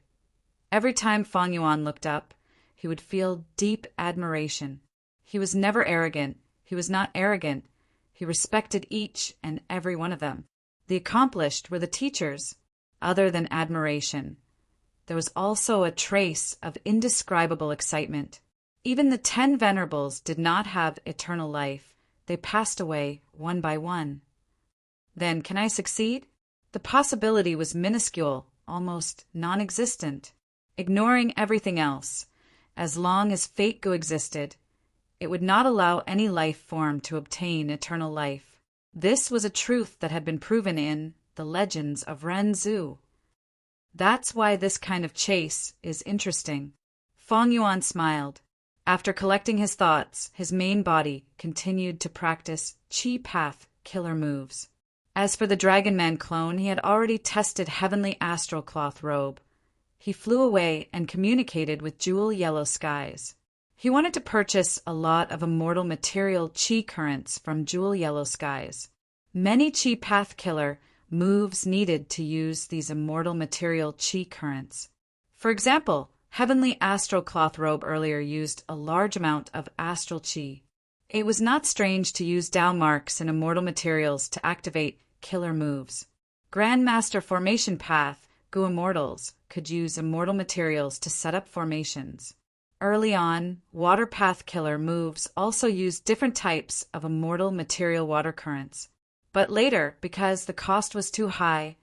Every time Feng Yuan looked up, he would feel deep admiration. He was never arrogant. He was not arrogant. He respected each and every one of them. The accomplished were the teachers. Other than admiration, there was also a trace of indescribable excitement. Even the 10 venerables did not have eternal life. They passed away one by one. Then, can I succeed? The possibility was minuscule, almost non-existent. Ignoring everything else, as long as fate existed, it would not allow any life form to obtain eternal life. This was a truth that had been proven in the legends of Ren Zhu. That's why this kind of chase is interesting. Feng Yuan smiled. After collecting his thoughts, his main body continued to practice Qi Path killer moves. As for the Dragon Man clone, he had already tested heavenly astral cloth robe. He flew away and communicated with jewel yellow skies. He wanted to purchase a lot of immortal material Qi currents from jewel yellow skies. Many Qi Path killer moves needed to use these immortal material chi currents. For example, Heavenly Astral Cloth Robe earlier used a large amount of astral chi. It was not strange to use Tao marks and immortal materials to activate killer moves. Grandmaster Formation Path, Gu Immortals, could use immortal materials to set up formations. Early on, Water Path Killer moves also used different types of immortal material water currents. But later, because the cost was too high,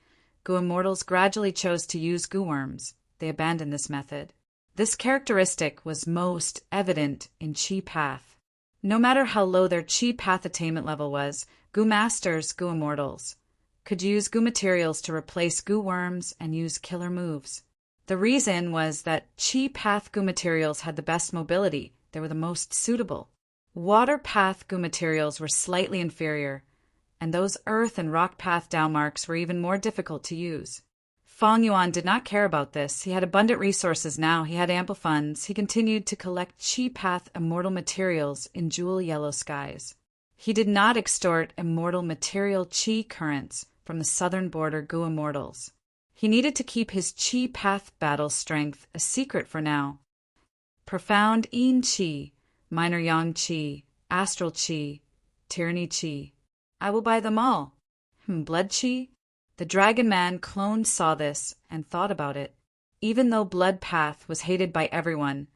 Gu Immortals gradually chose to use Gu Worms. They abandoned this method. This characteristic was most evident in Chi Path. No matter how low their Chi Path attainment level was, Gu Masters, Gu Immortals, could use Gu materials to replace Gu Worms and use killer moves. The reason was that Chi Path Gu materials had the best mobility. They were the most suitable. Water Path Gu materials were slightly inferior, and those Earth and Rock Path Tao marks were even more difficult to use. Feng Yuan did not care about this. He had abundant resources now. He had ample funds. He continued to collect Chi Path immortal materials in jewel yellow skies. He did not extort immortal material Chi currents from the southern border Gu Immortals. He needed to keep his Chi Path battle strength a secret for now. Profound Yin Chi, Minor Yang Chi, Astral Chi, Tyranny Chi. I will buy them all. Blood Chi? The Dragon Man clone saw this and thought about it. Even though Blood Path was hated by everyone,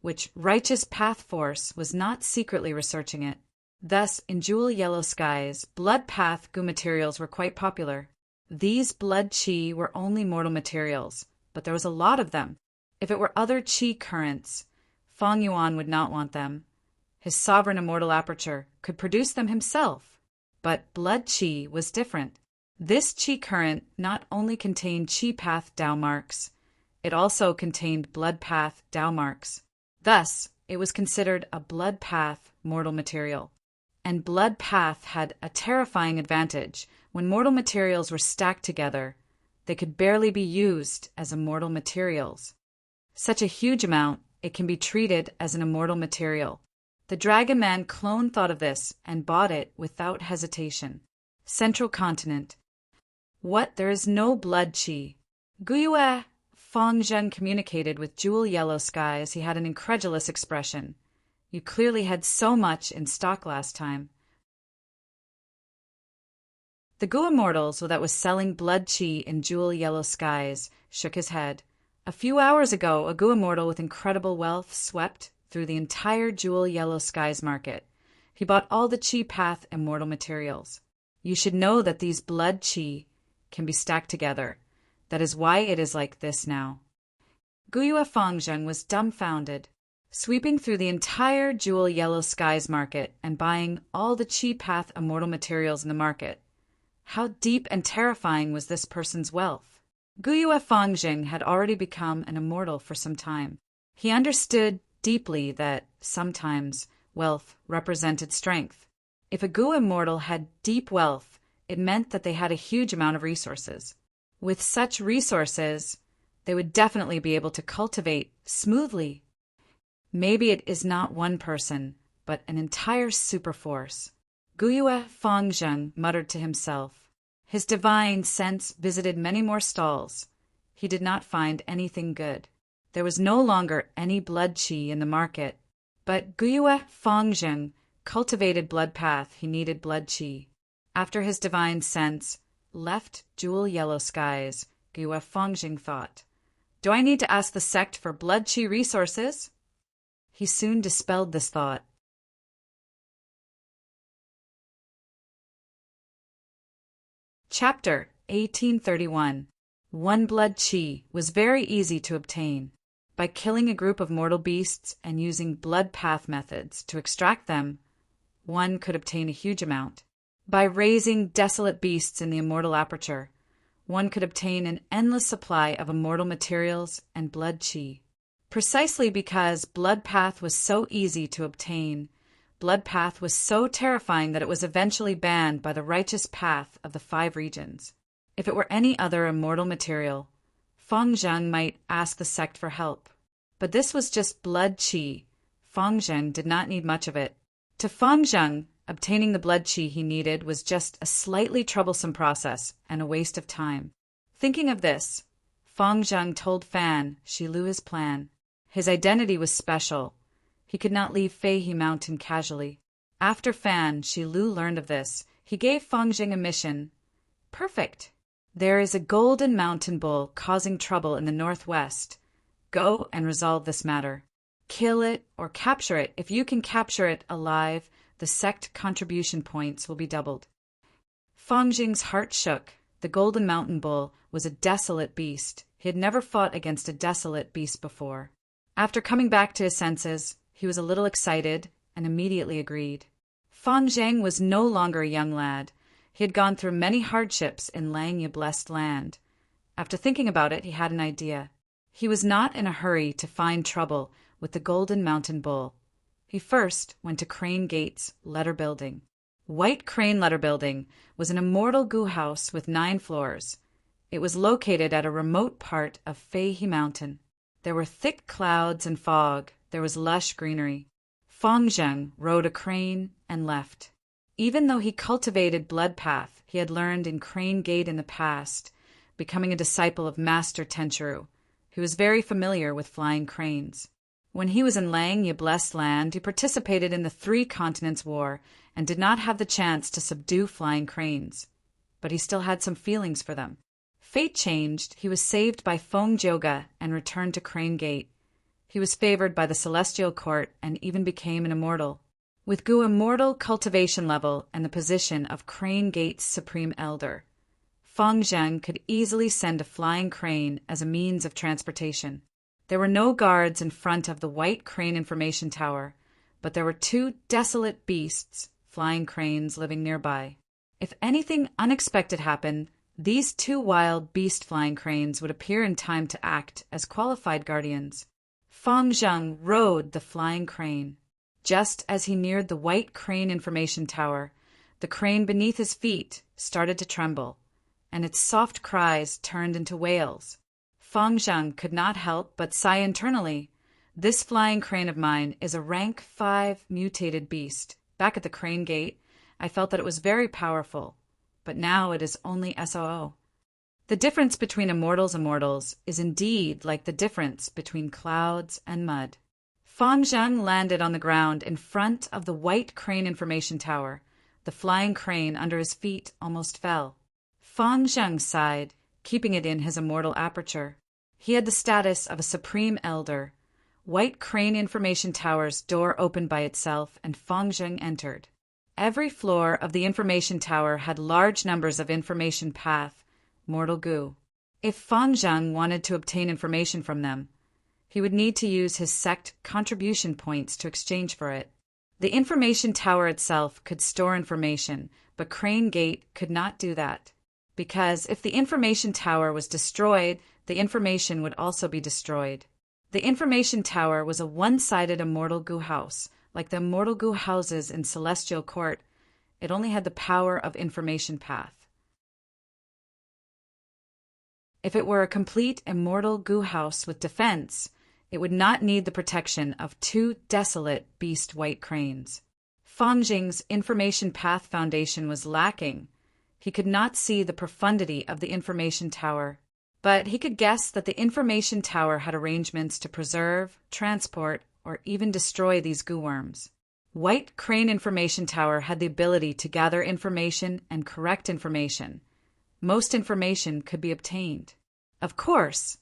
which Righteous Path Force was not secretly researching it. Thus, in jewel yellow skies, Blood Path Gu materials were quite popular. These blood chi were only mortal materials, but there was a lot of them. If it were other chi currents, Feng Yuan would not want them. His sovereign immortal aperture could produce them himself. But blood chi was different. This chi current not only contained Chi Path Tao marks, it also contained Blood Path Tao marks. Thus, it was considered a Blood Path mortal material. And Blood Path had a terrifying advantage. When mortal materials were stacked together, they could barely be used as immortal materials. Such a huge amount, it can be treated as an immortal material. The Dragon Man clone thought of this and bought it without hesitation. Central Continent. What? There is no blood chi. Guyue Feng Zheng communicated with jewel yellow skies. He had an incredulous expression. You clearly had so much in stock last time. The Gu Immortals that was selling blood chi in jewel yellow skies shook his head. A few hours ago, a Gu Immortal with incredible wealth swept through the entire jewel yellow skies market. He bought all the Chi Path immortal materials. You should know that these blood chi can be stacked together. That is why it is like this now. Guyue Fengzheng was dumbfounded, sweeping through the entire jewel yellow skies market and buying all the Chi Path immortal materials in the market. How deep and terrifying was this person's wealth? Guyue Fengzheng had already become an immortal for some time. He understood deeply that sometimes wealth represented strength. If a Gu immortal had deep wealth, it meant that they had a huge amount of resources. With such resources, they would definitely be able to cultivate smoothly. Maybe it is not one person, but an entire superforce. Guyue Fengzheng muttered to himself. His divine sense visited many more stalls. He did not find anything good. There was no longer any blood chi in the market. But Guyue Fengzheng cultivated blood path. He needed blood chi. After his divine sense left jewel yellow skies, Guyue Fengzheng thought, do I need to ask the sect for blood chi resources? He soon dispelled this thought. Chapter 1831. One blood chi was very easy to obtain. By killing a group of mortal beasts and using blood path methods to extract them, one could obtain a huge amount. By raising desolate beasts in the immortal aperture, one could obtain an endless supply of immortal materials and blood chi. Precisely because blood path was so easy to obtain, blood path was so terrifying that it was eventually banned by the righteous path of the 5 regions. If it were any other immortal material, Fengzheng might ask the sect for help. But this was just blood chi. Fengzheng did not need much of it. To Fengzheng, Obtaining the blood qi he needed was just a slightly troublesome process and a waste of time. Thinking of this, Feng Zheng told Fan Shi Lu his plan. His identity was special. He could not leave Feihe Mountain casually. After Fan Shi Lu learned of this, he gave Feng Zheng a mission. Perfect. There is a golden mountain bull causing trouble in the northwest. Go and resolve this matter. Kill it or capture it. If you can capture it alive, the sect contribution points will be doubled. Feng Zheng's heart shook. The golden mountain bull was a desolate beast. He had never fought against a desolate beast before. After coming back to his senses, he was a little excited and immediately agreed. Feng Zheng was no longer a young lad. He had gone through many hardships in Langya blessed land. After thinking about it, he had an idea. He was not in a hurry to find trouble with the golden mountain bull. He first went to Crane Gate's letter building. White Crane Letter Building was an immortal goo house with 9 floors. It was located at a remote part of Feihe Mountain. There were thick clouds and fog. There was lush greenery. Feng Zheng rode a crane and left. Even though he cultivated blood path he had learned in Crane Gate in the past, becoming a disciple of Master Tenchiru, he was very familiar with flying cranes. When he was in Langya blessed land, he participated in the 3 Continents War and did not have the chance to subdue flying cranes. But he still had some feelings for them. Fate changed. He was saved by Feng Jioga and returned to Crane Gate. He was favored by the Celestial Court and even became an immortal. With Gu immortal cultivation level and the position of Crane Gate's Supreme Elder, Feng Zheng could easily send a flying crane as a means of transportation. There were no guards in front of the White Crane Information Tower, but there were 2 desolate beasts, flying cranes, living nearby. If anything unexpected happened, these 2 wild beast flying cranes would appear in time to act as qualified guardians. Feng Zheng rode the flying crane. Just as he neared the White Crane Information Tower, the crane beneath his feet started to tremble, and its soft cries turned into wails. Feng Zheng could not help but sigh internally. This flying crane of mine is a rank 5 mutated beast. Back at the Crane Gate, I felt that it was very powerful, but now it is only SOO. The difference between immortals is indeed like the difference between clouds and mud. Feng Zheng landed on the ground in front of the White Crane Information Tower. The flying crane under his feet almost fell. Feng Zheng sighed, keeping it in his immortal aperture. He had the status of a Supreme Elder. White Crane Information Tower's door opened by itself, and Feng Zheng entered. Every floor of the information tower had large numbers of information path, mortal goo. If Feng Zheng wanted to obtain information from them, he would need to use his sect contribution points to exchange for it. The information tower itself could store information, but Crane Gate could not do that. Because if the information tower was destroyed, the information would also be destroyed. The information tower was a one-sided immortal goo house, like the immortal goo houses in Celestial Court. It only had the power of information path. If it were a complete immortal goo house with defense, it would not need the protection of 2 desolate beast white cranes. Feng Zheng's information path foundation was lacking. He could not see the profundity of the information tower, but he could guess that the information tower had arrangements to preserve, transport, or even destroy these goo worms. White Crane Information Tower had the ability to gather information and correct information. Most information could be obtained. Of course,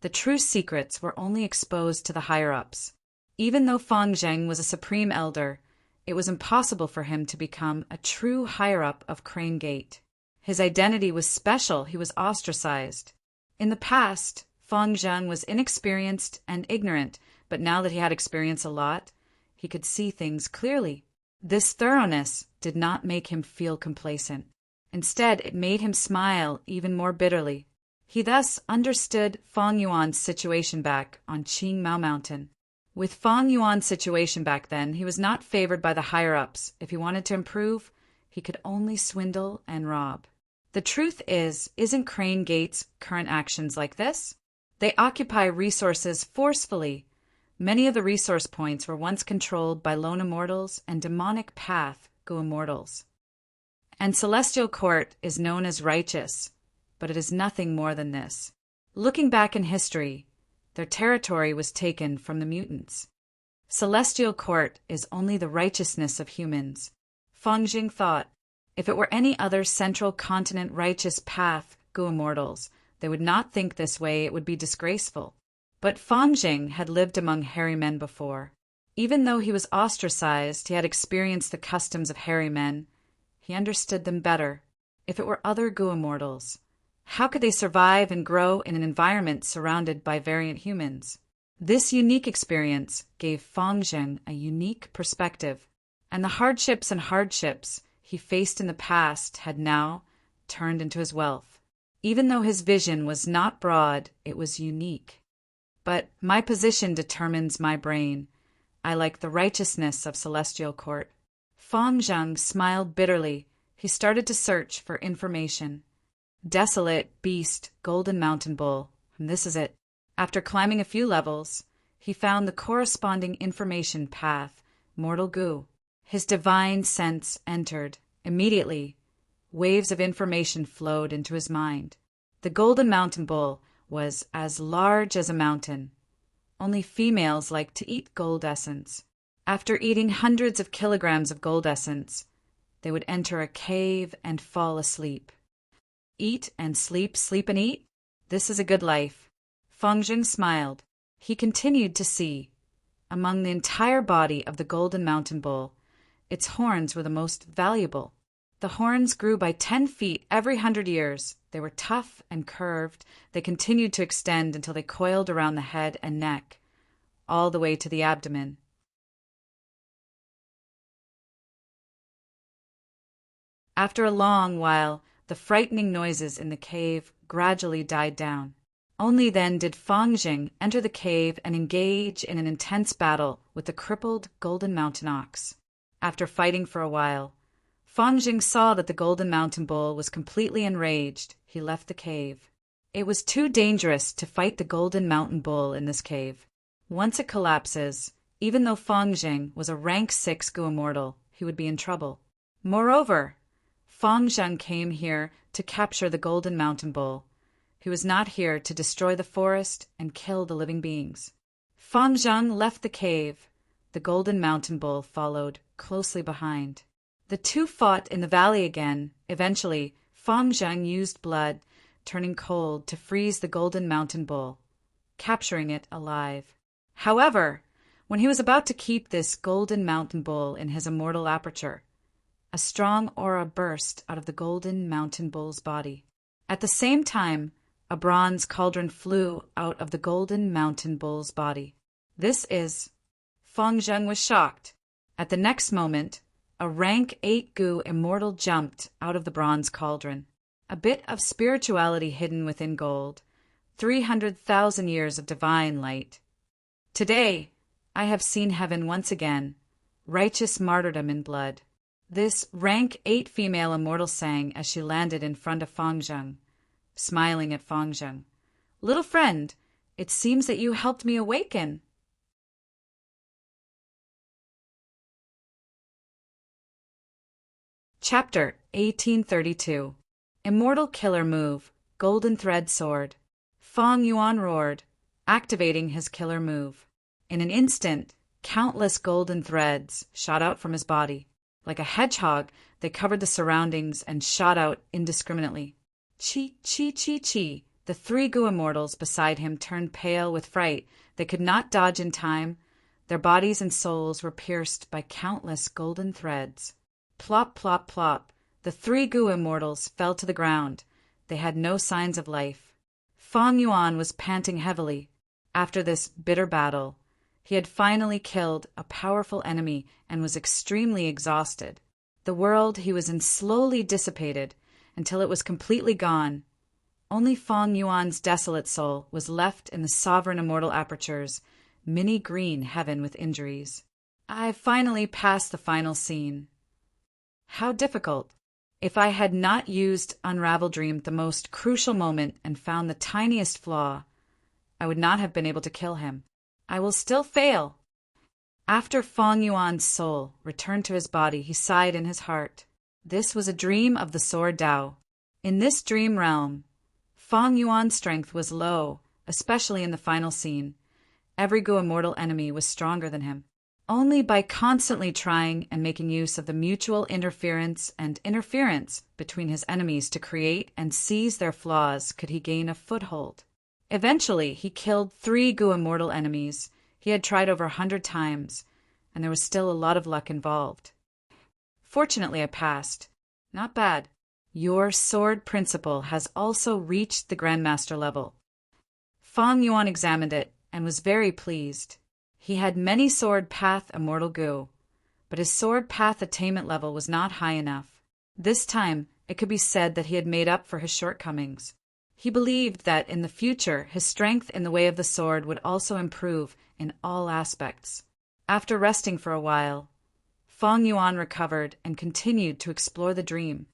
the true secrets were only exposed to the higher-ups. Even though Feng Zheng was a Supreme Elder, it was impossible for him to become a true higher-up of Crane Gate. His identity was special. He was ostracized. In the past, Feng Zheng was inexperienced and ignorant, but now that he had experienced a lot, he could see things clearly. This thoroughness did not make him feel complacent. Instead, it made him smile even more bitterly. He thus understood Feng Yuan's situation back on Qing Mao Mountain. With Feng Yuan's situation back then, he was not favored by the higher-ups. If he wanted to improve, he could only swindle and rob. The truth is, isn't Crane Gate's current actions like this? They occupy resources forcefully. Many of the resource points were once controlled by lone immortals and demonic path go immortals. And Celestial Court is known as righteous, but it is nothing more than this. Looking back in history, their territory was taken from the mutants. Celestial Court is only the righteousness of humans. Fangjing thought, if it were any other central continent righteous path, go immortals, they would not think this way, it would be disgraceful. But Fangjing had lived among hairy men before. Even though he was ostracized, he had experienced the customs of hairy men. He understood them better. If it were other go immortals, how could they survive and grow in an environment surrounded by variant humans? This unique experience gave Fangjing a unique perspective, and the hardships he faced in the past had now turned into his wealth. Even though his vision was not broad, it was unique. But my position determines my brain. I like the righteousness of Celestial Court. Fangjing smiled bitterly. He started to search for information. Desolate Beast Golden Mountain Bull. And this is it. After climbing a few levels, he found the corresponding information path, Mortal Goo. His divine sense entered. Immediately, waves of information flowed into his mind. The Golden Mountain Bull was as large as a mountain. Only females like to eat gold essence. After eating hundreds of kilograms of gold essence, they would enter a cave and fall asleep. Eat and sleep, sleep and eat? This is a good life. Fangjing smiled. He continued to see. Among the entire body of the Golden Mountain Bull, its horns were the most valuable. The horns grew by 10 feet every 100 years. They were tough and curved. They continued to extend until they coiled around the head and neck, all the way to the abdomen. After a long while, the frightening noises in the cave gradually died down. Only then did Fangjing enter the cave and engage in an intense battle with the crippled Golden Mountain Ox. After fighting for a while, Fangjing saw that the Golden Mountain Bull was completely enraged. He left the cave. It was too dangerous to fight the Golden Mountain Bull in this cave. Once it collapses, even though Fangjing was a rank 6 go immortal, he would be in trouble. Moreover, Fangjing came here to capture the Golden Mountain Bull. He was not here to destroy the forest and kill the living beings. Fangjing left the cave. The Golden Mountain Bull followed closely behind. The two fought in the valley again. Eventually, Fangjing used blood, turning cold, to freeze the Golden Mountain Bull, capturing it alive. However, when he was about to keep this Golden Mountain Bull in his immortal aperture, a strong aura burst out of the Golden Mountain Bull's body. At the same time, a bronze cauldron flew out of the Golden Mountain Bull's body. Fangjing was shocked. At the next moment, a rank 8 goo immortal jumped out of the bronze cauldron. A bit of spirituality hidden within gold. 300,000 years of divine light. Today, I have seen heaven once again. Righteous martyrdom in blood. This rank 8 female immortal sang as she landed in front of Fangjing, smiling at Fangjing. Little friend, it seems that you helped me awaken. Chapter 1832. Immortal Killer Move, Golden Thread Sword. Fang Yuan roared, activating his killer move. In an instant, countless golden threads shot out from his body. Like a hedgehog, they covered the surroundings and shot out indiscriminately. Chi, chi, chi, chi. The 3 goo immortals beside him turned pale with fright. They could not dodge in time. Their bodies and souls were pierced by countless golden threads. Plop, plop, plop. The 3 goo immortals fell to the ground. They had no signs of life. Fang Yuan was panting heavily. After this bitter battle, he had finally killed a powerful enemy and was extremely exhausted. The world he was in slowly dissipated until it was completely gone. Only Fang Yuan's desolate soul was left in the sovereign immortal aperture's mini green heaven with injuries. I've finally passed the final scene. How difficult. If I had not used Unravel Dream at the most crucial moment and found the tiniest flaw, I would not have been able to kill him. I will still fail. After Feng Yuan's soul returned to his body, he sighed in his heart. This was a dream of the Sword Tao. In this dream realm, Feng Yuan's strength was low, especially in the final scene. Every Gu immortal enemy was stronger than him. Only by constantly trying and making use of the mutual interference and interference between his enemies to create and seize their flaws could he gain a foothold. Eventually, he killed 3 Gu immortal enemies. He had tried over 100 times, and there was still a lot of luck involved. Fortunately, I passed. Not bad. Your sword principle has also reached the Grandmaster level. Feng Yuan examined it and was very pleased. He had many sword path immortal Gu, but his sword path attainment level was not high enough. This time, it could be said that he had made up for his shortcomings. He believed that in the future, his strength in the way of the sword would also improve in all aspects. After resting for a while, Feng Yuan recovered and continued to explore the dream.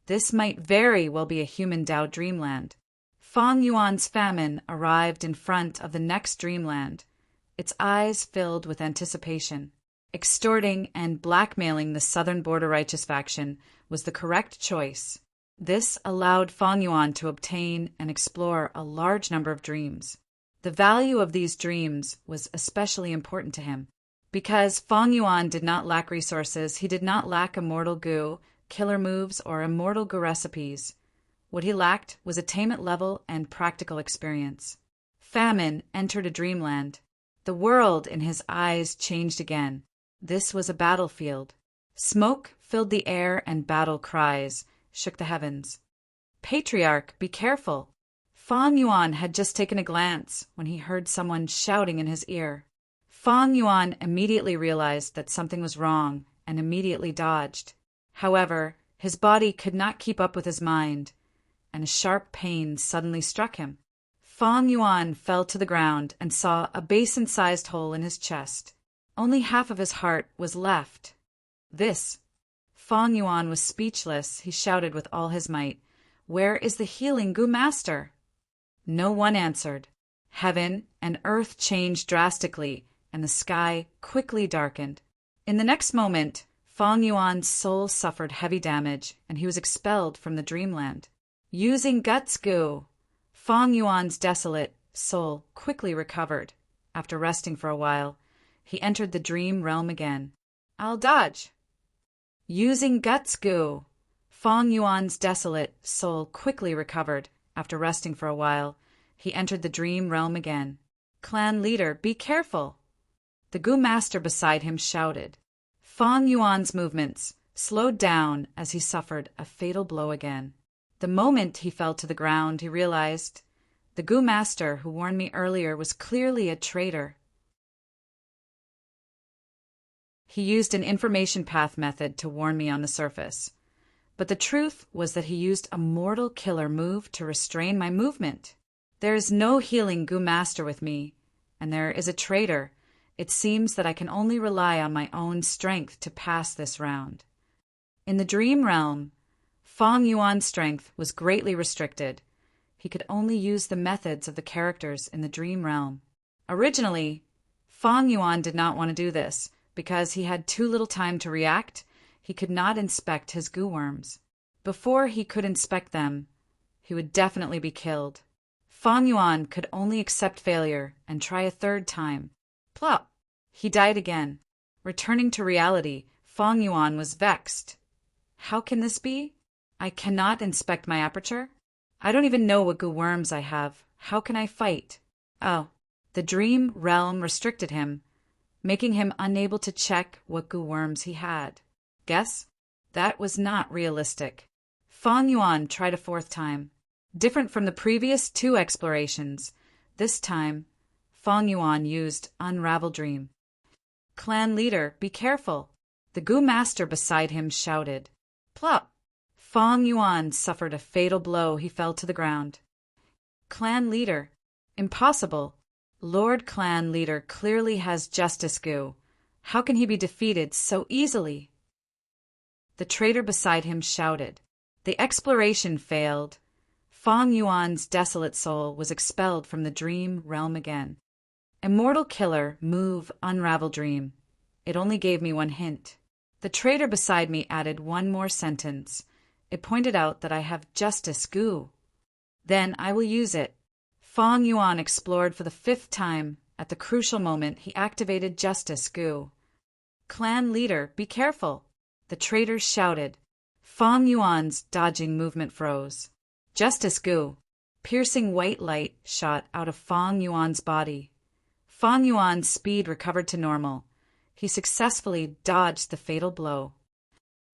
This might very well be a human Tao dreamland. Feng Yuan's famine arrived in front of the next dreamland, its eyes filled with anticipation. Extorting and blackmailing the southern border righteous faction was the correct choice. This allowed Feng Yuan to obtain and explore a large number of dreams. The value of these dreams was especially important to him. Because Feng Yuan did not lack resources, he did not lack immortal Gu, killer moves, or immortal Gu recipes. What he lacked was attainment level and practical experience. Famine entered a dreamland. The world in his eyes changed again. This was a battlefield. Smoke filled the air and battle cries shook the heavens. Patriarch, be careful! Feng Yuan had just taken a glance when he heard someone shouting in his ear. Feng Yuan immediately realized that something was wrong and immediately dodged. However, his body could not keep up with his mind, and a sharp pain suddenly struck him. Feng Yuan fell to the ground and saw a basin-sized hole in his chest. Only half of his heart was left. Feng Yuan was speechless. He shouted with all his might, "Where is the healing Gu Master?" No one answered. Heaven and earth changed drastically, and the sky quickly darkened. In the next moment, Feng Yuan's soul suffered heavy damage, and he was expelled from the dreamland. Using Guts Gu, Feng Yuan's desolate soul quickly recovered. After resting for a while, he entered the dream realm again. I'll dodge. Using Guts Gu, Feng Yuan's desolate soul quickly recovered. After resting for a while, he entered the dream realm again. Clan leader, be careful! The Gu master beside him shouted. Feng Yuan's movements slowed down as he suffered a fatal blow again. The moment he fell to the ground, he realized the Gu master who warned me earlier was clearly a traitor. He used an information path method to warn me on the surface. But the truth was that he used a mortal killer move to restrain my movement. There is no healing Gu master with me, and there is a traitor. It seems that I can only rely on my own strength to pass this round. In the dream realm, Feng Yuan's strength was greatly restricted. He could only use the methods of the characters in the dream realm. Originally, Feng Yuan did not want to do this. Because he had too little time to react, he could not inspect his Gu worms. Before he could inspect them, he would definitely be killed. Feng Yuan could only accept failure and try a third time. Plop! He died again. Returning to reality, Feng Yuan was vexed. How can this be? I cannot inspect my aperture. I don't even know what Gu worms I have. How can I fight? Oh, the dream realm restricted him, making him unable to check what Gu worms he had. Guess? That was not realistic. Feng Yuan tried a fourth time. Different from the previous 2 explorations, this time, Feng Yuan used Unravel Dream. Clan leader, be careful! The Gu master beside him shouted. Plop! Feng Yuan suffered a fatal blow. He fell to the ground. Clan leader. Impossible. Lord Clan leader clearly has Justice Gu. How can he be defeated so easily? The traitor beside him shouted. The exploration failed. Feng Yuan's desolate soul was expelled from the dream realm again. Immortal killer, move, unravel dream. It only gave me one hint. The traitor beside me added one more sentence. It pointed out that I have justice goo. Then I will use it. Fong Yuan explored for the 5th time. At the crucial moment, he activated justice goo. Clan leader, be careful! The traitor shouted. Fong Yuan's dodging movement froze. Justice goo. Piercing white light shot out of Fong Yuan's body. Fong Yuan's speed recovered to normal. He successfully dodged the fatal blow.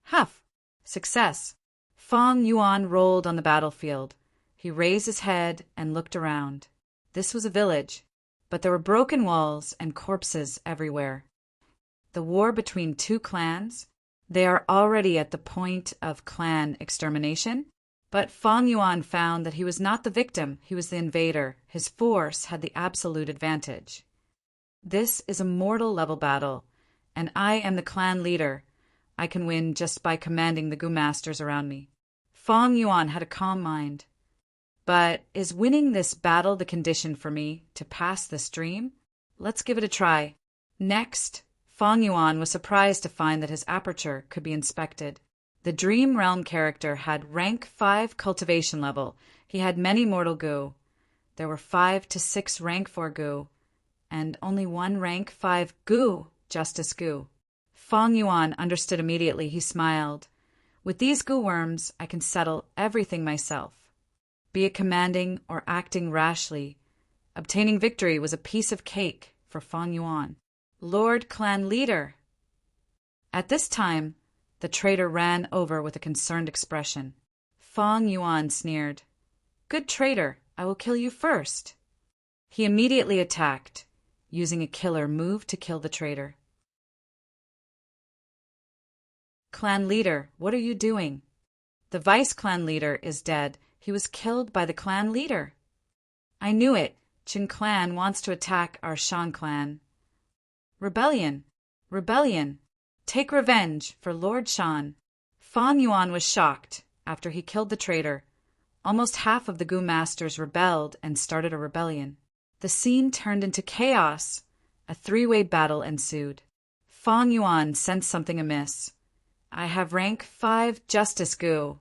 Huff! Success! Fong Yuan rolled on the battlefield. He raised his head and looked around. This was a village, but there were broken walls and corpses everywhere. The war between 2 clans? They are already at the point of clan extermination? But Fong Yuan found that he was not the victim, he was the invader. His force had the absolute advantage. This is a mortal level battle, and I am the clan leader. I can win just by commanding the Gu masters around me. Fong Yuan had a calm mind. But is winning this battle the condition for me to pass this dream? Let's give it a try. Next, Fong Yuan was surprised to find that his aperture could be inspected. The Dream Realm character had rank 5 cultivation level. He had many mortal Gu. There were 5 to 6 rank 4 Gu, and only 1 rank 5 Gu, Justice Gu. Fong Yuan understood immediately. He smiled. With these Gu worms, I can settle everything myself. Be it commanding or acting rashly, obtaining victory was a piece of cake for Fong Yuan. Lord Clan Leader! At this time, the traitor ran over with a concerned expression. Fong Yuan sneered. Good traitor, I will kill you first. He immediately attacked, using a killer move to kill the traitor. Clan Leader, what are you doing? The Vice Clan Leader is dead. He was killed by the clan leader. I knew it. Qin Clan wants to attack our Shan Clan. Rebellion! Rebellion! Take revenge for Lord Shan. Fong Yuan was shocked after he killed the traitor. Almost half of the Gu masters rebelled and started a rebellion. The scene turned into chaos. A 3-way battle ensued. Fong Yuan sensed something amiss. I have rank 5 Justice Gu.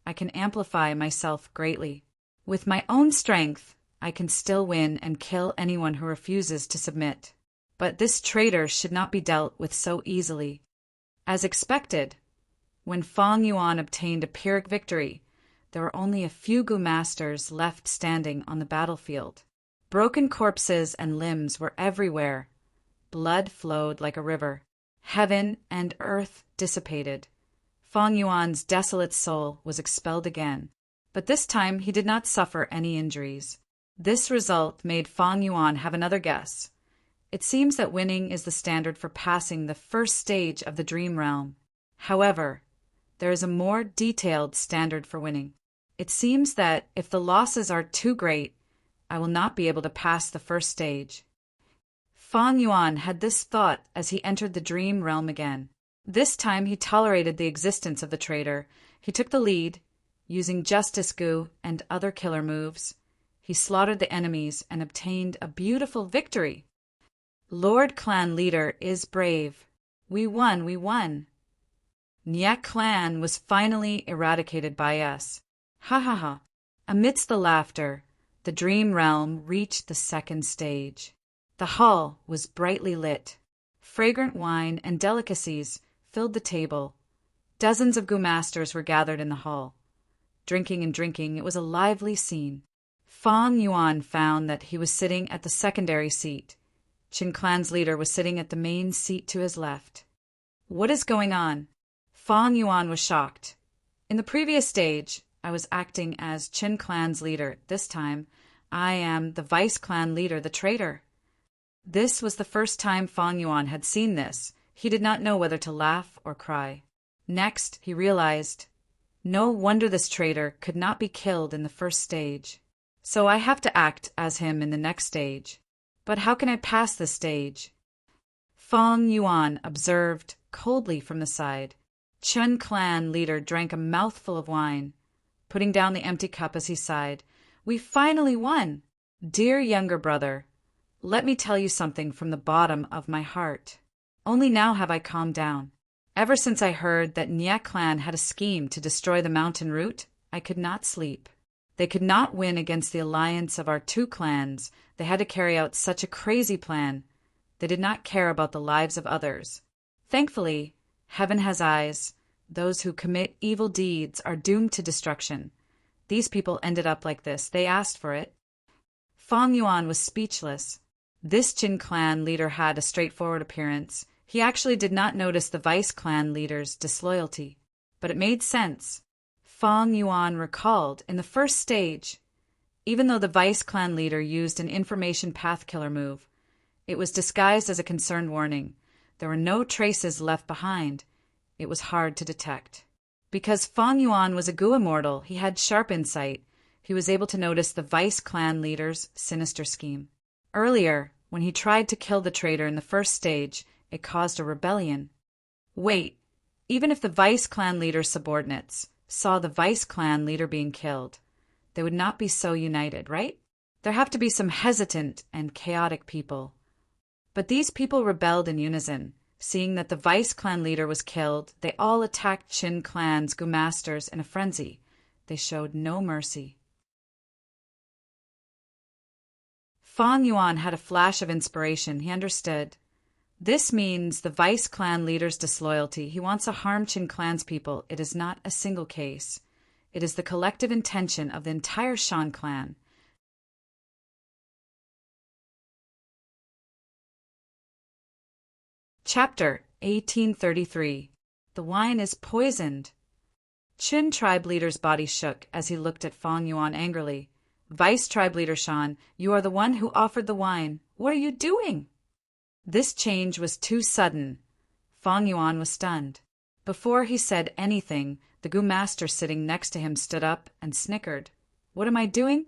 I can amplify myself greatly. With my own strength, I can still win and kill anyone who refuses to submit. But this traitor should not be dealt with so easily. As expected, when Fong Yuan obtained a Pyrrhic victory, there were only a few Gu masters left standing on the battlefield. Broken corpses and limbs were everywhere. Blood flowed like a river. Heaven and earth dissipated. Fong Yuan's desolate soul was expelled again, but this time he did not suffer any injuries. This result made Fong Yuan have another guess. It seems that winning is the standard for passing the first stage of the Dream Realm. However, there is a more detailed standard for winning. It seems that if the losses are too great, I will not be able to pass the first stage. Fong Yuan had this thought as he entered the Dream Realm again. This time he tolerated the existence of the traitor. He took the lead, using Justice Gu and other killer moves. He slaughtered the enemies and obtained a beautiful victory. Lord Clan Leader is brave. We won, we won. Nyak Clan was finally eradicated by us. Ha ha ha. Amidst the laughter, the Dream Realm reached the 2nd stage. The hall was brightly lit. Fragrant wine and delicacies filled the table. Dozens of Gu masters were gathered in the hall. Drinking and drinking, it was a lively scene. Fong Yuan found that he was sitting at the secondary seat. Qin Clan's leader was sitting at the main seat to his left. What is going on? Fong Yuan was shocked. In the previous stage, I was acting as Qin Clan's leader. This time, I am the Vice Clan leader, the traitor. This was the first time Fong Yuan had seen this. He did not know whether to laugh or cry. Next, he realized, no wonder this traitor could not be killed in the first stage. So I have to act as him in the next stage. But how can I pass this stage? Fong Yuan observed coldly from the side. Qin Clan leader drank a mouthful of wine, putting down the empty cup as he sighed. We finally won! Dear younger brother, let me tell you something from the bottom of my heart. Only now have I calmed down. Ever since I heard that Nye clan had a scheme to destroy the mountain route, I could not sleep. They could not win against the alliance of our two clans. They had to carry out such a crazy plan. They did not care about the lives of others. Thankfully, heaven has eyes. Those who commit evil deeds are doomed to destruction. These people ended up like this. They asked for it. Fang Yuan was speechless. This Jin clan leader had a straightforward appearance. He actually did not notice the vice clan leader's disloyalty. But it made sense. Fang Yuan recalled, in the first stage, even though the vice clan leader used an information path killer move, it was disguised as a concerned warning. There were no traces left behind. It was hard to detect. Because Fang Yuan was a Gu immortal, he had sharp insight. He was able to notice the vice clan leader's sinister scheme. Earlier, when he tried to kill the traitor in the first stage, it caused a rebellion. Wait, even if the vice clan leader's subordinates saw the vice clan leader being killed, they would not be so united, right? There have to be some hesitant and chaotic people. But these people rebelled in unison. Seeing that the vice clan leader was killed, they all attacked Qin clan's Gu masters in a frenzy. They showed no mercy. Fang Yuan had a flash of inspiration. He understood. This means the vice clan leader's disloyalty. He wants to harm Qin clan's people. It is not a single case. It is the collective intention of the entire Shan clan. Chapter 1833. The wine is poisoned. Qin tribe leader's body shook as he looked at Fang Yuan angrily. Vice tribe leader Shan, you are the one who offered the wine. What are you doing? This change was too sudden. Fang Yuan was stunned. Before he said anything, the Gu master sitting next to him stood up and snickered. What am I doing?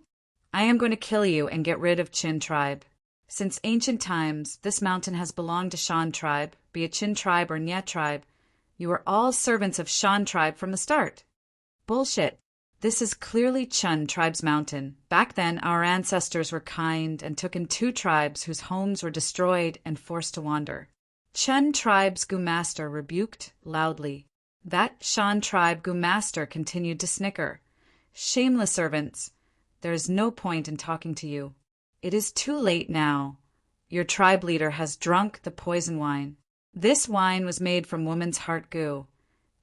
I am going to kill you and get rid of Qin tribe. Since ancient times, this mountain has belonged to Shan tribe, be it Qin tribe or Nye tribe. You are all servants of Shan tribe from the start. Bullshit. This is clearly Chun tribe's mountain. Back then, our ancestors were kind and took in two tribes whose homes were destroyed and forced to wander. Chun tribe's Gu master rebuked loudly. That Shan tribe Gu master continued to snicker. Shameless servants. There is no point in talking to you. It is too late now. Your tribe leader has drunk the poison wine. This wine was made from woman's heart Gu.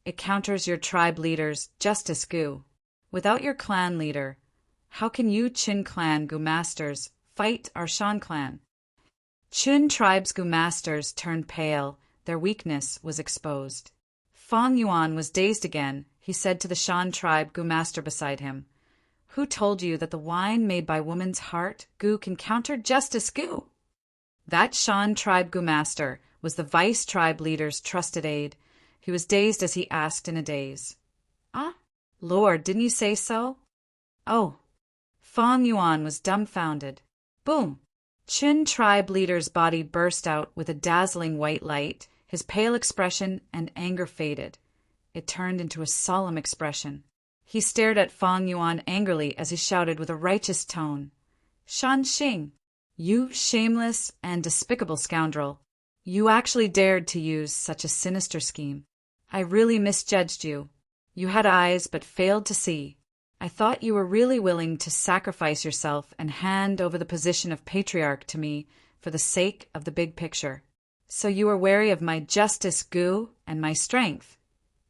It counters your tribe leader's justice Gu. Without your clan leader, how can you Qin clan Gu masters fight our Shan clan? Qin tribe's Gu masters turned pale. Their weakness was exposed. Fang Yuan was dazed again. He said to the Shan tribe Gu master beside him, who told you that the wine made by woman's heart Gu can counter justice Gu? That Shan tribe Gu master was the vice tribe leader's trusted aide. He was dazed as he asked in a daze. Ah? Lord, didn't you say so? Oh. Fang Yuan was dumbfounded. Boom! Qin tribe leader's body burst out with a dazzling white light. His pale expression and anger faded. It turned into a solemn expression. He stared at Fang Yuan angrily as he shouted with a righteous tone. Shan Xing, you shameless and despicable scoundrel. You actually dared to use such a sinister scheme. I really misjudged you. You had eyes but failed to see. I thought you were really willing to sacrifice yourself and hand over the position of patriarch to me for the sake of the big picture. So you were wary of my justice Gu and my strength.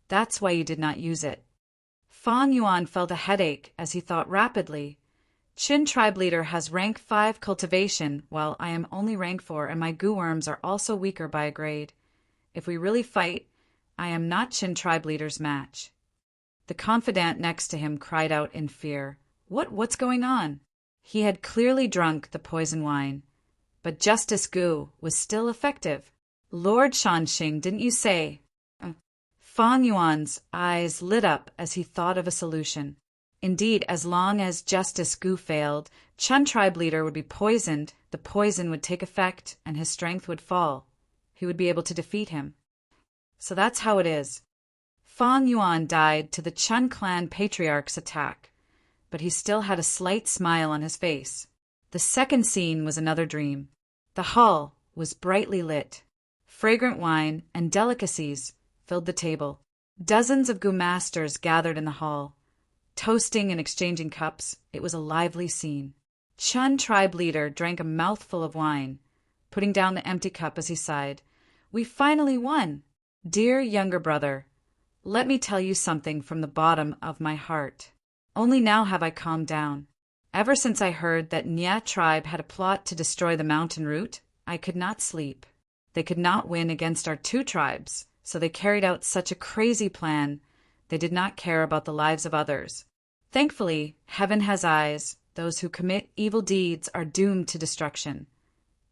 That's why you did not use it. Fang Yuan felt a headache as he thought rapidly. Qin tribe leader has rank 5 cultivation, while I am only rank 4 and my Gu worms are also weaker by a grade. If we really fight, I am not Qin tribe leader's match. The confidant next to him cried out in fear. What's going on? He had clearly drunk the poison wine. But Justice Gu was still effective. Lord Shanxing, didn't you say? Fang Yuan's eyes lit up as he thought of a solution. Indeed, as long as Justice Gu failed, Chun tribe leader would be poisoned, the poison would take effect, and his strength would fall. He would be able to defeat him. So that's how it is. Fang Yuan died to the Chun clan patriarch's attack, but he still had a slight smile on his face. The second scene was another dream. The hall was brightly lit. Fragrant wine and delicacies filled the table. Dozens of Gu masters gathered in the hall. Toasting and exchanging cups, it was a lively scene. Chun tribe leader drank a mouthful of wine, putting down the empty cup as he sighed. We finally won! Dear younger brother, let me tell you something from the bottom of my heart. Only now have I calmed down. Ever since I heard that Nya tribe had a plot to destroy the mountain route, I could not sleep. They could not win against our two tribes, so they carried out such a crazy plan. They did not care about the lives of others. Thankfully, heaven has eyes. Those who commit evil deeds are doomed to destruction.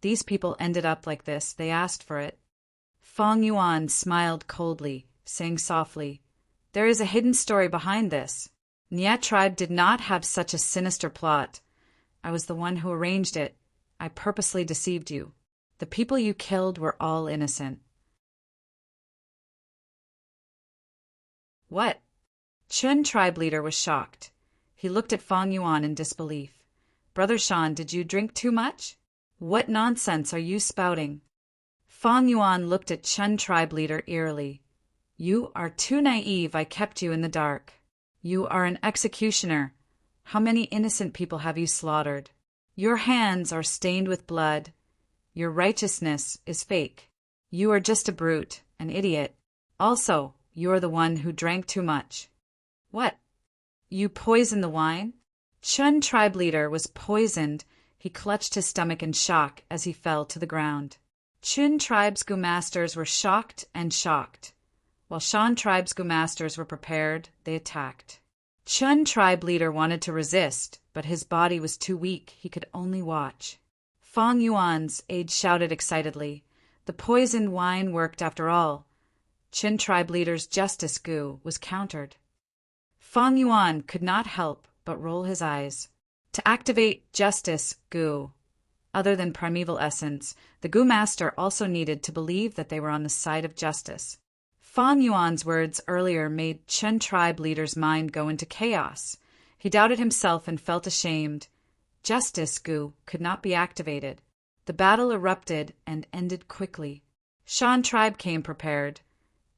These people ended up like this. They asked for it. Fong Yuan smiled coldly, saying softly, There is a hidden story behind this. Nya tribe did not have such a sinister plot. I was the one who arranged it. I purposely deceived you. The people you killed were all innocent. What? Chun tribe leader was shocked. He looked at Fong Yuan in disbelief. Brother Shan, did you drink too much? What nonsense are you spouting? Fong Yuan looked at Chun tribe leader eerily. You are too naive. I kept you in the dark. You are an executioner. How many innocent people have you slaughtered? Your hands are stained with blood. Your righteousness is fake. You are just a brute, an idiot. Also, you are the one who drank too much. What? You poisoned the wine? Chun tribe leader was poisoned. He clutched his stomach in shock as he fell to the ground. Chun tribe's Gu masters were shocked and shocked. While Shan tribe's Gu masters were prepared, they attacked. Chun tribe leader wanted to resist, but his body was too weak. He could only watch. Fong Yuan's aide shouted excitedly. The poisoned wine worked after all. Chun tribe leader's justice Gu was countered. Fong Yuan could not help but roll his eyes. To activate justice Gu, other than primeval essence, the Gu master also needed to believe that they were on the side of justice. Fong Yuan's words earlier made Chun tribe leader's mind go into chaos. He doubted himself and felt ashamed. Justice Gu could not be activated. The battle erupted and ended quickly. Shan tribe came prepared.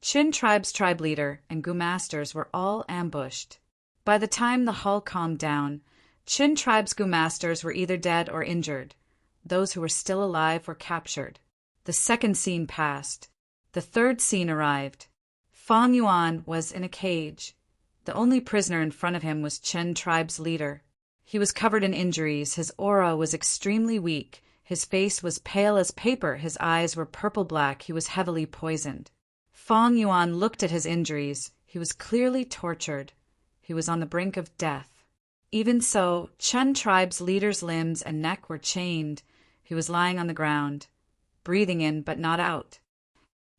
Chun tribe's tribe leader and Gu masters were all ambushed. By the time the hall calmed down, Chun tribe's Gu masters were either dead or injured. Those who were still alive were captured. The second scene passed. The third scene arrived. Fong Yuan was in a cage. The only prisoner in front of him was Chun tribe's leader. He was covered in injuries. His aura was extremely weak. His face was pale as paper. His eyes were purple-black. He was heavily poisoned. Fong Yuan looked at his injuries. He was clearly tortured. He was on the brink of death. Even so, Chun tribe's leader's limbs and neck were chained. He was lying on the ground, breathing in but not out.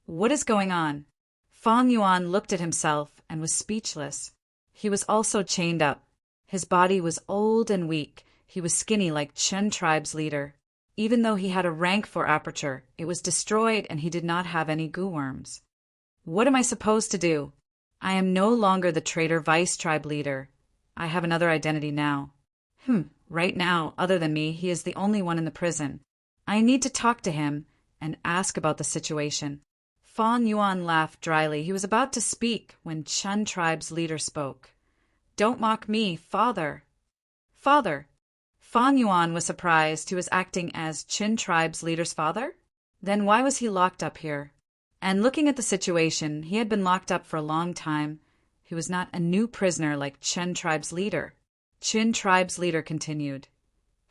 What is going on? Fong Yuan looked at himself and was speechless. He was also chained up. His body was old and weak. He was skinny like Chun tribe's leader. Even though he had a rank 4 aperture, it was destroyed and he did not have any goo worms. What am I supposed to do? I am no longer the traitor vice tribe leader. I have another identity now. Right now, other than me, he is the only one in the prison. I need to talk to him and ask about the situation. Fong Yuan laughed dryly. He was about to speak when Chun tribe's leader spoke. Don't mock me, father. Father. Fong Yuan was surprised. He was acting as Chun tribe's leader's father? Then why was he locked up here? And looking at the situation, he had been locked up for a long time. He was not a new prisoner like Chun tribe's leader. Chun tribe's leader continued.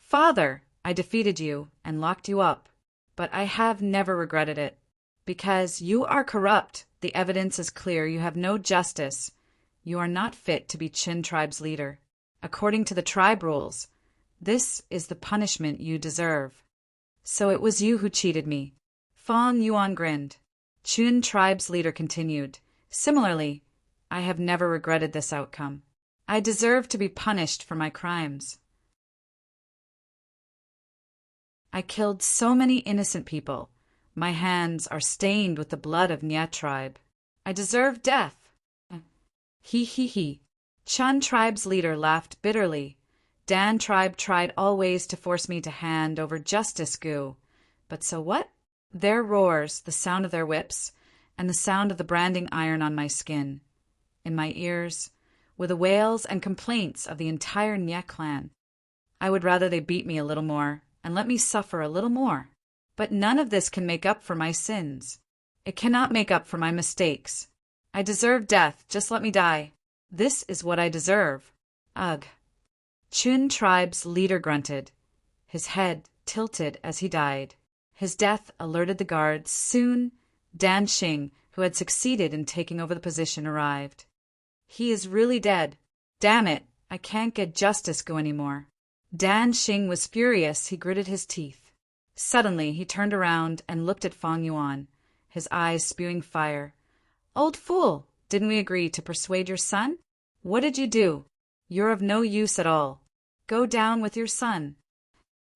Father, I defeated you and locked you up, but I have never regretted it. Because you are corrupt. The evidence is clear. You have no justice. You are not fit to be Chun tribe's leader. According to the tribe rules, this is the punishment you deserve. So it was you who cheated me. Fong Yuan grinned. Chun tribe's leader continued. Similarly, I have never regretted this outcome. I deserve to be punished for my crimes. I killed so many innocent people. My hands are stained with the blood of Nya tribe. I deserve death. He. Chun tribe's leader laughed bitterly. Dan tribe tried always to force me to hand over justice Gu. But so what? Their roars, the sound of their whips, and the sound of the branding iron on my skin, in my ears, were the wails and complaints of the entire Nye clan. I would rather they beat me a little more, and let me suffer a little more. But none of this can make up for my sins. It cannot make up for my mistakes. I deserve death, just let me die. This is what I deserve. Ugh. Chun tribe's leader grunted. His head tilted as he died. His death alerted the guards. Soon, Dan Xing, who had succeeded in taking over the position, arrived. He is really dead. Damn it, I can't get Justice Gu anymore. Dan Xing was furious. He gritted his teeth. Suddenly, he turned around and looked at Fang Yuan, his eyes spewing fire. Old fool, didn't we agree to persuade your son? What did you do? You're of no use at all. Go down with your son.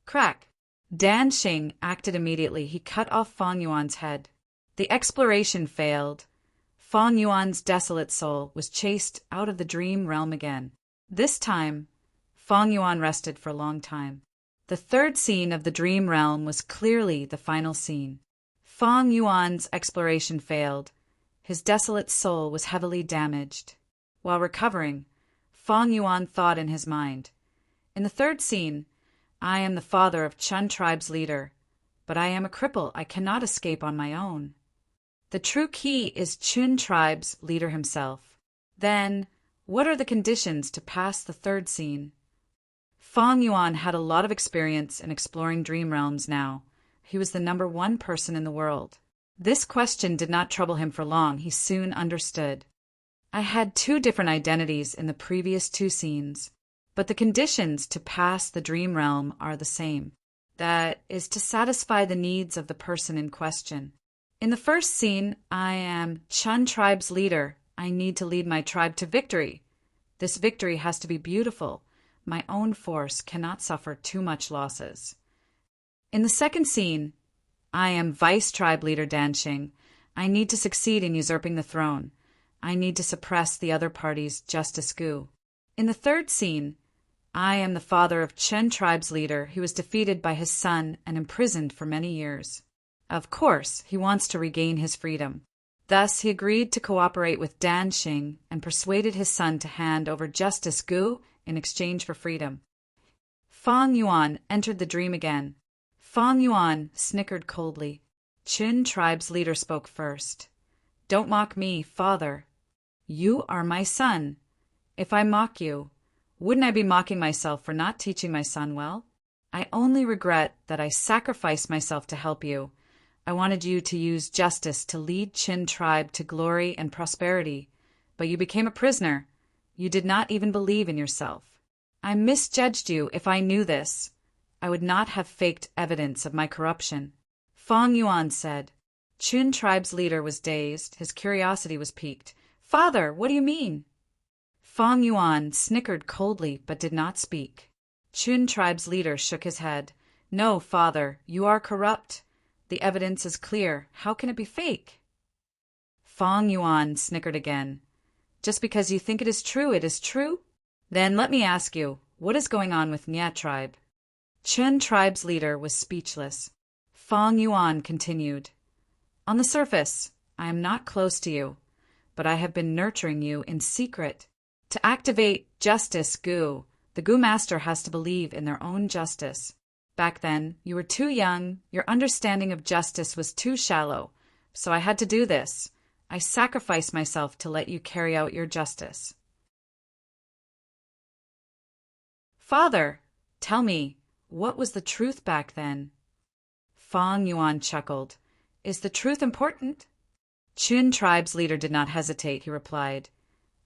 Crack. Dan Xing acted immediately. He cut off Fang Yuan's head. The exploration failed. Fang Yuan's desolate soul was chased out of the dream realm again. This time, Fang Yuan rested for a long time. The third scene of the dream realm was clearly the final scene. Fang Yuan's exploration failed. His desolate soul was heavily damaged. While recovering, Fang Yuan thought in his mind, in the third scene, I am the father of Chun tribe's leader, but I am a cripple. I cannot escape on my own. The true key is Chun tribe's leader himself. Then, what are the conditions to pass the third scene? Fang Yuan had a lot of experience in exploring dream realms now. He was the #1 person in the world. This question did not trouble him for long. He soon understood. I had 2 different identities in the previous 2 scenes, but the conditions to pass the dream realm are the same. That is to satisfy the needs of the person in question. In the first scene, I am Chun tribe's leader. I need to lead my tribe to victory. This victory has to be beautiful. My own force cannot suffer too much losses. In the second scene, I am Vice Tribe Leader Danxing. I need to succeed in usurping the throne. I need to suppress the other party's Justice Gu. In the third scene, I am the father of Chun Tribe's leader who was defeated by his son and imprisoned for many years. Of course, he wants to regain his freedom. Thus, he agreed to cooperate with Danxing and persuaded his son to hand over Justice Gu in exchange for freedom. Fang Yuan entered the dream again. Fang Yuan snickered coldly. Chun Tribe's leader spoke first. Don't mock me, father. You are my son. If I mock you, wouldn't I be mocking myself for not teaching my son well? I only regret that I sacrificed myself to help you. I wanted you to use justice to lead Chun Tribe to glory and prosperity, but you became a prisoner. You did not even believe in yourself. I misjudged you. If I knew this, I would not have faked evidence of my corruption. Fang Yuan said. Chun Tribe's leader was dazed. His curiosity was piqued. Father, what do you mean? Fang Yuan snickered coldly but did not speak. Chun Tribe's leader shook his head. No, father, you are corrupt. The evidence is clear. How can it be fake? Fang Yuan snickered again. Just because you think it is true, it is true? Then let me ask you, what is going on with Nye tribe? Chun Tribe's leader was speechless. Fang Yuan continued. On the surface, I am not close to you, but I have been nurturing you in secret. To activate Justice Gu, the Gu Master has to believe in their own justice. Back then, you were too young, your understanding of justice was too shallow, so I had to do this. I sacrificed myself to let you carry out your justice. Father, tell me, what was the truth back then? Fang Yuan chuckled. Is the truth important? Chun Tribe's leader did not hesitate. He replied,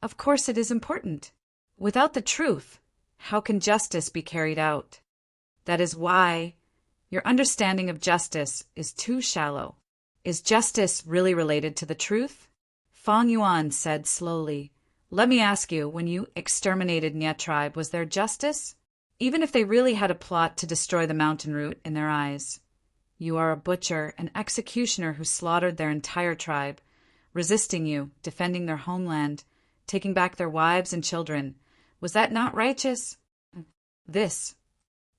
Of course it is important. Without the truth, how can justice be carried out? That is why your understanding of justice is too shallow. Is justice really related to the truth? Fang Yuan said slowly, Let me ask you, when you exterminated Nye tribe, was there justice? Even if they really had a plot to destroy the mountain root in their eyes. You are a butcher, an executioner who slaughtered their entire tribe, resisting you, defending their homeland, taking back their wives and children. Was that not righteous? This,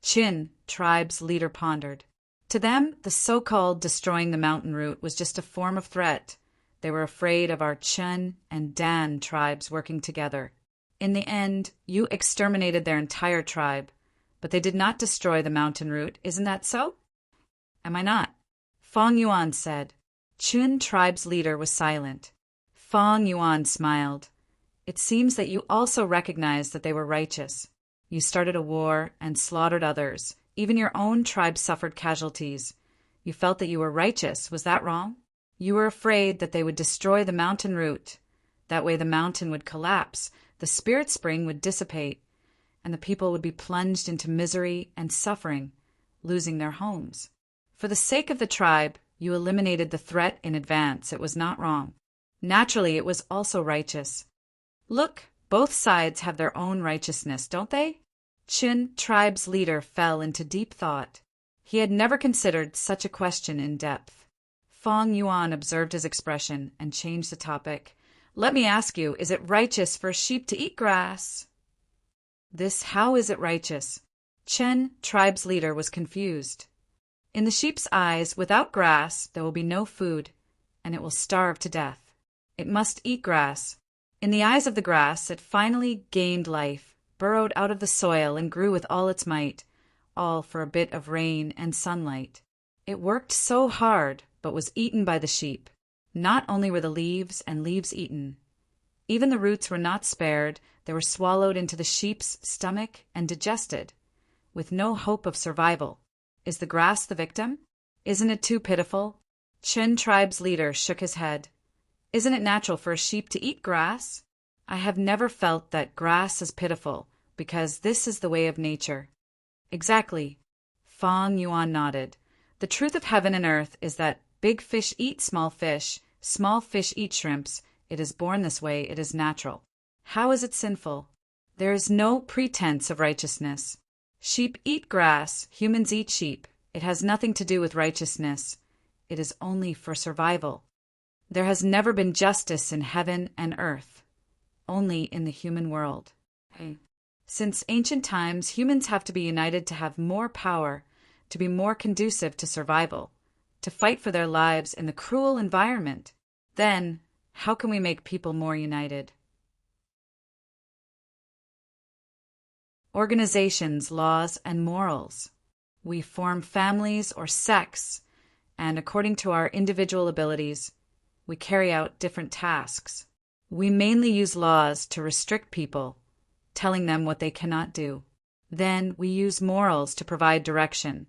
Chun Tribe's leader pondered. To them, the so-called destroying the mountain root was just a form of threat. They were afraid of our Chun and Dan tribes working together. In the end, you exterminated their entire tribe, but they did not destroy the mountain root, isn't that so? Am I not? Fong Yuan said. Chun tribe's leader was silent. Fong Yuan smiled. It seems that you also recognized that they were righteous. You started a war and slaughtered others. Even your own tribe suffered casualties. You felt that you were righteous. Was that wrong? You were afraid that they would destroy the mountain root. That way the mountain would collapse, the spirit spring would dissipate, and the people would be plunged into misery and suffering, losing their homes. For the sake of the tribe, you eliminated the threat in advance. It was not wrong. Naturally, it was also righteous. Look, both sides have their own righteousness, don't they? Chun tribe's leader fell into deep thought. He had never considered such a question in depth. Fong Yuan observed his expression and changed the topic. Let me ask you, is it righteous for a sheep to eat grass? How is it righteous? Chun tribe's leader was confused. In the sheep's eyes, without grass, there will be no food, and it will starve to death. It must eat grass. In the eyes of the grass, it finally gained life, burrowed out of the soil and grew with all its might, all for a bit of rain and sunlight. It worked so hard, but was eaten by the sheep. Not only were the leaves and leaves eaten, even the roots were not spared. They were swallowed into the sheep's stomach and digested, with no hope of survival. Is the grass the victim? Isn't it too pitiful? Chun tribe's leader shook his head. Isn't it natural for a sheep to eat grass? I have never felt that grass is pitiful, because this is the way of nature. Exactly. Fong Yuan nodded. The truth of heaven and earth is that big fish eat small fish eat shrimps. It is born this way, it is natural. How is it sinful? There is no pretense of righteousness. Sheep eat grass, humans eat sheep. It has nothing to do with righteousness. It is only for survival. There has never been justice in heaven and earth, only in the human world. Since ancient times, humans have to be united to have more power, to be more conducive to survival, to fight for their lives in the cruel environment. Then, how can we make people more united? Organizations, laws, and morals. We form families or sects, and according to our individual abilities, we carry out different tasks. We mainly use laws to restrict people, telling them what they cannot do. Then we use morals to provide direction,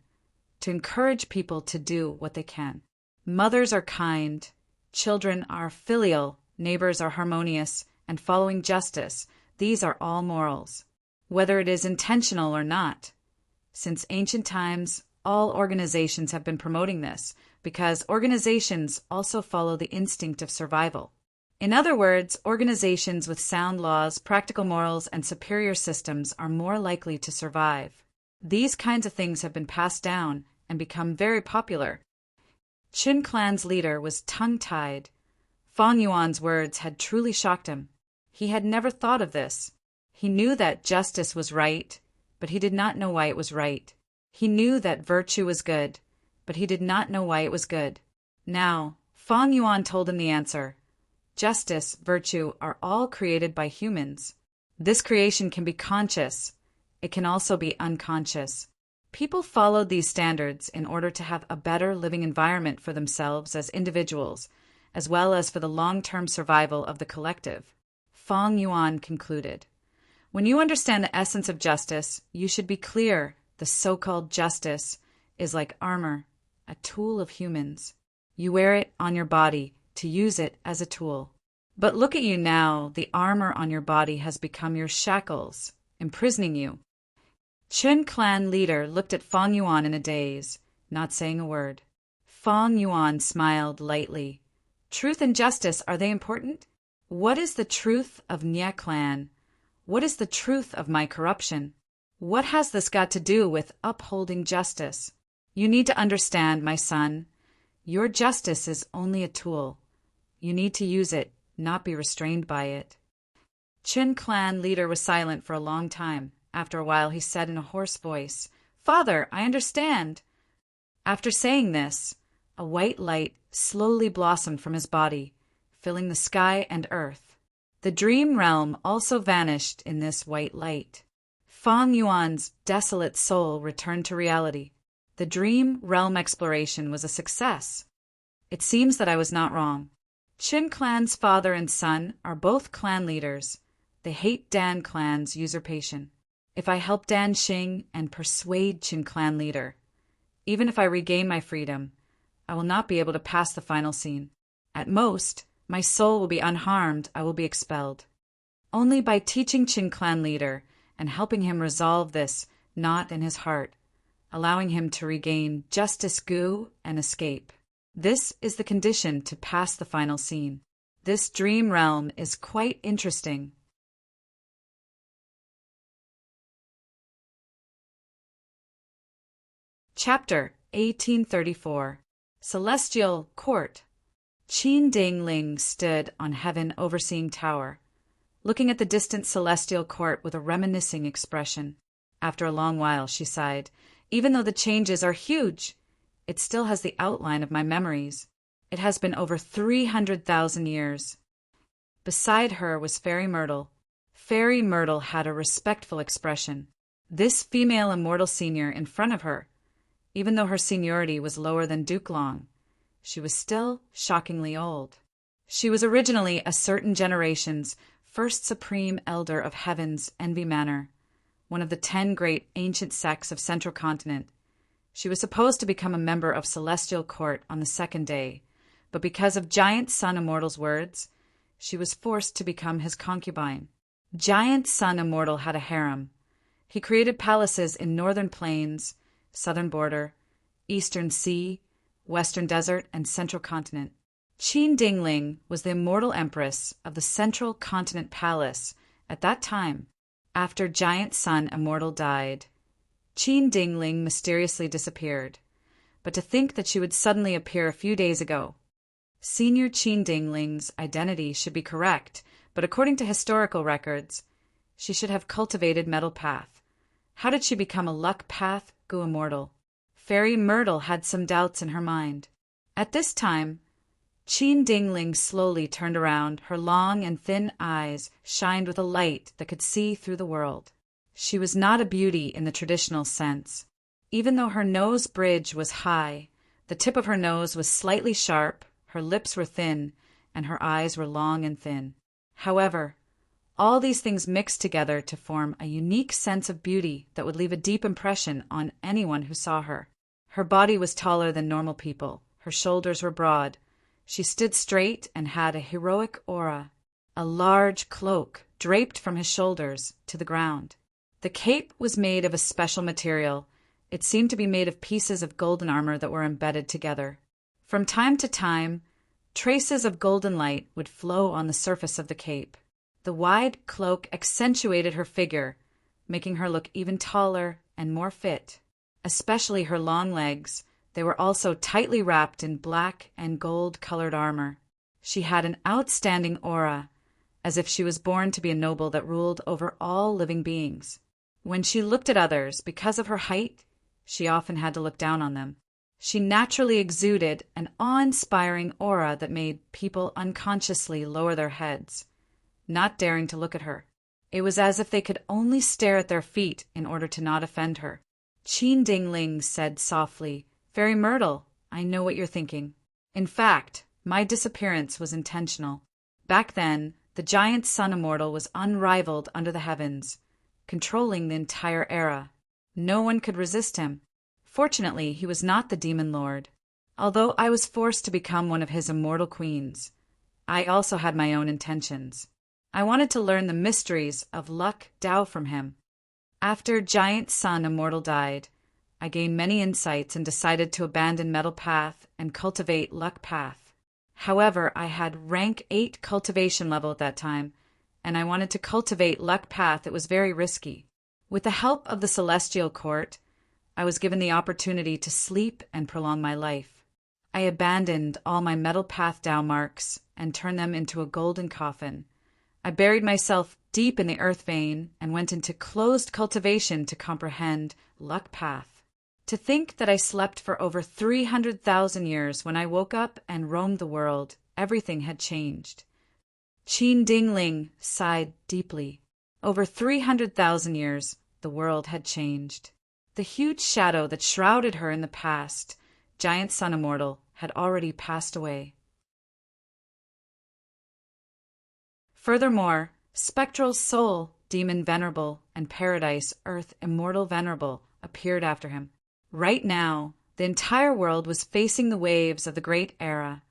to encourage people to do what they can. Mothers are kind, children are filial, neighbors are harmonious, and following justice. These are all morals, whether it is intentional or not. Since ancient times, all organizations have been promoting this, because organizations also follow the instinct of survival. In other words, organizations with sound laws, practical morals, and superior systems are more likely to survive. These kinds of things have been passed down and become very popular. Chun clan's leader was tongue-tied. Fong Yuan's words had truly shocked him. He had never thought of this. He knew that justice was right, but he did not know why it was right. He knew that virtue was good, but he did not know why it was good. Now, Fong Yuan told him the answer. Justice, virtue are all created by humans. This creation can be conscious. It can also be unconscious. People followed these standards in order to have a better living environment for themselves as individuals, as well as for the long-term survival of the collective. Fong Yuan concluded. When you understand the essence of justice, you should be clear. The so-called justice is like armor, a tool of humans. You wear it on your body to use it as a tool. But look at you now. The armor on your body has become your shackles, imprisoning you. Chun clan leader looked at Fong Yuan in a daze, not saying a word. Fong Yuan smiled lightly. Truth and justice, are they important? What is the truth of Nya clan? What is the truth of my corruption? What has this got to do with upholding justice? You need to understand, my son. Your justice is only a tool. You need to use it, not be restrained by it. Chun clan leader was silent for a long time. After a while, he said in a hoarse voice, Father, I understand. After saying this, a white light slowly blossomed from his body, filling the sky and earth. The dream realm also vanished in this white light. Fang Yuan's desolate soul returned to reality. The dream realm exploration was a success. It seems that I was not wrong. Qin clan's father and son are both clan leaders. They hate Dan clan's usurpation. If I help Dan Xing and persuade Qin clan leader, even if I regain my freedom, I will not be able to pass the final scene. At most, my soul will be unharmed, I will be expelled. Only by teaching Qin clan leader and helping him resolve this knot in his heart, allowing him to regain justice gu and escape. This is the condition to pass the final scene. This dream realm is quite interesting. Chapter 1834. Celestial Court. Qin Dingling stood on heaven overseeing tower, looking at the distant celestial court with a reminiscing expression. After a long while, she sighed. Even though the changes are huge, it still has the outline of my memories. It has been over 300,000 years. Beside her was Fairy Myrtle. Fairy Myrtle had a respectful expression. This female immortal senior in front of her, even though her seniority was lower than Duke Long, she was still shockingly old. She was originally a certain generation's first supreme elder of Heaven's Envy Manor, one of the 10 great ancient sects of Central Continent. She was supposed to become a member of Celestial Court on the second day, but because of Giant Sun Immortal's words, she was forced to become his concubine. Giant Sun Immortal had a harem. He created palaces in Northern Plains, Southern Border, Eastern Sea, Western Desert, and Central Continent. Qin Dingling was the immortal empress of the Central Continent Palace at that time. After Giant Sun Immortal died, Qin Dingling mysteriously disappeared. But to think that she would suddenly appear a few days ago. Senior Qin Dingling's identity should be correct, but according to historical records, she should have cultivated Metal Path. How did she become a Luck Path Gu Immortal? Fairy Myrtle had some doubts in her mind. At this time, Qin Dingling slowly turned around. Her long and thin eyes shined with a light that could see through the world. She was not a beauty in the traditional sense. Even though her nose bridge was high, the tip of her nose was slightly sharp, her lips were thin, and her eyes were long and thin. However, all these things mixed together to form a unique sense of beauty that would leave a deep impression on anyone who saw her. Her body was taller than normal people. Her shoulders were broad. She stood straight and had a heroic aura. A large cloak draped from his shoulders to the ground. The cape was made of a special material. It seemed to be made of pieces of golden armor that were embedded together. From time to time, traces of golden light would flow on the surface of the cape. The wide cloak accentuated her figure, making her look even taller and more fit. Especially her long legs. They were also tightly wrapped in black and gold-colored armor. She had an outstanding aura, as if she was born to be a noble that ruled over all living beings. When she looked at others, because of her height, she often had to look down on them. She naturally exuded an awe-inspiring aura that made people unconsciously lower their heads, not daring to look at her. It was as if they could only stare at their feet in order to not offend her. Qin Dingling said softly, "Fairy Myrtle, I know what you're thinking. In fact, my disappearance was intentional. Back then, the Giant Sun Immortal was unrivaled under the heavens, controlling the entire era. No one could resist him. Fortunately, he was not the Demon Lord. Although I was forced to become one of his immortal queens, I also had my own intentions. I wanted to learn the mysteries of Luck Dao from him. After Giant Sun Immortal died, I gained many insights and decided to abandon Metal Path and cultivate Luck Path. However, I had rank 8 cultivation level at that time, and I wanted to cultivate Luck Path. It was very risky. With the help of the Celestial Court, I was given the opportunity to sleep and prolong my life. I abandoned all my Metal Path Dao marks and turned them into a golden coffin. I buried myself deep in the earth vein and went into closed cultivation to comprehend Luck Path. To think that I slept for over 300,000 years when I woke up and roamed the world, everything had changed. Qin Dingling sighed deeply. Over 300,000 years, the world had changed. The huge shadow that shrouded her in the past, giant sun immortal, had already passed away. Furthermore, spectral soul, demon Venerable, and paradise, earth immortal Venerable, appeared after him. Right now, the entire world was facing the waves of the Great Era.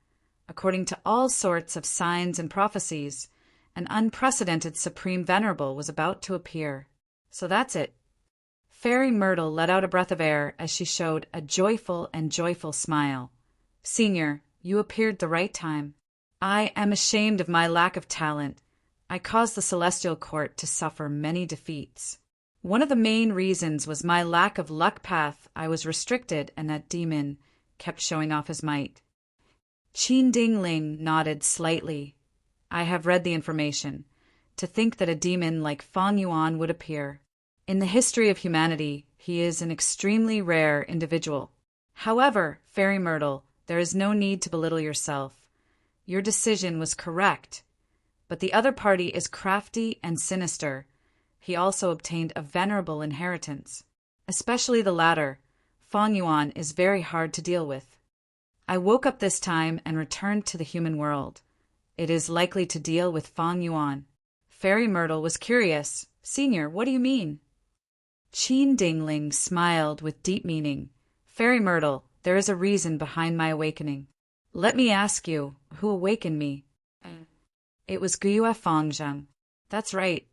According to all sorts of signs and prophecies, an unprecedented Supreme Venerable was about to appear. So that's it. Fairy Myrtle let out a breath of air as she showed a joyful smile. Senior, you appeared the right time. I am ashamed of my lack of talent. I caused the Celestial Court to suffer many defeats. One of the main reasons was my lack of luck path. I was restricted, and that demon kept showing off his might. Qin Dingling nodded slightly. I have read the information. To think that a demon like Fang Yuan would appear. In the history of humanity, he is an extremely rare individual. However, Fairy Myrtle, there is no need to belittle yourself. Your decision was correct. But the other party is crafty and sinister. He also obtained a venerable inheritance. Especially the latter. Fang Yuan is very hard to deal with. I woke up this time and returned to the human world. It is likely to deal with Fang Yuan. Fairy Myrtle was curious. Senior, what do you mean? Qin Dingling smiled with deep meaning. Fairy Myrtle, there is a reason behind my awakening. Let me ask you, who awakened me? It was Gyue Fangzheng. That's right.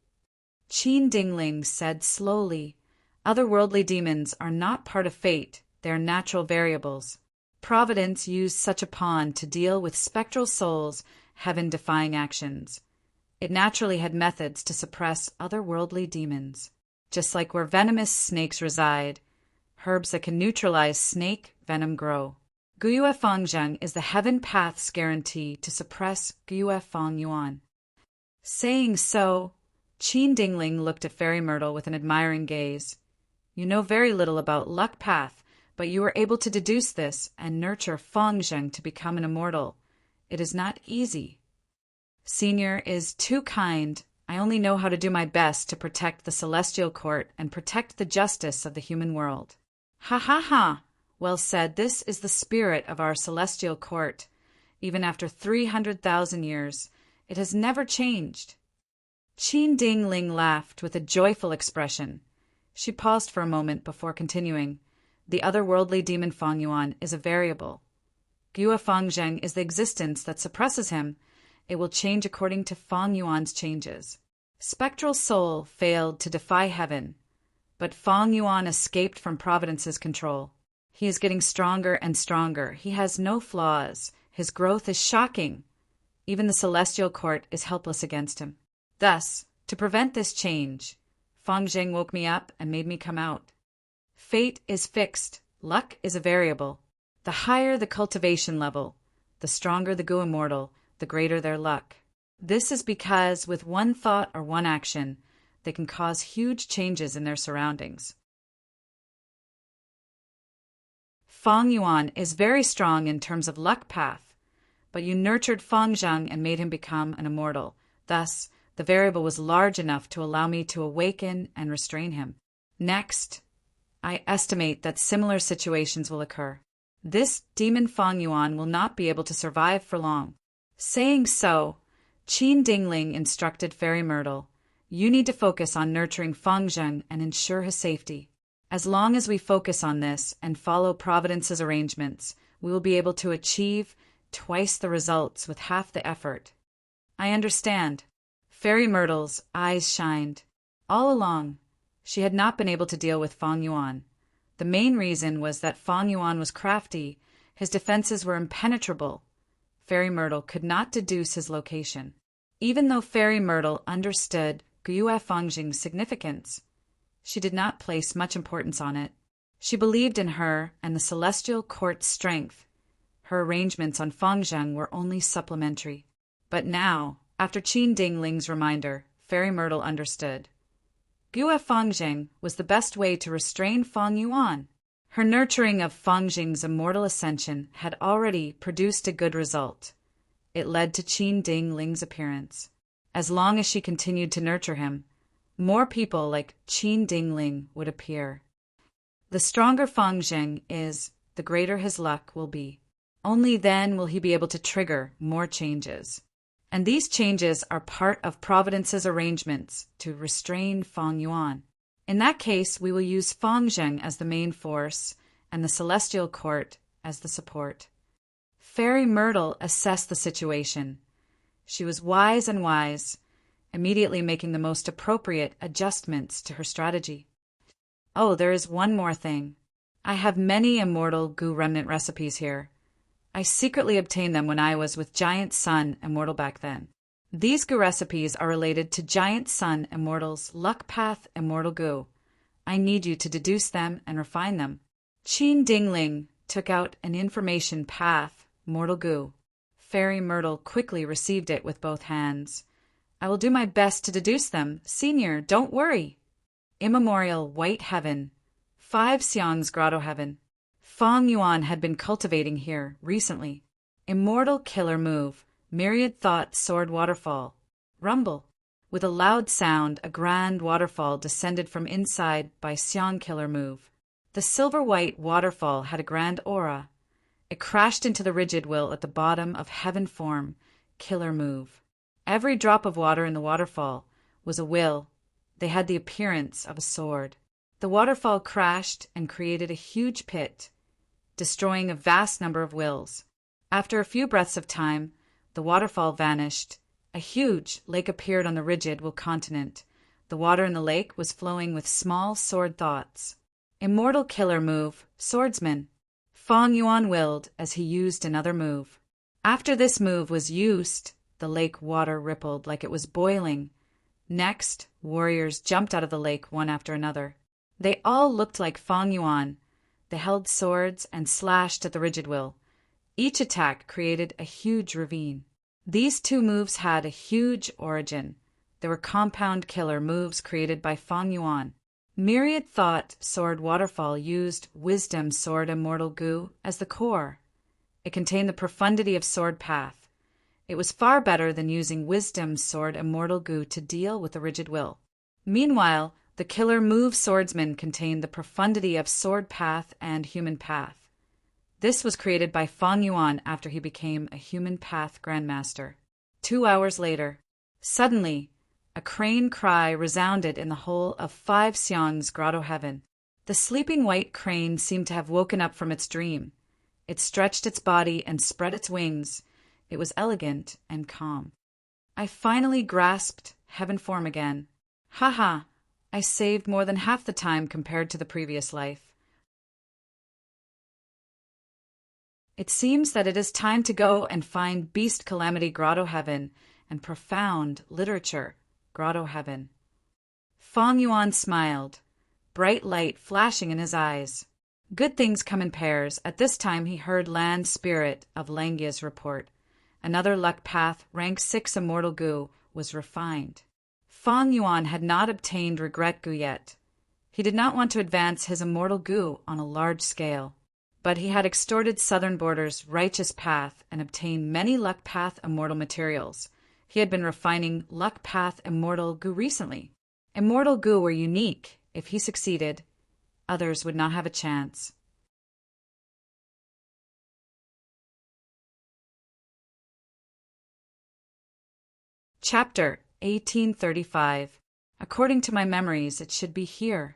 Qin Dingling said slowly. Otherworldly demons are not part of fate. They are natural variables. Providence used such a pawn to deal with spectral souls' heaven-defying actions. It naturally had methods to suppress otherworldly demons. Just like where venomous snakes reside, herbs that can neutralize snake venom grow. Gyue Fangzheng is the heaven path's guarantee to suppress Gyue Fang Yuan. Saying so, Qin Dingling looked at Fairy Myrtle with an admiring gaze. You know very little about luck path, but you were able to deduce this and nurture Fangzheng to become an immortal. It is not easy. Senior is too kind. I only know how to do my best to protect the Celestial Court and protect the justice of the human world. Ha ha ha! Well said, this is the spirit of our Celestial Court. Even after 300,000 years, it has never changed. Qin Dingling laughed with a joyful expression. She paused for a moment before continuing. The otherworldly demon Fang Yuan is a variable. Gyue Fangzheng is the existence that suppresses him. It will change according to Fang Yuan's changes. Spectral soul failed to defy heaven, but Fang Yuan escaped from Providence's control. He is getting stronger and stronger. He has no flaws. His growth is shocking. Even the Celestial Court is helpless against him. Thus, to prevent this change, Fangzheng woke me up and made me come out. Fate is fixed. Luck is a variable. The higher the cultivation level, the stronger the Gyue Immortal, the greater their luck. This is because with one thought or one action, they can cause huge changes in their surroundings. Fang Yuan is very strong in terms of luck path, but you nurtured Fangzheng and made him become an immortal. Thus, the variable was large enough to allow me to awaken and restrain him. Next, I estimate that similar situations will occur. This demon Fang Yuan will not be able to survive for long. Saying so, Qin Dingling instructed Fairy Myrtle, you need to focus on nurturing Fangzheng and ensure his safety. As long as we focus on this and follow Providence's arrangements, we will be able to achieve twice the results with half the effort. I understand. Fairy Myrtle's eyes shined. All along, she had not been able to deal with Fang Yuan. The main reason was that Fang Yuan was crafty, his defenses were impenetrable. Fairy Myrtle could not deduce his location. Even though Fairy Myrtle understood Gyue Fangzheng's significance, she did not place much importance on it. She believed in her and the Celestial Court's strength. Her arrangements on Fangzheng were only supplementary. But now, after Qin Dingling's reminder, Fairy Myrtle understood. Gyue Fangzheng was the best way to restrain Fang Yuan. Her nurturing of Fang Jing's immortal ascension had already produced a good result. It led to Qin Ding Ling's appearance. As long as she continued to nurture him, more people like Qin Ding Ling would appear. The stronger Fang Jing is, the greater his luck will be. Only then will he be able to trigger more changes. And these changes are part of Providence's arrangements to restrain Fang Yuan. In that case, we will use Fang Zheng as the main force and the Celestial Court as the support. Fairy Myrtle assessed the situation. She was wise, immediately making the most appropriate adjustments to her strategy. Oh, there is one more thing. I have many immortal goo remnant recipes here. I secretly obtained them when I was with Giant Sun Immortal back then. These goo recipes are related to Giant Sun Immortal's Luck Path Immortal Goo. I need you to deduce them and refine them. Qin Dingling took out an information path, Mortal Goo. Fairy Myrtle quickly received it with both hands. I will do my best to deduce them. Senior, don't worry. Immemorial White Heaven. 5 Xiang's Grotto Heaven. Fang Yuan had been cultivating here recently. Immortal Killer Move. Myriad Thought Sword Waterfall. Rumble. With a loud sound, a grand waterfall descended from inside by Xiang Killer Move. The silver-white waterfall had a grand aura. It crashed into the rigid will at the bottom of Heaven Form, Killer Move. Every drop of water in the waterfall was a will. They had the appearance of a sword. The waterfall crashed and created a huge pit, destroying a vast number of wills. After a few breaths of time, the waterfall vanished. A huge lake appeared on the rigid will continent. The water in the lake was flowing with small sword thoughts. Immortal Killer Move, Swordsman. Fang Yuan willed as he used another move. After this move was used, the lake water rippled like it was boiling. Next, warriors jumped out of the lake one after another. They all looked like Fang Yuan. They held swords and slashed at the rigid will. Each attack created a huge ravine. These 2 moves had a huge origin. They were compound killer moves created by Fang Yuan. Myriad Thought Sword Waterfall used Wisdom Sword Immortal Goo as the core. It contained the profundity of Sword Path. It was far better than using Wisdom Sword Immortal Goo to deal with the rigid will. Meanwhile, the Killer Move Swordsman contained the profundity of Sword Path and Human Path. This was created by Fang Yuan after he became a Human Path Grandmaster. 2 hours later, suddenly, a crane cry resounded in the whole of 5 Xiang's Grotto Heaven. The sleeping white crane seemed to have woken up from its dream. It stretched its body and spread its wings. It was elegant and calm. I finally grasped Heaven Form again. Haha, I saved more than half the time compared to the previous life. It seems that it is time to go and find Beast Calamity Grotto Heaven and Profound Literature Grotto Heaven. Fang Yuan smiled, bright light flashing in his eyes. Good things come in pairs. At this time he heard Land Spirit of Langia's report. Another luck path, rank 6 Immortal Goo, was refined. Fang Yuan had not obtained Regret Goo yet. He did not want to advance his Immortal Goo on a large scale. But he had extorted Southern Border's Righteous Path and obtained many Luck Path Immortal materials. He had been refining Luck Path Immortal Goo recently. Immortal Goo were unique. If he succeeded, others would not have a chance. Chapter 1835. According to my memories, it should be here.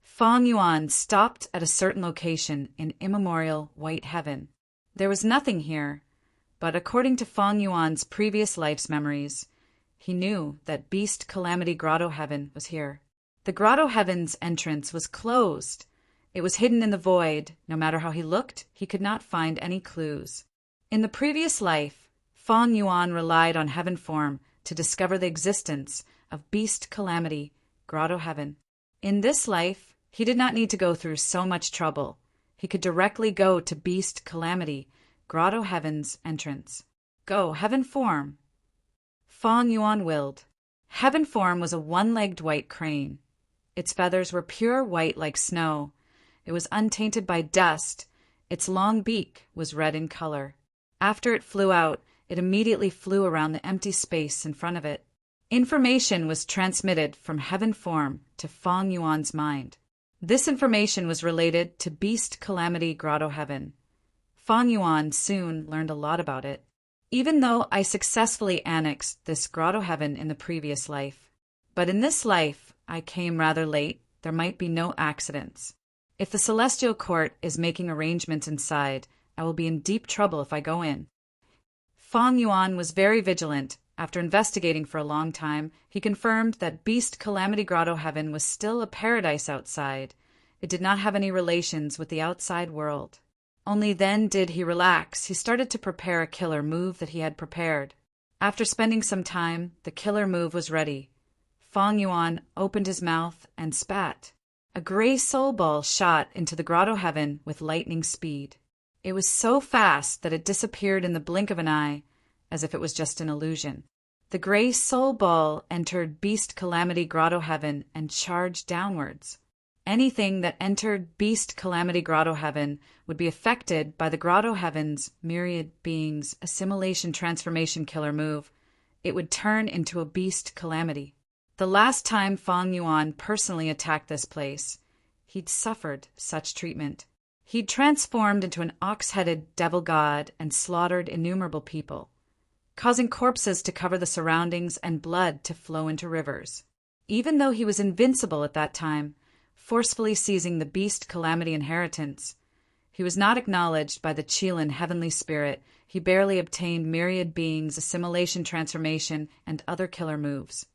Fang Yuan stopped at a certain location in immemorial White Heaven. There was nothing here, but according to Fang Yuan's previous life's memories, he knew that Beast Calamity Grotto Heaven was here. The Grotto Heaven's entrance was closed. It was hidden in the void. No matter how he looked, he could not find any clues. In the previous life, Fang Yuan relied on Heaven Form to discover the existence of Beast Calamity Grotto Heaven. In this life, he did not need to go through so much trouble. He could directly go to Beast Calamity, Grotto Heaven's entrance. Go, Heaven Form. Fang Yuan willed. Heaven Form was a one-legged white crane. Its feathers were pure white like snow. It was untainted by dust. Its long beak was red in color. After it flew out, it immediately flew around the empty space in front of it. Information was transmitted from heaven form to Feng Yuan's mind. This information was related to Beast Calamity Grotto Heaven. Feng Yuan soon learned a lot about it. Even though I successfully annexed this Grotto Heaven in the previous life, but in this life I came rather late, there might be no accidents. If the Celestial Court is making arrangements inside, I will be in deep trouble if I go in. Feng Yuan was very vigilant. After investigating for a long time, he confirmed that Beast Calamity Grotto Heaven was still a paradise outside. It did not have any relations with the outside world. Only then did he relax. He started to prepare a killer move that he had prepared. After spending some time, the killer move was ready. Feng Yuan opened his mouth and spat. A gray soul ball shot into the Grotto Heaven with lightning speed. It was so fast that it disappeared in the blink of an eye, as if it was just an illusion. The gray soul ball entered Beast Calamity Grotto Heaven and charged downwards. Anything that entered Beast Calamity Grotto Heaven would be affected by the Grotto Heaven's myriad beings assimilation transformation killer move. It would turn into a Beast Calamity. The last time Feng Yuan personally attacked this place, he'd suffered such treatment. He'd transformed into an ox-headed devil god and slaughtered innumerable people, causing corpses to cover the surroundings and blood to flow into rivers. Even though he was invincible at that time, forcefully seizing the Beast Calamity inheritance, he was not acknowledged by the Qilin heavenly spirit. He barely obtained myriad beings, assimilation transformation, and other killer moves.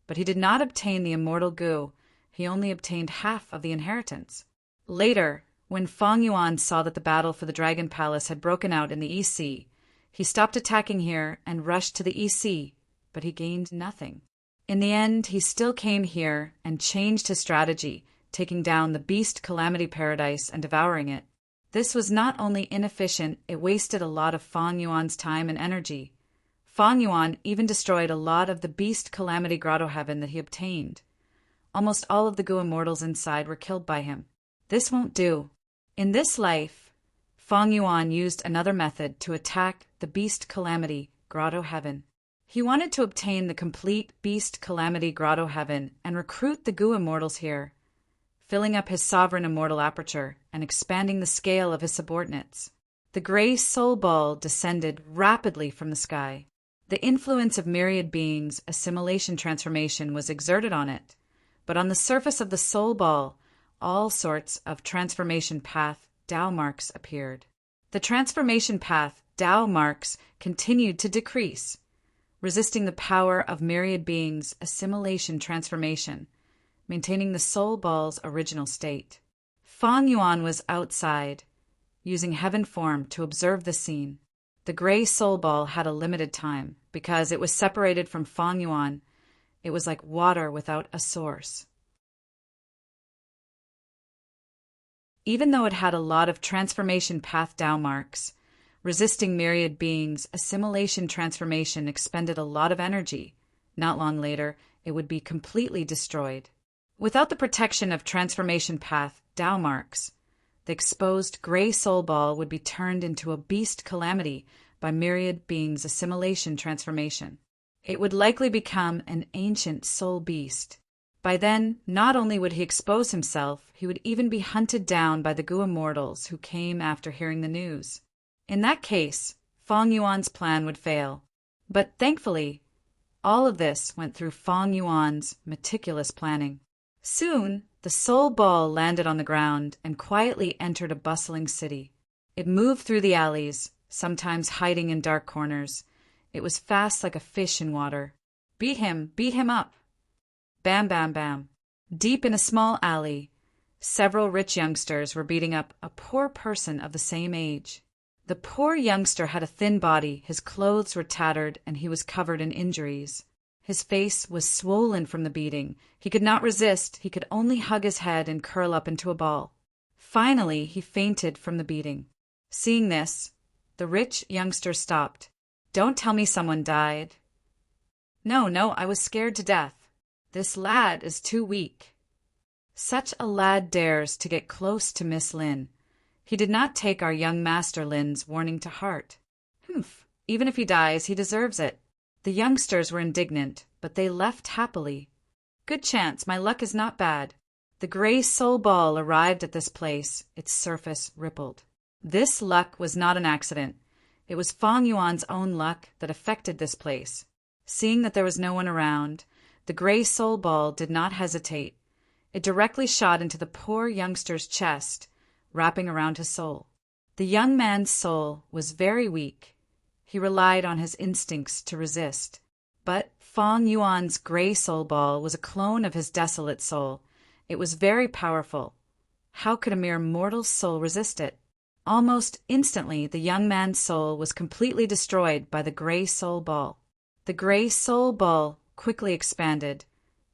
But he did not obtain the immortal goo. He only obtained half of the inheritance. Later, when Feng Yuan saw that the battle for the Dragon Palace had broken out in the EC, he stopped attacking here and rushed to the EC, but he gained nothing. In the end, he still came here and changed his strategy, taking down the Beast Calamity Paradise and devouring it. This was not only inefficient, it wasted a lot of Feng Yuan's time and energy. Feng Yuan even destroyed a lot of the Beast Calamity Grotto Heaven that he obtained. Almost all of the Gu immortals inside were killed by him. This won't do. In this life, Feng Yuan used another method to attack the Beast Calamity Grotto Heaven. He wanted to obtain the complete Beast Calamity Grotto Heaven and recruit the Gu immortals here, filling up his sovereign immortal aperture and expanding the scale of his subordinates. The gray soul ball descended rapidly from the sky. The influence of myriad beings' assimilation transformation was exerted on it, but on the surface of the soul ball, all sorts of transformation path Tao marks appeared. The transformation path Tao marks continued to decrease, resisting the power of myriad beings' assimilation transformation, maintaining the soul ball's original state. Feng Yuan was outside, using heaven form to observe the scene. The gray soul ball had a limited time because it was separated from Feng Yuan. It was like water without a source. Even though it had a lot of transformation path Tao marks, resisting myriad beings' assimilation transformation expended a lot of energy. Not long later, it would be completely destroyed. Without the protection of transformation path Tao marks, the exposed gray soul ball would be turned into a Beast Calamity by myriad beings' assimilation transformation. It would likely become an ancient soul beast. By then, not only would he expose himself, he would even be hunted down by the Gu immortals who came after hearing the news. In that case, Feng Yuan's plan would fail. But thankfully, all of this went through Feng Yuan's meticulous planning. Soon, the soul ball landed on the ground and quietly entered a bustling city. It moved through the alleys, sometimes hiding in dark corners. It was fast like a fish in water. Beat him up. Bam, bam, bam. Deep in a small alley, several rich youngsters were beating up a poor person of the same age. The poor youngster had a thin body, his clothes were tattered, and he was covered in injuries. His face was swollen from the beating. He could not resist. He could only hug his head and curl up into a ball. Finally, he fainted from the beating. Seeing this, the rich youngster stopped. "Don't tell me someone died." No, I was scared to death. This lad is too weak." Such a lad dares to get close to Miss Lin. He did not take our young Master Lin's warning to heart. Humph, even if he dies, he deserves it. The youngsters were indignant, but they left happily. Good chance, my luck is not bad. The gray soul ball arrived at this place, its surface rippled. This luck was not an accident. It was Fang Yuan's own luck that affected this place. Seeing that there was no one around, the gray soul ball did not hesitate. It directly shot into the poor youngster's chest, wrapping around his soul. The young man's soul was very weak. He relied on his instincts to resist. But Fang Yuan's gray soul ball was a clone of his desolate soul. It was very powerful. How could a mere mortal soul resist it? Almost instantly, the young man's soul was completely destroyed by the gray soul ball. The gray soul ball quickly expanded,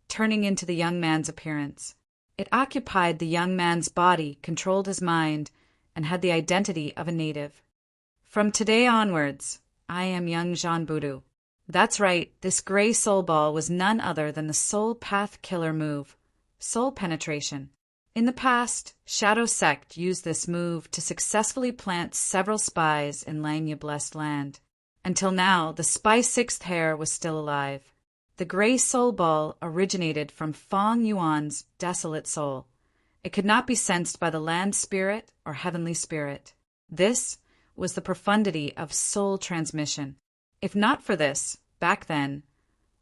turning into the young man's appearance. It occupied the young man's body, controlled his mind, and had the identity of a native. From today onwards, I am young Jean Boudou. That's right, this gray soul ball was none other than the soul path killer move, soul penetration. In the past, Shadow Sect used this move to successfully plant several spies in Langya Blessed Land. Until now, the spy sixth hair was still alive. The gray soul ball originated from Fang Yuan's desolate soul. It could not be sensed by the land spirit or heavenly spirit. This was the profundity of soul transmission. If not for this, back then,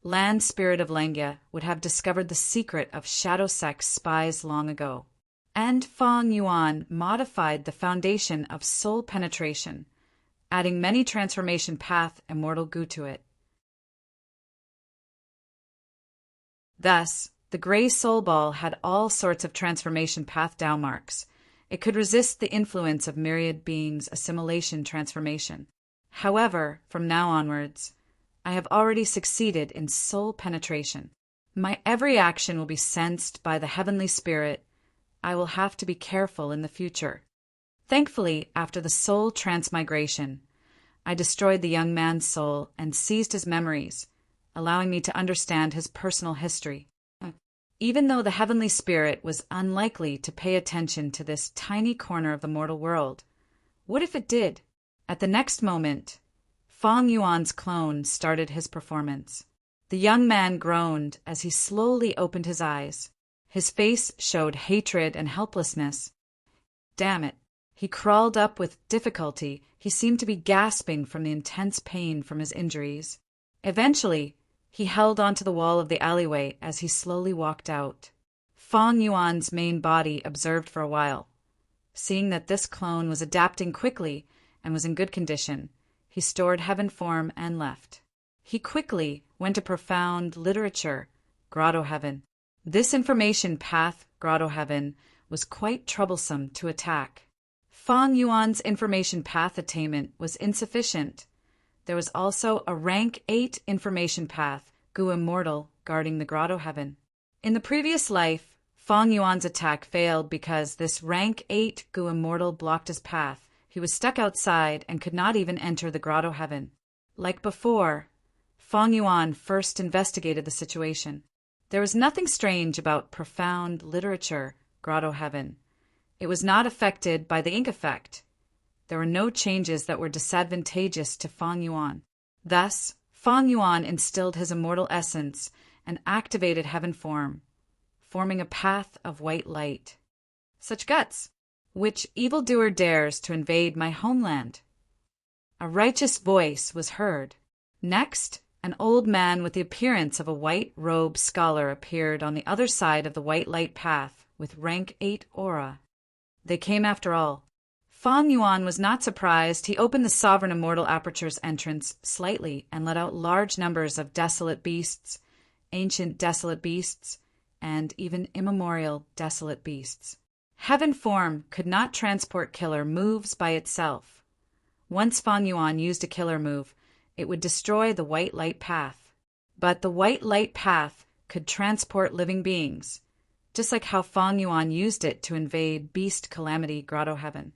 land spirit of Langya would have discovered the secret of Shadow Sect's spies long ago. And Fang Yuan modified the foundation of soul penetration, adding many transformation path immortal goo to it. Thus, the gray soul ball had all sorts of transformation path down marks. It could resist the influence of myriad beings' assimilation transformation. However, from now onwards, I have already succeeded in soul penetration. My every action will be sensed by the heavenly spirit. I will have to be careful in the future. Thankfully, after the soul transmigration, I destroyed the young man's soul and seized his memories, allowing me to understand his personal history. Even though the heavenly spirit was unlikely to pay attention to this tiny corner of the mortal world, what if it did? At the next moment, Fang Yuan's clone started his performance. The young man groaned as he slowly opened his eyes. His face showed hatred and helplessness. Damn it. He crawled up with difficulty. He seemed to be gasping from the intense pain from his injuries. Eventually, he held onto the wall of the alleyway as he slowly walked out. Fang Yuan's main body observed for a while. Seeing that this clone was adapting quickly and was in good condition, he stored heaven form and left. He quickly went to profound literature, grotto heaven. This information path, grotto heaven, was quite troublesome to attack. Fang Yuan's information path attainment was insufficient. There was also a rank 8 information path, Gu Immortal, guarding the grotto heaven. In the previous life, Fang Yuan's attack failed because this rank 8 Gu Immortal blocked his path. He was stuck outside and could not even enter the grotto heaven. Like before, Fang Yuan first investigated the situation. There was nothing strange about profound literature, grotto heaven. It was not affected by the ink effect. There were no changes that were disadvantageous to Fang Yuan. Thus, Fang Yuan instilled his immortal essence and activated heaven form, forming a path of white light. Such guts! Which evildoer dares to invade my homeland? A righteous voice was heard. Next, an old man with the appearance of a white-robed scholar appeared on the other side of the white light path with rank 8 aura. They came after all. Fang Yuan was not surprised. He opened the sovereign immortal aperture's entrance slightly and let out large numbers of desolate beasts, ancient desolate beasts, and even immemorial desolate beasts. Heaven form could not transport killer moves by itself. Once Fang Yuan used a killer move, it would destroy the white light path. But the white light path could transport living beings, just like how Fang Yuan used it to invade Beast Calamity Grotto Heaven.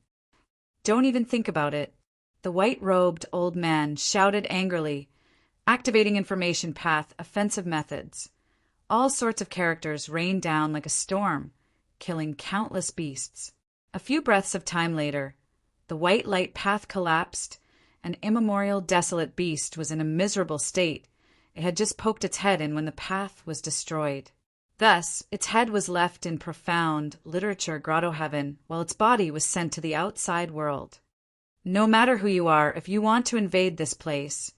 Don't even think about it. The white-robed old man shouted angrily, activating information path offensive methods. All sorts of characters rained down like a storm, killing countless beasts. A few breaths of time later, the white light path collapsed. An immemorial desolate beast was in a miserable state. It had just poked its head in when the path was destroyed. Thus, its head was left in profound literature grotto heaven, while its body was sent to the outside world. No matter who you are, if you want to invade this place,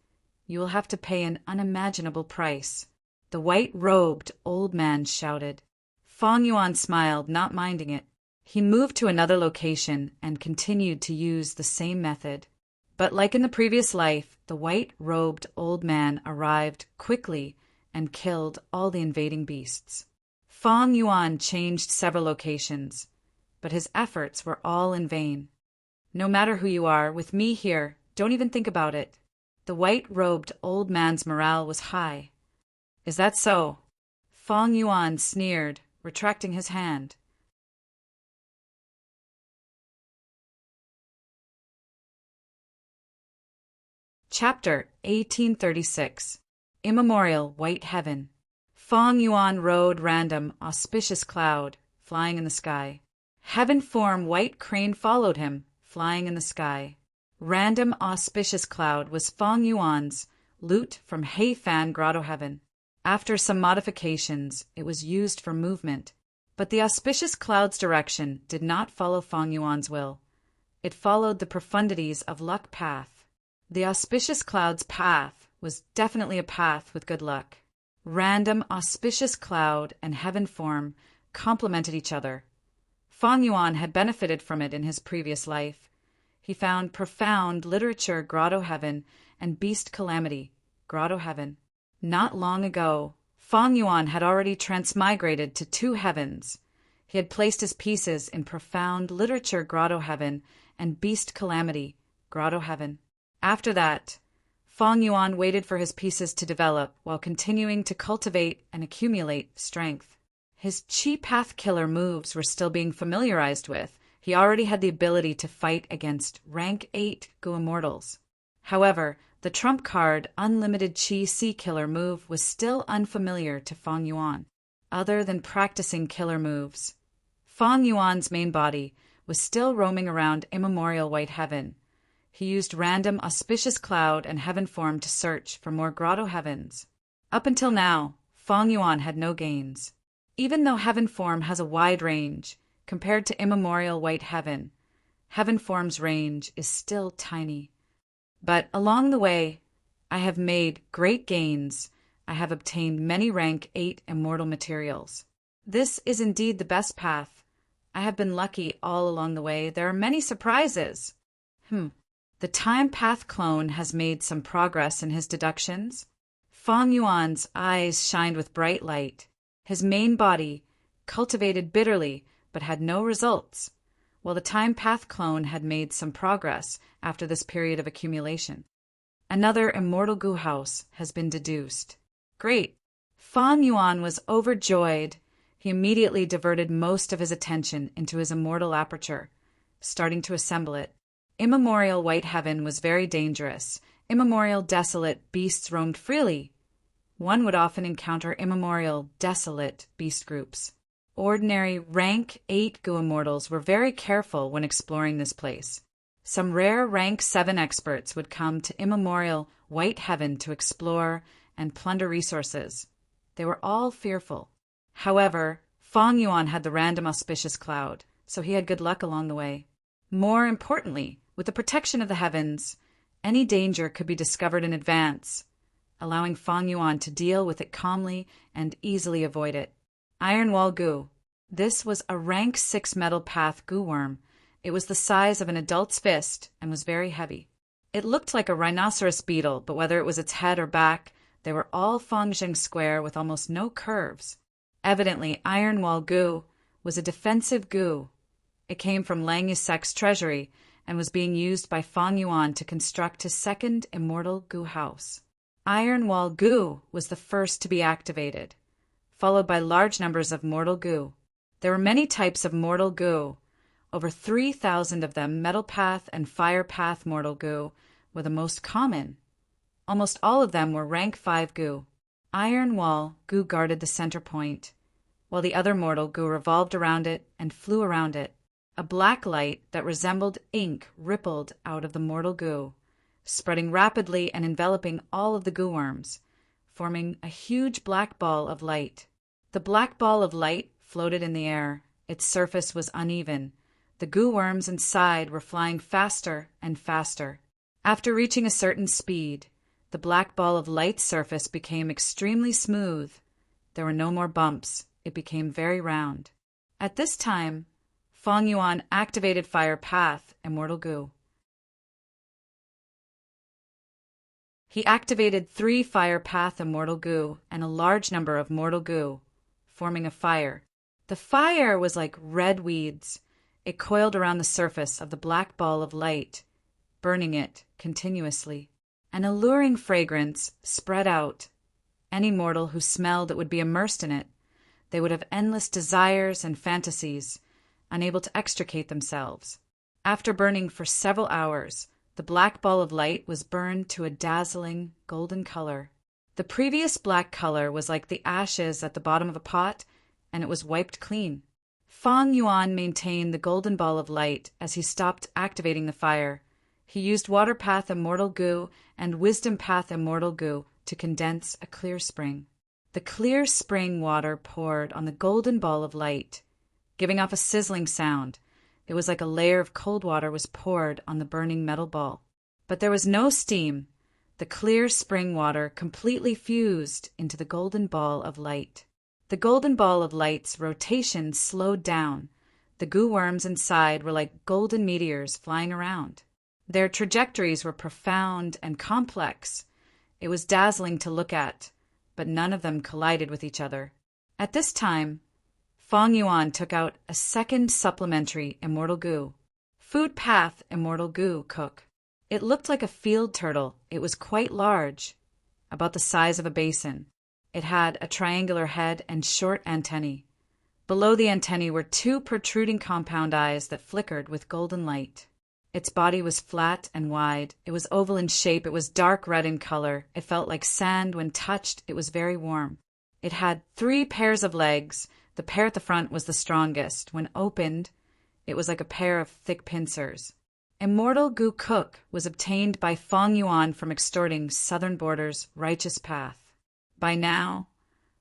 you will have to pay an unimaginable price. The white-robed old man shouted. Feng Yuan smiled, not minding it. He moved to another location and continued to use the same method. But like in the previous life, the white-robed old man arrived quickly and killed all the invading beasts. Feng Yuan changed several locations, but his efforts were all in vain. No matter who you are, with me here, don't even think about it. The white-robed old man's morale was high. Is that so? Feng Yuan sneered, retracting his hand. Chapter 1836. Immemorial White Heaven. Feng Yuan rode random, auspicious cloud, flying in the sky. Heaven form white crane followed him, flying in the sky. Random auspicious cloud was Feng Yuan's lute from Heifan Grotto Heaven. After some modifications, it was used for movement. But the auspicious cloud's direction did not follow Feng Yuan's will. It followed the profundities of luck path. The auspicious cloud's path was definitely a path with good luck. Random auspicious cloud and heaven form complemented each other. Feng Yuan had benefited from it in his previous life. He found profound literature grotto heaven and beast calamity grotto heaven. Not long ago, Feng Yuan had already transmigrated to 2 heavens. He had placed his pieces in profound literature grotto heaven and beast calamity grotto heaven. After that, Feng Yuan waited for his pieces to develop while continuing to cultivate and accumulate strength. His chi path killer moves were still being familiarized with. He already had the ability to fight against rank 8 Gu Immortals. However, the trump card Unlimited Chi C killer move was still unfamiliar to Feng Yuan. Other than practicing killer moves, Feng Yuan's main body was still roaming around immemorial white heaven. He used random auspicious cloud and heaven form to search for more grotto heavens. Up until now, Feng Yuan had no gains. Even though heaven form has a wide range, compared to immemorial white heaven, heaven form's range is still tiny. But along the way, I have made great gains. I have obtained many rank 8 immortal materials. This is indeed the best path. I have been lucky all along the way. There are many surprises. The time path clone has made some progress in his deductions. Feng Yuan's eyes shined with bright light. His main body cultivated bitterly but had no results, while the time path clone had made some progress after this period of accumulation. Another immortal Gu house has been deduced. Great! Feng Yuan was overjoyed. He immediately diverted most of his attention into his immortal aperture, starting to assemble it. Immemorial white heaven was very dangerous. Immemorial desolate beasts roamed freely. One would often encounter immemorial desolate beast groups. Ordinary rank 8 Gu Immortals were very careful when exploring this place. Some rare rank 7 experts would come to immemorial white heaven to explore and plunder resources. They were all fearful. However, Feng Yuan had the random auspicious cloud, so he had good luck along the way. More importantly, with the protection of the heavens, any danger could be discovered in advance, allowing Feng Yuan to deal with it calmly and easily avoid it. Iron Wall Gu. This was a rank 6 metal path Gu worm. It was the size of an adult's fist and was very heavy. It looked like a rhinoceros beetle, but whether it was its head or back, they were all Fengzheng square with almost no curves. Evidently, Iron Wall Gu was a defensive Gu. It came from Lang Yusek's treasury and was being used by Feng Yuan to construct his second immortal Gu house. Iron Wall Gu was the first to be activated, followed by large numbers of mortal Gu. There were many types of mortal Gu. Over 3,000 of them, metal path and fire path mortal Gu, were the most common. Almost all of them were rank 5 Gu. Iron Wall Gu guarded the center point. while the other mortal goo revolved around it and flew around it. A black light that resembled ink rippled out of the mortal goo, spreading rapidly and enveloping all of the goo worms, forming a huge black ball of light. The black ball of light floated in the air. Its surface was uneven. The goo worms inside were flying faster and faster. After reaching a certain speed, the black ball of light's surface became extremely smooth. There were no more bumps. It became very round. At this time, Feng Yuan activated Fire Path, Immortal Goo. He activated 3 Fire Path Immortal Goo and a large number of Mortal Goo, forming a fire. The fire was like red weeds. It coiled around the surface of the black ball of light, burning it continuously. An alluring fragrance spread out. Any mortal who smelled it would be immersed in it. They would have endless desires and fantasies, unable to extricate themselves. After burning for several hours, the black ball of light was burned to a dazzling golden color. The previous black color was like the ashes at the bottom of a pot, and it was wiped clean. Feng Yuan maintained the golden ball of light as he stopped activating the fire. He used Water Path Immortal Goo and Wisdom Path Immortal Goo to condense a clear spring. The clear spring water poured on the golden ball of light, giving off a sizzling sound. It was like a layer of cold water was poured on the burning metal ball. But there was no steam. The clear spring water completely fused into the golden ball of light. The golden ball of light's rotation slowed down. The goo worms inside were like golden meteors flying around. Their trajectories were profound and complex. It was dazzling to look at, but none of them collided with each other. At this time, Feng Yuan took out a second supplementary Immortal Goo, Food Path Immortal Goo Cook. It looked like a field turtle. It was quite large, about the size of a basin. It had a triangular head and short antennae. Below the antennae were 2 protruding compound eyes that flickered with golden light. Its body was flat and wide. It was oval in shape. It was dark red in color. It felt like sand when touched. It was very warm. It had 3 pairs of legs. The pair at the front was the strongest. When opened, it was like a pair of thick pincers. Immortal Goo Cook was obtained by Feng Yuan from extorting Southern Border's righteous path. By now,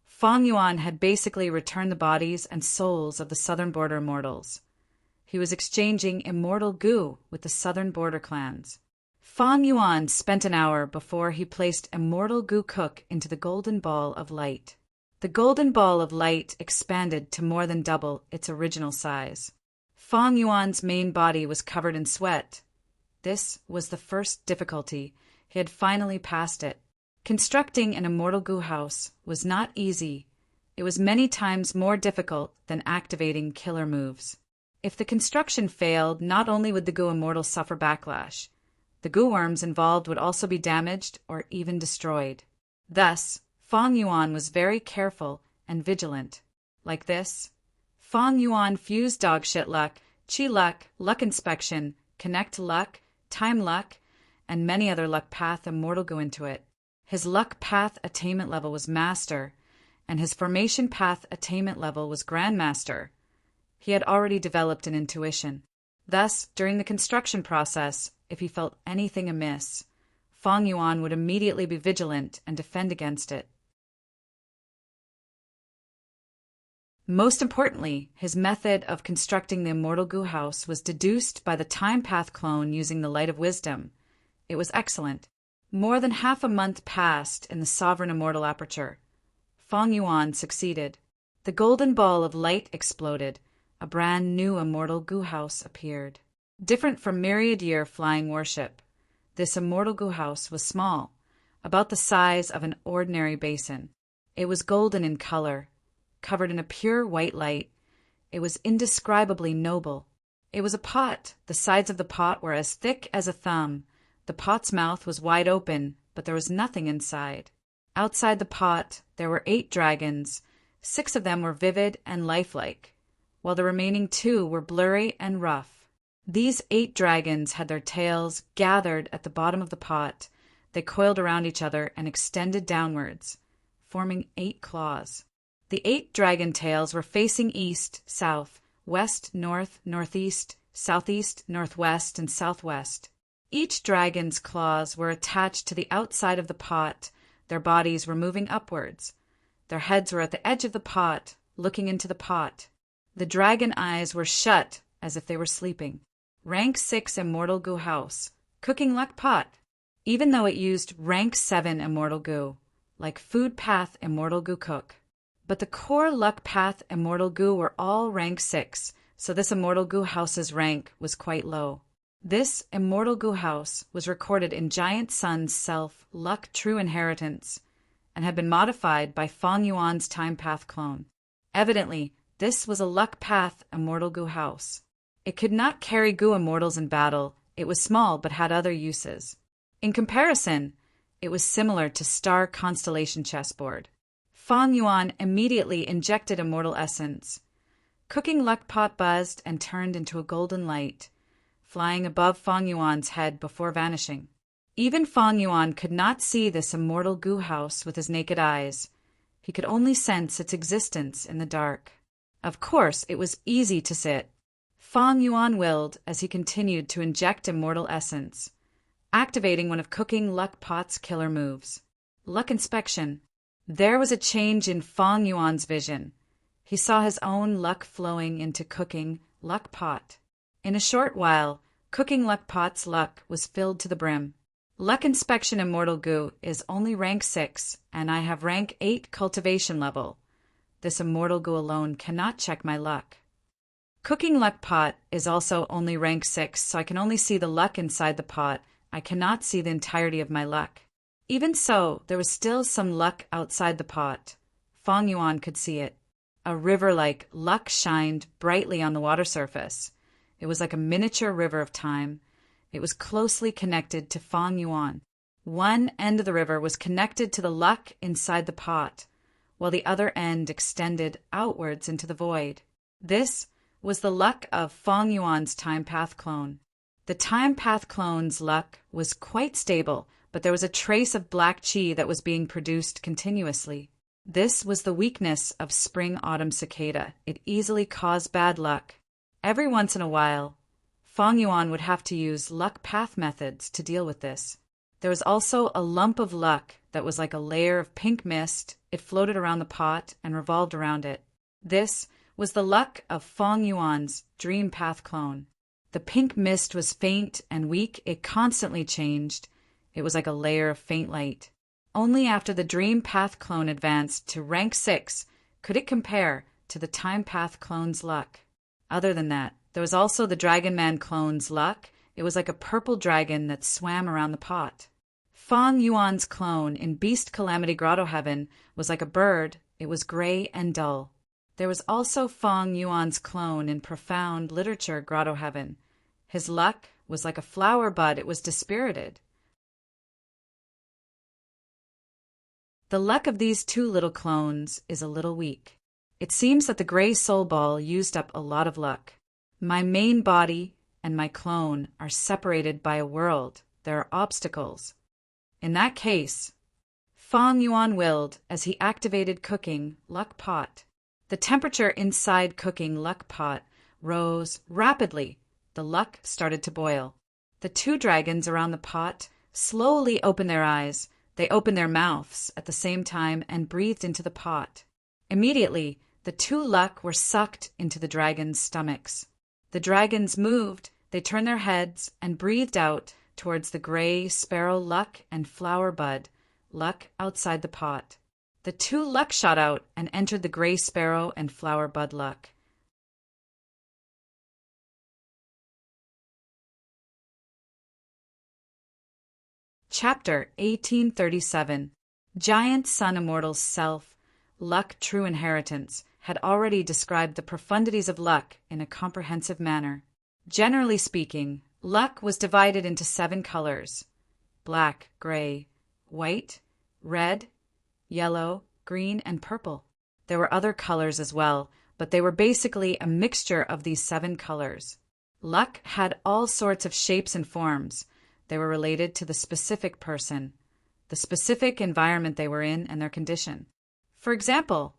Feng Yuan had basically returned the bodies and souls of the Southern Border immortals. He was exchanging Immortal Goo with the Southern Border clans. Feng Yuan spent an hour before he placed Immortal Goo Cook into the golden ball of light. The golden ball of light expanded to more than double its original size. Feng Yuan's main body was covered in sweat. This was the first difficulty. He had finally passed it. Constructing an Immortal Goo house was not easy. It was many times more difficult than activating killer moves. If the construction failed, not only would the Goo Immortals suffer backlash, the Goo worms involved would also be damaged or even destroyed. Thus, Feng Yuan was very careful and vigilant. Like this, Feng Yuan fused Dog Shit Luck, Chi Luck, Luck Inspection, Connect Luck, Time Luck, and many other Luck Path Immortal Goo into it. His Luck Path attainment level was Master, and his Formation Path attainment level was Grandmaster. He had already developed an intuition. Thus, during the construction process, if he felt anything amiss, Feng Yuan would immediately be vigilant and defend against it. Most importantly, his method of constructing the Immortal Goo house was deduced by the Time Path clone using the Light of Wisdom. It was excellent. More than half a month passed in the Sovereign Immortal Aperture. Feng Yuan succeeded. The golden ball of light exploded. A brand new Immortal Goo house appeared. Different from myriad-year flying warship, this Immortal Goo house was small, about the size of an ordinary basin. It was golden in color, covered in a pure white light. It was indescribably noble. It was a pot. The sides of the pot were as thick as a thumb. The pot's mouth was wide open, but there was nothing inside. Outside the pot, there were 8 dragons. 6 of them were vivid and lifelike, while the remaining 2 were blurry and rough. These 8 dragons had their tails gathered at the bottom of the pot. They coiled around each other and extended downwards, forming 8 claws. The 8 dragon tails were facing east, south, west, north, northeast, southeast, northwest, and southwest. Each dragon's claws were attached to the outside of the pot. Their bodies were moving upwards. Their heads were at the edge of the pot, looking into the pot. The dragon eyes were shut as if they were sleeping. Rank 6 Immortal Goo House. Cooking Luck Pot. Even though it used Rank 7 Immortal Goo, like Food Path Immortal Goo Cook. But the core Luck Path Immortal Goo were all Rank 6, so this Immortal Goo House's rank was quite low. This Immortal Goo House was recorded in Giant Sun's self Luck True Inheritance and had been modified by Fong Yuan's Time Path clone. Evidently, this was a Luck Path Immortal Goo House. It could not carry Goo Immortals in battle. It was small but had other uses. In comparison, it was similar to Star Constellation Chessboard. Fong Yuan immediately injected Immortal Essence. Cooking Luck Pot buzzed and turned into a golden light, flying above Fong Yuan's head before vanishing. Even Fong Yuan could not see this Immortal Goo House with his naked eyes. He could only sense its existence in the dark. Of course, it was easy to sit. Fong Yuan willed as he continued to inject Immortal Essence, activating one of Cooking Luck Pot's killer moves. Luck Inspection. There was a change in Fong Yuan's vision. He saw his own luck flowing into Cooking Luck Pot. In a short while, Cooking Luck Pot's luck was filled to the brim. Luck Inspection Immortal Goo is only rank 6, and I have rank 8 cultivation level. This Immortal Goo alone cannot check my luck. Cooking Luck Pot is also only rank 6, so I can only see the luck inside the pot. I cannot see the entirety of my luck. Even so, there was still some luck outside the pot. Fong Yuan could see it. A river-like luck shined brightly on the water surface. It was like a miniature river of time. It was closely connected to Fong Yuan. One end of the river was connected to the luck inside the pot, while the other end extended outwards into the void. This was the luck of Fong Yuan's Time Path clone. The Time Path clone's luck was quite stable, but there was a trace of black chi that was being produced continuously. This was the weakness of Spring-Autumn Cicada. It easily caused bad luck. Every once in a while, Fong Yuan would have to use luck path methods to deal with this. There was also a lump of luck that was like a layer of pink mist. It floated around the pot and revolved around it. This was the luck of Fong Yuan's Dream Path clone. The pink mist was faint and weak. It constantly changed. It was like a layer of faint light. Only after the Dream Path clone advanced to rank 6 could it compare to the Time Path clone's luck. Other than that, there was also the Dragon Man clone's luck. It was like a purple dragon that swam around the pot. Fong Yuan's clone in Beast Calamity Grotto Heaven was like a bird. It was gray and dull. There was also Fong Yuan's clone in Profound Literature Grotto Heaven. His luck was like a flower bud. It was dispirited. The luck of these two little clones is a little weak. It seems that the gray soul ball used up a lot of luck. My main body and my clone are separated by a world. There are obstacles. In that case, Fong Yuan willed as he activated Cooking Luck Pot. The temperature inside Cooking Luck Pot rose rapidly. The luck started to boil. The two dragons around the pot slowly opened their eyes. They opened their mouths at the same time and breathed into the pot. Immediately, the two luck were sucked into the dragons' stomachs. The dragons moved, they turned their heads and breathed out towards the gray sparrow luck and flower bud luck outside the pot. The two luck shot out and entered the gray sparrow and flower bud luck. Chapter 1837. Giant Sun Immortal's self, Luck True Inheritance, had already described the profundities of luck in a comprehensive manner. Generally speaking, luck was divided into 7 colors: black, gray, white, red, yellow, green, and purple. There were other colors as well, but they were basically a mixture of these 7 colors. Luck had all sorts of shapes and forms. They were related to the specific person, the specific environment they were in, and their condition. For example,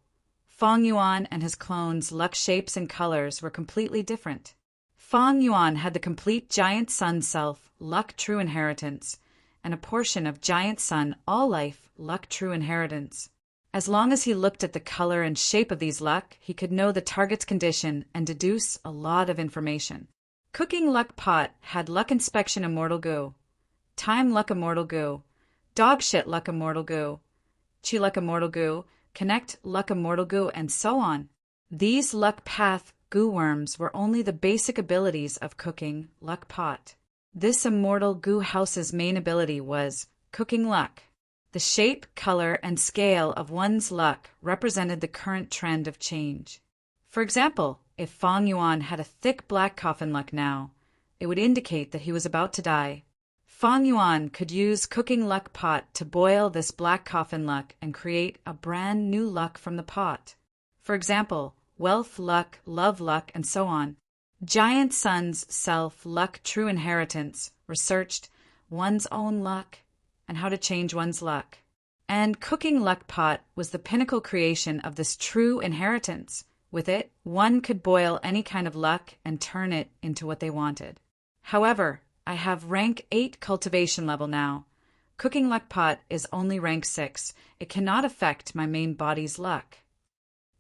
Feng Yuan and his clones' luck shapes and colors were completely different. Feng Yuan had the complete Giant Sun Self, Luck True Inheritance, and a portion of Giant Sun All Life, Luck True Inheritance. As long as he looked at the color and shape of these luck, he could know the target's condition and deduce a lot of information. Cooking Luck Pot had Luck Inspection Immortal Goo, Time Luck Immortal Goo, Dog Shit Luck Immortal Goo, Chi Luck Immortal Goo, Connect Luck Immortal Goo, and so on. These Luck Path goo worms were only the basic abilities of Cooking Luck Pot. This Immortal Goo House's main ability was Cooking Luck. The shape, color, and scale of one's luck represented the current trend of change. For example, if Feng Yuan had a thick black coffin luck now, it would indicate that he was about to die. Feng Yuan could use Cooking Luck Pot to boil this black coffin luck and create a brand new luck from the pot. For example, wealth luck, love luck, and so on. Giant Sun's Self Luck True Inheritance researched one's own luck and how to change one's luck. And Cooking Luck Pot was the pinnacle creation of this true inheritance. With it, one could boil any kind of luck and turn it into what they wanted. However, I have rank 8 cultivation level now. Cooking Luck Pot is only rank 6. It cannot affect my main body's luck.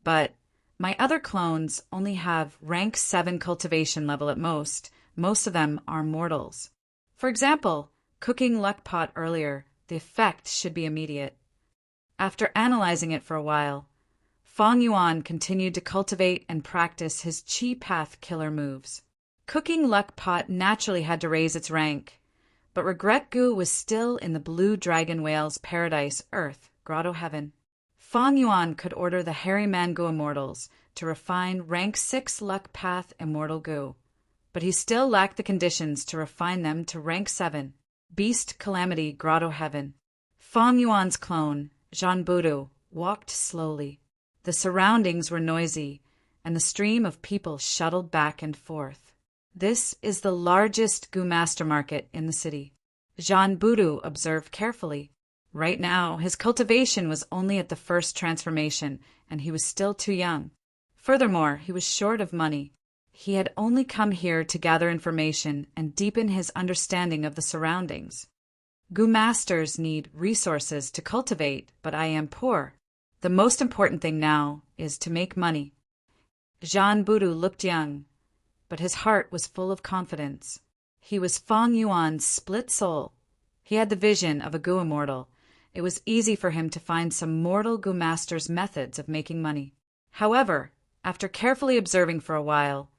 But my other clones only have rank 7 cultivation level at most. Most of them are mortals. For example, Cooking Luck Pot earlier, the effect should be immediate. After analyzing it for a while, Feng Yuan continued to cultivate and practice his Chi Path killer moves. Cooking Luck Pot naturally had to raise its rank, but Regret Goo was still in the Blue Dragon Whale's Paradise, Earth, Grotto Heaven. Feng Yuan could order the Hairy Man Goo Immortals to refine rank 6 Luck Path Immortal Goo, but he still lacked the conditions to refine them to rank 7. Beast Calamity Grotto Heaven. Feng Yuan's clone, Zhan Budu, walked slowly. The surroundings were noisy, and the stream of people shuttled back and forth. This is the largest Goo Master Market in the city. Zhan Budu observed carefully. Right now, his cultivation was only at the first transformation, and he was still too young. Furthermore, he was short of money. He had only come here to gather information and deepen his understanding of the surroundings. Goo Masters need resources to cultivate, but I am poor. The most important thing now is to make money. Zhan Budu looked young, but his heart was full of confidence. He was Feng Yuan's split soul. He had the vision of a Goo Immortal. It was easy for him to find some mortal Goo Master's methods of making money. However, after carefully observing for a while,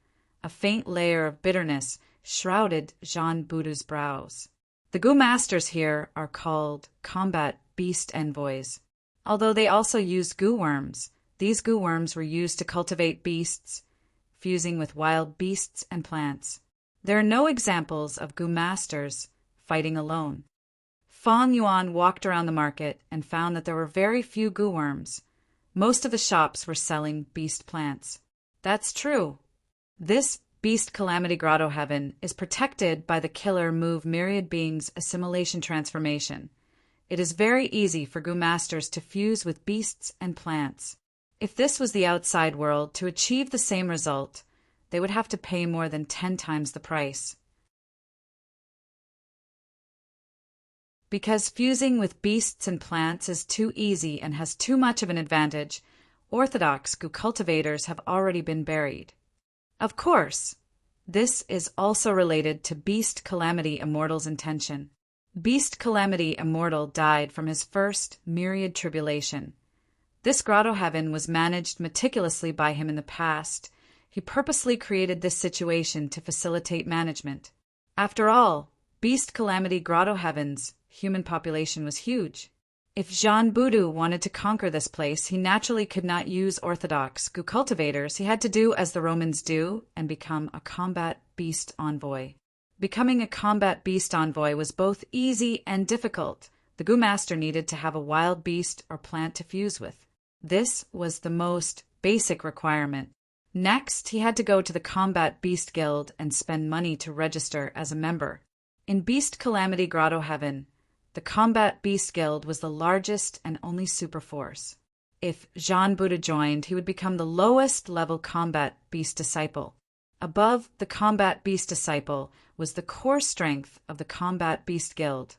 a faint layer of bitterness shrouded Zhan Budu's brows. The Goo Masters here are called combat beast envoys. Although they also used goo worms, these goo worms were used to cultivate beasts, fusing with wild beasts and plants. There are no examples of Goo Masters fighting alone. Feng Yuan walked around the market and found that there were very few goo worms. Most of the shops were selling beast plants. That's true. This Beast Calamity Grotto Heaven is protected by the killer move Myriad Beings Assimilation Transformation. It is very easy for Goo Masters to fuse with beasts and plants. If this was the outside world, to achieve the same result, they would have to pay more than 10 times the price. Because fusing with beasts and plants is too easy and has too much of an advantage, orthodox Goo cultivators have already been buried. Of course, this is also related to Beast Calamity Immortal's intention. Beast Calamity Immortal died from his first Myriad Tribulation. This Grotto Heaven was managed meticulously by him in the past. He purposely created this situation to facilitate management. After all, Beast Calamity Grotto Heaven's human population was huge. If Zhan Budu wanted to conquer this place, he naturally could not use orthodox Goo cultivators. He had to do as the Romans do and become a combat beast envoy. Becoming a combat beast envoy was both easy and difficult. The Goo Master needed to have a wild beast or plant to fuse with. This was the most basic requirement. Next, he had to go to the Combat Beast Guild and spend money to register as a member. In Beast Calamity Grotto Heaven, the Combat Beast Guild was the largest and only superforce. If Jean Buddha joined, he would become the lowest level combat beast disciple. Above the combat beast disciple was the core strength of the combat beast guild,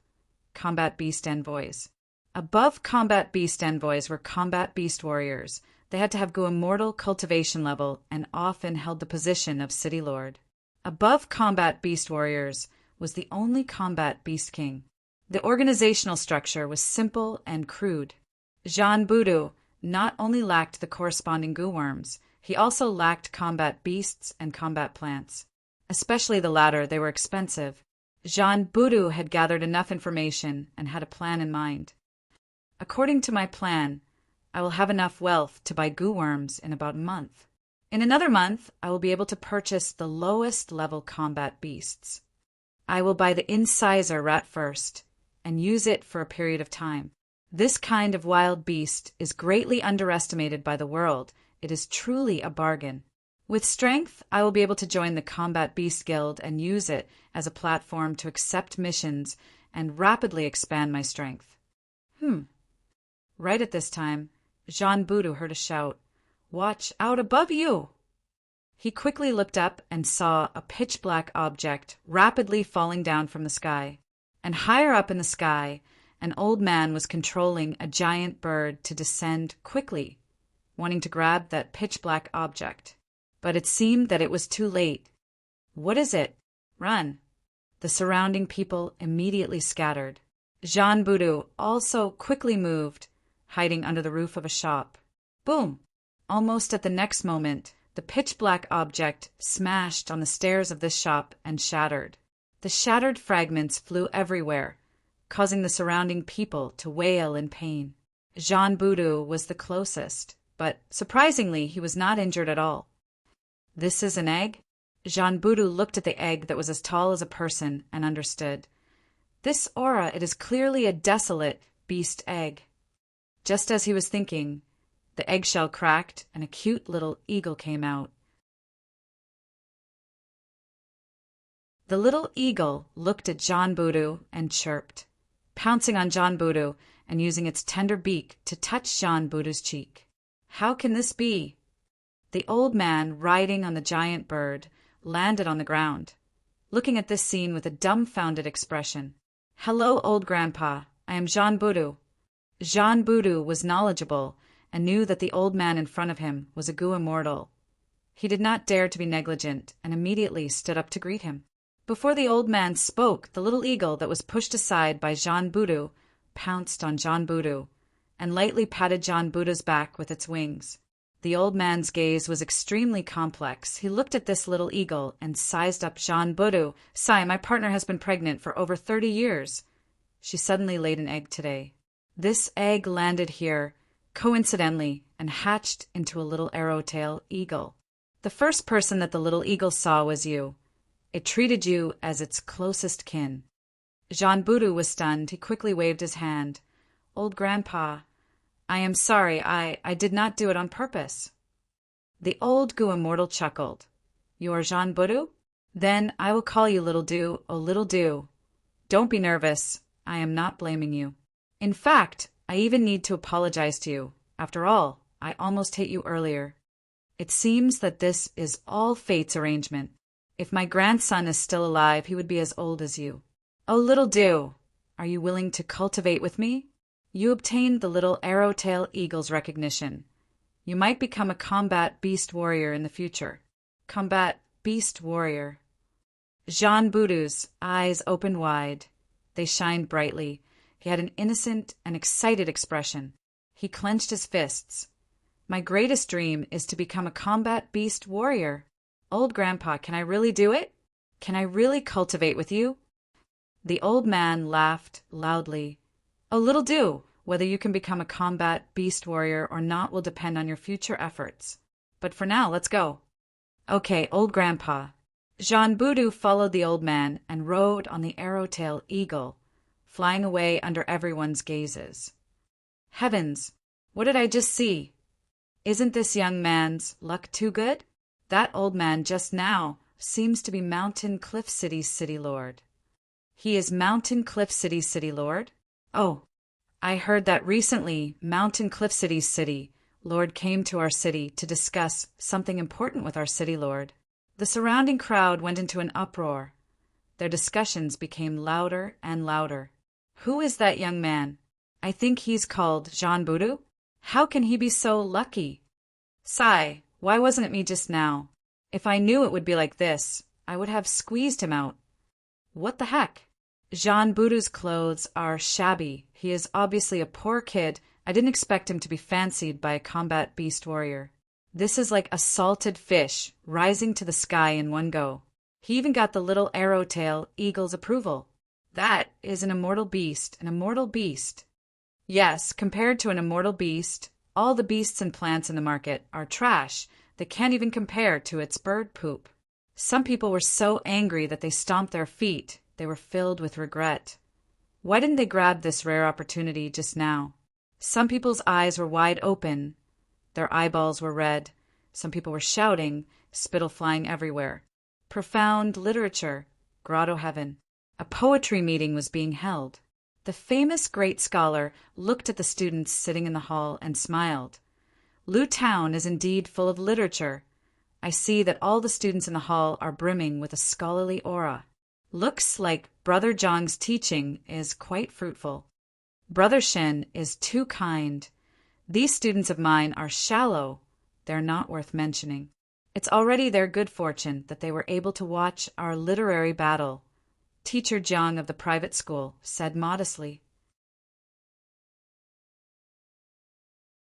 combat beast envoys. Above combat beast envoys were combat beast warriors. They had to have go immortal cultivation level and often held the position of city lord. Above combat beast warriors was the only combat beast king. The organizational structure was simple and crude. Jean Buddha not only lacked the corresponding goo worms, he also lacked combat beasts and combat plants. Especially the latter, they were expensive. Jean Buddha had gathered enough information and had a plan in mind. According to my plan, I will have enough wealth to buy goo worms in about a month. In another month, I will be able to purchase the lowest level combat beasts. I will buy the incisor rat first and use it for a period of time. This kind of wild beast is greatly underestimated by the world. It is truly a bargain. With strength, I will be able to join the Combat Beast Guild and use it as a platform to accept missions and rapidly expand my strength. Right at this time, Jean Buddha heard a shout, "Watch out above you!" He quickly looked up and saw a pitch-black object rapidly falling down from the sky. And higher up in the sky, an old man was controlling a giant bird to descend quickly, wanting to grab that pitch-black object. But it seemed that it was too late. "What is it? Run!" The surrounding people immediately scattered. Jean Buddha also quickly moved, hiding under the roof of a shop. Boom! Almost at the next moment, the pitch-black object smashed on the stairs of this shop and shattered. The shattered fragments flew everywhere, causing the surrounding people to wail in pain. Jean Buddha was the closest, but surprisingly, he was not injured at all. "This is an egg?" Jean Buddha looked at the egg that was as tall as a person and understood. "This aura, it is clearly a desolate beast egg." Just as he was thinking, the eggshell cracked and a cute little eagle came out. The little eagle looked at Jean Buddha and chirped, pouncing on Jean Buddha and using its tender beak to touch Jean Buddha's cheek. How can this be? The old man, riding on the giant bird, landed on the ground, looking at this scene with a dumbfounded expression. "Hello, old grandpa. I am Jean Buddha." Jean Buddha was knowledgeable and knew that the old man in front of him was a goo immortal. He did not dare to be negligent and immediately stood up to greet him. Before the old man spoke, the little eagle that was pushed aside by Jean Buddha pounced on Jean Buddha and lightly patted Jean Buddha's back with its wings. The old man's gaze was extremely complex. He looked at this little eagle and sized up Jean Buddha. "Sai, my partner has been pregnant for over 30 years. She suddenly laid an egg today. This egg landed here, coincidentally, and hatched into a little arrowtail eagle. The first person that the little eagle saw was you. It treated you as its closest kin." Jean Buddha was stunned. He quickly waved his hand. "Old grandpa, I am sorry. I did not do it on purpose." The old goo immortal chuckled. "You are Jean Buddha? Then I will call you Little Dew, oh Little Dew. Don't be nervous. I am not blaming you. In fact, I even need to apologize to you. After all, I almost hit you earlier. It seems that this is all fate's arrangement. If my grandson is still alive, he would be as old as you. Oh, Little Dew, are you willing to cultivate with me? You obtained the little arrowtail eagle's recognition. You might become a combat beast warrior in the future." Combat beast warrior. Jean Buddha's eyes opened wide. They shined brightly. He had an innocent and excited expression. He clenched his fists. "My greatest dream is to become a combat beast warrior. Old grandpa, can I really do it? Can I really cultivate with you?" The old man laughed loudly. "Oh, Little Dew, whether you can become a combat beast warrior or not will depend on your future efforts. But for now, let's go." "Okay, old grandpa." Jean Buddha followed the old man and rode on the arrowtail eagle, flying away under everyone's gazes. Heavens, what did I just see? Isn't this young man's luck too good? That old man just now seems to be Mountain Cliff City's city lord. He is Mountain Cliff City's city lord? Oh, I heard that recently, Mountain Cliff City's city, Lord came to our city to discuss something important with our city lord. The surrounding crowd went into an uproar. Their discussions became louder and louder. Who is that young man? I think he's called Jean Boudou. How can he be so lucky? Sigh, why wasn't it me just now? If I knew it would be like this, I would have squeezed him out. What the heck? Jean Boudou's clothes are shabby. He is obviously a poor kid. I didn't expect him to be fancied by a combat beast warrior. This is like a salted fish rising to the sky in one go. He even got the little arrow-tail eagle's approval. That is an immortal beast, an immortal beast. Yes, compared to an immortal beast, all the beasts and plants in the market are trash. They can't even compare to its bird poop. Some people were so angry that they stomped their feet. They were filled with regret. Why didn't they grab this rare opportunity just now? Some people's eyes were wide open. Their eyeballs were red. Some people were shouting, spittle flying everywhere. Profound literature, grotto heaven. A poetry meeting was being held. The famous great scholar looked at the students sitting in the hall and smiled. Lu Town is indeed full of literature. I see that all the students in the hall are brimming with a scholarly aura. Looks like Brother Zhang's teaching is quite fruitful. Brother Shen is too kind. These students of mine are shallow. They're not worth mentioning. It's already their good fortune that they were able to watch our literary battle. Teacher Jiang of the private school said modestly.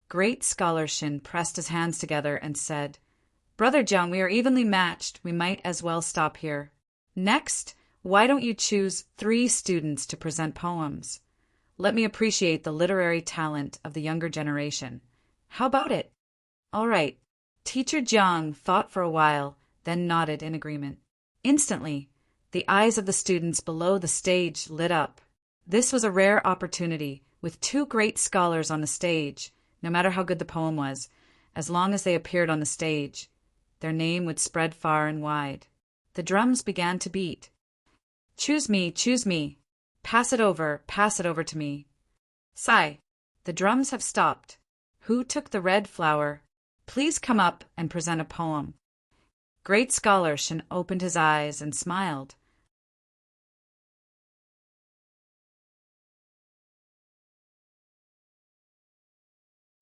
Great Scholar Shin pressed his hands together and said, Brother Jiang, we are evenly matched. We might as well stop here. Next, why don't you choose 3 students to present poems? Let me appreciate the literary talent of the younger generation. How about it? All right. Teacher Jiang thought for a while, then nodded in agreement. Instantly, the eyes of the students below the stage lit up. This was a rare opportunity, with 2 great scholars on the stage, no matter how good the poem was, as long as they appeared on the stage. Their name would spread far and wide. The drums began to beat. Choose me, pass it over to me. Sigh, the drums have stopped. Who took the red flower? Please come up and present a poem. Great Scholar Shin opened his eyes and smiled.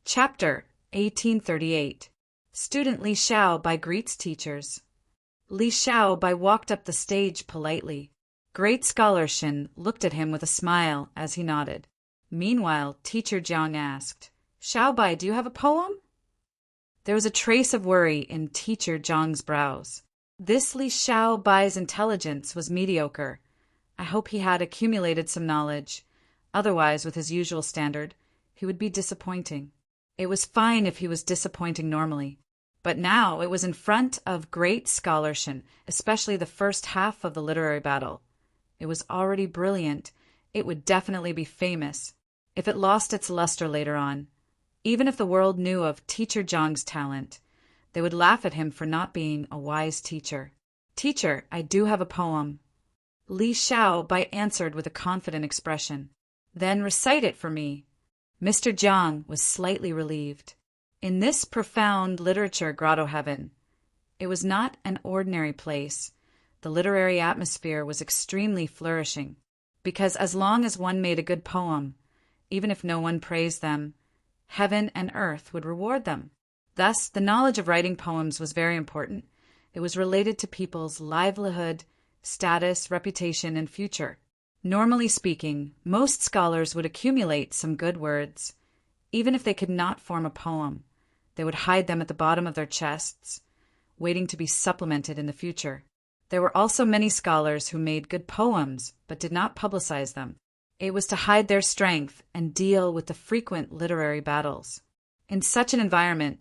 Chapter 1838. Student Li Xiaobai greets teachers. Li Xiaobai walked up the stage politely. Great Scholar Shin looked at him with a smile as he nodded. Meanwhile, Teacher Jiang asked, Xiaobai, do you have a poem? There was a trace of worry in Teacher Jiang's brows. This Li Xiaobai's intelligence was mediocre. I hope he had accumulated some knowledge. Otherwise, with his usual standard, he would be disappointing. It was fine if he was disappointing normally. But now it was in front of Great Scholar Shin, especially the first half of the literary battle. It was already brilliant. It would definitely be famous. If it lost its luster later on, even if the world knew of Teacher Jiang's talent, they would laugh at him for not being a wise teacher. Teacher, I do have a poem. Li Xiaobai answered with a confident expression. Then recite it for me. Mr. Jiang was slightly relieved. In this profound literature grotto heaven, it was not an ordinary place. The literary atmosphere was extremely flourishing, because as long as one made a good poem, even if no one praised them, heaven and earth would reward them. Thus, the knowledge of writing poems was very important. It was related to people's livelihood, status, reputation, and future. Normally speaking, most scholars would accumulate some good words. Even if they could not form a poem, they would hide them at the bottom of their chests, waiting to be supplemented in the future. There were also many scholars who made good poems, but did not publicize them. It was to hide their strength and deal with the frequent literary battles. In such an environment,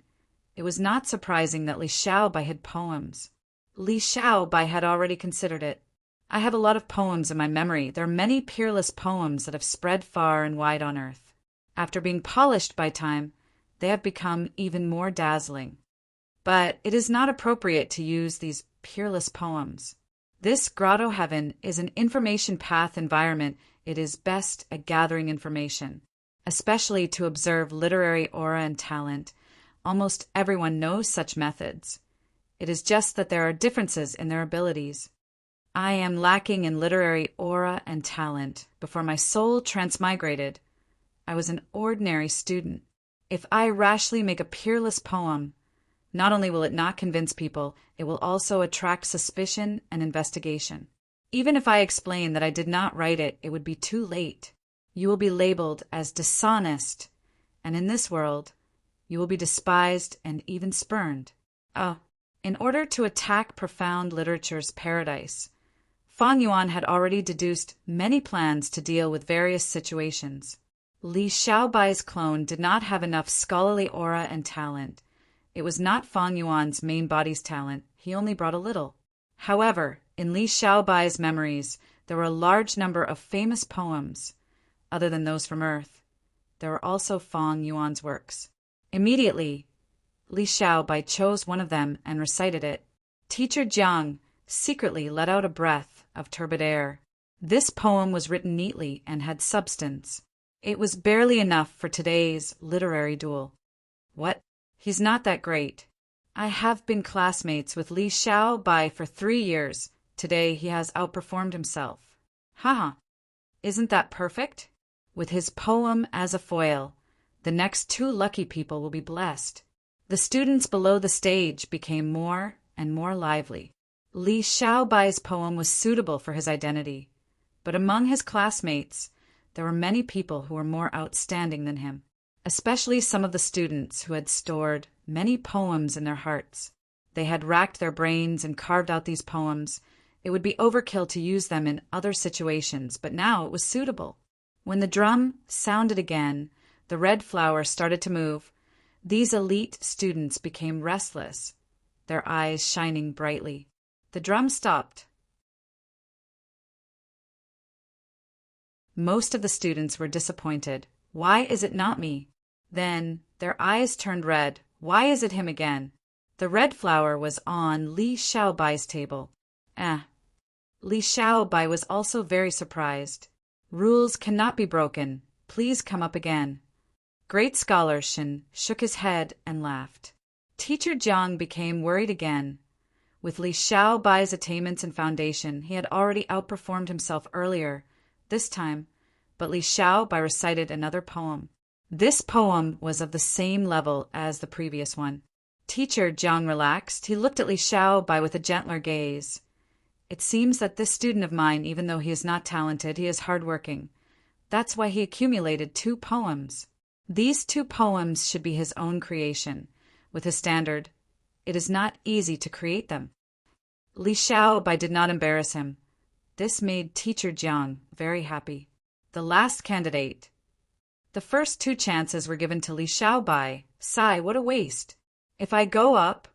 it was not surprising that Li Xiaobai had poems. Li Xiaobai had already considered it. I have a lot of poems in my memory. There are many peerless poems that have spread far and wide on earth. After being polished by time, they have become even more dazzling. But it is not appropriate to use these peerless poems. This grotto heaven is an information path environment. It is best at gathering information. especially to observe literary aura and talent. Almost everyone knows such methods. It is just that there are differences in their abilities. I am lacking in literary aura and talent. Before my soul transmigrated, I was an ordinary student. If I rashly make a peerless poem, not only will it not convince people, it will also attract suspicion and investigation. Even if I explain that I did not write it, it would be too late. You will be labeled as dishonest, and in this world, you will be despised and even spurned. In order to attack profound literature's paradise, Fang Yuan had already deduced many plans to deal with various situations. Li Xiaobai's clone did not have enough scholarly aura and talent. It was not Fang Yuan's main body's talent. He only brought a little. However, in Li Xiaobai's memories, there were a large number of famous poems. Other than those from Earth, there were also Fang Yuan's works. Immediately, Li Xiaobai chose one of them and recited it. Teacher Jiang secretly let out a breath of turbid air. This poem was written neatly and had substance. It was barely enough for today's literary duel. What? He's not that great. I have been classmates with Li Xiaobai for 3 years. Today he has outperformed himself. Haha. Isn't that perfect? With his poem as a foil, the next 2 lucky people will be blessed. The students below the stage became more and more lively. Li Xiaobai's poem was suitable for his identity, but among his classmates, there were many people who were more outstanding than him, especially some of the students who had stored many poems in their hearts. They had racked their brains and carved out these poems. It would be overkill to use them in other situations, but now it was suitable. When the drum sounded again, the red flower started to move. These elite students became restless, their eyes shining brightly. The drum stopped. Most of the students were disappointed. Why is it not me? Then their eyes turned red. Why is it him again? The red flower was on Li Xiaobai's table. Li Xiaobai was also very surprised. Rules cannot be broken. Please come up again. Great Scholar Shin shook his head and laughed. Teacher Jiang became worried again. With Li Xiaobai's attainments and foundation, he had already outperformed himself earlier, this time, but Li Xiaobai recited another poem. This poem was of the same level as the previous one. Teacher Jiang relaxed. He looked at Li Xiaobai with a gentler gaze. It seems that this student of mine, even though he is not talented, he is hardworking. That's why he accumulated 2 poems. These 2 poems should be his own creation. With his standard, it is not easy to create them. Li Xiaobai did not embarrass him. This made Teacher Jiang very happy. The last candidate. The first 2 chances were given to Li Xiaobai. Sigh, what a waste. If I go up,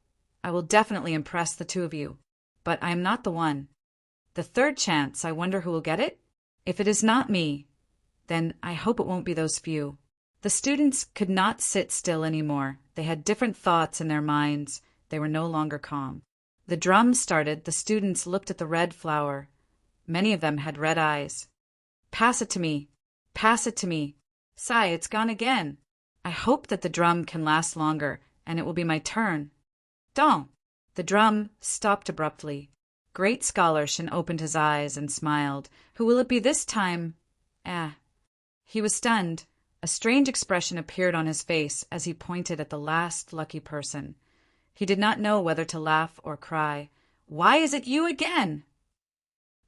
I will definitely impress the 2 of you. But I am not the one. The 3rd chance, I wonder who will get it? If it is not me, then I hope it won't be those few. The students could not sit still anymore. They had different thoughts in their minds. They were no longer calm. The drum started. The students looked at the red flower. Many of them had red eyes. Pass it to me. Pass it to me. Sigh, it's gone again. I hope that the drum can last longer, and it will be my turn. Dong! The drum stopped abruptly. Great Scholar Shin opened his eyes and smiled. Who will it be this time? He was stunned. A strange expression appeared on his face as he pointed at the last lucky person. He did not know whether to laugh or cry. Why is it you again?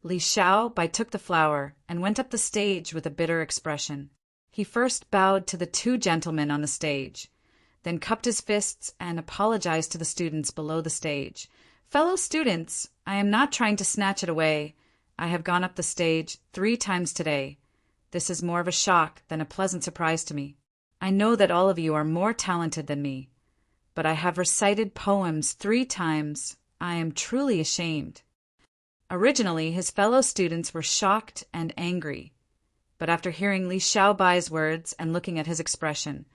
Li Xiaobai took the flower and went up the stage with a bitter expression. He first bowed to the 2 gentlemen on the stage, then cupped his fists and apologized to the students below the stage. Fellow students, I am not trying to snatch it away. I have gone up the stage 3 times today. This is more of a shock than a pleasant surprise to me. I know that all of you are more talented than me, but I have recited poems 3 times. I am truly ashamed. Originally, his fellow students were shocked and angry, but after hearing Li Xiaobai's words and looking at his expression,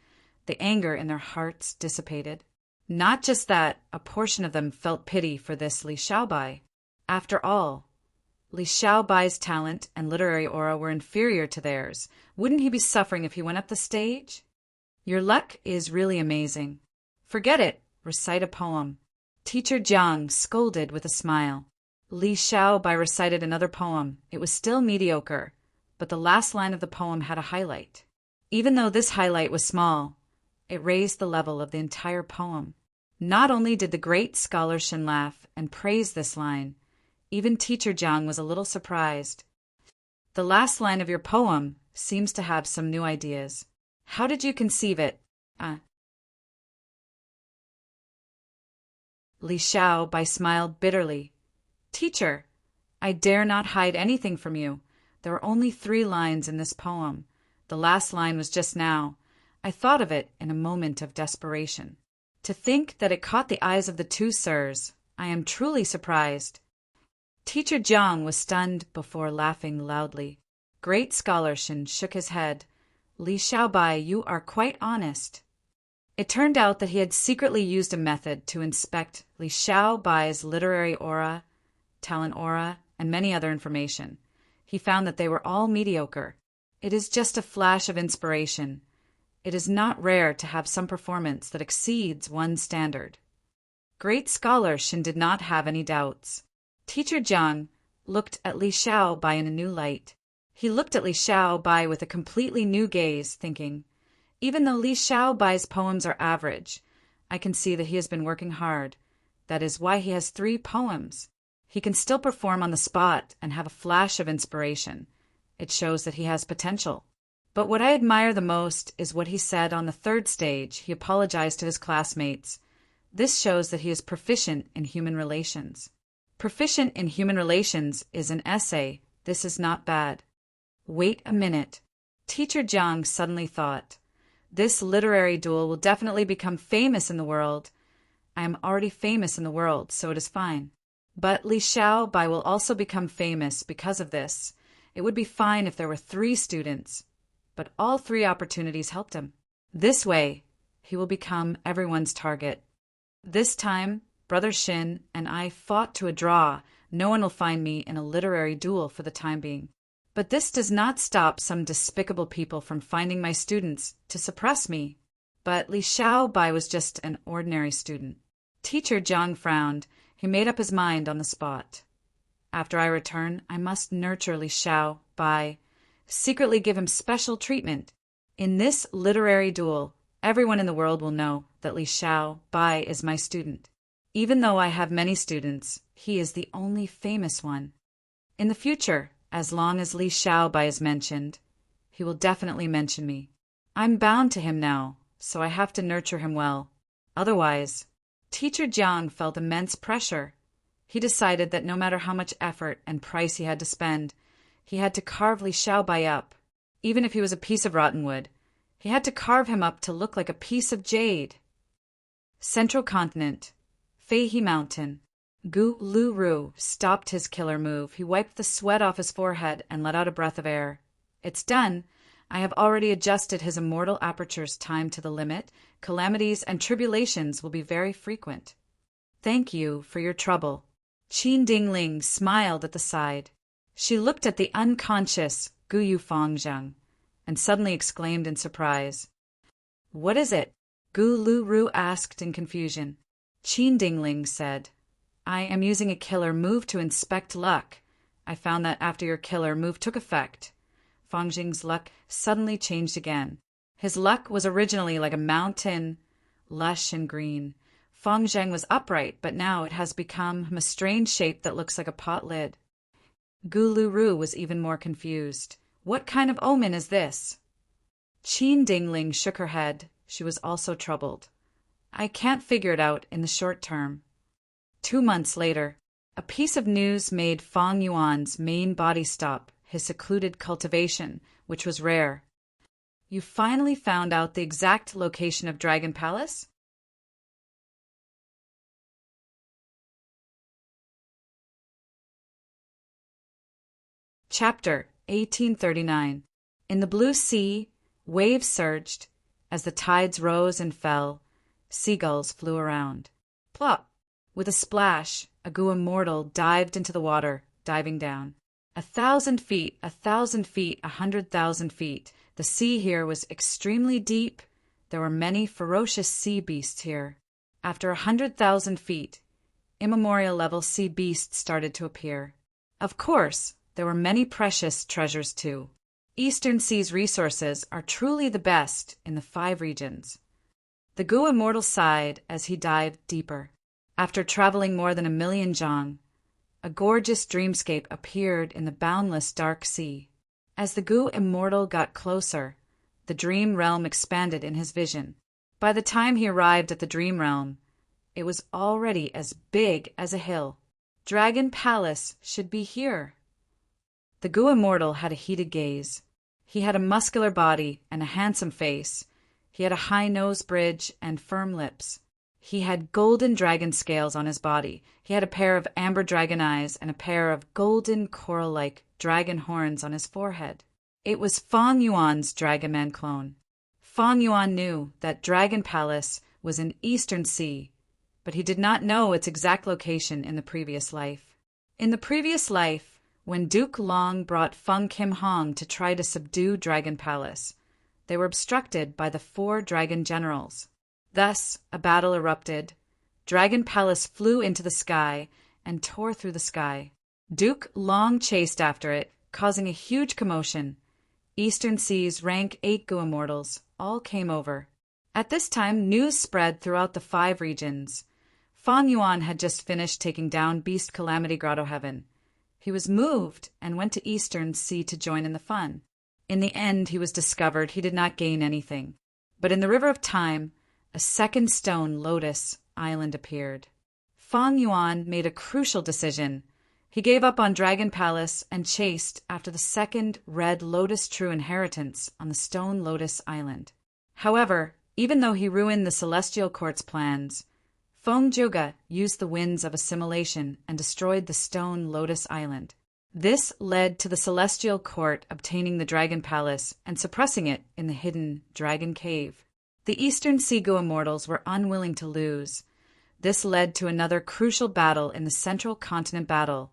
the anger in their hearts dissipated. Not just that, a portion of them felt pity for this Li Xiaobai. After all, Li Xiaobai's talent and literary aura were inferior to theirs. Wouldn't he be suffering if he went up the stage? Your luck is really amazing. Forget it. Recite a poem. Teacher Jiang scolded with a smile. Li Xiaobai recited another poem. It was still mediocre, but the last line of the poem had a highlight. Even though this highlight was small, it raised the level of the entire poem. Not only did the great scholar Shen laugh and praise this line, even Teacher Jiang was a little surprised. The last line of your poem seems to have some new ideas. How did you conceive it? Li Xiaobai smiled bitterly. Teacher, I dare not hide anything from you. There are only 3 lines in this poem. The last line was just now. I thought of it in a moment of desperation. To think that it caught the eyes of the 2 sirs, I am truly surprised. Teacher Jiang was stunned before laughing loudly. Great Scholar Shen shook his head. Li Xiaobai, you are quite honest. It turned out that he had secretly used a method to inspect Li Xiaobai's literary aura, talent aura, and many other information. He found that they were all mediocre. It is just a flash of inspiration. It is not rare to have some performance that exceeds one's standard. Great Scholar Shen did not have any doubts. Teacher Jiang looked at Li Xiaobai in a new light. He looked at Li Xiaobai with a completely new gaze, thinking, even though Li Xiaobai's poems are average, I can see that he has been working hard. That is why he has 3 poems. He can still perform on the spot and have a flash of inspiration. It shows that he has potential. But what I admire the most is what he said on the 3rd stage. He apologized to his classmates. This shows that he is proficient in human relations. Proficient in human relations is an essay. This is not bad. Wait a minute. Teacher Jiang suddenly thought. This literary duel will definitely become famous in the world. I am already famous in the world, so it is fine. But Li Xiaobai will also become famous because of this. It would be fine if there were 3 students, but all 3 opportunities helped him. This way, he will become everyone's target. This time, Brother Shin and I fought to a draw. No one will find me in a literary duel for the time being. But this does not stop some despicable people from finding my students to suppress me. But Li Xiaobai was just an ordinary student. Teacher Jiang frowned. He made up his mind on the spot. After I return, I must nurture Li Xiaobai, secretly give him special treatment. In this literary duel, everyone in the world will know that Li Xiaobai is my student. Even though I have many students, he is the only famous one. In the future, as long as Li Xiaobai is mentioned, he will definitely mention me. I'm bound to him now, so I have to nurture him well. Otherwise, Teacher Jiang felt immense pressure. He decided that no matter how much effort and price he had to spend, he had to carve Li Xiaobai up. Even if he was a piece of rotten wood, he had to carve him up to look like a piece of jade. Central Continent, Feihe Mountain. Gu Lu Ru stopped his killer move. He wiped the sweat off his forehead and let out a breath of air. It's done. I have already adjusted his immortal aperture's time to the limit. Calamities and tribulations will be very frequent. Thank you for your trouble. Qin Dingling smiled at the side. She looked at the unconscious Guyu Fangzheng and suddenly exclaimed in surprise. What is it? Gu Lu Ru asked in confusion. Qin Dingling said, I am using a killer move to inspect luck. I found that after your killer move took effect, Fangzheng's luck suddenly changed again. His luck was originally like a mountain, lush and green. Fangzheng was upright, but now it has become a strange shape that looks like a pot lid. Gu Lu Ru was even more confused. What kind of omen is this? Qin Dingling shook her head. She was also troubled. I can't figure it out in the short term. 2 months later, a piece of news made Fang Yuan's main body stop his secluded cultivation, which was rare. You finally found out the exact location of Dragon Palace? Chapter 1839. In the blue sea, waves surged. As the tides rose and fell, seagulls flew around. Plop! With a splash, a Gu immortal dived into the water, diving down. 1,000 feet, 1,000 feet, 100,000 feet. The sea here was extremely deep. There were many ferocious sea beasts here. After 100,000 feet, immemorial level sea beasts started to appear. Of course, there were many precious treasures too. Eastern Sea's resources are truly the best in the 5 regions. The Gu immortal sighed as he dived deeper. After traveling more than 1,000,000 zhang, a gorgeous dreamscape appeared in the boundless dark sea. As the Gu immortal got closer, the dream realm expanded in his vision. By the time he arrived at the dream realm, it was already as big as a hill. Dragon Palace should be here. The Gu immortal had a heated gaze. He had a muscular body and a handsome face. He had a high nose bridge and firm lips. He had golden dragon scales on his body. He had a pair of amber dragon eyes and a pair of golden coral-like dragon horns on his forehead. It was Fang Yuan's Dragon Man clone. Fang Yuan knew that Dragon Palace was in Eastern Sea, but he did not know its exact location in the previous life. In the previous life, when Duke Long brought Feng Kim Hong to try to subdue Dragon Palace, they were obstructed by the 4 dragon generals. Thus, a battle erupted. Dragon Palace flew into the sky and tore through the sky. Duke Long chased after it, causing a huge commotion. Eastern Sea's rank 8 Gu immortals all came over. At this time, news spread throughout the 5 regions. Fang Yuan had just finished taking down Beast Calamity Grotto Heaven. He was moved and went to Eastern Sea to join in the fun. In the end, he was discovered. He did not gain anything. But in the River of Time, a second stone lotus island appeared. Fang Yuan made a crucial decision. He gave up on Dragon Palace and chased after the second red lotus true inheritance on the stone lotus island. However, even though he ruined the Celestial Court's plans, Feng Zhuge used the winds of assimilation and destroyed the stone lotus island. This led to the Celestial Court obtaining the Dragon Palace and suppressing it in the hidden Dragon Cave. The Eastern Sea Gu immortals were unwilling to lose. This led to another crucial battle in the Central Continent Battle,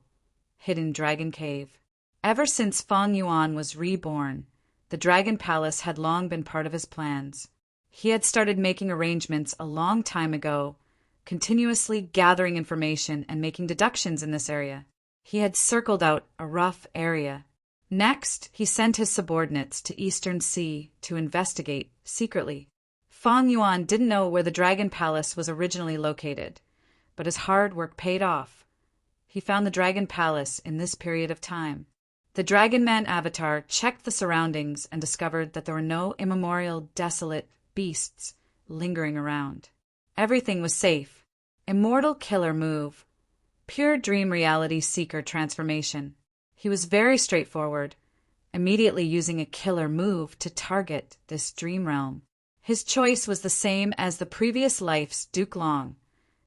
Hidden Dragon Cave. Ever since Fang Yuan was reborn, the Dragon Palace had long been part of his plans. He had started making arrangements a long time ago, continuously gathering information and making deductions in this area. He had circled out a rough area. Next, he sent his subordinates to Eastern Sea to investigate secretly. Fang Yuan didn't know where the Dragon Palace was originally located, but his hard work paid off. He found the Dragon Palace in this period of time. The Dragon Man avatar checked the surroundings and discovered that there were no immemorial, desolate beasts lingering around. Everything was safe. Immortal Killer Move. Pure Dream Reality Seeker Transformation. He was very straightforward, immediately using a killer move to target this dream realm. His choice was the same as the previous life's Duke Long.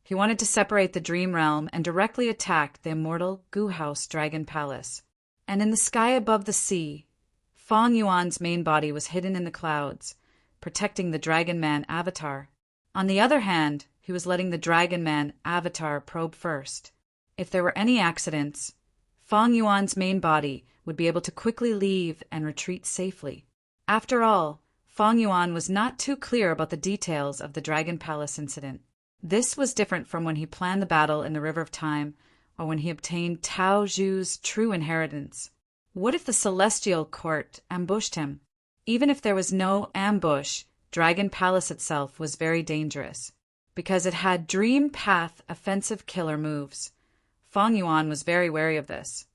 He wanted to separate the dream realm and directly attack the immortal Gu House Dragon Palace. And in the sky above the sea, Fang Yuan's main body was hidden in the clouds, protecting the Dragon Man avatar. On the other hand, he was letting the Dragon Man avatar probe first. If there were any accidents, Fang Yuan's main body would be able to quickly leave and retreat safely. After all, Fang Yuan was not too clear about the details of the Dragon Palace incident. This was different from when he planned the battle in the River of Time or when he obtained Tao Zhu's true inheritance. What if the Celestial Court ambushed him? Even if there was no ambush, Dragon Palace itself was very dangerous because it had Dream Path offensive killer moves. Fang Yuan was very wary of this.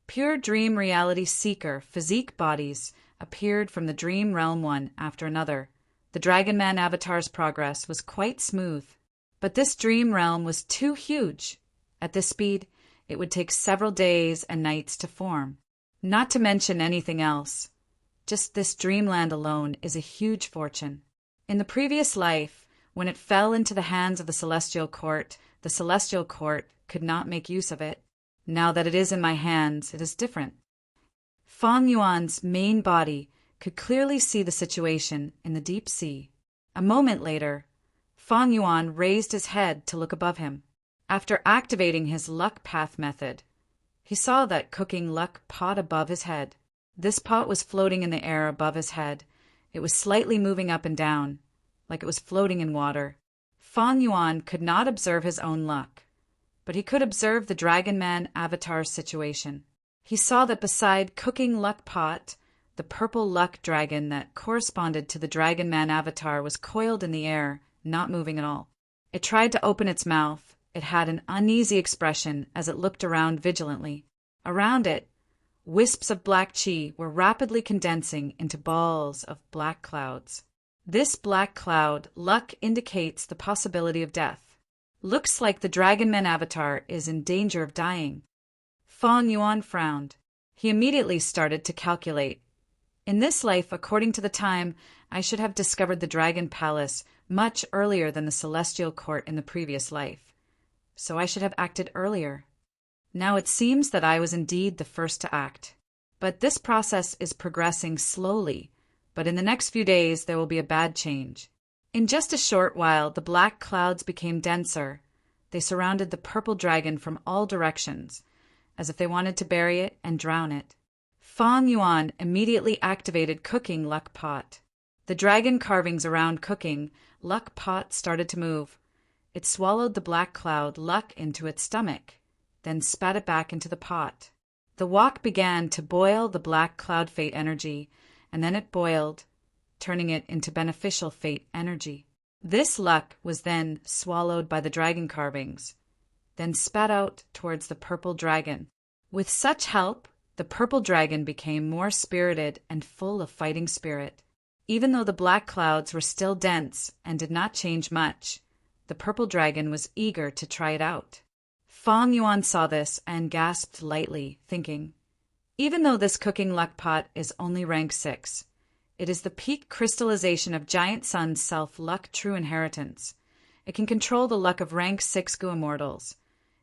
Pure Dream Reality Seeker physique bodies appeared from the Dream Realm one after another. The Dragon Man avatar's progress was quite smooth. But this Dream Realm was too huge. At this speed, it would take several days and nights to form. Not to mention anything else. Just this dreamland alone is a huge fortune. In the previous life, when it fell into the hands of the Celestial Court could not make use of it. Now that it is in my hands, it is different. Fang Yuan's main body could clearly see the situation in the deep sea. A moment later, Fang Yuan raised his head to look above him. After activating his luck path method, he saw that cooking luck pot above his head. This pot was floating in the air above his head. It was slightly moving up and down, like it was floating in water. Fang Yuan could not observe his own luck, but he could observe the Dragon Man avatar's situation. He saw that beside cooking luck pot, the purple luck dragon that corresponded to the Dragon Man avatar was coiled in the air, not moving at all. It tried to open its mouth. It had an uneasy expression as it looked around vigilantly. Around it, wisps of black chi were rapidly condensing into balls of black clouds. This black cloud luck indicates the possibility of death. Looks like the Dragon Man avatar is in danger of dying. Fang Yuan frowned. He immediately started to calculate. In this life, according to the time, I should have discovered the Dragon Palace much earlier than the Celestial Court in the previous life. So I should have acted earlier. Now it seems that I was indeed the first to act. But this process is progressing slowly, but in the next few days there will be a bad change. In just a short while, the black clouds became denser. They surrounded the purple dragon from all directions, as if they wanted to bury it and drown it. Fang Yuan immediately activated cooking luck pot. The dragon carvings around cooking luck pot started to move. It swallowed the black cloud luck into its stomach, then spat it back into the pot. The wok began to boil the black cloud fate energy, and then it boiled, turning it into beneficial fate energy. This luck was then swallowed by the dragon carvings, then spat out towards the purple dragon. With such help, the purple dragon became more spirited and full of fighting spirit. Even though the black clouds were still dense and did not change much, the purple dragon was eager to try it out. Fang Yuan saw this and gasped lightly, thinking, even though this cooking luck pot is only rank 6, it is the peak crystallization of Giant Sun's self-luck true inheritance. It can control the luck of rank 6 Gu Immortals.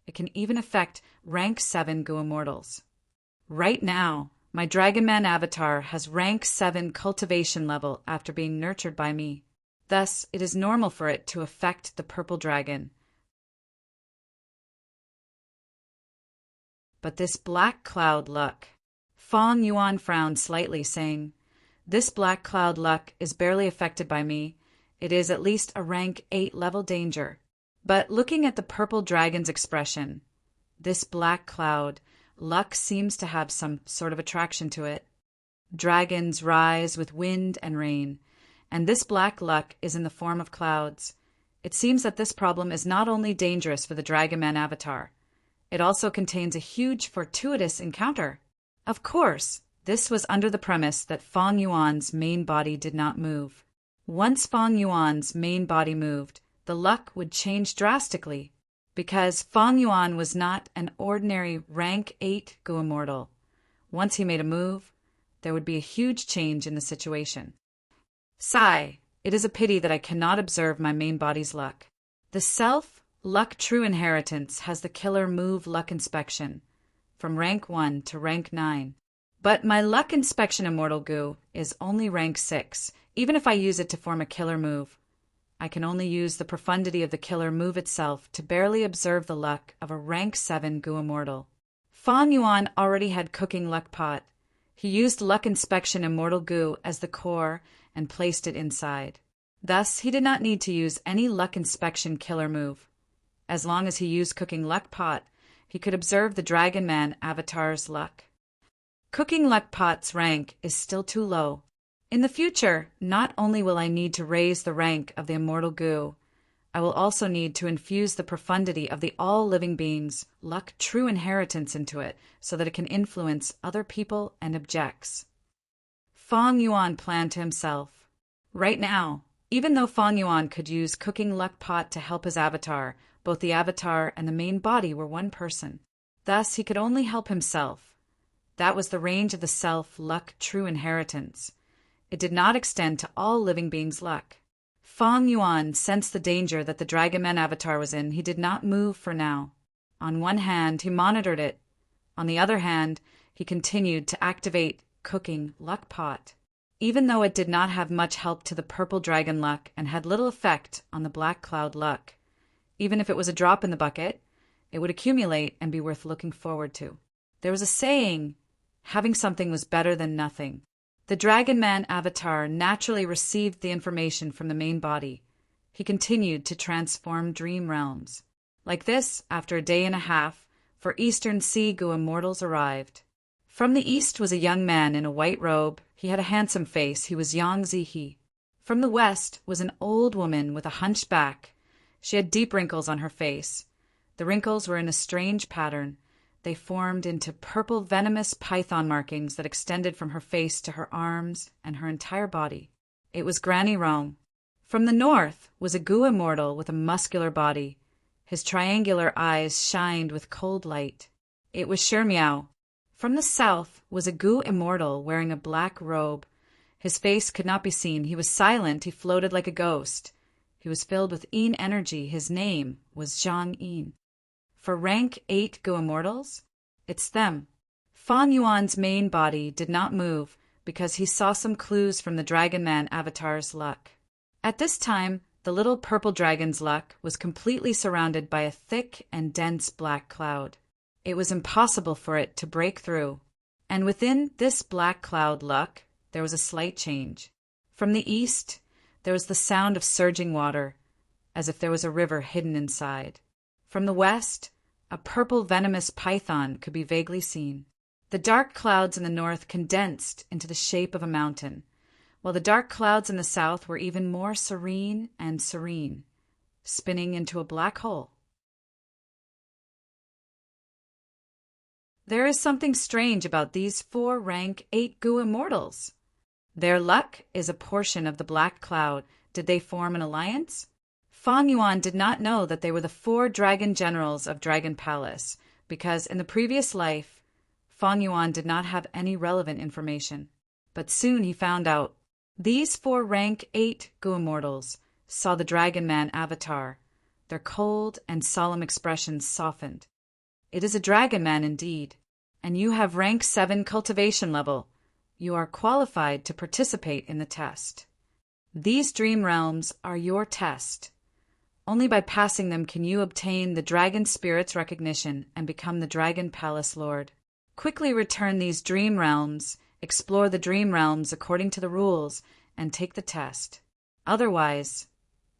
It can even affect rank 7 Gu Immortals. Right now, my Dragon Man avatar has rank 7 cultivation level after being nurtured by me. Thus, it is normal for it to affect the purple dragon. But this black cloud luck. Fang Yuan frowned slightly, saying, this black cloud luck is barely affected by me. It is at least a rank 8 level danger. But looking at the purple dragon's expression, this black cloud luck seems to have some sort of attraction to it. Dragons rise with wind and rain, and this black luck is in the form of clouds. It seems that this problem is not only dangerous for the Dragon Man avatar, it also contains a huge fortuitous encounter. Of course, this was under the premise that Fang Yuan's main body did not move. Once Fang Yuan's main body moved, the luck would change drastically, because Fang Yuan was not an ordinary rank 8 Gu Immortal. Once he made a move, there would be a huge change in the situation. Sigh, it is a pity that I cannot observe my main body's luck. The self-luck true inheritance has the killer move luck inspection, from rank 1 to rank 9. But my luck inspection immortal Gu is only rank 6, even if I use it to form a killer move. I can only use the profundity of the killer move itself to barely observe the luck of a rank 7 Gu Immortal. Fang Yuan already had cooking luck pot. He used luck inspection immortal Gu as the core and placed it inside. Thus, he did not need to use any luck inspection killer move. As long as he used cooking luck pot, he could observe the Dragon Man avatar's luck. Cooking luck pot's rank is still too low. In the future, not only will I need to raise the rank of the immortal Gu, I will also need to infuse the profundity of the all living beings' luck true inheritance into it so that it can influence other people and objects. Fang Yuan planned to himself. Right now, even though Fang Yuan could use cooking luck pot to help his avatar, both the avatar and the main body were one person. Thus, he could only help himself. That was the range of the self-luck true inheritance. It did not extend to all living beings' luck. Fang Yuan sensed the danger that the Dragon Man avatar was in. He did not move for now. On one hand, he monitored it. On the other hand, he continued to activate cooking luck pot. Even though it did not have much help to the purple dragon luck and had little effect on the black cloud luck, even if it was a drop in the bucket, It would accumulate and be worth looking forward to. There was a saying, having something was better than nothing. The Dragon Man avatar naturally received the information from the main body. He continued to transform dream realms. Like this, after a day and a half, for Eastern Sea Gu immortals arrived. From the east was a young man in a white robe. He had a handsome face. He was Yang Zihe. From the west was an old woman with a hunched back. She had deep wrinkles on her face. The wrinkles were in a strange pattern. They formed into purple venomous python markings that extended from her face to her arms and her entire body. It was Granny Rome. From the north was a Gu immortal with a muscular body. His triangular eyes shined with cold light. It was Shermiao. From the south was a Gu immortal wearing a black robe. His face could not be seen. He was silent. He floated like a ghost. He was filled with Yin energy. His name was Zhang Yin. For rank 8 Gu immortals, it's them. Fang Yuan's main body did not move because he saw some clues from the Dragon Man avatar's luck. At this time, the little purple dragon's luck was completely surrounded by a thick and dense black cloud. It was impossible for it to break through. And within this black cloud luck, there was a slight change. From the east, there was the sound of surging water, as if there was a river hidden inside. From the west, a purple venomous python could be vaguely seen. The dark clouds in the north condensed into the shape of a mountain, while the dark clouds in the south were even more serene and serene, spinning into a black hole. There is something strange about these 4 rank 8 Gu immortals. Their luck is a portion of the black cloud. Did they form an alliance? Fang Yuan did not know that they were the 4 dragon generals of Dragon Palace, because in the previous life, Fang Yuan did not have any relevant information. But soon he found out. These 4 rank 8 Gu immortals saw the Dragon Man avatar. Their cold and solemn expressions softened. It is a Dragon Man indeed, and you have rank 7 cultivation level. You are qualified to participate in the test. These dream realms are your test. Only by passing them can you obtain the Dragon Spirit's recognition and become the Dragon Palace Lord. Quickly return these dream realms, explore the dream realms according to the rules, and take the test. Otherwise,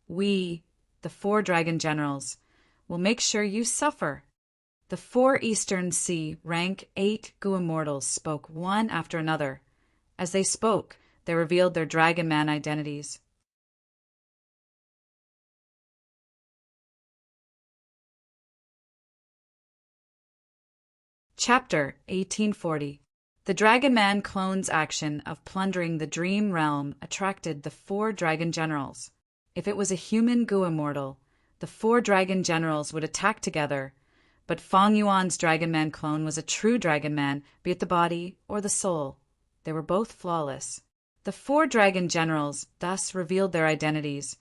we, the 4 dragon generals, will make sure you suffer. The 4 Eastern Sea rank 8 Gu immortals spoke one after another. As they spoke, they revealed their Dragon Man identities. Chapter 1840. The Dragon Man clone's action of plundering the dream realm attracted the 4 dragon generals. If it was a human Gu immortal, the 4 dragon generals would attack together. But Fang Yuan's Dragon Man clone was a true Dragon Man, be it the body or the soul. They were both flawless. The 4 dragon generals thus revealed their identities.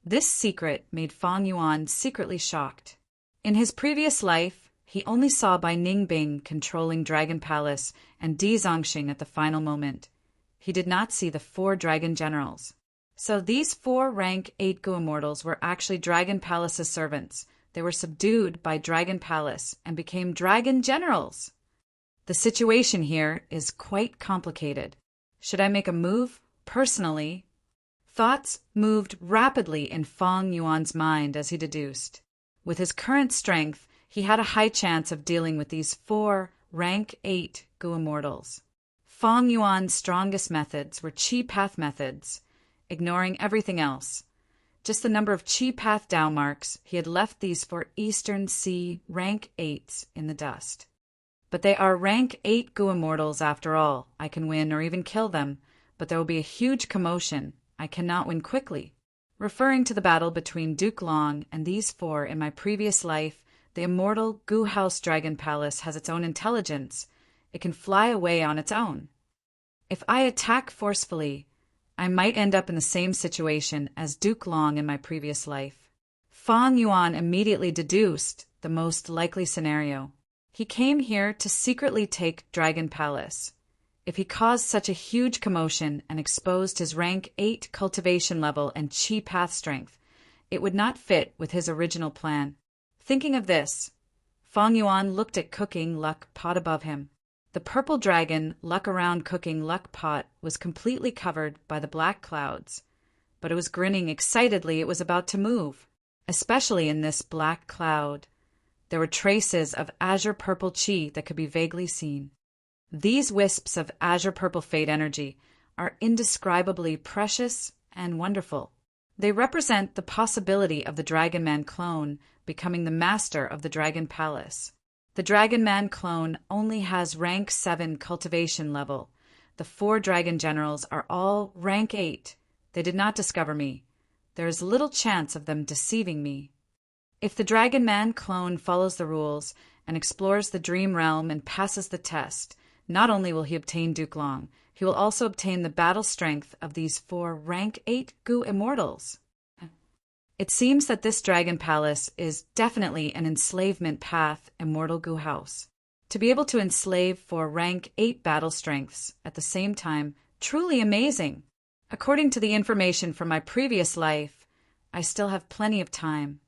This secret made Fang Yuan secretly shocked. In his previous life, he only saw Bai Ningbing controlling Dragon Palace and Di Zongxing at the final moment. He did not see the 4 dragon generals. So these 4 rank 8 Gu immortals were actually Dragon Palace's servants. They were subdued by Dragon Palace and became dragon generals. The situation here is quite complicated. Should I make a move? Personally, thoughts moved rapidly in Fang Yuan's mind as he deduced. With his current strength, he had a high chance of dealing with these 4 rank 8 Gu immortals. Fang Yuan's strongest methods were Chi Path methods, ignoring everything else. Just the number of Chi Path Dao marks, he had left these 4 Eastern Sea rank 8s in the dust. But they are rank 8 Gu immortals after all. I can win or even kill them, but there will be a huge commotion. I cannot win quickly. Referring to the battle between Duke Long and these 4 in my previous life, the immortal Gu House Dragon Palace has its own intelligence. It can fly away on its own. If I attack forcefully, I might end up in the same situation as Duke Long in my previous life. Fang Yuan immediately deduced the most likely scenario. He came here to secretly take Dragon Palace. If he caused such a huge commotion and exposed his rank 8 cultivation level and Chi Path strength, it would not fit with his original plan. Thinking of this, Fang Yuan looked at cooking luck pot above him. The purple dragon luck around cooking luck pot was completely covered by the black clouds, but it was grinning excitedly. It was about to move. Especially in this black cloud, there were traces of azure purple chi that could be vaguely seen. These wisps of azure purple fate energy are indescribably precious and wonderful. They represent the possibility of the Dragon Man clone becoming the master of the Dragon Palace. The Dragon Man clone only has rank 7 cultivation level. The 4 dragon generals are all rank 8. They did not discover me. There is little chance of them deceiving me. If the Dragon Man clone follows the rules and explores the dream realm and passes the test, not only will he obtain Duke Long, he will also obtain the battle strength of these 4 rank 8 Gu immortals. It seems that this Dragon Palace is definitely an enslavement path immortal Gu house. To be able to enslave 4 rank 8 battle strengths at the same time, truly amazing. According to the information from my previous life, I still have plenty of time.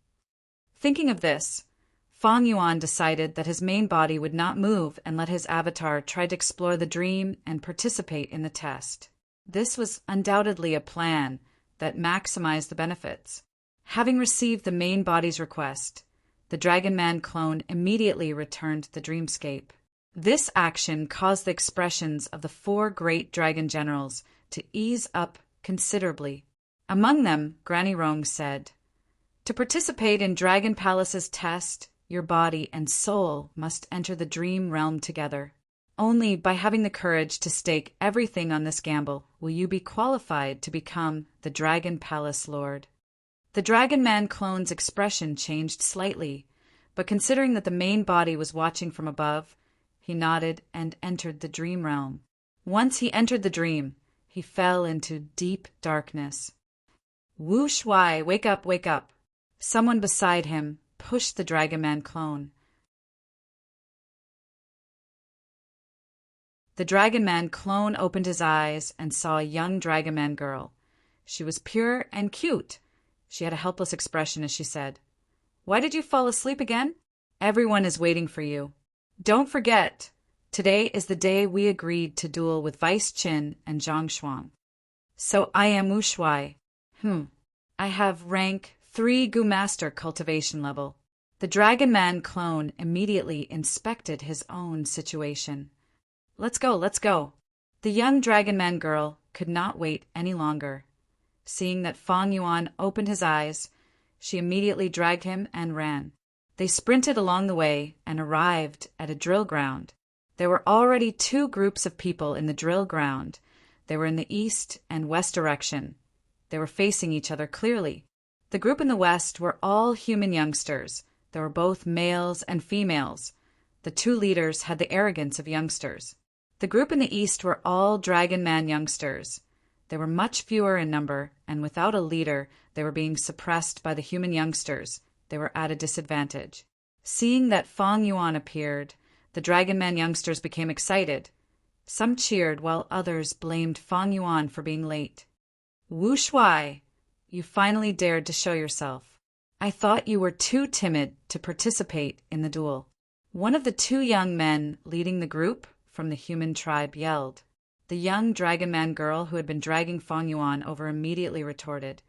Thinking of this, Fang Yuan decided that his main body would not move and let his avatar try to explore the dream and participate in the test. This was undoubtedly a plan that maximized the benefits. Having received the main body's request, the Dragon Man clone immediately returned to the dreamscape. This action caused the expressions of the 4 great dragon generals to ease up considerably. Among them, Granny Rong said, "To participate in Dragon Palace's test, your body and soul must enter the dream realm together. Only by having the courage to stake everything on this gamble will you be qualified to become the Dragon Palace Lord." The Dragon Man clone's expression changed slightly, but considering that the main body was watching from above, he nodded and entered the dream realm. Once he entered the dream, he fell into deep darkness. "Wu Shuai, wake up, wake up." Someone beside him pushed the Dragon Man clone. The Dragon Man clone opened his eyes and saw a young Dragon Man girl. She was pure and cute. She had a helpless expression as she said, "Why did you fall asleep again? Everyone is waiting for you. Don't forget, today is the day we agreed to duel with Vice Qin and Zhang Shuang. So I am Wu Shuai. I have rank 3 Gu Master cultivation level." The Dragon Man clone immediately inspected his own situation. Let's go. The young Dragon Man girl could not wait any longer. Seeing that Fang Yuan opened his eyes, she immediately dragged him and ran. They sprinted along the way and arrived at a drill ground. There were already 2 groups of people in the drill ground. They were in the east and west direction. They were facing each other clearly. The group in the west were all human youngsters. There were both males and females. The 2 leaders had the arrogance of youngsters. The group in the east were all Dragon Man youngsters. They were much fewer in number, and without a leader, they were being suppressed by the human youngsters. They were at a disadvantage. Seeing that Fang Yuan appeared, the Dragon Man youngsters became excited. Some cheered while others blamed Fang Yuan for being late. "Wu Shuai, you finally dared to show yourself. I thought you were too timid to participate in the duel." One of the 2 young men leading the group from the human tribe yelled. The young Dragon Man girl who had been dragging Fang Yuan over immediately retorted,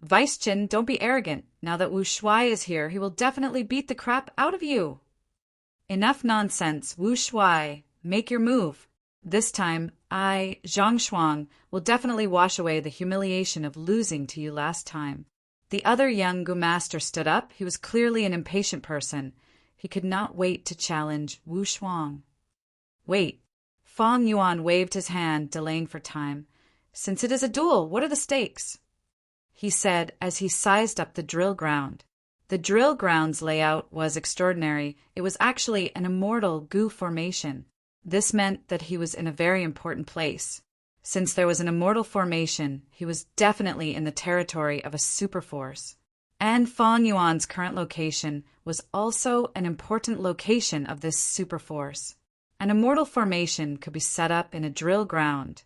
"Vice Qin, don't be arrogant. Now that Wu Shuai is here, he will definitely beat the crap out of you." "Enough nonsense, Wu Shuai. Make your move. This time, I, Zhang Shuang, will definitely wash away the humiliation of losing to you last time." The other young Gu Master stood up. He was clearly an impatient person. He could not wait to challenge Wu Shuang. "Wait." Fang Yuan waved his hand, delaying for time. "Since it is a duel, what are the stakes?" he said as he sized up the drill ground. The drill ground's layout was extraordinary. It was actually an immortal Gu formation. This meant that he was in a very important place. Since there was an immortal formation, he was definitely in the territory of a superforce. And Fang Yuan's current location was also an important location of this superforce. An immortal formation could be set up in a drill ground.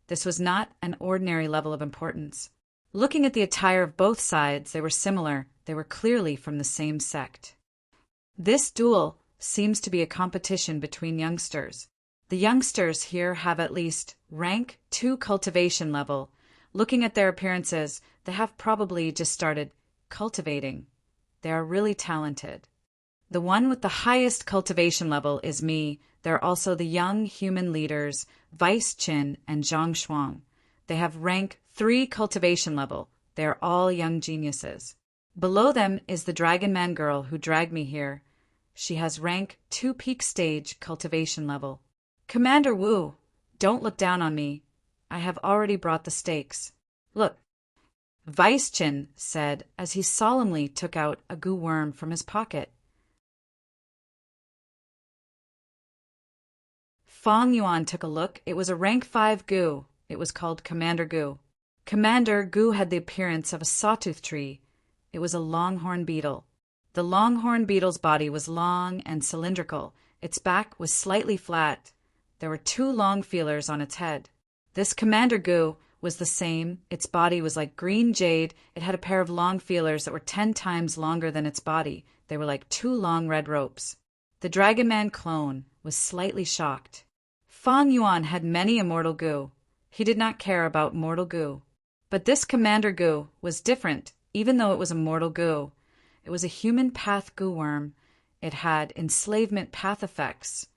This was not an ordinary level of importance. Looking at the attire of both sides, they were similar. They were clearly from the same sect. This duel seems to be a competition between youngsters. The youngsters here have at least rank 2 cultivation level. Looking at their appearances, they have probably just started cultivating. They are really talented. The one with the highest cultivation level is me. There are also the young human leaders, Vice Qin and Zhang Shuang. They have rank 3 cultivation level. They are all young geniuses. Below them is the Dragon Man girl who dragged me here. She has rank 2 peak stage cultivation level. Commander Wu, don't look down on me. I have already brought the stakes. Look, Vice Qin said as he solemnly took out a goo worm from his pocket. Fang Yuan took a look. It was a rank 5 goo. It was called Commander Goo. Commander Goo had the appearance of a sawtooth tree. It was a longhorn beetle. The longhorn beetle's body was long and cylindrical. Its back was slightly flat. There were 2 long feelers on its head. This Commander Goo was the same. Its body was like green jade. It had a pair of long feelers that were 10 times longer than its body. They were like 2 long red ropes. The Dragon Man clone was slightly shocked. Fang Yuan had many immortal goo. He did not care about mortal goo. But this Commander Goo was different, even though it was a mortal goo. It was a human path goo worm. It had enslavement path effects.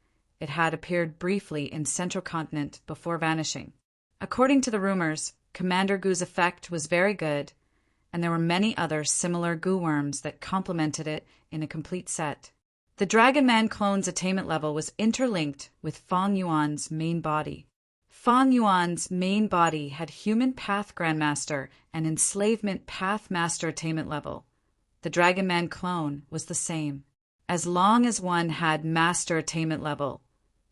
It had appeared briefly in Central Continent before vanishing. According to the rumors, Commander Goo's effect was very good, and there were many other similar goo worms that complemented it in a complete set. The Dragon Man clone's attainment level was interlinked with Fang Yuan's main body. Fang Yuan's main body had Human Path Grandmaster and Enslavement Path Master attainment level. The Dragon Man clone was the same. As long as one had Master attainment level,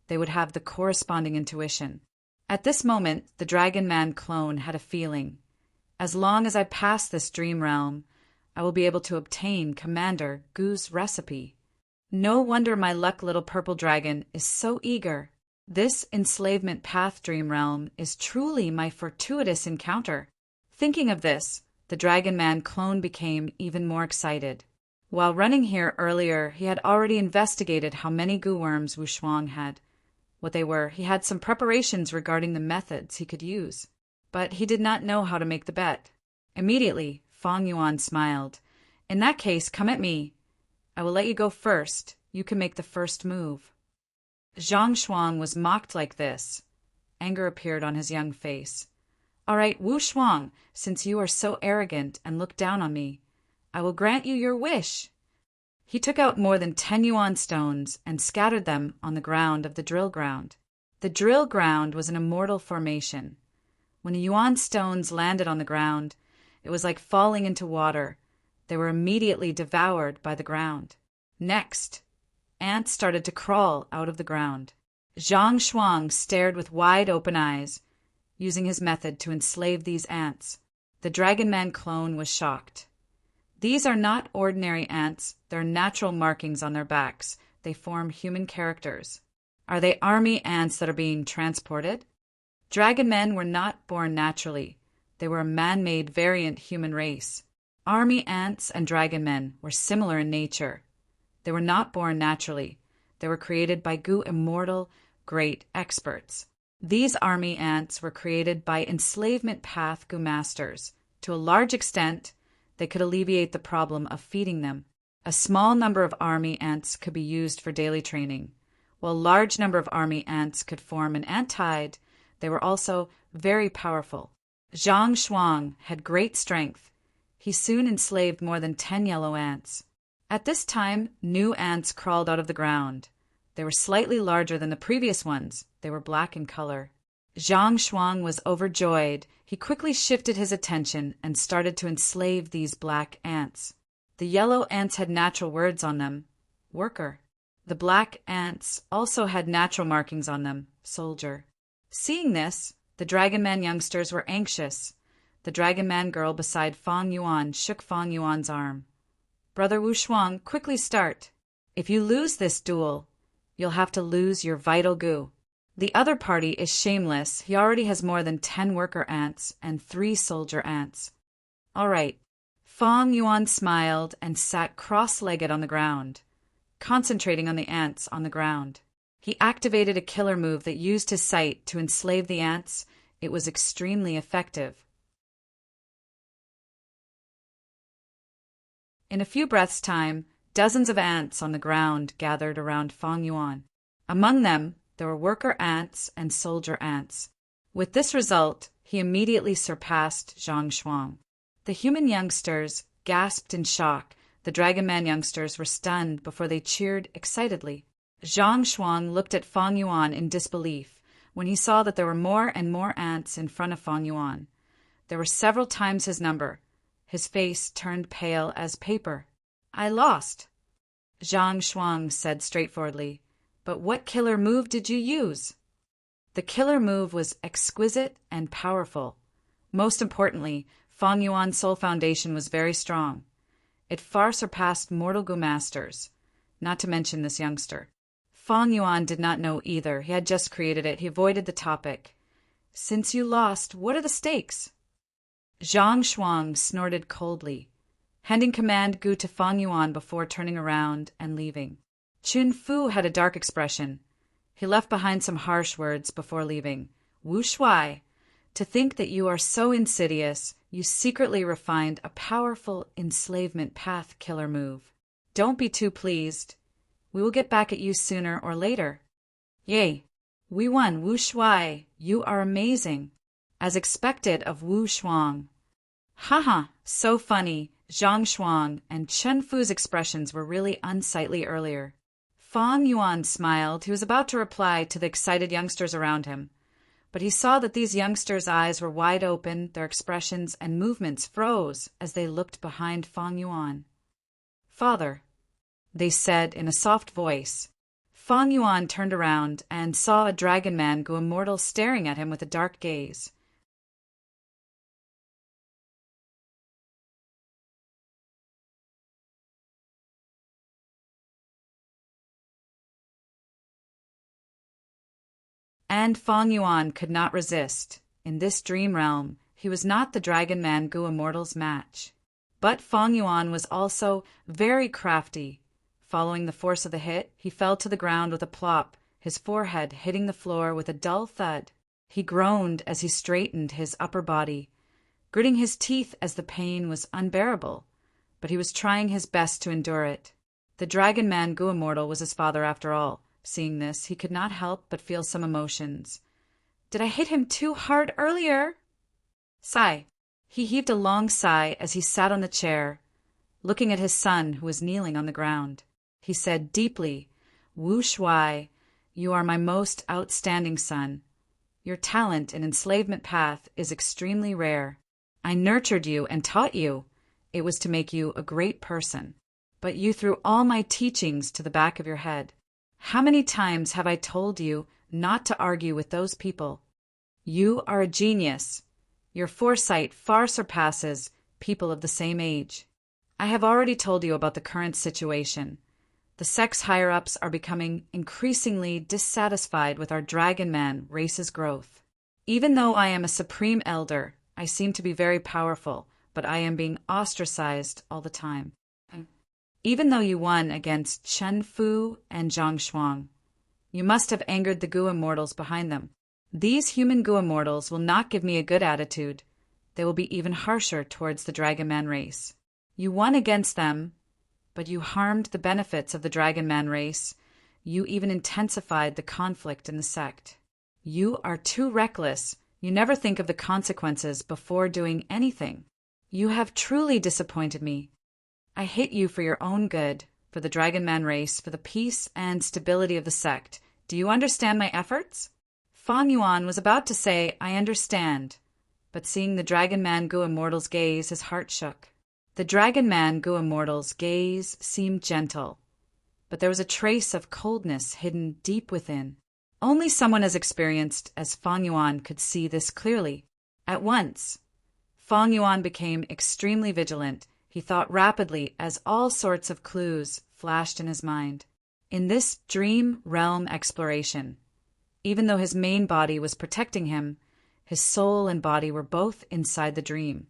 they would have the corresponding intuition. At this moment, the Dragon Man clone had a feeling. As long as I pass this dream realm, I will be able to obtain Commander Goo's recipe. No wonder my luck little purple dragon is so eager. This enslavement path dream realm is truly my fortuitous encounter. Thinking of this, the Dragon Man clone became even more excited. While running here earlier, he had already investigated how many goo worms Wu Shuang had. What they were, he had some preparations regarding the methods he could use. But he did not know how to make the bet. Immediately, Fang Yuan smiled. In that case, come at me. I will let you go first. You can make the first move. Zhang Shuang was mocked like this. Anger appeared on his young face. All right, Wu Shuang, since you are so arrogant and look down on me, I will grant you your wish. He took out more than 10 yuan stones and scattered them on the ground of the drill ground. The drill ground was an immortal formation. When the yuan stones landed on the ground, it was like falling into water. They were immediately devoured by the ground. Next, ants started to crawl out of the ground. Zhang Shuang stared with wide open eyes, using his method to enslave these ants. The Dragon Man clone was shocked. These are not ordinary ants. They're natural markings on their backs. They form human characters. Are they army ants that are being transported? Dragon men were not born naturally. They were a man-made variant human race. Army ants and dragon men were similar in nature. They were not born naturally. They were created by goo immortal, great experts. These army ants were created by enslavement path goo masters. To a large extent, they could alleviate the problem of feeding them. A small number of army ants could be used for daily training. While a large number of army ants could form an ant tide, they were also very powerful. Zhang Shuang had great strength. He soon enslaved more than 10 yellow ants. At this time, new ants crawled out of the ground. They were slightly larger than the previous ones. They were black in color. Zhang Shuang was overjoyed. He quickly shifted his attention and started to enslave these black ants. The yellow ants had natural words on them, worker. The black ants also had natural markings on them, soldier. Seeing this, the Dragon Man youngsters were anxious. The Dragon Man girl beside Fang Yuan shook Fang Yuan's arm. Brother Wu Shuang, quickly start. If you lose this duel, you'll have to lose your vital goo. The other party is shameless. He already has more than 10 worker ants and 3 soldier ants. All right. Fang Yuan smiled and sat cross-legged on the ground. concentrating on the ants on the ground. He activated a killer move that used his sight to enslave the ants. It was extremely effective. In a few breaths' time, dozens of ants on the ground gathered around Fang Yuan. Among them, there were worker ants and soldier ants. With this result, he immediately surpassed Zhang Shuang. The human youngsters gasped in shock. The Dragon Man youngsters were stunned before they cheered excitedly. Zhang Shuang looked at Fang Yuan in disbelief when he saw that there were more and more ants in front of Fang Yuan. There were several times his number. His face turned pale as paper. "I lost," Zhang Shuang said straightforwardly. "But what killer move did you use?" The killer move was exquisite and powerful. Most importantly, Fang Yuan's soul foundation was very strong. It far surpassed mortal Gu masters, not to mention this youngster. Fang Yuan did not know either. He had just created it. He avoided the topic. "Since you lost, what are the stakes?" Zhang Shuang snorted coldly, handing command Gu to Fang Yuan before turning around and leaving. Chun Fu had a dark expression. He left behind some harsh words before leaving. "Wu Shuai, to think that you are so insidious, you secretly refined a powerful enslavement path killer move. Don't be too pleased. We will get back at you sooner or later." "Yay! We won, Wu Shuai. You are amazing." As expected of Wu Shuang. "Haha, so funny." Zhang Shuang and Chun Fu's expressions were really unsightly earlier. Fang Yuan smiled. He was about to reply to the excited youngsters around him, but he saw that these youngsters' eyes were wide open, their expressions and movements froze as they looked behind Fang Yuan. "Father," they said in a soft voice. Fang Yuan turned around and saw a dragon man go immortal staring at him with a dark gaze. And Fang Yuan could not resist. In this dream realm, he was not the Dragon Man Gu Immortal's match. But Fang Yuan was also very crafty. Following the force of the hit, he fell to the ground with a plop, his forehead hitting the floor with a dull thud. He groaned as he straightened his upper body, gritting his teeth as the pain was unbearable, but he was trying his best to endure it. The Dragon Man Gu Immortal was his father after all. Seeing this, he could not help but feel some emotions. "Did I hit him too hard earlier?" Sigh. He heaved a long sigh as he sat on the chair, looking at his son who was kneeling on the ground. He said deeply, "Wu Shuai, you are my most outstanding son. Your talent in enslavement path is extremely rare. I nurtured you and taught you. It was to make you a great person. But you threw all my teachings to the back of your head. How many times have I told you not to argue with those people? You are a genius. Your foresight far surpasses people of the same age. I have already told you about the current situation. The sex higher-ups are becoming increasingly dissatisfied with our Dragon Man race's growth. Even though I am a supreme elder, I seem to be very powerful, but I am being ostracized all the time. Even though you won against Chun Fu and Zhang Shuang, you must have angered the Gu Immortals behind them. These human Gu Immortals will not give me a good attitude. They will be even harsher towards the Dragon Man race. You won against them, but you harmed the benefits of the Dragon Man race. You even intensified the conflict in the sect. You are too reckless. You never think of the consequences before doing anything. You have truly disappointed me. I hate you for your own good, for the Dragon Man race, for the peace and stability of the sect. Do you understand my efforts?" Fang Yuan was about to say, "I understand," but seeing the Dragon Man Gu Immortal's gaze, his heart shook. The Dragon Man Gu Immortal's gaze seemed gentle, but there was a trace of coldness hidden deep within. Only someone as experienced as Fang Yuan could see this clearly. At once, Fang Yuan became extremely vigilant. He thought rapidly as all sorts of clues flashed in his mind. In this dream realm exploration, even though his main body was protecting him, his soul and body were both inside the dream.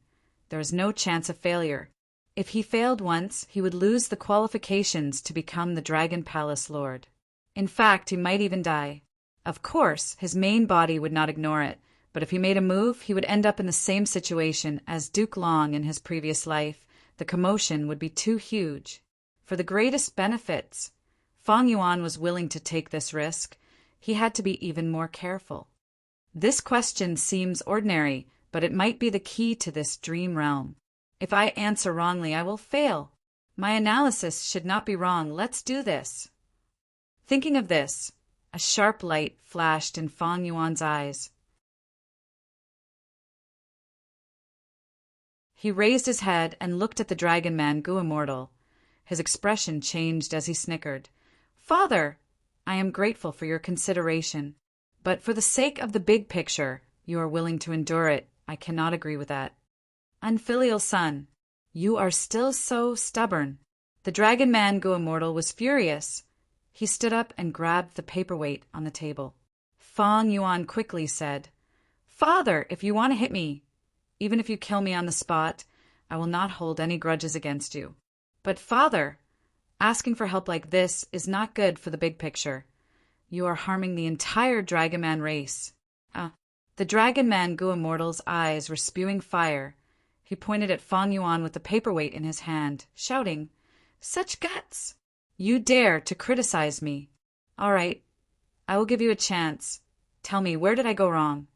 There was no chance of failure. If he failed once, he would lose the qualifications to become the Dragon Palace Lord. In fact, he might even die. Of course, his main body would not ignore it, but if he made a move, he would end up in the same situation as Duke Long in his previous life. The commotion would be too huge. For the greatest benefits, Fang Yuan was willing to take this risk. He had to be even more careful. This question seems ordinary, but it might be the key to this dream realm. If I answer wrongly, I will fail. My analysis should not be wrong. Let's do this. Thinking of this, a sharp light flashed in Fang Yuan's eyes. He raised his head and looked at the dragon man Gu Immortal. His expression changed as he snickered. "Father, I am grateful for your consideration, but for the sake of the big picture, you are willing to endure it. I cannot agree with that. Unfilial son, you are still so stubborn." The dragon man Gu Immortal was furious. He stood up and grabbed the paperweight on the table. Fang Yuan quickly said, "Father, if you want to hit me, even if you kill me on the spot, I will not hold any grudges against you. But father, asking for help like this is not good for the big picture. You are harming the entire Dragon Man race." The Dragon Man Gu Immortal's eyes were spewing fire. He pointed at Fang Yuan with the paperweight in his hand, shouting, "Such guts! You dare to criticize me. All right, I will give you a chance. Tell me, where did I go wrong?"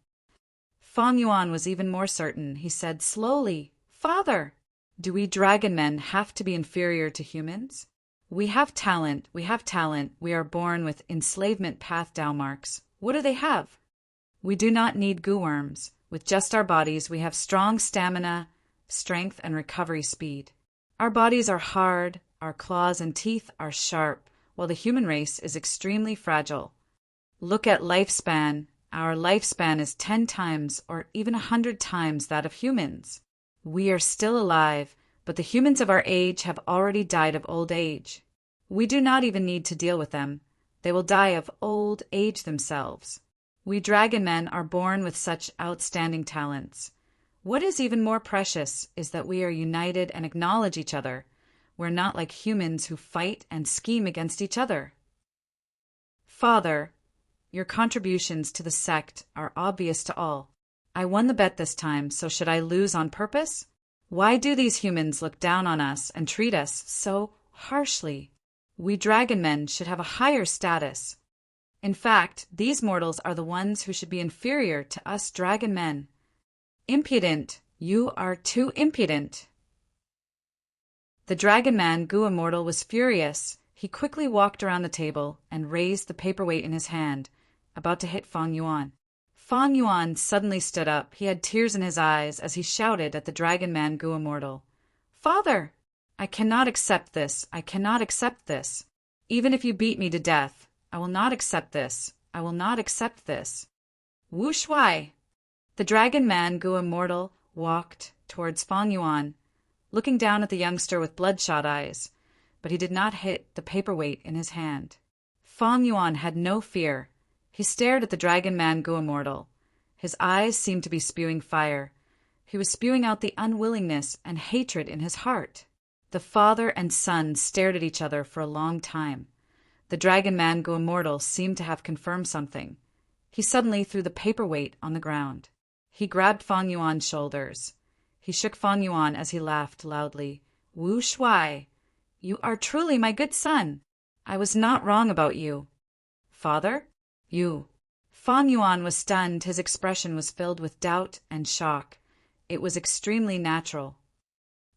Fang Yuan was even more certain. He said slowly, "Father, do we dragon men have to be inferior to humans? We have talent. We are born with enslavement path Dao marks. What do they have? We do not need goo worms. With just our bodies, we have strong stamina, strength, and recovery speed. Our bodies are hard, our claws and teeth are sharp, while the human race is extremely fragile. Look at lifespan. Our lifespan is 10 times or even 100 times that of humans. We are still alive, but the humans of our age have already died of old age. We do not even need to deal with them. They will die of old age themselves. We dragon men are born with such outstanding talents. What is even more precious is that we are united and acknowledge each other. We're not like humans who fight and scheme against each other. Father, your contributions to the sect are obvious to all. I won the bet this time, so should I lose on purpose? Why do these humans look down on us and treat us so harshly? We dragon men should have a higher status. In fact, these mortals are the ones who should be inferior to us dragon men. Impudent! You are too impudent!" The dragon man Gu Immortal was furious. He quickly walked around the table and raised the paperweight in his hand, about to hit Fang Yuan. Fang Yuan suddenly stood up. He had tears in his eyes as he shouted at the dragon man Gu Immortal. "Father, I cannot accept this. I cannot accept this. Even if you beat me to death, I will not accept this. I will not accept this." Wu Shuai! The dragon man Gu Immortal walked towards Fang Yuan, looking down at the youngster with bloodshot eyes, but he did not hit the paperweight in his hand. Fang Yuan had no fear. He stared at the dragon man Gu Immortal. His eyes seemed to be spewing fire. He was spewing out the unwillingness and hatred in his heart. The father and son stared at each other for a long time. The dragon man Gu Immortal seemed to have confirmed something. He suddenly threw the paperweight on the ground. He grabbed Fang Yuan's shoulders. He shook Fang Yuan as he laughed loudly. "Wu Shuai, you are truly my good son. I was not wrong about you." "Father? You." Fang Yuan was stunned. His expression was filled with doubt and shock. It was extremely natural.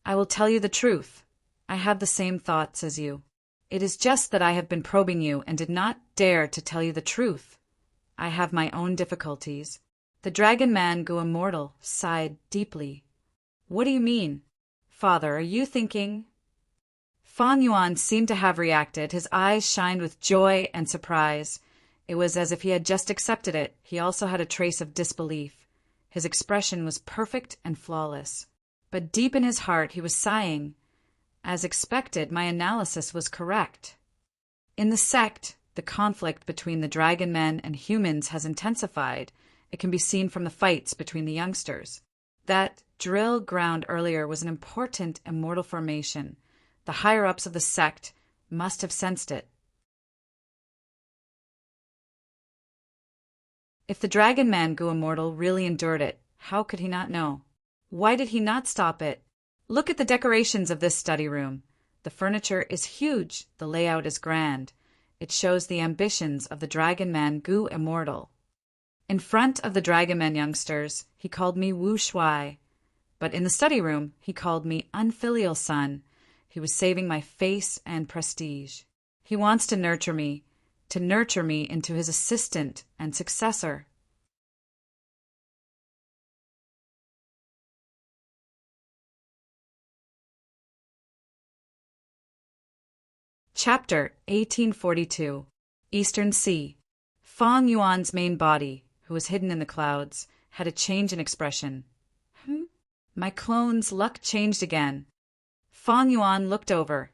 "I will tell you the truth. I have the same thoughts as you. It is just that I have been probing you and did not dare to tell you the truth. I have my own difficulties." The dragon man Gu Immortal sighed deeply. "What do you mean? Father, are you thinking?" Fang Yuan seemed to have reacted. His eyes shined with joy and surprise. It was as if he had just accepted it. He also had a trace of disbelief. His expression was perfect and flawless. But deep in his heart he was sighing. As expected, my analysis was correct. In the sect, the conflict between the dragon men and humans has intensified. It can be seen from the fights between the youngsters. That drill ground earlier was an important immortal formation. The higher-ups of the sect must have sensed it. If the Dragon Man Gu Immortal really endured it, how could he not know? Why did he not stop it? Look at the decorations of this study room. The furniture is huge, the layout is grand. It shows the ambitions of the Dragon Man Gu Immortal. In front of the Dragon Man youngsters, he called me Wu Shuai. But in the study room, he called me unfilial son. He was saving my face and prestige. He wants to nurture me into his assistant and successor. Chapter 1842. Eastern Sea. Fang Yuan's main body, who was hidden in the clouds, had a change in expression. My clone's luck changed again. Fang Yuan looked over.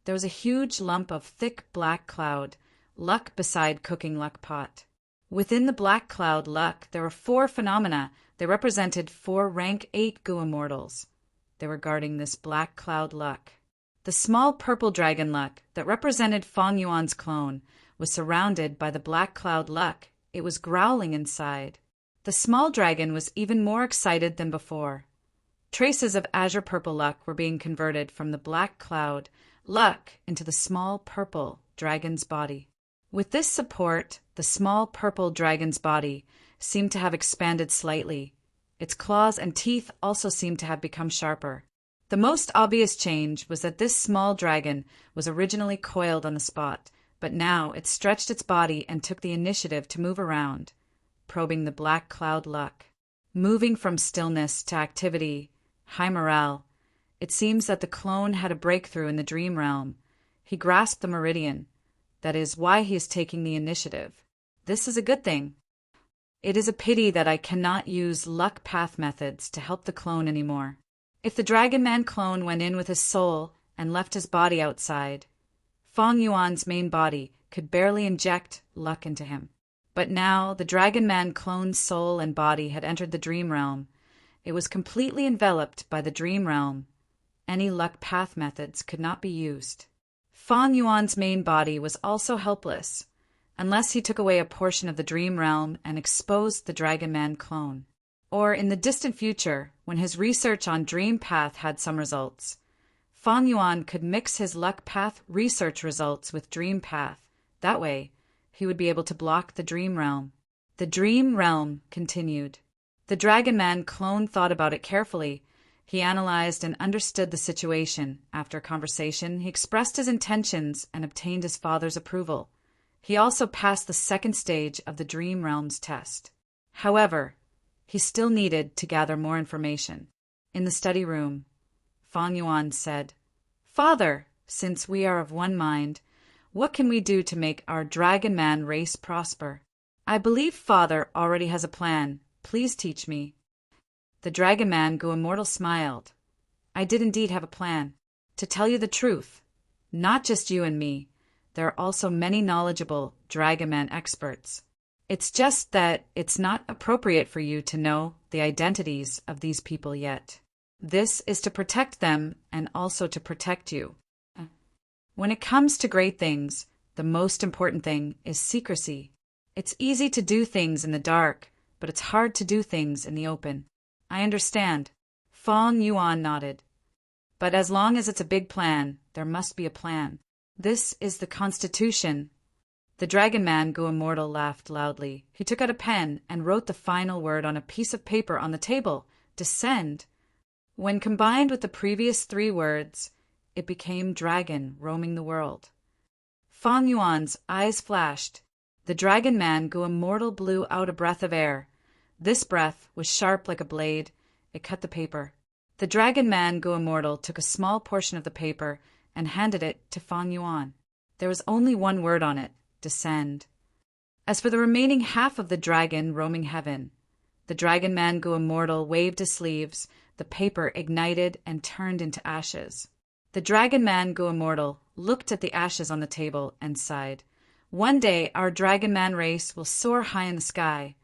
There was a huge lump of thick black cloud, luck beside cooking luck pot. Within the black cloud luck, there were 4 phenomena. They represented 4 rank 8 Gu Immortals. They were guarding this black cloud luck. The small purple dragon luck that represented Fang Yuan's clone was surrounded by the black cloud luck. It was growling inside. The small dragon was even more excited than before. Traces of azure purple luck were being converted from the black cloud luck into the small purple dragon's body. With this support, the small purple dragon's body seemed to have expanded slightly. Its claws and teeth also seemed to have become sharper. The most obvious change was that this small dragon was originally coiled on the spot, but now it stretched its body and took the initiative to move around, probing the black cloud luck. Moving from stillness to activity, high morale, it seems that the clone had a breakthrough in the dream realm. He grasped the meridian. That is why he is taking the initiative. This is a good thing. It is a pity that I cannot use luck path methods to help the clone anymore. If the Dragon Man clone went in with his soul and left his body outside, Fang Yuan's main body could barely inject luck into him. But now the Dragon Man clone's soul and body had entered the dream realm. It was completely enveloped by the dream realm. Any luck path methods could not be used. Fang Yuan's main body was also helpless, unless he took away a portion of the dream realm and exposed the Dragon Man clone. Or in the distant future, when his research on Dream Path had some results, Fang Yuan could mix his Luck Path research results with Dream Path. That way, he would be able to block the Dream Realm. The Dream Realm continued. The Dragon Man clone thought about it carefully. He analyzed and understood the situation. After a conversation, he expressed his intentions and obtained his father's approval. He also passed the second stage of the Dream Realm's test. However, he still needed to gather more information. In the study room, Fang Yuan said, "Father, since we are of one mind, what can we do to make our Dragon Man race prosper? I believe Father already has a plan. Please teach me." The Dragon Man Gu Immortal smiled. "I did indeed have a plan. To tell you the truth, not just you and me, there are also many knowledgeable Dragon Man experts. It's just that it's not appropriate for you to know the identities of these people yet. This is to protect them and also to protect you. When it comes to great things, the most important thing is secrecy. It's easy to do things in the dark, but it's hard to do things in the open." "I understand." Fang Yuan nodded. "But as long as it's a big plan, there must be a plan. This is the Constitution." The Dragon Man Gu Immortal laughed loudly. He took out a pen and wrote the final word on a piece of paper on the table, "Descend." When combined with the previous 3 words, it became dragon roaming the world. Fang Yuan's eyes flashed. The Dragon Man Gu Immortal blew out a breath of air. This breath was sharp like a blade. It cut the paper. The Dragon Man Gu Immortal took a small portion of the paper and handed it to Fang Yuan. There was only one word on it: "Descend." As for the remaining half of the dragon roaming heaven, the Dragon Man Gu Immortal waved his sleeves. The paper ignited and turned into ashes. The Dragon Man Gu Immortal looked at the ashes on the table and sighed. "One day our Dragon Man race will soar high in the sky.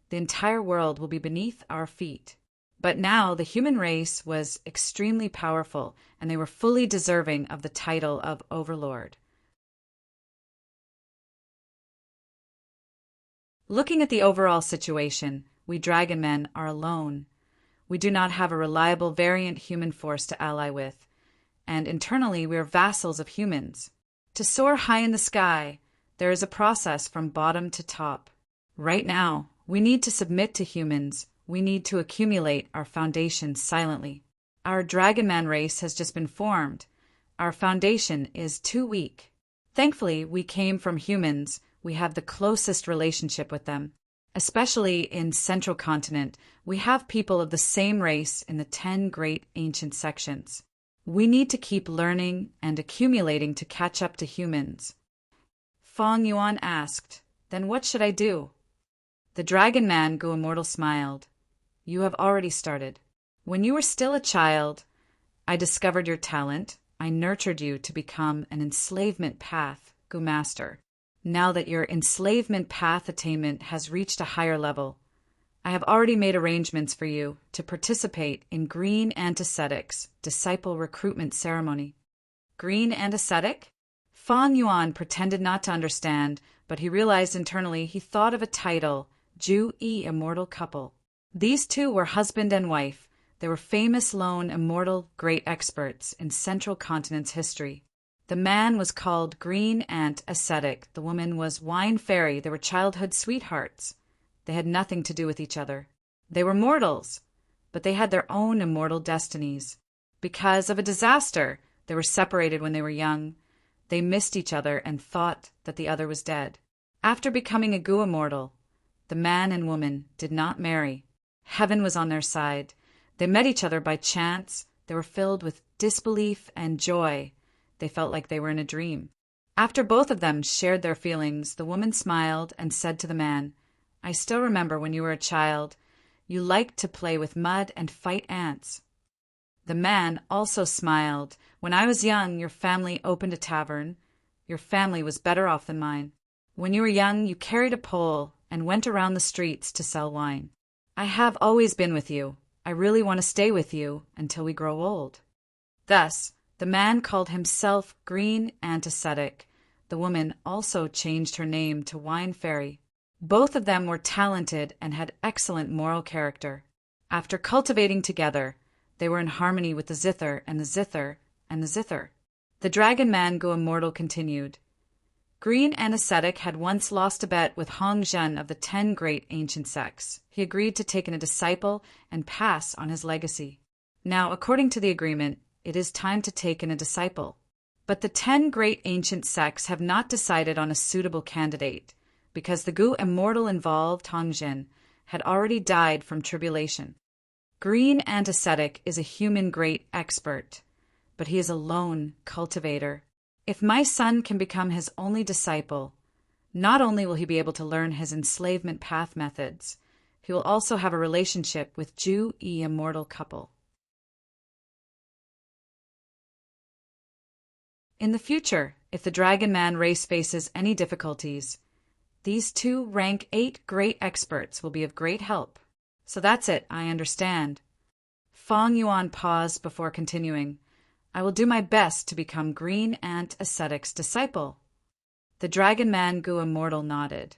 The entire world will be beneath our feet. But now the human race was extremely powerful, and they were fully deserving of the title of Overlord. Looking at the overall situation, we Dragon Men are alone. We do not have a reliable variant human force to ally with, and internally we are vassals of humans. To soar high in the sky, there is a process from bottom to top. Right now, we need to submit to humans. We need to accumulate our foundation silently. Our Dragon Man race has just been formed. Our foundation is too weak. Thankfully, we came from humans. We have the closest relationship with them. Especially in Central Continent, we have people of the same race in the 10 great ancient sections. We need to keep learning and accumulating to catch up to humans. Feng Yuan asked, "Then what should I do?" The Dragon Man Gu Immortal smiled. "You have already started. When you were still a child, I discovered your talent. I nurtured you to become an enslavement path, Gu Master. Now that your enslavement path attainment has reached a higher level, I have already made arrangements for you to participate in Green Antisthetic's disciple recruitment ceremony." Green Antisthetic? Feng Yuan pretended not to understand, but he realized internally he thought of a title, Ju Yi Immortal Couple. These two were husband and wife. They were famous lone immortal great experts in Central Continent's history. The man was called Green Ant Ascetic. The woman was Wine Fairy. They were childhood sweethearts. They had nothing to do with each other. They were mortals, but they had their own immortal destinies. Because of a disaster, they were separated when they were young. They missed each other and thought that the other was dead. After becoming a Gu Immortal, the man and woman did not marry. Heaven was on their side. They met each other by chance. They were filled with disbelief and joy. They felt like they were in a dream. After both of them shared their feelings, the woman smiled and said to the man, "I still remember when you were a child. You liked to play with mud and fight ants." The man also smiled. "When I was young, your family opened a tavern. Your family was better off than mine. When you were young, you carried a pole and went around the streets to sell wine. I have always been with you. I really want to stay with you until we grow old." Thus, the man called himself Green Antisthetic. The woman also changed her name to Wine Fairy. Both of them were talented and had excellent moral character. After cultivating together, they were in harmony with the Zither and the Zither and the Zither. The Dragon Man Gu Immortal continued. Green Anesthetic had once lost a bet with Hong Zhen of the 10 great ancient sects. He agreed to take in a disciple and pass on his legacy. Now, according to the agreement, it is time to take in a disciple. But the 10 great ancient sects have not decided on a suitable candidate, because the Gu Immortal involved, Hong Zhen, had already died from tribulation. Green Antisthetic is a human great expert, but he is a lone cultivator. If my son can become his only disciple, not only will he be able to learn his enslavement path methods, he will also have a relationship with Ju Yi Immortal Couple. In the future, if the Dragon Man race faces any difficulties, these two rank 8 great experts will be of great help. So that's it, I understand. Feng Yuan paused before continuing. I will do my best to become Green Ant Ascetic's disciple. The Dragon Man Gu Immortal nodded.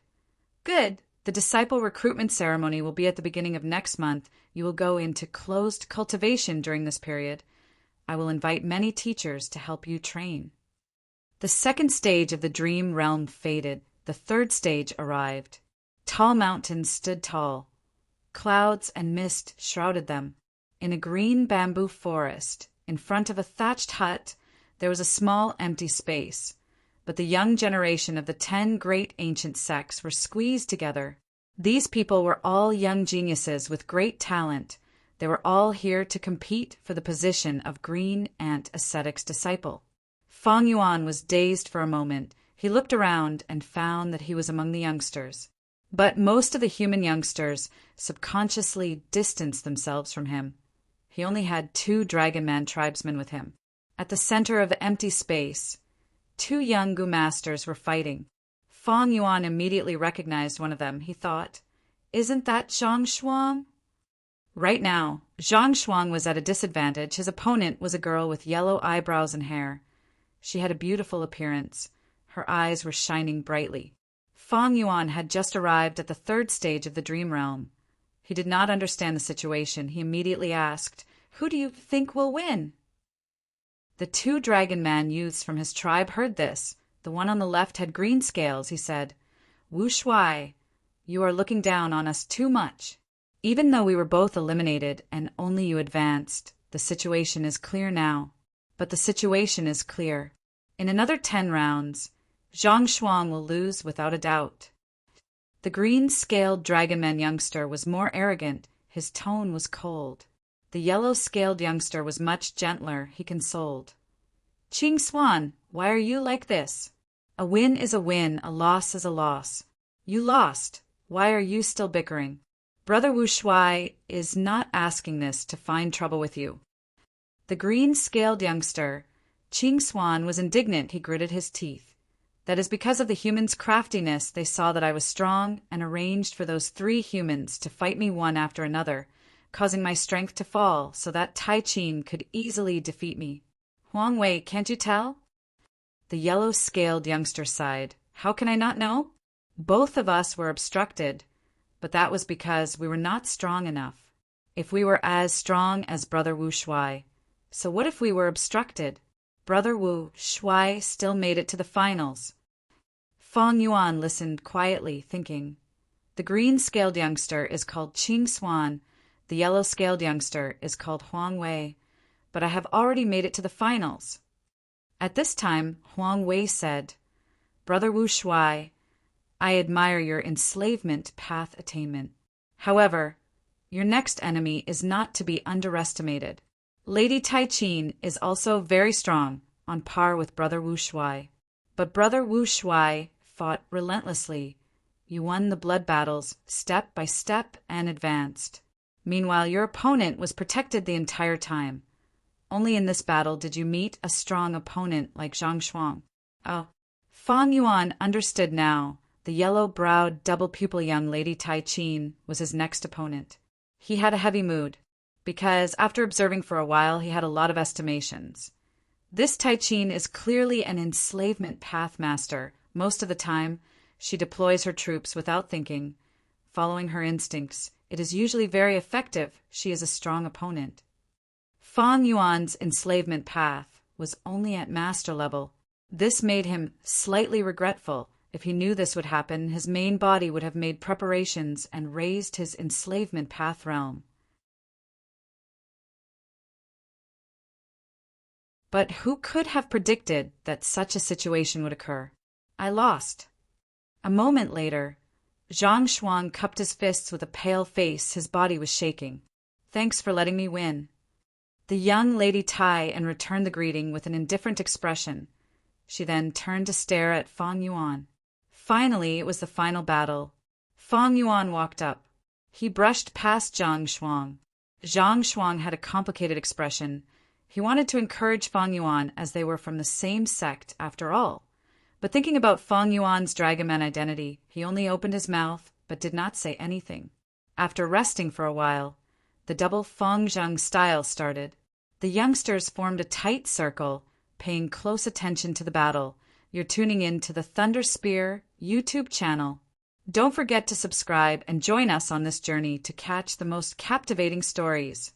Good. The disciple recruitment ceremony will be at the beginning of next month. You will go into closed cultivation during this period. I will invite many teachers to help you train. The second stage of the dream realm faded. The third stage arrived. Tall mountains stood tall. Clouds and mist shrouded them. In a green bamboo forest, in front of a thatched hut, there was a small empty space. But the young generation of the 10 great ancient sects were squeezed together. These people were all young geniuses with great talent. They were all here to compete for the position of Green Ant Ascetic's disciple. Feng Yuan was dazed for a moment. He looked around and found that he was among the youngsters. But most of the human youngsters subconsciously distanced themselves from him. He only had 2 Dragon Man tribesmen with him. At the center of the empty space, 2 young Gu Masters were fighting. Feng Yuan immediately recognized one of them. He thought, "Isn't that Zhang Shuang?" Right now, Zhang Shuang was at a disadvantage. His opponent was a girl with yellow eyebrows and hair. She had a beautiful appearance. Her eyes were shining brightly. Fang Yuan had just arrived at the third stage of the dream realm. He did not understand the situation. He immediately asked, "Who do you think will win?" The two dragon man youths from his tribe heard this. The one on the left had green scales. He said, "Wu Shuai, you are looking down on us too much. Even though we were both eliminated and only you advanced, the situation is clear now." But the situation is clear. In another 10 rounds, Zhang Shuang will lose without a doubt. The green-scaled dragonman youngster was more arrogant. His tone was cold. The yellow-scaled youngster was much gentler. He consoled. "Qing Swan, why are you like this? A win is a win, a loss is a loss. You lost. Why are you still bickering? Brother Wu Shuai is not asking this to find trouble with you." The green-scaled youngster, Qing Swan, was indignant. He gritted his teeth. "That is because of the humans' craftiness. They saw that I was strong and arranged for those 3 humans to fight me one after another, causing my strength to fall so that Tai Qin could easily defeat me. Huang Wei, can't you tell?" The yellow-scaled youngster sighed. "How can I not know? Both of us were obstructed, but that was because we were not strong enough. If we were as strong as Brother Wu Shuai. So what if we were obstructed? Brother Wu Shuai still made it to the finals." Fang Yuan listened quietly, thinking. The green-scaled youngster is called Qing Swan. The yellow-scaled youngster is called Huang Wei. But I have already made it to the finals. At this time, Huang Wei said, "Brother Wu Shuai, I admire your enslavement path attainment. However, your next enemy is not to be underestimated. Lady Tai Qin is also very strong, on par with Brother Wu Shuai. But Brother Wu Shuai fought relentlessly. You won the blood battles step by step and advanced. Meanwhile, your opponent was protected the entire time. Only in this battle did you meet a strong opponent like Zhang Shuang." Oh, Fang Yuan understood now. The yellow-browed, double-pupil young Lady Tai Qin was his next opponent. He had a heavy mood, because after observing for a while, he had a lot of estimations. This Tai Qin is clearly an enslavement path master. Most of the time, she deploys her troops without thinking, following her instincts. It is usually very effective. She is a strong opponent. Fang Yuan's enslavement path was only at master level. This made him slightly regretful. If he knew this would happen, his main body would have made preparations and raised his enslavement path realm. But who could have predicted that such a situation would occur? I lost. A moment later, Zhang Shuang cupped his fists with a pale face. His body was shaking. "Thanks for letting me win." The young Lady Tai and returned the greeting with an indifferent expression. She then turned to stare at Fang Yuan. Finally, it was the final battle. Fang Yuan walked up. He brushed past Zhang Shuang. Zhang Shuang had a complicated expression. He wanted to encourage Fang Yuan as they were from the same sect after all. But thinking about Fang Yuan's Dragonman identity, he only opened his mouth but did not say anything. After resting for a while, the double Fang Zhang style started. The youngsters formed a tight circle, paying close attention to the battle. You're tuning in to the Thunder Spear YouTube channel. Don't forget to subscribe and join us on this journey to catch the most captivating stories.